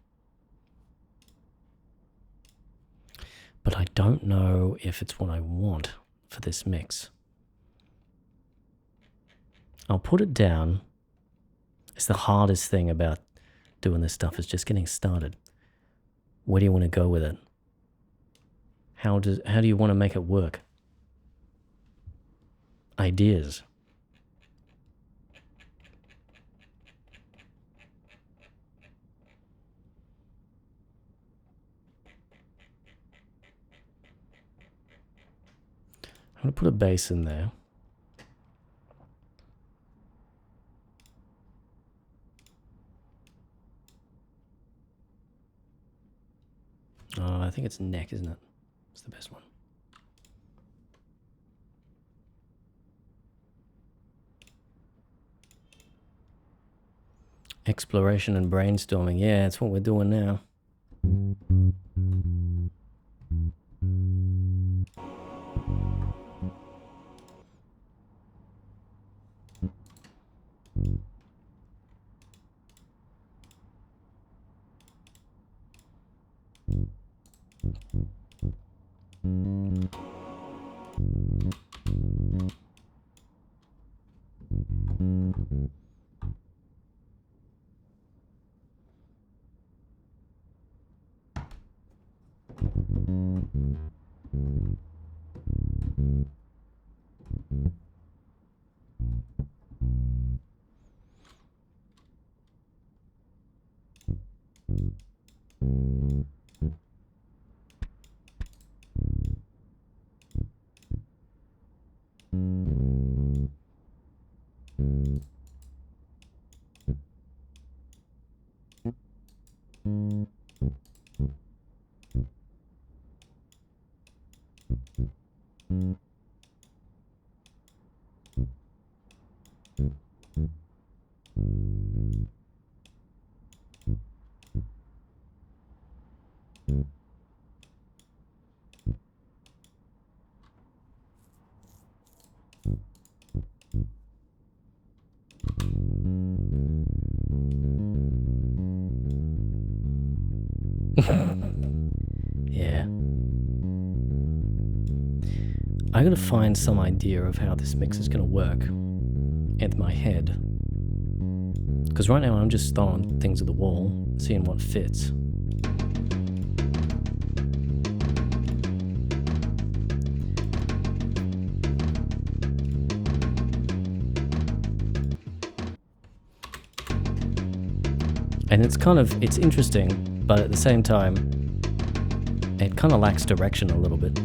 But I don't know if it's what I want for this mix. I'll put it down. It's the hardest thing about doing this stuff is just getting started. Where do you want to go with it? How do you want to make it work? Ideas. I'm going to put a bass in there. I think it's neck, isn't it? It's the best one. Exploration and brainstorming. Yeah, that's what we're doing now. Yeah. I gotta find some idea of how this mix is gonna work in my head. Because right now I'm just throwing things at the wall, seeing what fits. And it's interesting, but at the same time, it kind of lacks direction a little bit.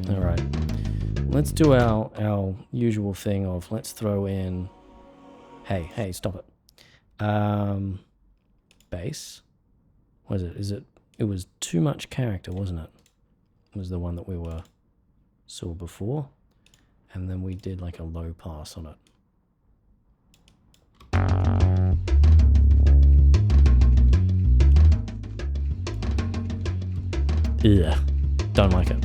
Alright, let's do our usual thing of let's throw in... Hey, stop it. Bass. What is it? It was too much character, wasn't it? It was the one that we saw before, and then we did like a low pass on it. Yeah, don't like it.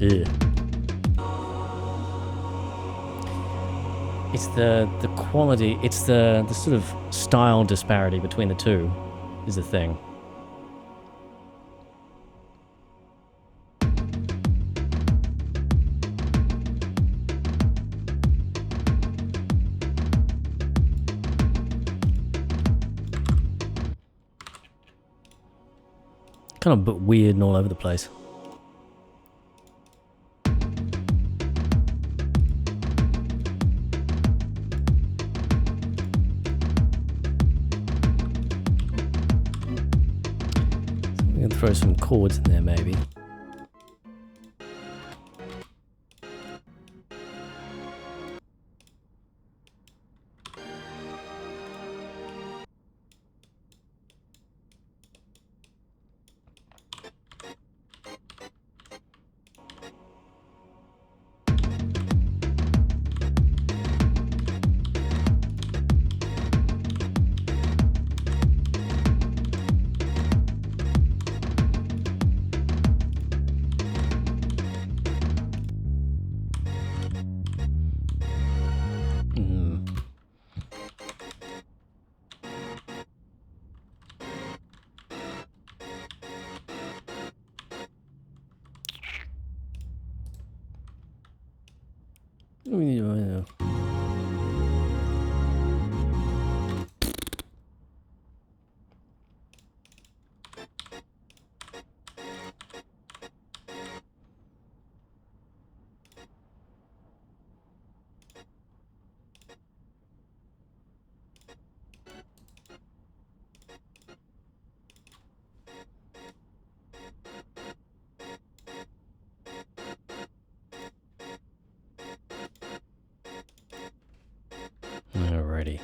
Ugh. It's the quality, it's the sort of style disparity between the two is the thing. Kind of a bit weird and all over the place. Throw some chords in there, maybe. Alrighty.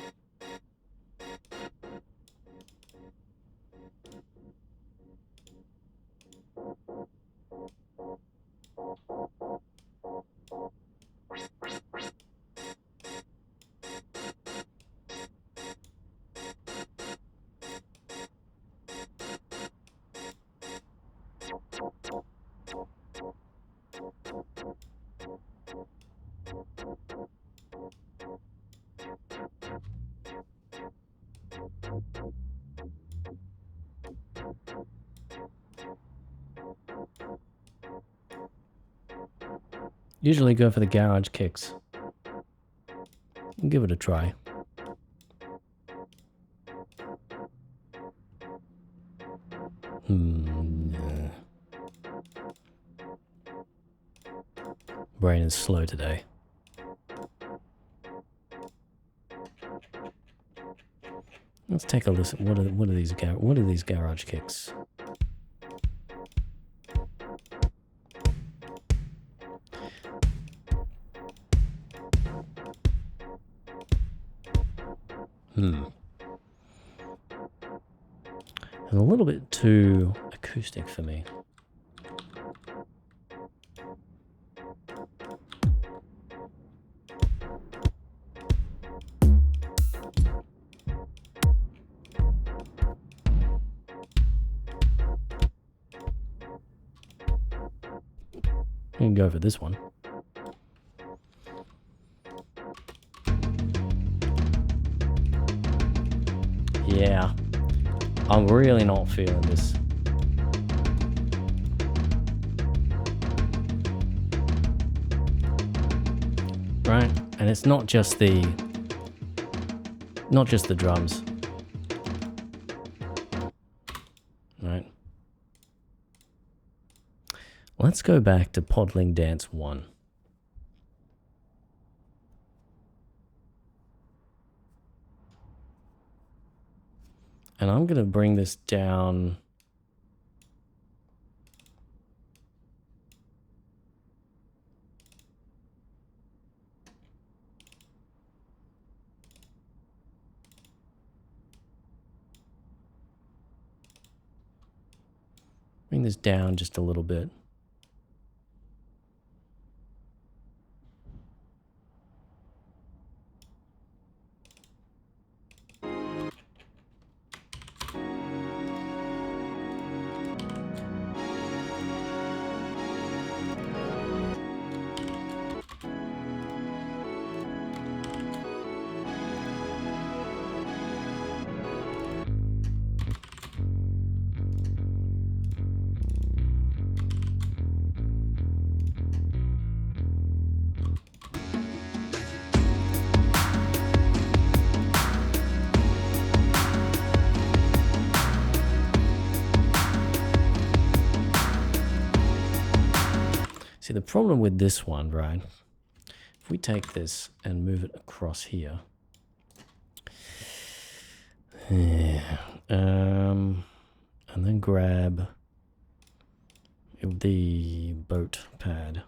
Usually go for the garage kicks. Give it a try. Yeah. Brain is slow today. Let's take a listen. What are these garage kicks? It's a little bit too acoustic for me. We can go for this one. Yeah, I'm really not feeling this. Right, and it's not just the drums. Right. Let's go back to Podling Dance 1. And I'm going to bring this down. Bring this down just a little bit. See, the problem with this one, right? If we take this and move it across here. Yeah. And then grab the boat pad.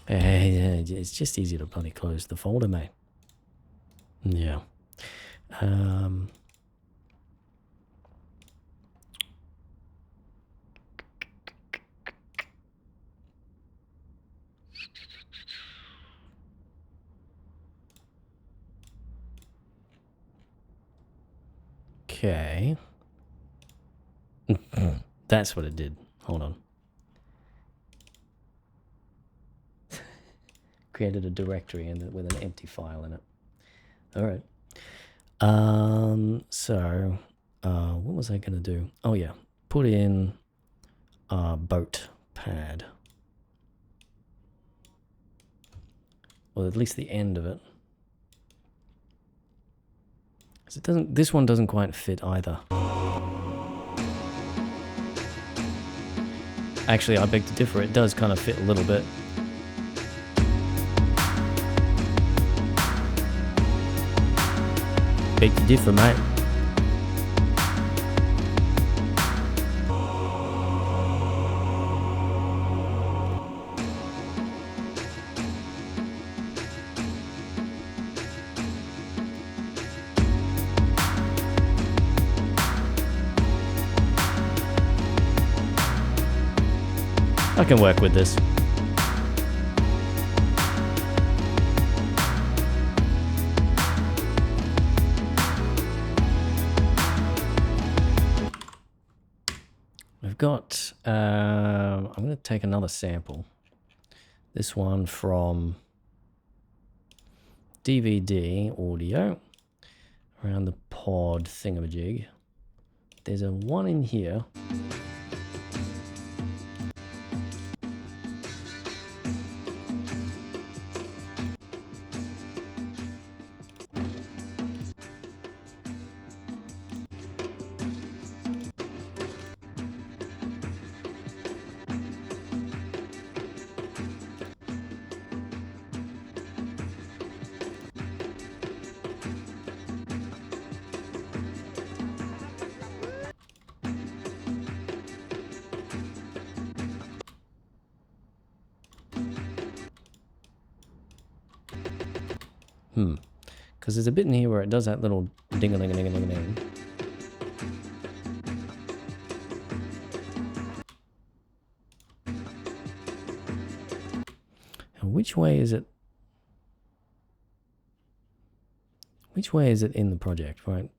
It's just easier to bloody close the folder, mate. Yeah. Okay. That's what it did. Hold on. Created a directory with an empty file in it. All right. So, what was I going to do? Oh, yeah. Put in boat pad. Well, at least the end of it. This one doesn't quite fit either. Actually, I beg to differ. It does kind of fit a little bit. Beg to differ, mate. I can work with this. We've got, I'm going to take another sample. This one from DVD audio around the pod thingamajig. There's a one in here. Because there's a bit in here where it does that little ding-a-ling-a-ling-a-ling-a-ling. And which way is it? Which way is it in the project, right?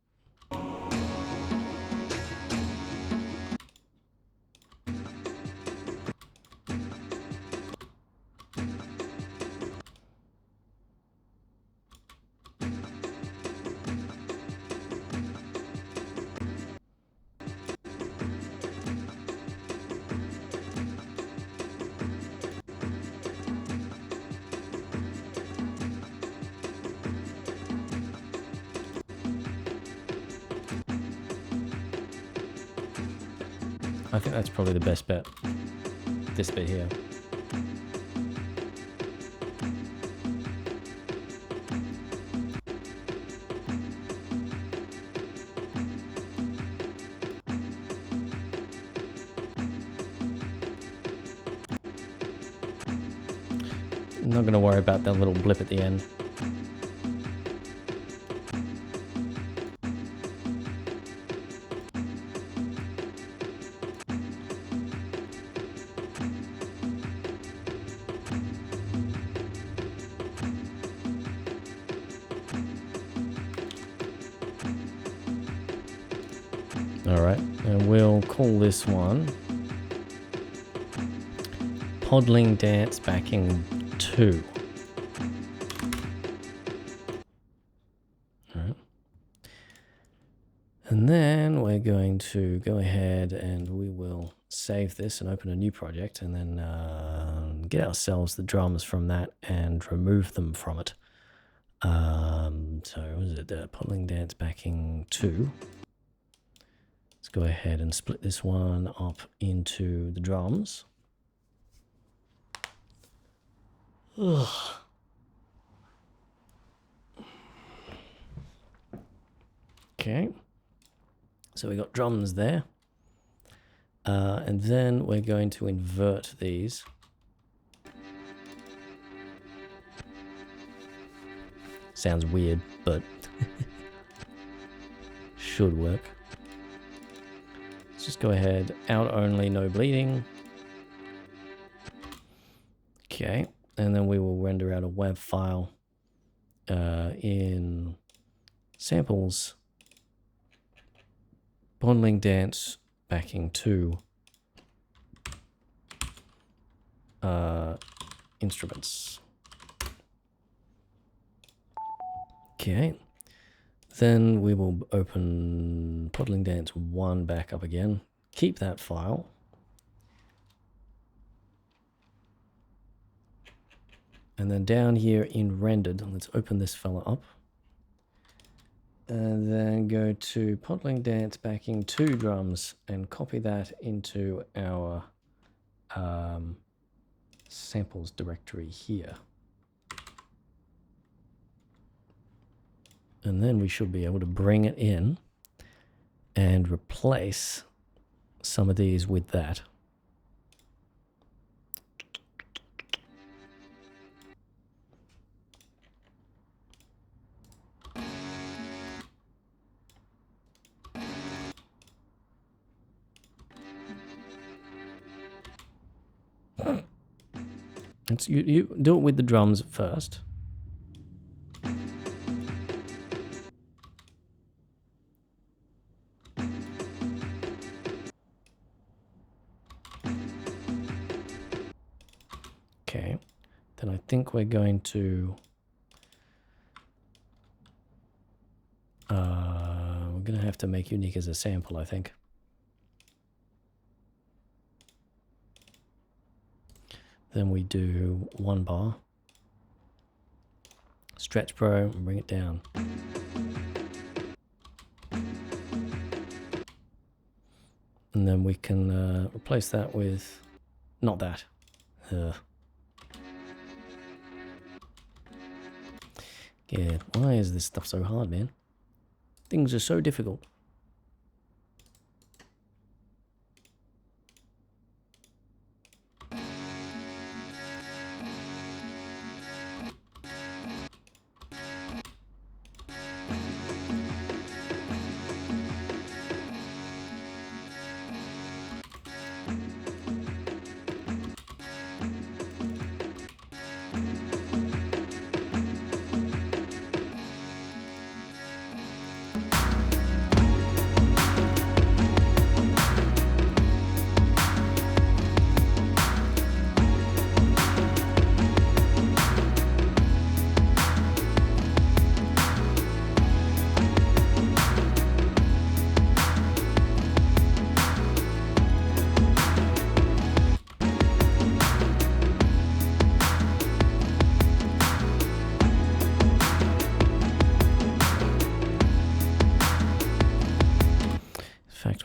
I think that's probably the best bet. This bit here. I'm not going to worry about that little blip at the end. Alright, and we'll call this one Podling Dance Backing 2. Alright. And then we're going to go ahead and we will save this and open a new project and then get ourselves the drums from that and remove them from it. So what is it? Podling Dance Backing 2. Let's go ahead and split this one up into the drums. Ugh. Okay. So we got drums there. And then we're going to invert these. Sounds weird, but should work. Let's just go ahead, out only, no bleeding. Okay, and then we will render out a WAV file in samples, Podling Dance Backing 2 instruments. Okay. Then we will open Podling Dance 1 back up again. Keep that file. And then down here in rendered, let's open this fella up. And then go to Podling Dance Backing 2 drums and copy that into our samples directory here. And then we should be able to bring it in and replace some of these with that. You do it with the drums first. Okay, then I think we're going to We're gonna have to make unique as a sample, I think. Then we do 1 bar. Stretch Pro and bring it down. And then we can replace that with, not that. Yeah, why is this stuff so hard, man? Things are so difficult.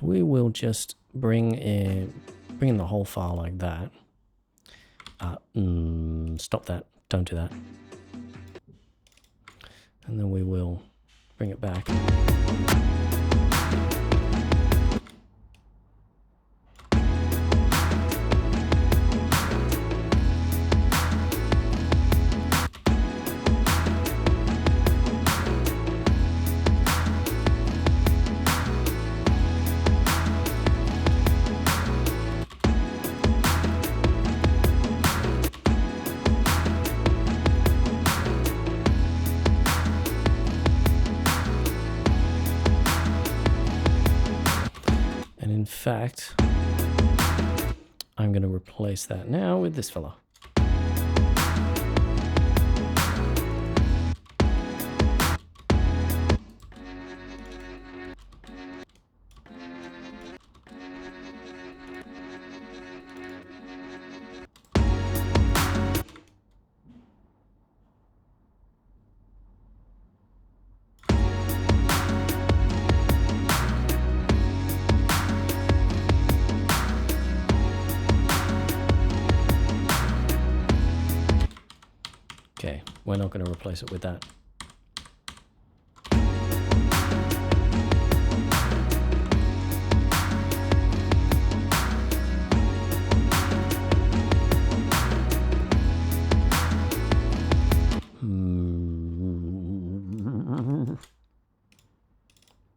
We will just bring in the whole file like that. Stop that. Don't do that. And then we will bring it back. In fact, I'm going to replace that now with this fella. Okay, we're not going to replace it with that.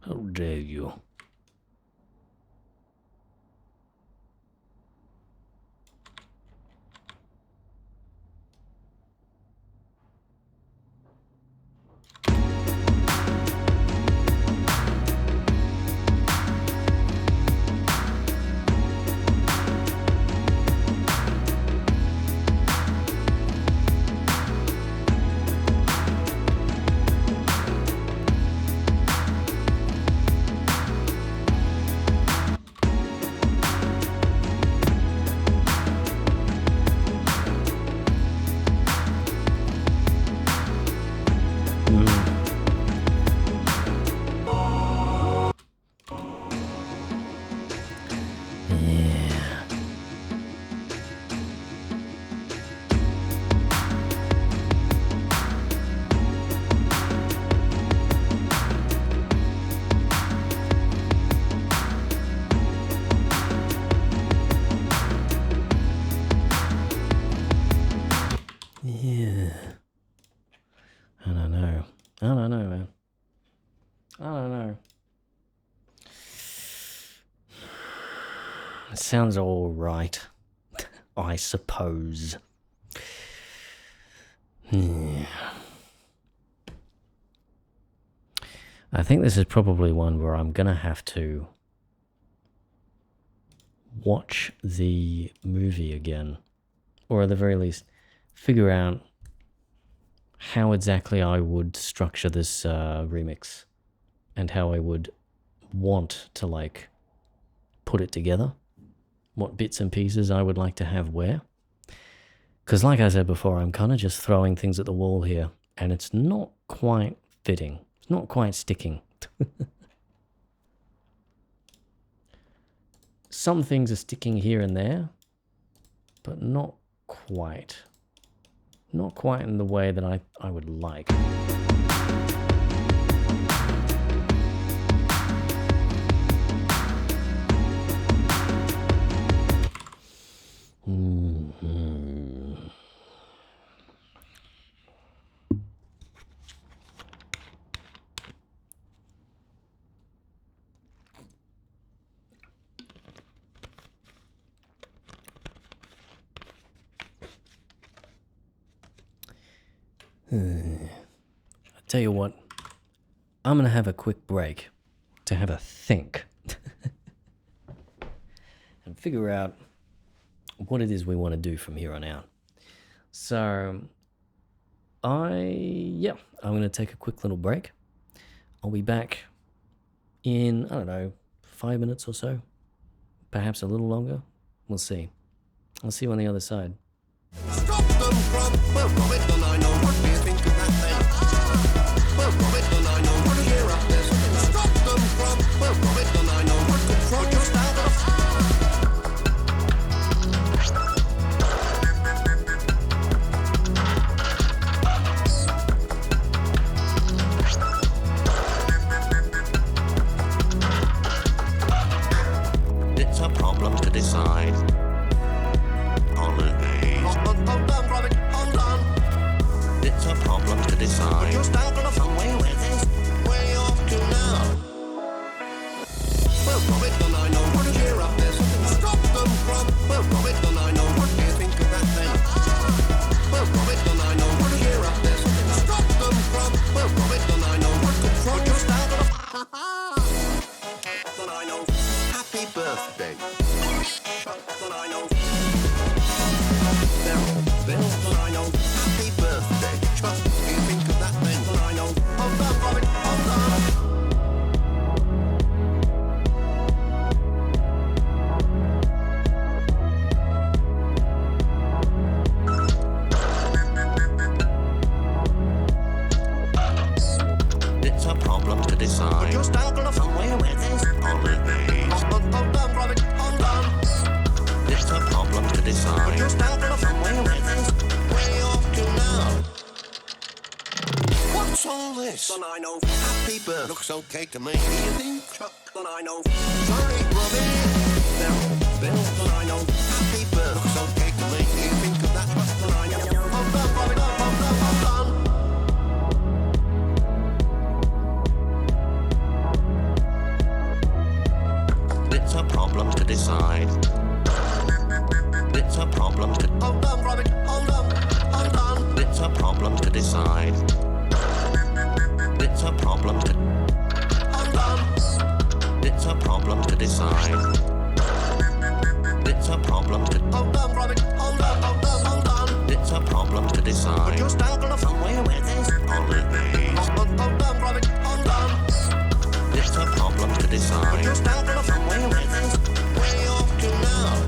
How dare you? I don't know, man. I don't know. It sounds all right, I suppose. Yeah. I think this is probably one where I'm gonna have to watch the movie again, or at the very least figure out how exactly I would structure this remix. and how I would want to like put it together, what bits and pieces I would like to have where. Because like I said before, I'm kind of just throwing things at the wall here, and it's not quite fitting. It's not quite sticking. Some things are sticking here and there, but not quite. Not quite in the way that I would like. I tell you what, I'm gonna have a quick break to have a think and figure out what it is we want to do from here on out. So I'm gonna take a quick little break. I'll be back in, I don't know, 5 minutes or so, perhaps a little longer. We'll see. I'll see you on the other side. Stop them from, well, Gromit, and I know, what do you think of that then? Well, Gromit, and I know, what do you hear up there? Stop them from, well, Gromit, and I know, what control just out of. It's a problem to decide. It's a problem to decide. You're stuck on somewhere with this. Way off to now. Well, Gromit, and I know what to hear up there. Stop them from. Well, Gromit, and I know what do you think of that then? Well, Gromit, and I know what to hear up there. Stop them from. Well, Gromit, and I know what control you're stuck on. Ha ha. And I know. Happy birthday. And I know. They're all built, and I know. Happy birthday. What do you think of that then? And I know. Hold on, Gromit, hold on. It's a problem to decide. You're stuck on somewhere with this. Holidays. Hold on, Gromit, hold on. It's a problem to decide. You're stuck on somewhere with this. Way off to now. What's all this? And I know. Happy birthday. Looks okay to me. Do you think? Chuck, and I know. Sorry, Gromit. They're all built, and I know. Happy birthday. Looks okay to me. Do you think of that? Chuck, and I know. Hold on, Gromit, hold on. It's a problem to decide. It's a problem to. Hold on, Gromit, hold on, hold on. It's a problem to decide. It's a problem to. Hold on. It's a problem to decide. It's a problem to. Hold on, Gromit, hold on, hold on, hold on. It's a problem to decide. You're stuck on somewhere with this. Holidays. Hold on, Gromit, hold on. It's a problem to decide. You're stuck on somewhere with this. Way off to now.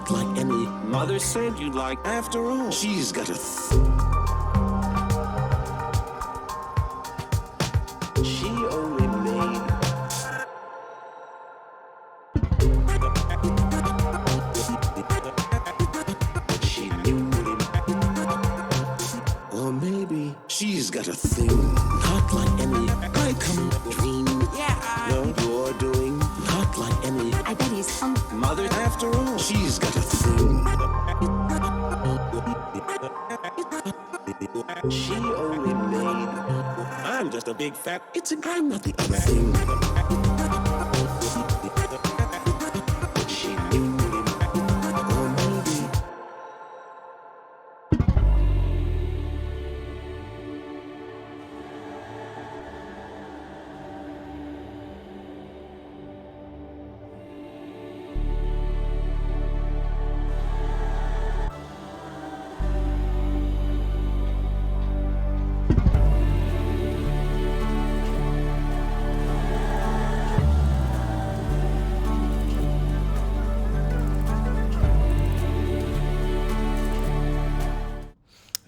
not like any mother said you'd like. After all, she's got a she only made she knew him. Or maybe she's got a thing not like any I come dream. Yeah, no, you're doing not like any. I bet he's Mother, after all, she's got a thing. She only made. I'm just a big fat. It's a I'm not the other thing. She knew him. Or maybe.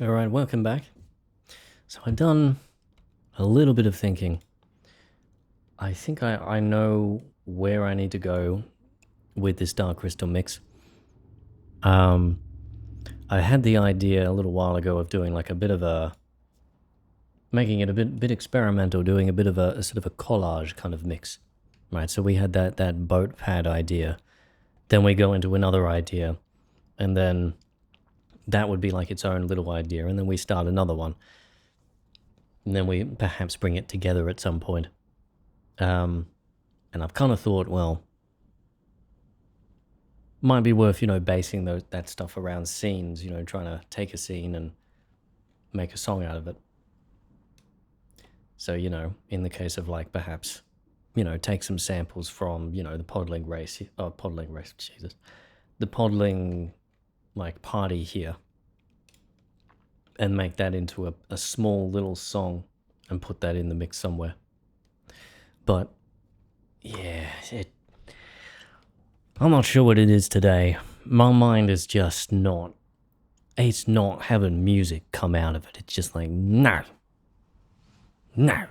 Alright, welcome back. So I've done a little bit of thinking. I think I know where I need to go with this Dark Crystal mix. I had the idea a little while ago of doing like a bit of a... making it a bit experimental, doing a bit of a sort of a collage kind of mix. Right, so we had that boat pad idea. Then we go into another idea. And then... that would be like its own little idea, and then we start another one. And then we perhaps bring it together at some point. And I've kind of thought, well, might be worth, you know, basing that stuff around scenes, you know, trying to take a scene and make a song out of it. So, you know, in the case of like perhaps, you know, take some samples from, you know, the Podling race, Jesus. The Podling... like party here, and make that into a small little song and put that in the mix somewhere. But yeah, I'm not sure what it is today. My mind is just not, it's not having music come out of it. It's just like, no, not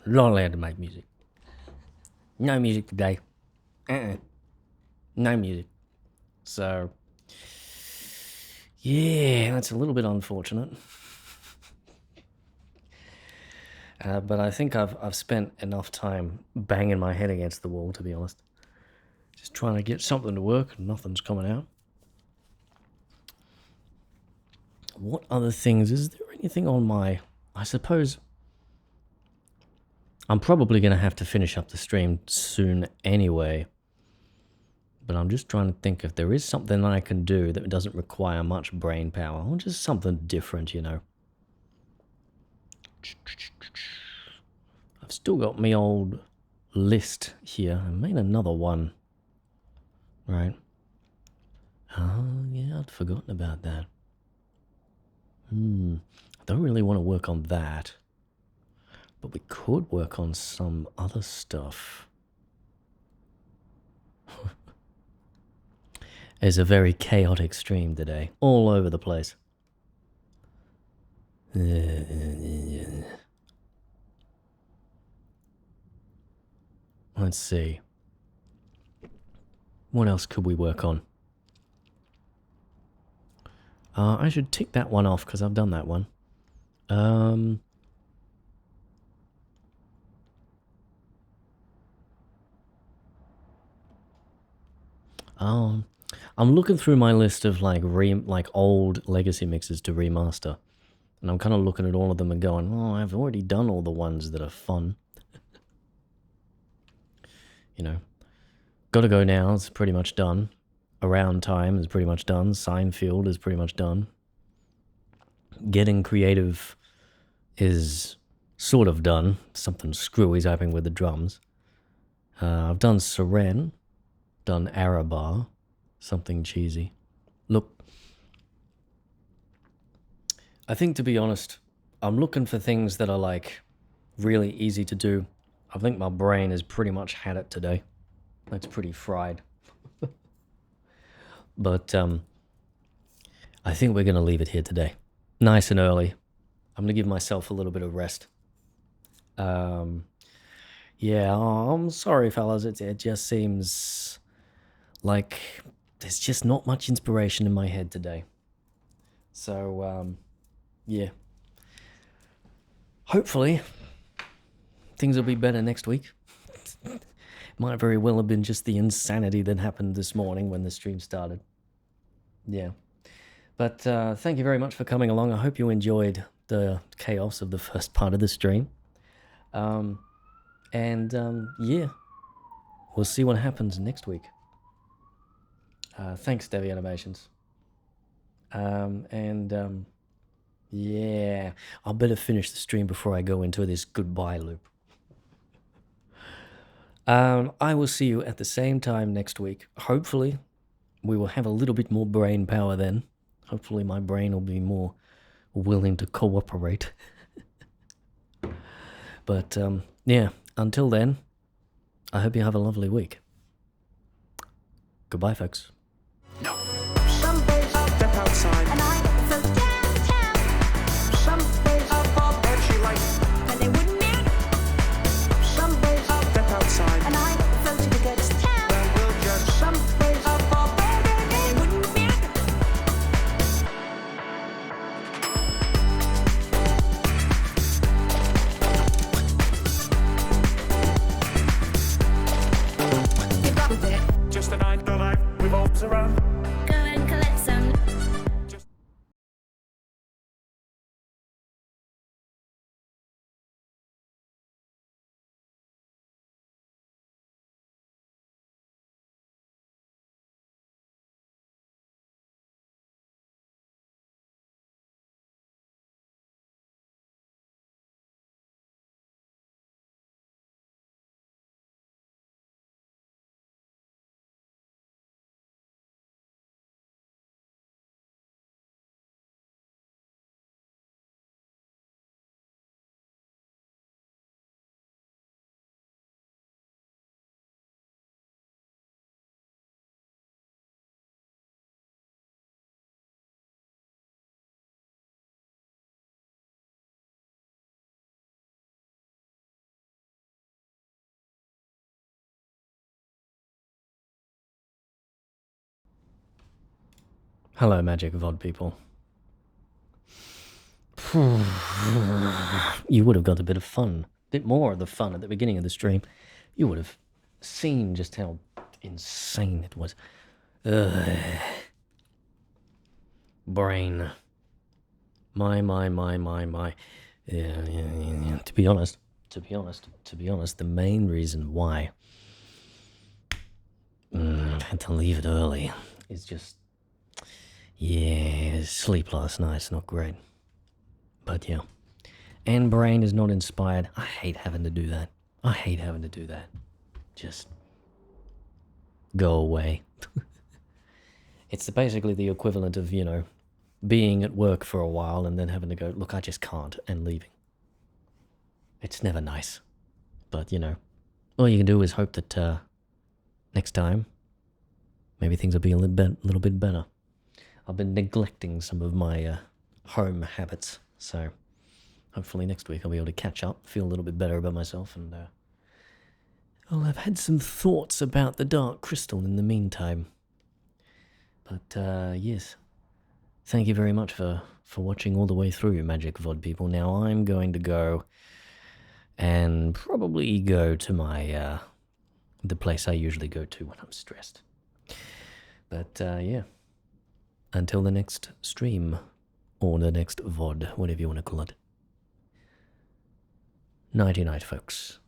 allowed to make music. No music today. No music. So yeah, that's a little bit unfortunate. But I think I've spent enough time banging my head against the wall, to be honest. Just trying to get something to work, and nothing's coming out. What other things? Is there anything on my... I suppose... I'm probably going to have to finish up the stream soon anyway. But I'm just trying to think if there is something I can do that doesn't require much brain power. Or just something different, you know. I've still got my old list here. I made another one. Right. Oh, yeah, I'd forgotten about that. I don't really want to work on that. But we could work on some other stuff. It's a very chaotic stream today. All over the place. Let's see. What else could we work on? I should tick that one off because I've done that one. I'm looking through my list of like old legacy mixes to remaster, and I'm kind of looking at all of them and going, "Oh, I've already done all the ones that are fun." You know, Gotta Go Now is pretty much done. Around Time is pretty much done. Seinfeld is pretty much done. Getting Creative is sort of done. Something screwy's happening with the drums. I've done Seren, done Arabar, something cheesy. Look, I think, to be honest, I'm looking for things that are like really easy to do. I think my brain has pretty much had it today. It's pretty fried. But I think we're going to leave it here today. Nice and early. I'm going to give myself a little bit of rest. Yeah, I'm sorry, fellas. It just seems like there's just not much inspiration in my head today. So, yeah. Hopefully, things will be better next week. Might very well have been just the insanity that happened this morning when the stream started. Yeah. But thank you very much for coming along. I hope you enjoyed the chaos of the first part of the stream. Yeah, we'll see what happens next week. Thanks, Devi Animations. Yeah, I'll better finish the stream before I go into this goodbye loop. I will see you at the same time next week. Hopefully, we will have a little bit more brain power then. Hopefully, my brain will be more willing to cooperate. But, yeah, until then, I hope you have a lovely week. Goodbye, folks. Some days I'll step outside. And I felt downtown Some days I'll fall and she like. when they wouldn't matter. Some days I'll step outside. And I felt to the goods town And we'll just. Some days I'll fall when they wouldn't matter. Get up with it. just a night, the life revolves around. Go and collect some. Hello, Magic VOD people. You would have got a bit of fun, a bit more of the fun at the beginning of the stream. You would have seen just how insane it was. Brain. My. Yeah. To be honest, the main reason why I had to leave it early is just, yeah, sleep last night's not great. But yeah. And brain is not inspired. I hate having to do that. Just go away. It's basically the equivalent of, being at work for a while and then having to go, look, I just can't, and leaving. It's never nice. But, all you can do is hope that next time, maybe things will be a little bit better. I've been neglecting some of my home habits, so hopefully next week I'll be able to catch up, feel a little bit better about myself, and I'll have had some thoughts about the Dark Crystal in the meantime. But, yes, thank you very much for watching all the way through, Magic VOD people. Now I'm going to go and probably go to my, the place I usually go to when I'm stressed. But, yeah. Until the next stream, or the next VOD, whatever you want to call it. Nighty-night, folks.